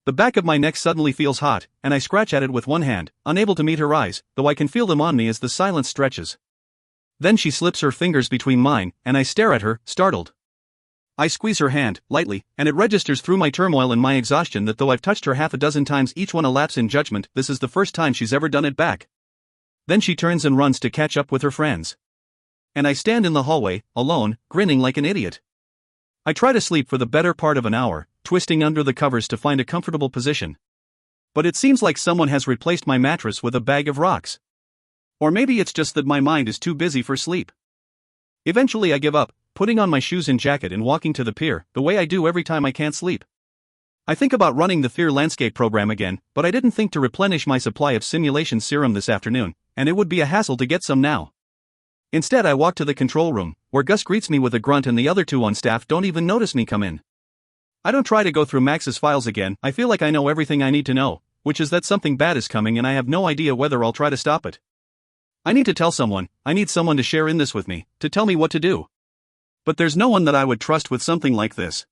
The back of my neck suddenly feels hot, and I scratch at it with one hand, unable to meet her eyes, though I can feel them on me as the silence stretches. Then she slips her fingers between mine, and I stare at her, startled. I squeeze her hand, lightly, and it registers through my turmoil and my exhaustion that though I've touched her half a dozen times each one a lapse in judgment, this is the first time she's ever done it back. Then she turns and runs to catch up with her friends. And I stand in the hallway, alone, grinning like an idiot. I try to sleep for the better part of an hour, twisting under the covers to find a comfortable position. But it seems like someone has replaced my mattress with a bag of rocks. Or maybe it's just that my mind is too busy for sleep. Eventually I give up, putting on my shoes and jacket and walking to the pier, the way I do every time I can't sleep. I think about running the Fear Landscape program again, but I didn't think to replenish my supply of simulation serum this afternoon, and it would be a hassle to get some now. Instead I walk to the control room, where Gus greets me with a grunt and the other two on staff don't even notice me come in. I don't try to go through Max's files again. I feel like I know everything I need to know, which is that something bad is coming and I have no idea whether I'll try to stop it. I need to tell someone, I need someone to share in this with me, to tell me what to do. But there's no one that I would trust with something like this.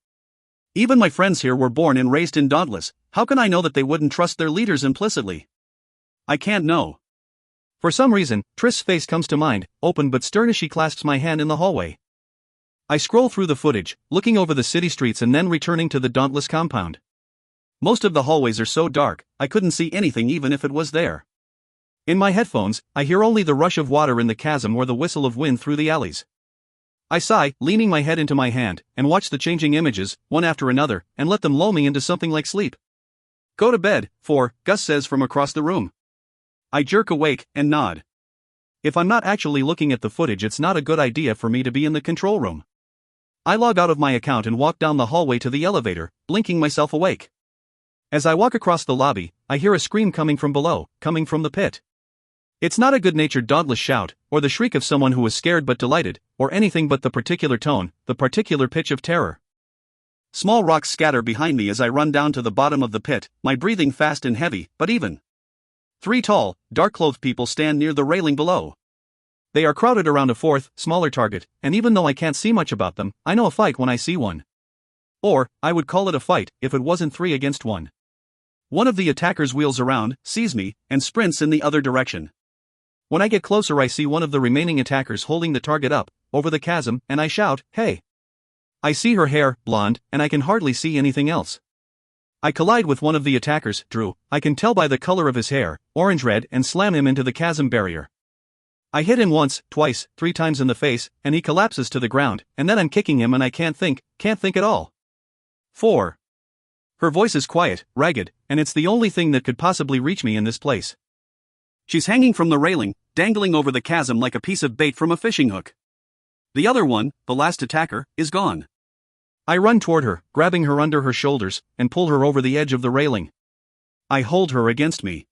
Even my friends here were born and raised in Dauntless. How can I know that they wouldn't trust their leaders implicitly? I can't know. For some reason, Triss's face comes to mind, open but stern as she clasps my hand in the hallway. I scroll through the footage, looking over the city streets and then returning to the Dauntless compound. Most of the hallways are so dark, I couldn't see anything even if it was there. In my headphones, I hear only the rush of water in the chasm or the whistle of wind through the alleys. I sigh, leaning my head into my hand, and watch the changing images, one after another, and let them lull me into something like sleep. Go to bed, Gus says from across the room. I jerk awake, and nod. If I'm not actually looking at the footage, it's not a good idea for me to be in the control room. I log out of my account and walk down the hallway to the elevator, blinking myself awake. As I walk across the lobby, I hear a scream coming from below, coming from the pit. It's not a good-natured Dauntless shout, or the shriek of someone who is scared but delighted, or anything but the particular tone, the particular pitch of terror. Small rocks scatter behind me as I run down to the bottom of the pit, my breathing fast and heavy, but even. 3 tall, dark-clothed people stand near the railing below. They are crowded around a fourth, smaller target, and even though I can't see much about them, I know a fight when I see one. Or, I would call it a fight, if it wasn't 3 against 1. One of the attackers wheels around, sees me, and sprints in the other direction. When I get closer I see one of the remaining attackers holding the target up, over the chasm, and I shout, "Hey!" I see her hair, blonde, and I can hardly see anything else. I collide with one of the attackers, Drew, I can tell by the color of his hair, orange-red, and slam him into the chasm barrier. I hit him once, twice, 3 times in the face, and he collapses to the ground, and then I'm kicking him and I can't think at all. 4. Her voice is quiet, ragged, and it's the only thing that could possibly reach me in this place. She's hanging from the railing, dangling over the chasm like a piece of bait from a fishing hook. The other one, the last attacker, is gone. I run toward her, grabbing her under her shoulders, and pull her over the edge of the railing. I hold her against me.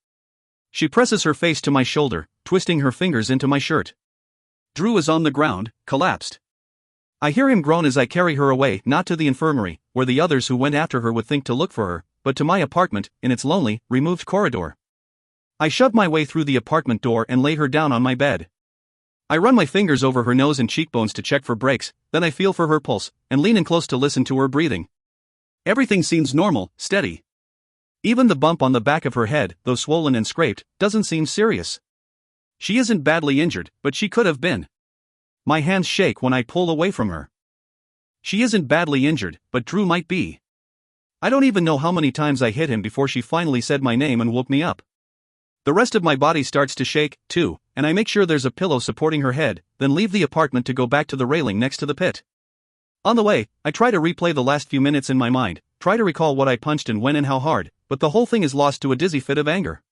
She presses her face to my shoulder, twisting her fingers into my shirt. Drew is on the ground, collapsed. I hear him groan as I carry her away, not to the infirmary, where the others who went after her would think to look for her, but to my apartment, in its lonely, removed corridor. I shove my way through the apartment door and lay her down on my bed. I run my fingers over her nose and cheekbones to check for breaks, then I feel for her pulse, and lean in close to listen to her breathing. Everything seems normal, steady. Even the bump on the back of her head, though swollen and scraped, doesn't seem serious. She isn't badly injured, but she could have been. My hands shake when I pull away from her. She isn't badly injured, but Drew might be. I don't even know how many times I hit him before she finally said my name and woke me up. The rest of my body starts to shake, too, and I make sure there's a pillow supporting her head, then leave the apartment to go back to the railing next to the pit. On the way, I try to replay the last few minutes in my mind, try to recall what I punched and when and how hard, but the whole thing is lost to a dizzy fit of anger.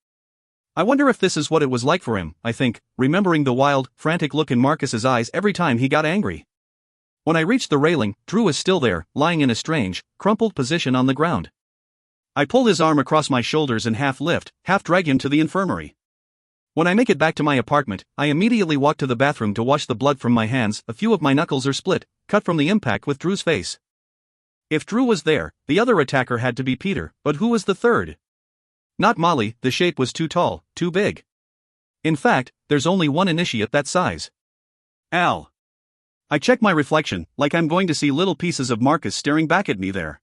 I wonder if this is what it was like for him, I think, remembering the wild, frantic look in Marcus's eyes every time he got angry. When I reach the railing, Drew is still there, lying in a strange, crumpled position on the ground. I pull his arm across my shoulders and half lift, half drag him to the infirmary. When I make it back to my apartment, I immediately walk to the bathroom to wash the blood from my hands. A few of my knuckles are split, cut from the impact with Drew's face. If Drew was there, the other attacker had to be Peter, but who was the third? Not Molly, the shape was too tall, too big. In fact, there's only one initiate that size. Al. I check my reflection, like I'm going to see little pieces of Marcus staring back at me there.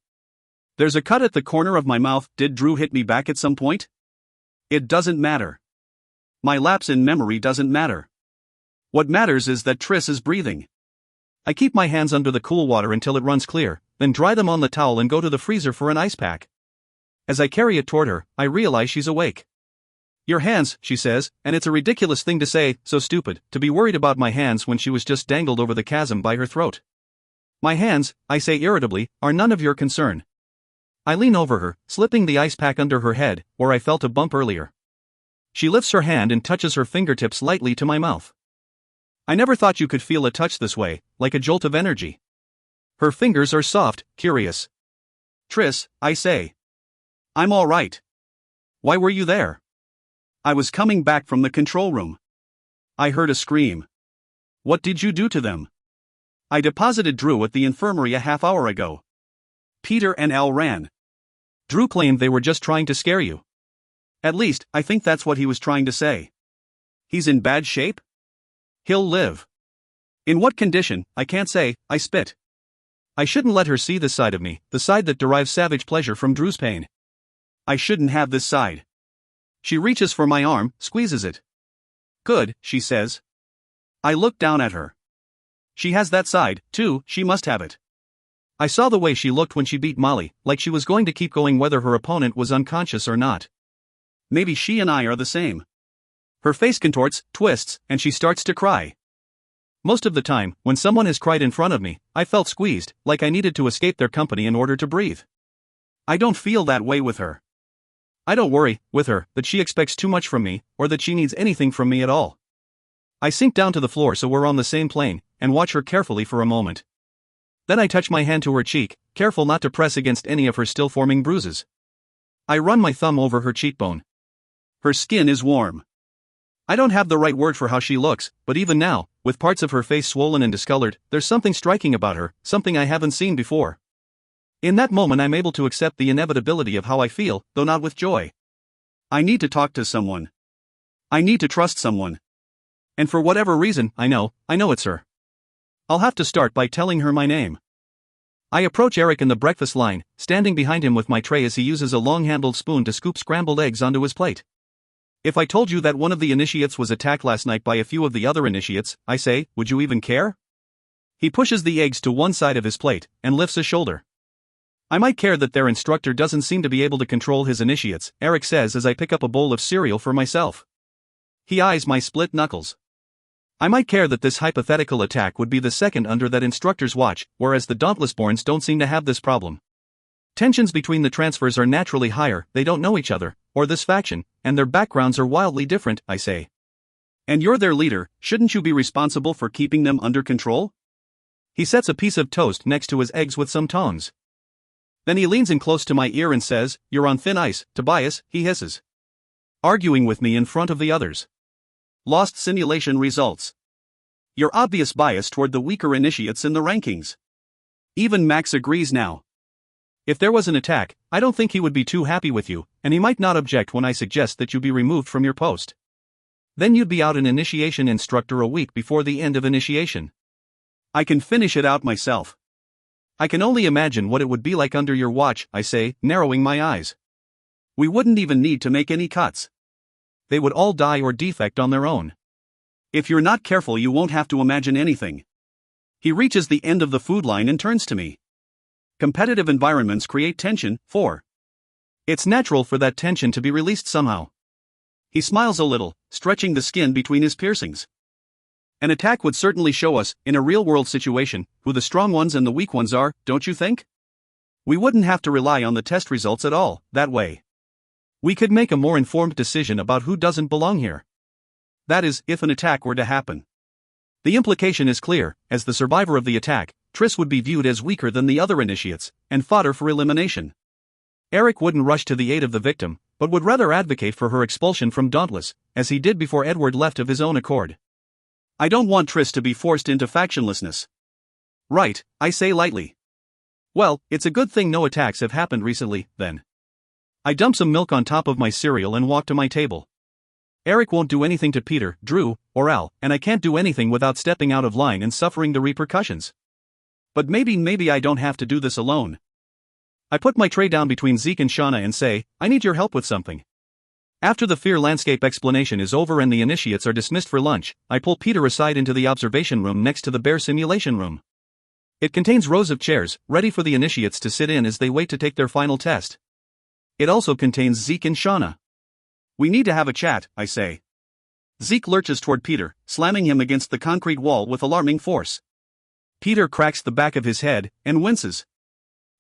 There's a cut at the corner of my mouth. Did Drew hit me back at some point? It doesn't matter. My lapse in memory doesn't matter. What matters is that Triss is breathing. I keep my hands under the cool water until it runs clear, then dry them on the towel and go to the freezer for an ice pack. As I carry it toward her, I realize she's awake. Your hands, she says, and it's a ridiculous thing to say, so stupid, to be worried about my hands when she was just dangled over the chasm by her throat. My hands, I say irritably, are none of your concern. I lean over her, slipping the ice pack under her head, where I felt a bump earlier. She lifts her hand and touches her fingertips lightly to my mouth. I never thought you could feel a touch this way, like a jolt of energy. Her fingers are soft, curious. Tris, I say. I'm all right. Why were you there? I was coming back from the control room. I heard a scream. What did you do to them? I deposited Drew at the infirmary a half hour ago. Peter and Al ran. Drew claimed they were just trying to scare you. At least, I think that's what he was trying to say. He's in bad shape? He'll live. In what condition, I can't say. I spit. I shouldn't let her see this side of me, the side that derives savage pleasure from Drew's pain. I shouldn't have this side. She reaches for my arm, squeezes it. Good, she says. I look down at her. She has that side, too, she must have it. I saw the way she looked when she beat Molly, like she was going to keep going whether her opponent was unconscious or not. Maybe she and I are the same. Her face contorts, twists, and she starts to cry. Most of the time, when someone has cried in front of me, I felt squeezed, like I needed to escape their company in order to breathe. I don't feel that way with her. I don't worry, with her, that she expects too much from me, or that she needs anything from me at all. I sink down to the floor so we're on the same plane, and watch her carefully for a moment. Then I touch my hand to her cheek, careful not to press against any of her still-forming bruises. I run my thumb over her cheekbone. Her skin is warm. I don't have the right word for how she looks, but even now, with parts of her face swollen and discolored, there's something striking about her, something I haven't seen before. In that moment I'm able to accept the inevitability of how I feel, though not with joy. I need to talk to someone. I need to trust someone. And for whatever reason, I know it's her. I'll have to start by telling her my name. I approach Eric in the breakfast line, standing behind him with my tray as he uses a long-handled spoon to scoop scrambled eggs onto his plate. If I told you that one of the initiates was attacked last night by a few of the other initiates, I say, would you even care? He pushes the eggs to one side of his plate, and lifts a shoulder. I might care that their instructor doesn't seem to be able to control his initiates, Eric says as I pick up a bowl of cereal for myself. He eyes my split knuckles. I might care that this hypothetical attack would be the second under that instructor's watch, whereas the Dauntlessborns don't seem to have this problem. Tensions between the transfers are naturally higher, they don't know each other, or this faction, and their backgrounds are wildly different, I say. And you're their leader, shouldn't you be responsible for keeping them under control? He sets a piece of toast next to his eggs with some tongs. Then he leans in close to my ear and says, "You're on thin ice, Tobias," he hisses. Arguing with me in front of the others. Lost simulation results. Your obvious bias toward the weaker initiates in the rankings. Even Max agrees now. If there was an attack, I don't think he would be too happy with you, and he might not object when I suggest that you be removed from your post. Then you'd be out an initiation instructor a week before the end of initiation. I can finish it out myself. I can only imagine what it would be like under your watch, I say, narrowing my eyes. We wouldn't even need to make any cuts. They would all die or defect on their own. If you're not careful, you won't have to imagine anything. He reaches the end of the food line and turns to me. Competitive environments create tension, 4. It's natural for that tension to be released somehow. He smiles a little, stretching the skin between his piercings. An attack would certainly show us, in a real-world situation, who the strong ones and the weak ones are, don't you think? We wouldn't have to rely on the test results at all, that way. We could make a more informed decision about who doesn't belong here. That is, if an attack were to happen. The implication is clear, as the survivor of the attack, Tris would be viewed as weaker than the other initiates, and fodder for elimination. Eric wouldn't rush to the aid of the victim, but would rather advocate for her expulsion from Dauntless, as he did before Edward left of his own accord. I don't want Tris to be forced into factionlessness. Right, I say lightly. Well, it's a good thing no attacks have happened recently, then. I dump some milk on top of my cereal and walk to my table. Eric won't do anything to Peter, Drew, or Al, and I can't do anything without stepping out of line and suffering the repercussions. But maybe I don't have to do this alone. I put my tray down between Zeke and Shauna and say, I need your help with something. After the fear landscape explanation is over and the initiates are dismissed for lunch, I pull Peter aside into the observation room next to the bear simulation room. It contains rows of chairs, ready for the initiates to sit in as they wait to take their final test. It also contains Zeke and Shauna. We need to have a chat, I say. Zeke lurches toward Peter, slamming him against the concrete wall with alarming force. Peter cracks the back of his head and winces.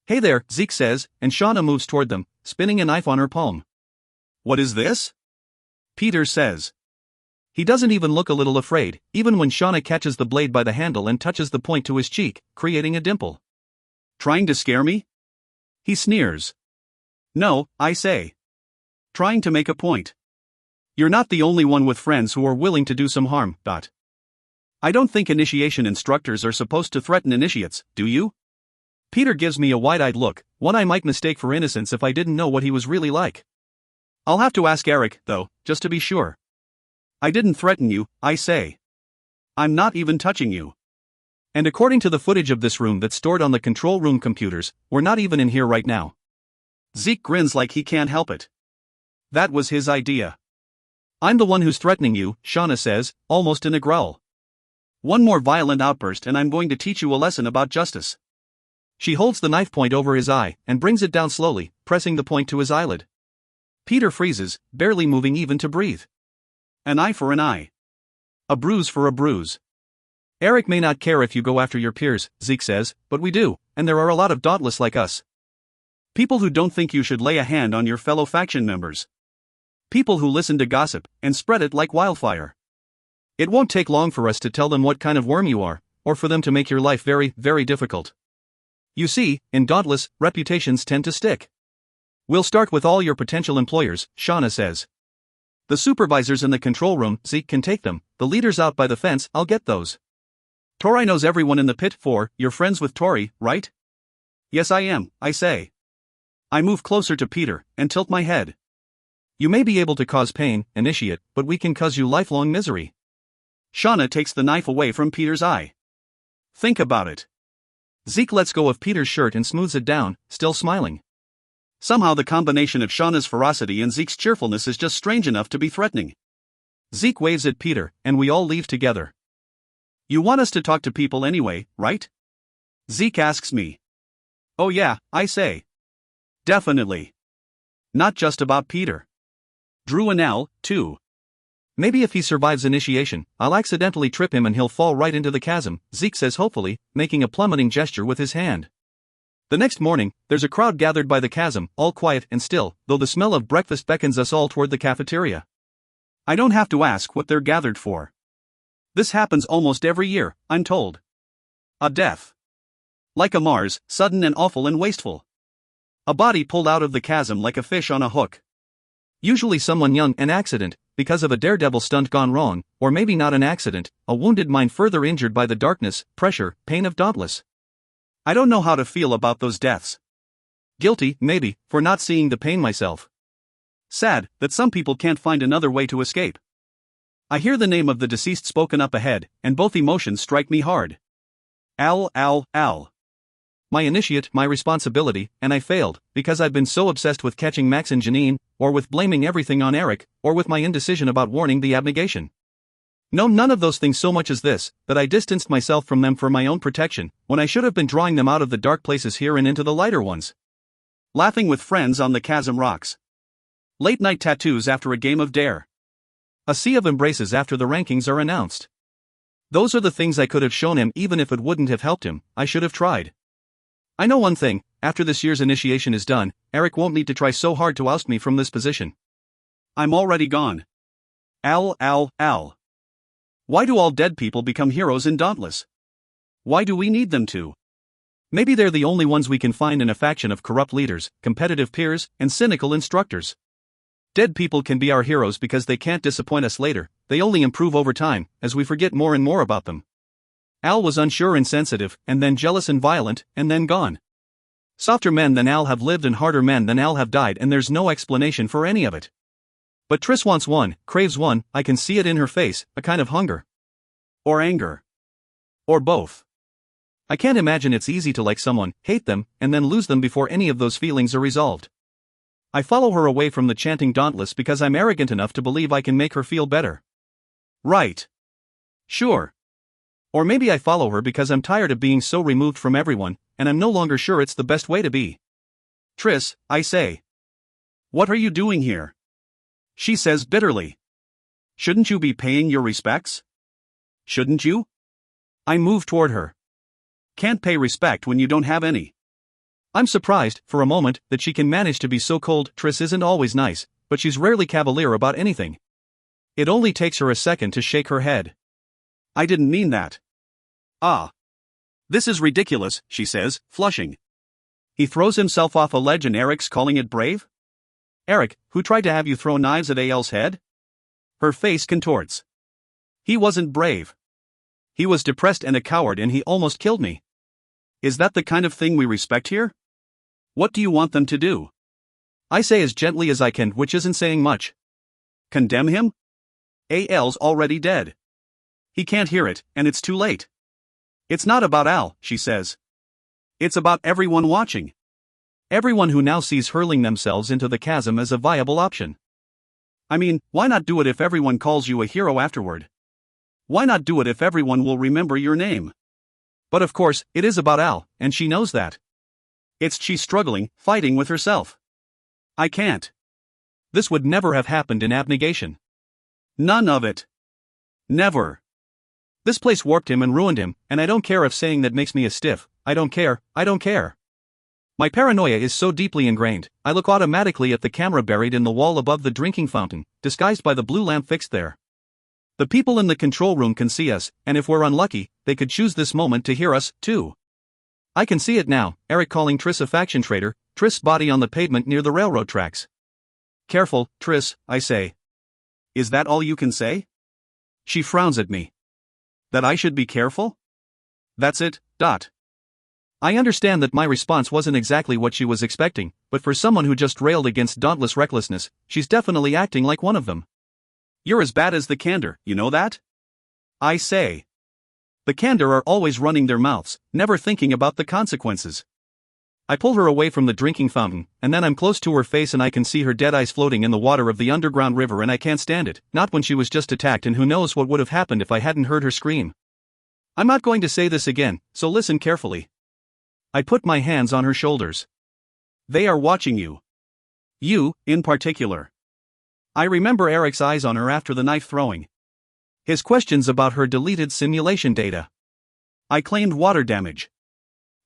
Hey there, Zeke says, and Shauna moves toward them, spinning a knife on her palm. What is this? Peter says. He doesn't even look a little afraid, even when Shauna catches the blade by the handle and touches the point to his cheek, creating a dimple. Trying to scare me? He sneers. No, I say. Trying to make a point. You're not the only one with friends who are willing to do some harm. I don't think initiation instructors are supposed to threaten initiates, do you? Peter gives me a wide-eyed look, one I might mistake for innocence if I didn't know what he was really like. I'll have to ask Eric, though, just to be sure. I didn't threaten you, I say. I'm not even touching you. And according to the footage of this room that's stored on the control room computers, we're not even in here right now. Zeke grins like he can't help it. That was his idea. I'm the one who's threatening you, Shauna says, almost in a growl. One more violent outburst and I'm going to teach you a lesson about justice. She holds the knife point over his eye and brings it down slowly, pressing the point to his eyelid. Peter freezes, barely moving even to breathe. An eye for an eye. A bruise for a bruise. Eric may not care if you go after your peers, Zeke says, but we do, and there are a lot of dauntless like us. People who don't think you should lay a hand on your fellow faction members. People who listen to gossip and spread it like wildfire. It won't take long for us to tell them what kind of worm you are, or for them to make your life very, very difficult. You see, in dauntless, reputations tend to stick. We'll start with all your potential employers, Shauna says. The supervisors in the control room, Zeke can take them. The leaders out by the fence, I'll get those. Tori knows everyone in the pit. You're friends with Tori, right? Yes, I am, I say. I move closer to Peter and tilt my head. You may be able to cause pain, initiate, but we can cause you lifelong misery. Shauna takes the knife away from Peter's eye. Think about it. Zeke lets go of Peter's shirt and smooths it down, still smiling. Somehow the combination of Shauna's ferocity and Zeke's cheerfulness is just strange enough to be threatening. Zeke waves at Peter, and we all leave together. You want us to talk to people anyway, right? Zeke asks me. Oh yeah, I say. Definitely. Not just about Peter. Drew and Al, too. Maybe if he survives initiation, I'll accidentally trip him and he'll fall right into the chasm, Zeke says hopefully, making a plummeting gesture with his hand. The next morning, there's a crowd gathered by the chasm, all quiet and still, though the smell of breakfast beckons us all toward the cafeteria. I don't have to ask what they're gathered for. This happens almost every year, I'm told. A death. Like a Mars, sudden and awful and wasteful. A body pulled out of the chasm like a fish on a hook. Usually someone young, an accident, because of a daredevil stunt gone wrong, or maybe not an accident, a wounded mind further injured by the darkness, pressure, pain of Dauntless. I don't know how to feel about those deaths. Guilty, maybe, for not seeing the pain myself. Sad that some people can't find another way to escape. I hear the name of the deceased spoken up ahead, and both emotions strike me hard. Al. My initiate, my responsibility, and I failed, because I've been so obsessed with catching Max and Janine, or with blaming everything on Eric, or with my indecision about warning the abnegation. No, none of those things so much as this, that I distanced myself from them for my own protection, when I should have been drawing them out of the dark places here and into the lighter ones. Laughing with friends on the chasm rocks. Late night tattoos after a game of dare. A sea of embraces after the rankings are announced. Those are the things I could have shown him even if it wouldn't have helped him, I should have tried. I know one thing, after this year's initiation is done, Eric won't need to try so hard to oust me from this position. I'm already gone. Al. Why do all dead people become heroes in Dauntless? Why do we need them to? Maybe they're the only ones we can find in a faction of corrupt leaders, competitive peers, and cynical instructors. Dead people can be our heroes because they can't disappoint us later, they only improve over time, as we forget more and more about them. Al was unsure and sensitive, and then jealous and violent, and then gone. Softer men than Al have lived and harder men than Al have died, and there's no explanation for any of it. But Triss wants one, craves one, I can see it in her face, a kind of hunger. Or anger. Or both. I can't imagine it's easy to like someone, hate them, and then lose them before any of those feelings are resolved. I follow her away from the chanting Dauntless because I'm arrogant enough to believe I can make her feel better. Right. Sure. Or maybe I follow her because I'm tired of being so removed from everyone, and I'm no longer sure it's the best way to be. Tris, I say. What are you doing here? She says bitterly. Shouldn't you be paying your respects? Shouldn't you? I move toward her. Can't pay respect when you don't have any. I'm surprised, for a moment, that she can manage to be so cold. Tris isn't always nice, but she's rarely cavalier about anything. It only takes her a second to shake her head. I didn't mean that. Ah. This is ridiculous, she says, flushing. He throws himself off a ledge and Eric's calling it brave? Eric, who tried to have you throw knives at AL's head? Her face contorts. He wasn't brave. He was depressed and a coward, and he almost killed me. Is that the kind of thing we respect here? What do you want them to do? I say as gently as I can, which isn't saying much. Condemn him? AL's already dead. He can't hear it, and it's too late. It's not about Al, she says. It's about everyone watching. Everyone who now sees hurling themselves into the chasm as a viable option. I mean, why not do it if everyone calls you a hero afterward? Why not do it if everyone will remember your name? But of course, it is about Al, and she knows that. She's struggling, fighting with herself. I can't. This would never have happened in abnegation. None of it. Never. This place warped him and ruined him, and I don't care if saying that makes me a stiff. I don't care. My paranoia is so deeply ingrained, I look automatically at the camera buried in the wall above the drinking fountain, disguised by the blue lamp fixed there. The people in the control room can see us, and if we're unlucky, they could choose this moment to hear us, too. I can see it now, Eric calling Tris a faction traitor, Tris' body on the pavement near the railroad tracks. Careful, Tris, I say. Is that all you can say? She frowns at me. That I should be careful? That's it. I understand that my response wasn't exactly what she was expecting, but for someone who just railed against dauntless recklessness, she's definitely acting like one of them. You're as bad as the Candor, you know that? I say. The Candor are always running their mouths, never thinking about the consequences. I pull her away from the drinking fountain, and then I'm close to her face and I can see her dead eyes floating in the water of the underground river, and I can't stand it, not when she was just attacked, and who knows what would have happened if I hadn't heard her scream. I'm not going to say this again, so listen carefully. I put my hands on her shoulders. They are watching you. You, in particular. I remember Eric's eyes on her after the knife throwing. His questions about her deleted simulation data. I claimed water damage.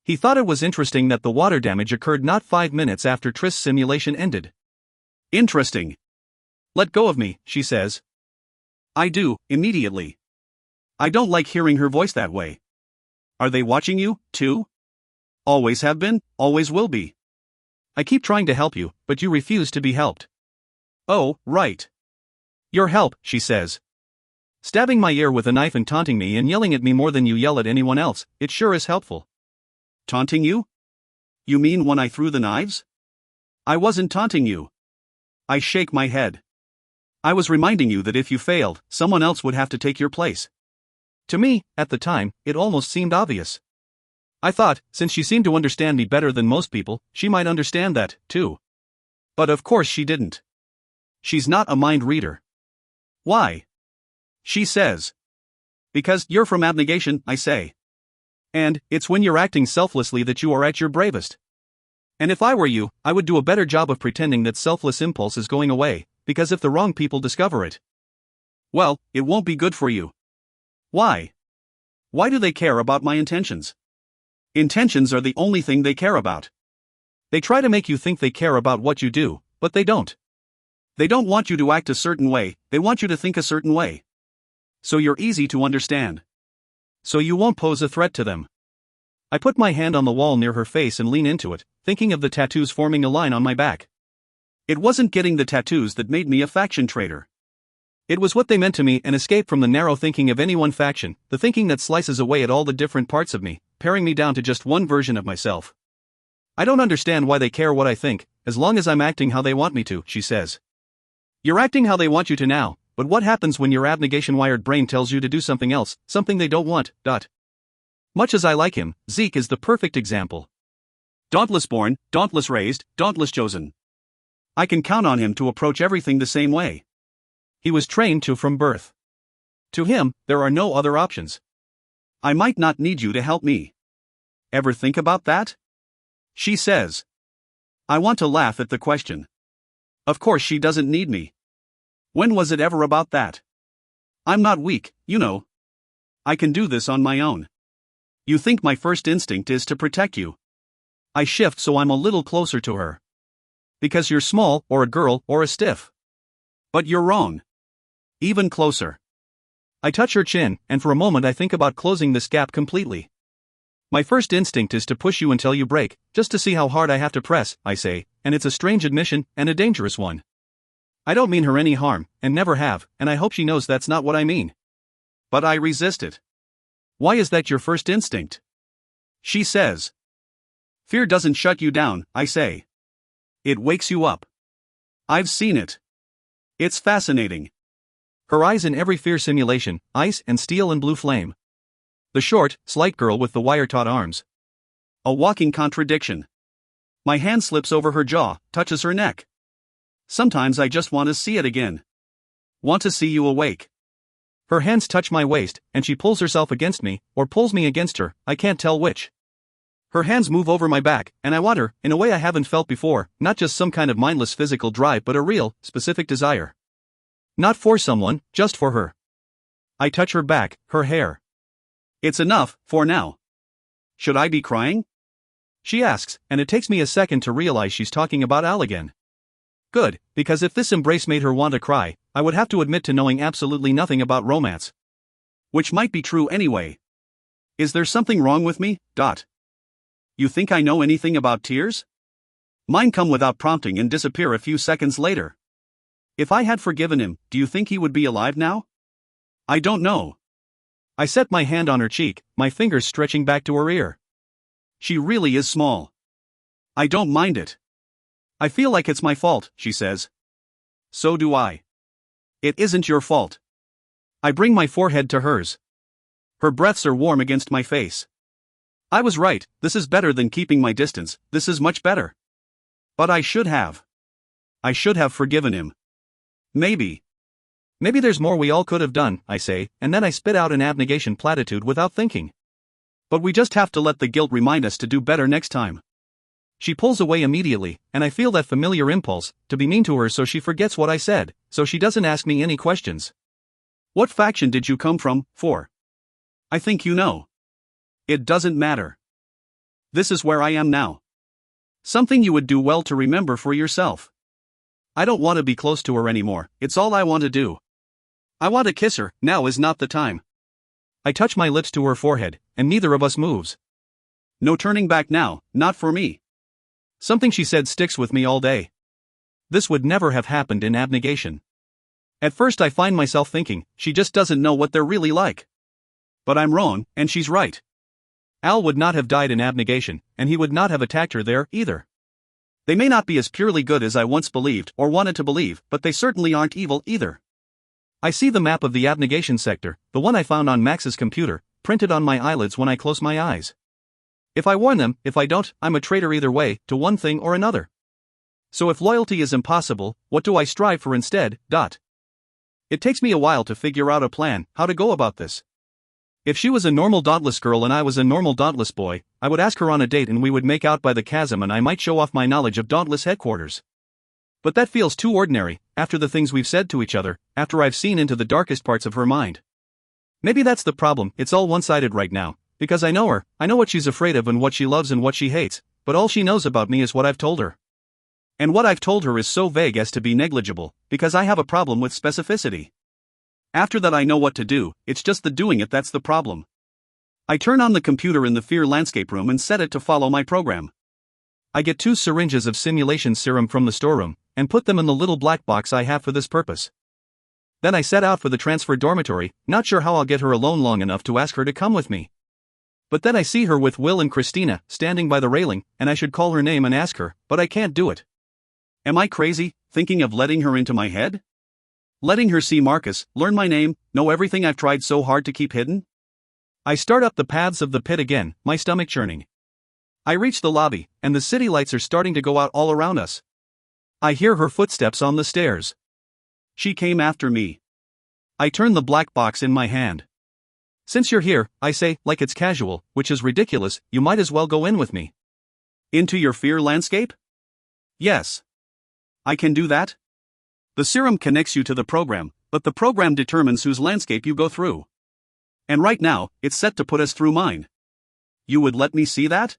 He thought it was interesting that the water damage occurred not 5 minutes after Tris' simulation ended. Interesting. Let go of me, she says. I do, immediately. I don't like hearing her voice that way. Are they watching you, too? Always have been, always will be. I keep trying to help you, but you refuse to be helped. Oh, right. Your help, she says. Stabbing my ear with a knife and taunting me and yelling at me more than you yell at anyone else, it sure is helpful. Taunting you? You mean when I threw the knives? I wasn't taunting you. I shake my head. I was reminding you that if you failed, someone else would have to take your place. To me, at the time, it almost seemed obvious. I thought, since she seemed to understand me better than most people, she might understand that, too. But of course she didn't. She's not a mind reader. Why? She says. Because you're from abnegation, I say. And it's when you're acting selflessly that you are at your bravest. And if I were you, I would do a better job of pretending that selfless impulse is going away, because if the wrong people discover it, well, it won't be good for you. Why? Why do they care about my intentions? Intentions are the only thing they care about. They try to make you think they care about what you do, but they don't. They don't want you to act a certain way, they want you to think a certain way. So you're easy to understand. So you won't pose a threat to them. I put my hand on the wall near her face and lean into it, thinking of the tattoos forming a line on my back. It wasn't getting the tattoos that made me a faction traitor. It was what they meant to me, an escape from the narrow thinking of any one faction, the thinking that slices away at all the different parts of me, paring me down to just one version of myself. I don't understand why they care what I think, as long as I'm acting how they want me to, she says. You're acting how they want you to now, but what happens when your abnegation-wired brain tells you to do something else, something they don't want, Much as I like him, Zeke is the perfect example. Dauntless born, dauntless raised, dauntless chosen. I can count on him to approach everything the same way. He was trained to from birth. To him, there are no other options. I might not need you to help me. Ever think about that? She says. I want to laugh at the question. Of course she doesn't need me. When was it ever about that? I'm not weak, you know. I can do this on my own. You think my first instinct is to protect you. I shift so I'm a little closer to her. Because you're small, or a girl, or a stiff. But you're wrong. Even closer. I touch her chin, and for a moment I think about closing this gap completely. My first instinct is to push you until you break, just to see how hard I have to press, I say, and it's a strange admission, and a dangerous one. I don't mean her any harm, and never have, and I hope she knows that's not what I mean. But I resist it. Why is that your first instinct? She says. Fear doesn't shut you down, I say. It wakes you up. I've seen it. It's fascinating. Her eyes in every fear simulation, ice and steel and blue flame. The short, slight girl with the wire-taut arms. A walking contradiction. My hand slips over her jaw, touches her neck. Sometimes I just want to see it again. Want to see you awake. Her hands touch my waist, and she pulls herself against me, or pulls me against her, I can't tell which. Her hands move over my back, and I want her, in a way I haven't felt before, not just some kind of mindless physical drive but a real, specific desire. Not for someone, just for her. I touch her back, her hair. It's enough, for now. Should I be crying? She asks, and it takes me a second to realize she's talking about Al again. Good, because if this embrace made her want to cry, I would have to admit to knowing absolutely nothing about romance. Which might be true anyway. Is there something wrong with me? You think I know anything about tears? Mine come without prompting and disappear a few seconds later. If I had forgiven him, do you think he would be alive now? I don't know. I set my hand on her cheek, my fingers stretching back to her ear. She really is small. I don't mind it. I feel like it's my fault, she says. So do I. It isn't your fault. I bring my forehead to hers. Her breaths are warm against my face. I was right, this is better than keeping my distance, this is much better. But I should have. I should have forgiven him. Maybe. Maybe there's more we all could have done, I say, and then I spit out an abnegation platitude without thinking. But we just have to let the guilt remind us to do better next time. She pulls away immediately, and I feel that familiar impulse, to be mean to her so she forgets what I said, so she doesn't ask me any questions. What faction did you come from, for? I think you know. It doesn't matter. This is where I am now. Something you would do well to remember for yourself. I don't want to be close to her anymore, it's all I want to do. I want to kiss her, now is not the time. I touch my lips to her forehead, and neither of us moves. No turning back now, not for me. Something she said sticks with me all day. This would never have happened in abnegation. At first I find myself thinking, she just doesn't know what they're really like. But I'm wrong, and she's right. Al would not have died in abnegation, and he would not have attacked her there, either. They may not be as purely good as I once believed or wanted to believe, but they certainly aren't evil either. I see the map of the abnegation sector, the one I found on Max's computer, printed on my eyelids when I close my eyes. If I warn them, if I don't, I'm a traitor either way, to one thing or another. So if loyalty is impossible, what do I strive for instead? It takes me a while to figure out a plan, how to go about this. If she was a normal dauntless girl and I was a normal dauntless boy, I would ask her on a date and we would make out by the chasm and I might show off my knowledge of dauntless headquarters. But that feels too ordinary, after the things we've said to each other, after I've seen into the darkest parts of her mind. Maybe that's the problem, it's all one-sided right now. Because I know her, I know what she's afraid of and what she loves and what she hates, but all she knows about me is what I've told her. And what I've told her is so vague as to be negligible, because I have a problem with specificity. After that I know what to do, it's just the doing it that's the problem. I turn on the computer in the fear landscape room and set it to follow my program. I get 2 syringes of simulation serum from the storeroom, and put them in the little black box I have for this purpose. Then I set out for the transfer dormitory, not sure how I'll get her alone long enough to ask her to come with me. But then I see her with Will and Christina, standing by the railing, and I should call her name and ask her, but I can't do it. Am I crazy, thinking of letting her into my head? Letting her see Marcus, learn my name, know everything I've tried so hard to keep hidden? I start up the paths of the pit again, my stomach churning. I reach the lobby, and the city lights are starting to go out all around us. I hear her footsteps on the stairs. She came after me. I turn the black box in my hand. Since you're here, I say, like it's casual, which is ridiculous, you might as well go in with me. Into your fear landscape? Yes. I can do that? The serum connects you to the program, but the program determines whose landscape you go through. And right now, it's set to put us through mine. You would let me see that?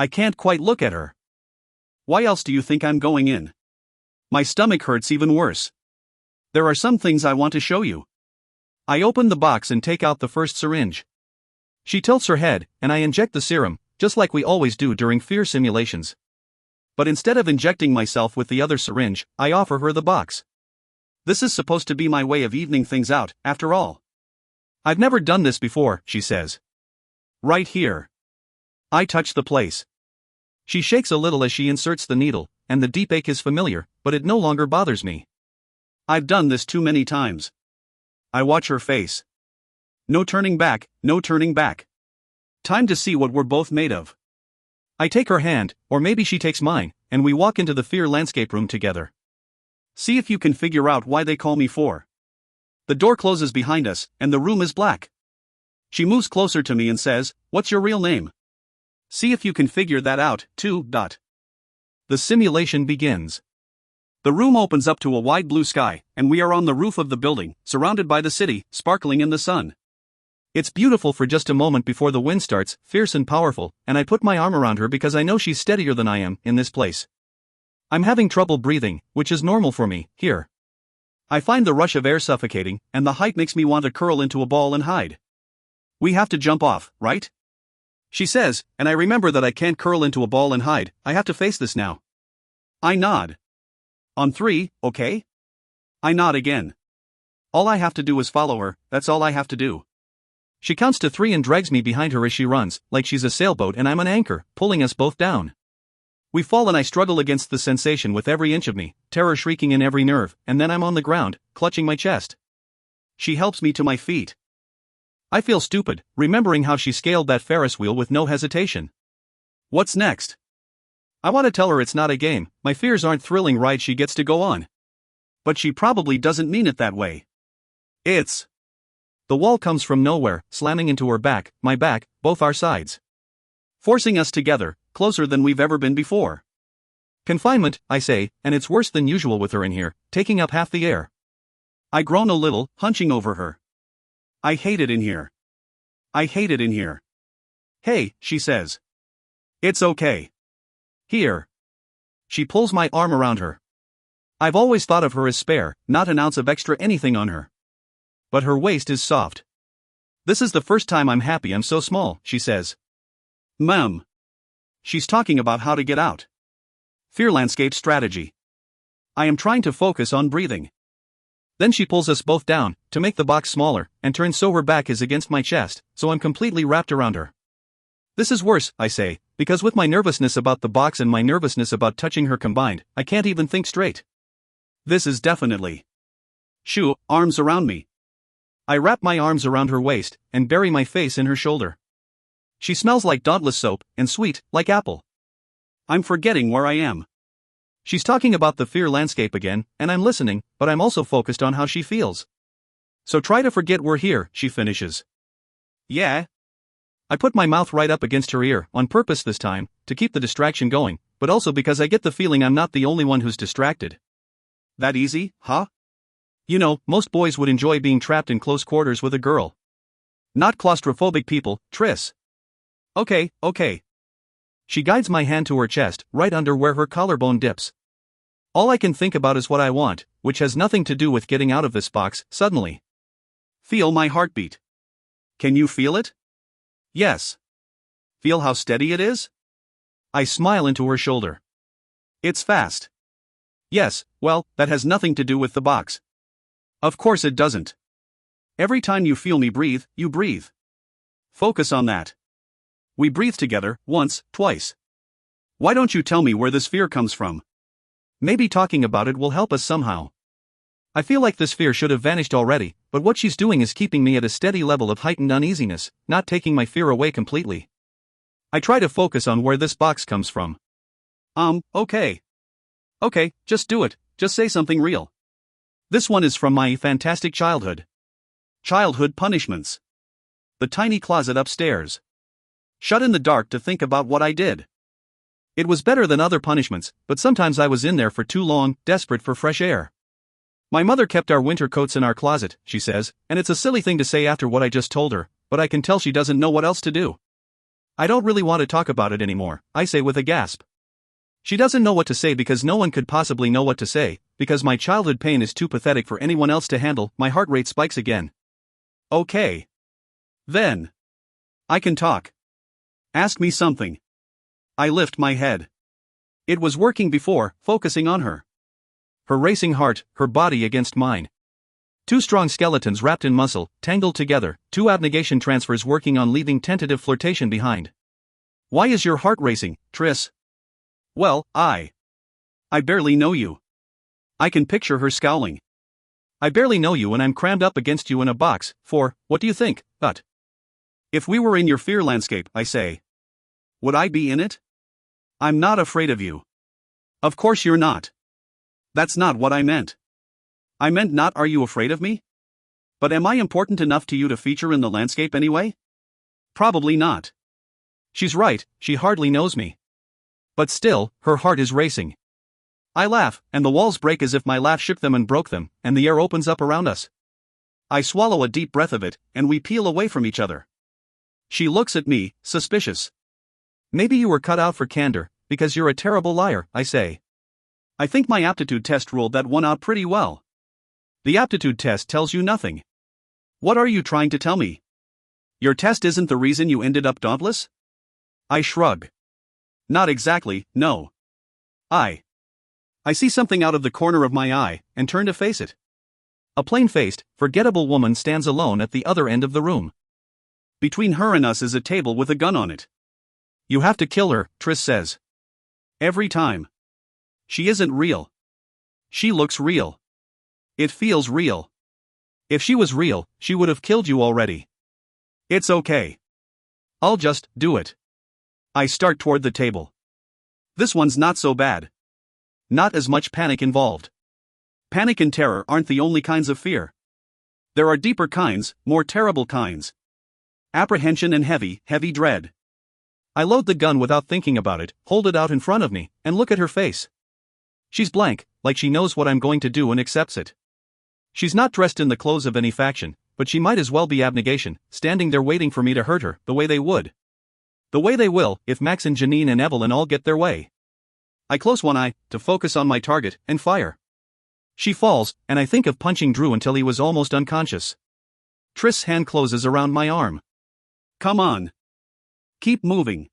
I can't quite look at her. Why else do you think I'm going in? My stomach hurts even worse. There are some things I want to show you. I open the box and take out the first syringe. She tilts her head, and I inject the serum, just like we always do during fear simulations. But instead of injecting myself with the other syringe, I offer her the box. This is supposed to be my way of evening things out, after all. I've never done this before, she says. Right here. I touch the place. She shakes a little as she inserts the needle, and the deep ache is familiar, but it no longer bothers me. I've done this too many times. I watch her face. No turning back, no turning back. Time to see what we're both made of. I take her hand, or maybe she takes mine, and we walk into the fear landscape room together. See if you can figure out why they call me Four. The door closes behind us, and the room is black. She moves closer to me and says, "What's your real name?" See if you can figure that out, too. The simulation begins. The room opens up to a wide blue sky, and we are on the roof of the building, surrounded by the city, sparkling in the sun. It's beautiful for just a moment before the wind starts, fierce and powerful, and I put my arm around her because I know she's steadier than I am in this place. I'm having trouble breathing, which is normal for me, here. I find the rush of air suffocating, and the height makes me want to curl into a ball and hide. We have to jump off, right? She says, and I remember that I can't curl into a ball and hide, I have to face this now. I nod. On 3, okay? I nod again. All I have to do is follow her, that's all I have to do. She counts to 3 and drags me behind her as she runs, like she's a sailboat and I'm an anchor, pulling us both down. We fall and I struggle against the sensation with every inch of me, terror shrieking in every nerve, and then I'm on the ground, clutching my chest. She helps me to my feet. I feel stupid, remembering how she scaled that Ferris wheel with no hesitation. What's next? I want to tell her it's not a game, my fears aren't thrilling rides she gets to go on. But she probably doesn't mean it that way. It's... The wall comes from nowhere, slamming into her back, my back, both our sides. Forcing us together, closer than we've ever been before. Confinement, I say, and it's worse than usual with her in here, taking up half the air. I groan a little, hunching over her. I hate it in here. I hate it in here. Hey, she says. It's okay. Here. She pulls my arm around her. I've always thought of her as spare, not an ounce of extra anything on her. But her waist is soft. This is the first time I'm happy I'm so small, she says. Ma'am. She's talking about how to get out. Fear landscape strategy. I am trying to focus on breathing. Then she pulls us both down, to make the box smaller, and turns so her back is against my chest, so I'm completely wrapped around her. This is worse, I say, because with my nervousness about the box and my nervousness about touching her combined, I can't even think straight. This is definitely... Shoo, arms around me. I wrap my arms around her waist, and bury my face in her shoulder. She smells like Dauntless soap, and sweet, like apple. I'm forgetting where I am. She's talking about the fear landscape again, and I'm listening, but I'm also focused on how she feels. So try to forget we're here, she finishes. Yeah. I put my mouth right up against her ear, on purpose this time, to keep the distraction going, but also because I get the feeling I'm not the only one who's distracted. That easy, huh? You know, most boys would enjoy being trapped in close quarters with a girl. Not claustrophobic people, Tris. Okay. She guides my hand to her chest, right under where her collarbone dips. All I can think about is what I want, which has nothing to do with getting out of this box, suddenly. Feel my heartbeat. Can you feel it? Yes. Feel how steady it is? I smile into her shoulder. It's fast. Yes, well, that has nothing to do with the box. Of course it doesn't. Every time you feel me breathe, you breathe. Focus on that. We breathe together, once, twice. Why don't you tell me where this fear comes from? Maybe talking about it will help us somehow. I feel like this fear should have vanished already, but what she's doing is keeping me at a steady level of heightened uneasiness, not taking my fear away completely. I try to focus on where this box comes from. Okay. Okay, just do it, just say something real. This one is from my fantastic childhood. Childhood punishments. the tiny closet upstairs. Shut in the dark to think about what I did. It was better than other punishments, but sometimes I was in there for too long, desperate for fresh air. My mother kept our winter coats in our closet, she says, and it's a silly thing to say after what I just told her, but I can tell she doesn't know what else to do. I don't really want to talk about it anymore, I say with a gasp. She doesn't know what to say because no one could possibly know what to say, because my childhood pain is too pathetic for anyone else to handle. My heart rate spikes again. Okay. Then. I can talk. Ask me something. I lift my head. It was working before, focusing on her. Her racing heart, her body against mine. Two strong skeletons wrapped in muscle, tangled together, two abnegation transfers working on leaving tentative flirtation behind. Why is your heart racing, Tris? Well, I barely know you. I can picture her scowling. I barely know you and I'm crammed up against you in a box, for, what do you think, but? If we were in your fear landscape, I say. Would I be in it? I'm not afraid of you. Of course you're not. That's not what I meant. I meant not are you afraid of me? But am I important enough to you to feature in the landscape anyway? Probably not. She's right, she hardly knows me. But still, her heart is racing. I laugh, and the walls break as if my laugh shook them and broke them, and the air opens up around us. I swallow a deep breath of it, and we peel away from each other. She looks at me, suspicious. Maybe you were cut out for candor, because you're a terrible liar, I say. I think my aptitude test ruled that one out pretty well. The aptitude test tells you nothing. What are you trying to tell me? Your test isn't the reason you ended up dauntless? I shrug. Not exactly, no. I see something out of the corner of my eye, and turn to face it. A plain-faced, forgettable woman stands alone at the other end of the room. Between her and us is a table with a gun on it. You have to kill her, Tris says. Every time. She isn't real. She looks real. It feels real. If she was real, she would have killed you already. It's okay. I'll just do it. I start toward the table. This one's not so bad. Not as much panic involved. Panic and terror aren't the only kinds of fear. There are deeper kinds, more terrible kinds. Apprehension and heavy, heavy dread. I load the gun without thinking about it, hold it out in front of me, and look at her face. She's blank, like she knows what I'm going to do and accepts it. She's not dressed in the clothes of any faction, but she might as well be abnegation, standing there waiting for me to hurt her, the way they would. The way they will, if Max and Janine and Evelyn all get their way. I close one eye, to focus on my target, and fire. She falls, and I think of punching Drew until he was almost unconscious. Tris' hand closes around my arm. Come on. Keep moving.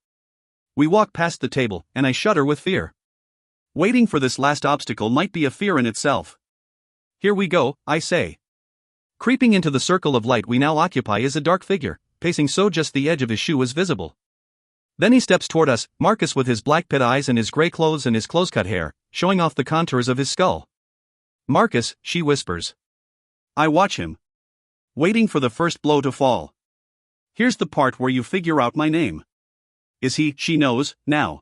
We walk past the table, and I shudder with fear. Waiting for this last obstacle might be a fear in itself. Here we go, I say. Creeping into the circle of light we now occupy is a dark figure, pacing so just the edge of his shoe is visible. Then he steps toward us, Marcus with his black pit eyes and his gray clothes and his close-cut hair, showing off the contours of his skull. Marcus, she whispers. I watch him. Waiting for the first blow to fall. Here's the part where you figure out my name. She knows, now.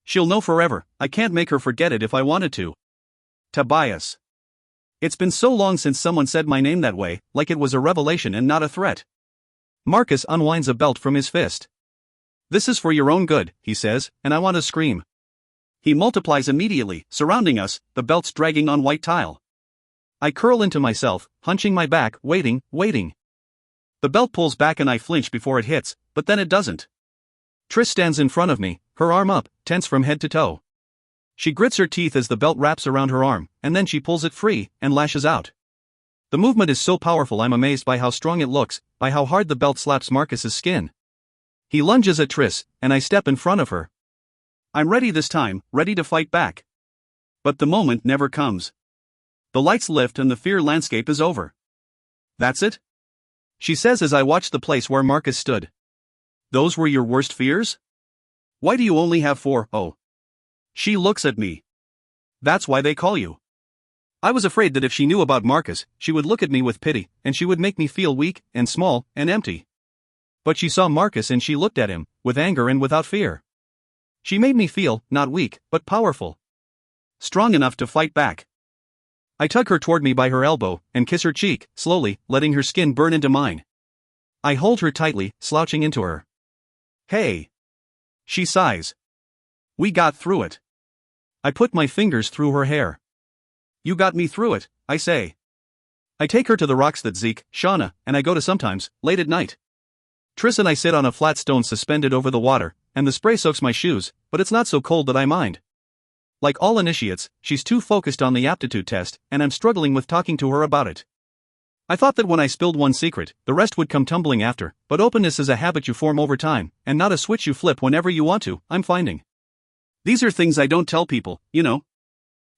She'll know forever, I can't make her forget it if I wanted to. Tobias. It's been so long since someone said my name that way, like it was a revelation and not a threat. Marcus unwinds a belt from his fist. This is for your own good, he says, and I want to scream. He multiplies immediately, surrounding us, the belts dragging on white tile. I curl into myself, hunching my back, waiting. The belt pulls back and I flinch before it hits, but then it doesn't. Tris stands in front of me, her arm up, tense from head to toe. She grits her teeth as the belt wraps around her arm, and then she pulls it free, and lashes out. The movement is so powerful I'm amazed by how strong it looks, by how hard the belt slaps Marcus's skin. He lunges at Tris, and I step in front of her. I'm ready this time, ready to fight back. But the moment never comes. The lights lift and the fear landscape is over. That's it? She says as I watch the place where Marcus stood. Those were your worst fears? Why do you only have 4? Oh. She looks at me. That's why they call you. I was afraid that if she knew about Marcus, she would look at me with pity, and she would make me feel weak, and small, and empty. But she saw Marcus and she looked at him, with anger and without fear. She made me feel, not weak, but powerful. Strong enough to fight back. I tug her toward me by her elbow, and kiss her cheek, slowly, letting her skin burn into mine. I hold her tightly, slouching into her. Hey. She sighs. We got through it. I put my fingers through her hair. You got me through it, I say. I take her to the rocks that Zeke, Shauna, and I go to sometimes, late at night. Triss and I sit on a flat stone suspended over the water, and the spray soaks my shoes, but it's not so cold that I mind. Like all initiates, she's too focused on the aptitude test, and I'm struggling with talking to her about it. I thought that when I spilled one secret, the rest would come tumbling after, but openness is a habit you form over time, and not a switch you flip whenever you want to, I'm finding. These are things I don't tell people, you know.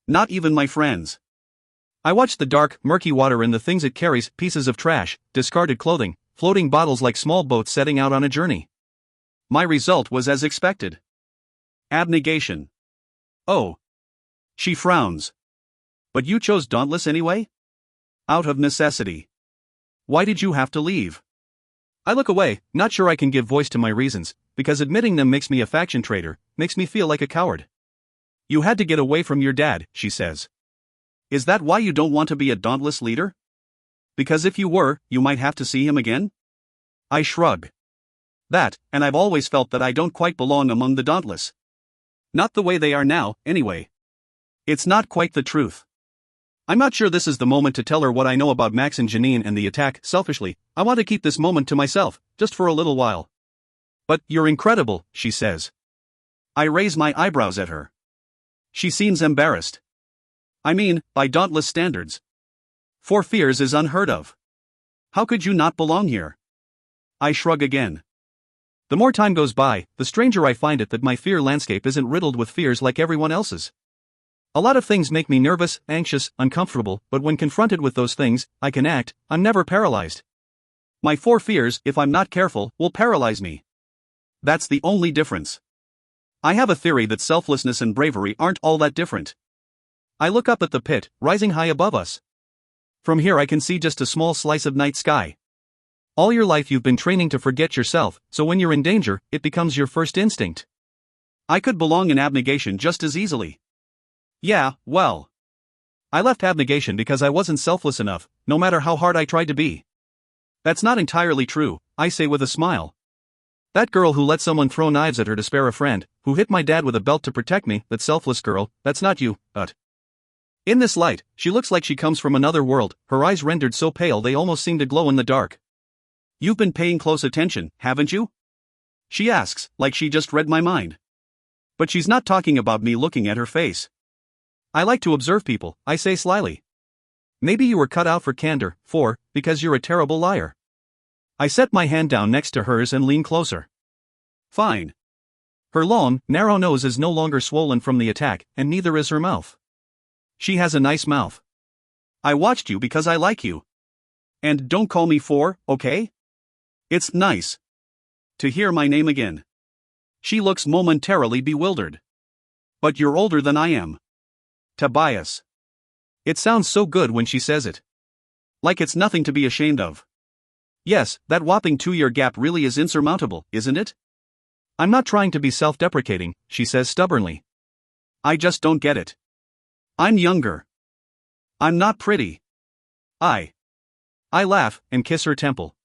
Not even my friends. I watch the dark, murky water and the things it carries, pieces of trash, discarded clothing, floating bottles like small boats setting out on a journey. My result was as expected. Abnegation. Oh. She frowns. But you chose Dauntless anyway? Out of necessity. Why did you have to leave? I look away, not sure I can give voice to my reasons, because admitting them makes me a faction traitor, makes me feel like a coward. You had to get away from your dad, she says. Is that why you don't want to be a Dauntless leader? Because if you were, you might have to see him again? I shrug. That, and I've always felt that I don't quite belong among the Dauntless. Not the way they are now, anyway. It's not quite the truth. I'm not sure this is the moment to tell her what I know about Max and Janine and the attack. Selfishly, I want to keep this moment to myself, just for a little while. But, you're incredible, she says. I raise my eyebrows at her. She seems embarrassed. I mean, by Dauntless standards. 4 fears is unheard of. How could you not belong here? I shrug again. The more time goes by, the stranger I find it that my fear landscape isn't riddled with fears like everyone else's. A lot of things make me nervous, anxious, uncomfortable, but when confronted with those things, I can act. I'm never paralyzed. My 4 fears, if I'm not careful, will paralyze me. That's the only difference. I have a theory that selflessness and bravery aren't all that different. I look up at the pit, rising high above us. From here I can see just a small slice of night sky. All your life you've been training to forget yourself, so when you're in danger, it becomes your first instinct. I could belong in abnegation just as easily. Yeah, well. I left abnegation because I wasn't selfless enough, no matter how hard I tried to be. That's not entirely true, I say with a smile. That girl who let someone throw knives at her to spare a friend, who hit my dad with a belt to protect me, that selfless girl, that's not you, but. In this light, she looks like she comes from another world, her eyes rendered so pale they almost seem to glow in the dark. You've been paying close attention, haven't you? She asks, like she just read my mind. But she's not talking about me looking at her face. I like to observe people, I say slyly. Maybe you were cut out for candor, because you're a terrible liar. I set my hand down next to hers and lean closer. Fine. Her long, narrow nose is no longer swollen from the attack, and neither is her mouth. She has a nice mouth. I watched you because I like you. And don't call me okay? It's nice to hear my name again. She looks momentarily bewildered. But you're older than I am. Tobias. It sounds so good when she says it. Like it's nothing to be ashamed of. Yes, that whopping 2-year gap really is insurmountable, isn't it? I'm not trying to be self-deprecating, she says stubbornly. I just don't get it. I'm younger. I'm not pretty. I laugh and kiss her temple.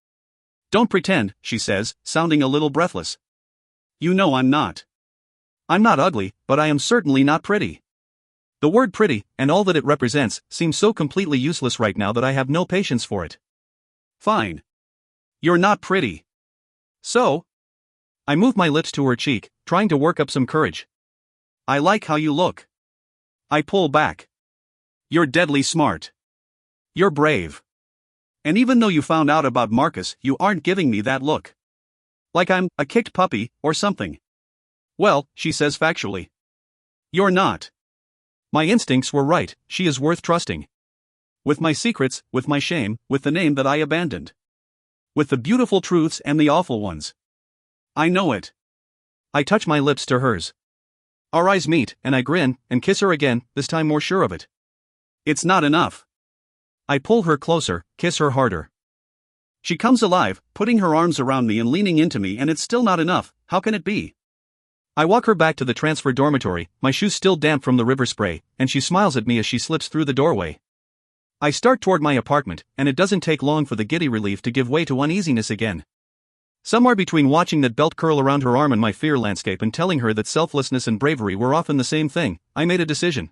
Don't pretend, she says, sounding a little breathless. You know I'm not. I'm not ugly, but I am certainly not pretty. The word pretty, and all that it represents, seems so completely useless right now that I have no patience for it. Fine. You're not pretty. So? I move my lips to her cheek, trying to work up some courage. I like how you look. I pull back. You're deadly smart. You're brave. And even though you found out about Marcus, you aren't giving me that look. Like I'm a kicked puppy, or something. Well, she says factually. You're not. My instincts were right, she is worth trusting. With my secrets, with my shame, with the name that I abandoned. With the beautiful truths and the awful ones. I know it. I touch my lips to hers. Our eyes meet, and I grin, and kiss her again, this time more sure of it. It's not enough. I pull her closer, kiss her harder. She comes alive, putting her arms around me and leaning into me, and it's still not enough. How can it be? I walk her back to the transfer dormitory, my shoes still damp from the river spray, and she smiles at me as she slips through the doorway. I start toward my apartment, and it doesn't take long for the giddy relief to give way to uneasiness again. Somewhere between watching that belt curl around her arm in my fear landscape and telling her that selflessness and bravery were often the same thing, I made a decision.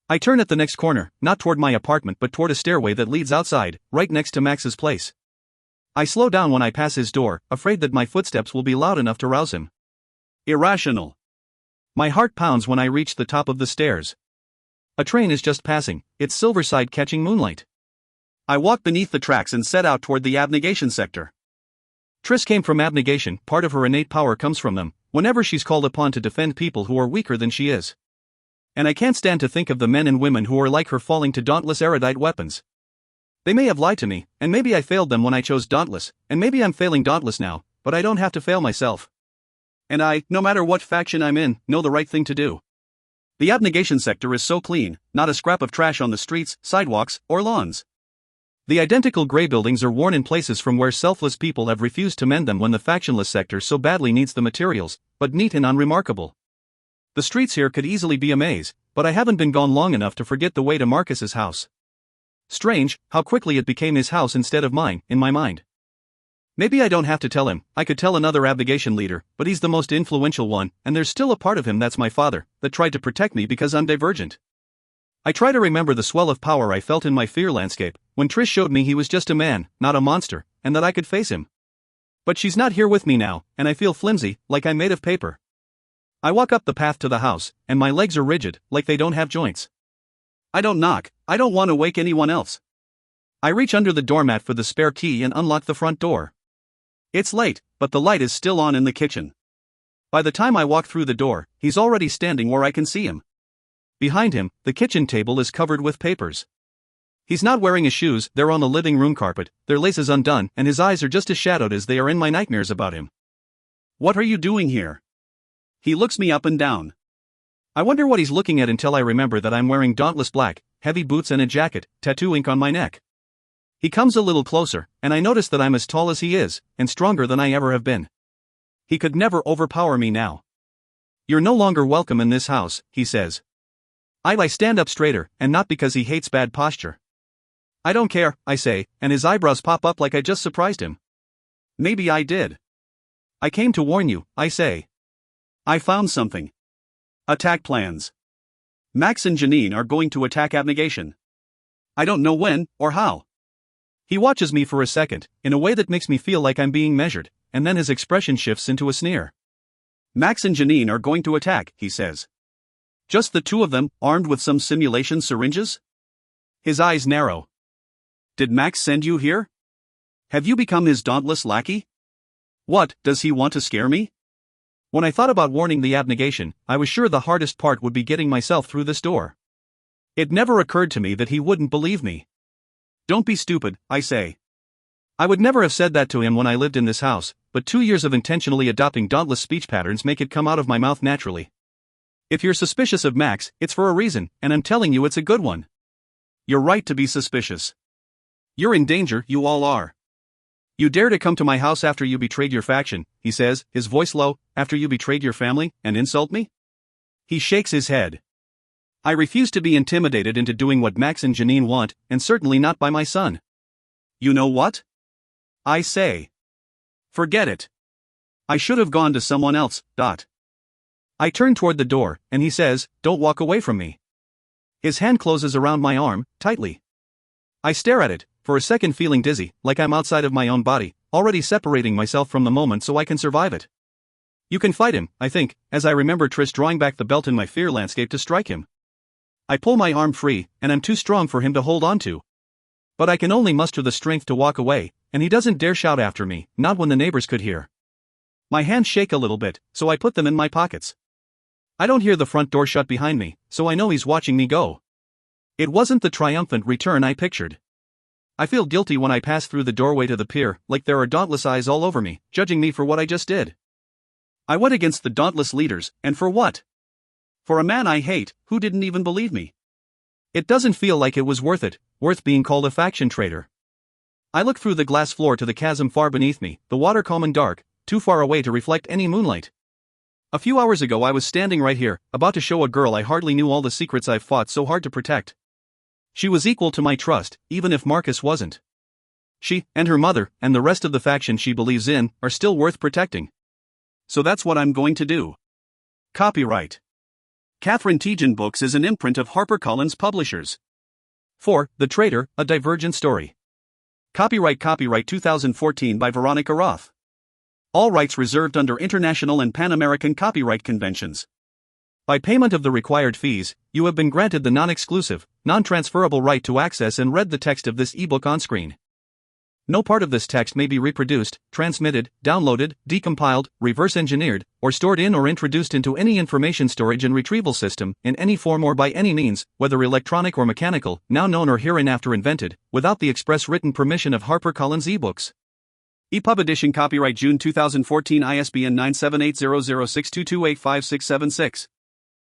I turn at the next corner, not toward my apartment but toward a stairway that leads outside, right next to Max's place. I slow down when I pass his door, afraid that my footsteps will be loud enough to rouse him. Irrational. My heart pounds when I reach the top of the stairs. A train is just passing, its silver side catching moonlight. I walk beneath the tracks and set out toward the abnegation sector. Triss came from abnegation, part of her innate power comes from them, whenever she's called upon to defend people who are weaker than she is. And I can't stand to think of the men and women who are like her falling to dauntless erudite weapons. They may have lied to me, and maybe I failed them when I chose dauntless, and maybe I'm failing dauntless now, but I don't have to fail myself. And I, no matter what faction I'm in, know the right thing to do. The abnegation sector is so clean, not a scrap of trash on the streets, sidewalks, or lawns. The identical gray buildings are worn in places from where selfless people have refused to mend them when the factionless sector so badly needs the materials, but neat and unremarkable. The streets here could easily be a maze, but I haven't been gone long enough to forget the way to Marcus's house. Strange, how quickly it became his house instead of mine, in my mind. Maybe I don't have to tell him, I could tell another abnegation leader, but he's the most influential one, and there's still a part of him that's my father, that tried to protect me because I'm divergent. I try to remember the swell of power I felt in my fear landscape, when Trish showed me he was just a man, not a monster, and that I could face him. But she's not here with me now, and I feel flimsy, like I'm made of paper. I walk up the path to the house, and my legs are rigid, like they don't have joints. I don't knock, I don't want to wake anyone else. I reach under the doormat for the spare key and unlock the front door. It's late, but the light is still on in the kitchen. By the time I walk through the door, he's already standing where I can see him. Behind him, the kitchen table is covered with papers. He's not wearing his shoes, they're on the living room carpet, their laces undone, and his eyes are just as shadowed as they are in my nightmares about him. What are you doing here? He looks me up and down. I wonder what he's looking at until I remember that I'm wearing dauntless black, heavy boots and a jacket, tattoo ink on my neck. He comes a little closer, and I notice that I'm as tall as he is, and stronger than I ever have been. He could never overpower me now. You're no longer welcome in this house, he says. I stand up straighter, and not because he hates bad posture. I don't care, I say, and his eyebrows pop up like I just surprised him. Maybe I did. I came to warn you, I say. I found something. Attack plans. Max and Janine are going to attack abnegation. I don't know when, or how. He watches me for a second, in a way that makes me feel like I'm being measured, and then his expression shifts into a sneer. Max and Janine are going to attack, he says. Just the two of them, armed with some simulation syringes? His eyes narrow. Did Max send you here? Have you become his dauntless lackey? What, does he want to scare me? When I thought about warning the abnegation, I was sure the hardest part would be getting myself through this door. It never occurred to me that he wouldn't believe me. Don't be stupid, I say. I would never have said that to him when I lived in this house, but 2 years of intentionally adopting dauntless speech patterns make it come out of my mouth naturally. If you're suspicious of Max, it's for a reason, and I'm telling you it's a good one. You're right to be suspicious. You're in danger, you all are. You dare to come to my house after you betrayed your faction, he says, his voice low, after you betrayed your family, and insult me? He shakes his head. I refuse to be intimidated into doing what Max and Janine want, and certainly not by my son. You know what? I say. Forget it. I should have gone to someone else, . I turn toward the door, and he says, don't walk away from me. His hand closes around my arm, tightly. I stare at it, for a second feeling dizzy, like I'm outside of my own body, already separating myself from the moment so I can survive it. You can fight him, I think, as I remember Triss drawing back the belt in my fear landscape to strike him. I pull my arm free, and I'm too strong for him to hold on to. But I can only muster the strength to walk away, and he doesn't dare shout after me, not when the neighbors could hear. My hands shake a little bit, so I put them in my pockets. I don't hear the front door shut behind me, so I know he's watching me go. It wasn't the triumphant return I pictured. I feel guilty when I pass through the doorway to the pier, like there are dauntless eyes all over me, judging me for what I just did. I went against the dauntless leaders, and for what? For a man I hate, who didn't even believe me. It doesn't feel like it was worth it, worth being called a faction traitor. I look through the glass floor to the chasm far beneath me, the water calm and dark, too far away to reflect any moonlight. A few hours ago I was standing right here, about to show a girl I hardly knew all the secrets I've fought so hard to protect. She was equal to my trust, even if Marcus wasn't. She, and her mother, and the rest of the faction she believes in, are still worth protecting. So that's what I'm going to do. Copyright Catherine Tejan Books is an imprint of HarperCollins Publishers. 4. The Traitor, A Divergent Story. Copyright 2014 by Veronica Roth. All rights reserved under international and Pan-American copyright conventions. By payment of the required fees, you have been granted the non-exclusive, non-transferable right to access and read the text of this ebook on screen. No part of this text may be reproduced, transmitted, downloaded, decompiled, reverse-engineered, or stored in or introduced into any information storage and retrieval system, in any form or by any means, whether electronic or mechanical, now known or hereinafter invented, without the express written permission of HarperCollins eBooks. EPUB edition copyright June 2014 ISBN 9780062285676.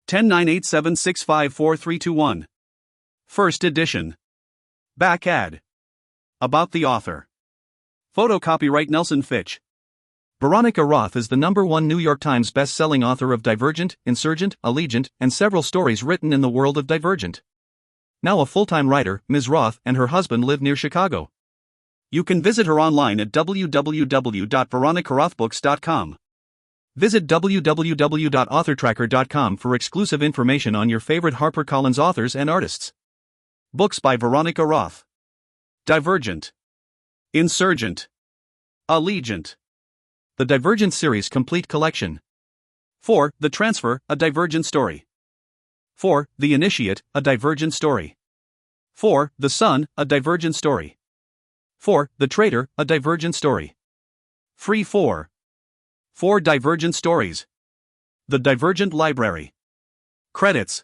109876543321. First edition. Back ad. About the author. Photo copyright Nelson Fitch. Veronica Roth is the #1 New York Times best-selling author of Divergent, Insurgent, Allegiant, and several stories written in the world of Divergent. Now a full-time writer, Ms. Roth and her husband live near Chicago. You can visit her online at www.veronicarothbooks.com. Visit www.authortracker.com for exclusive information on your favorite HarperCollins authors and artists. Books by Veronica Roth. Divergent. Insurgent. Allegiant. The Divergent Series Complete Collection. 4. The Transfer, A Divergent Story. 4. The Initiate, A Divergent Story. 4. The Son, A Divergent Story. 4. The Traitor, A Divergent Story. Free 4. 4 Divergent Stories. The Divergent Library. Credits.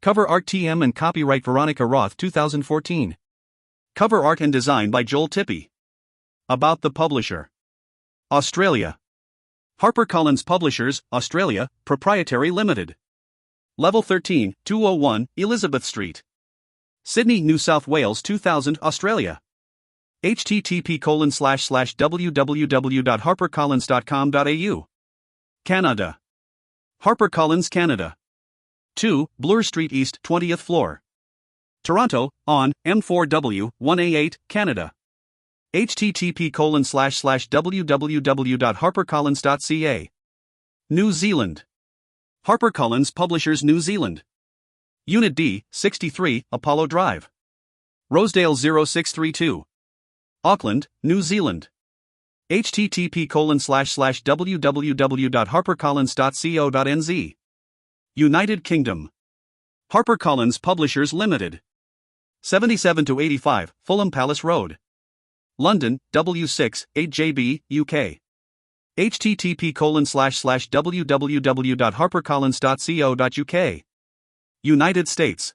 Cover art TM and copyright Veronica Roth 2014. Cover art and design by Joel Tippy. About the publisher. Australia. HarperCollins Publishers, Australia, Proprietary Limited. Level 13, 201, Elizabeth Street. Sydney, New South Wales 2000, Australia. http://www.harpercollins.com.au. Canada. HarperCollins Canada. 2, Bloor Street East, 20th floor. Toronto, on, M4W, 1A8, Canada. http://www.harpercollins.ca. New Zealand. HarperCollins Publishers New Zealand. Unit D, 63, Apollo Drive. Rosedale 0632. Auckland, New Zealand. http://www.harpercollins.co.nz. United Kingdom. HarperCollins Publishers Limited. 77-85, Fulham Palace Road. London, W6, 8JB, UK. http://www.harpercollins.co.uk. United States.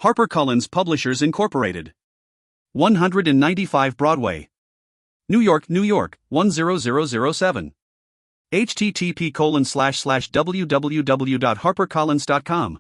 HarperCollins Publishers Incorporated. 195 Broadway. New York, New York, 10007. http://www.harpercollins.com.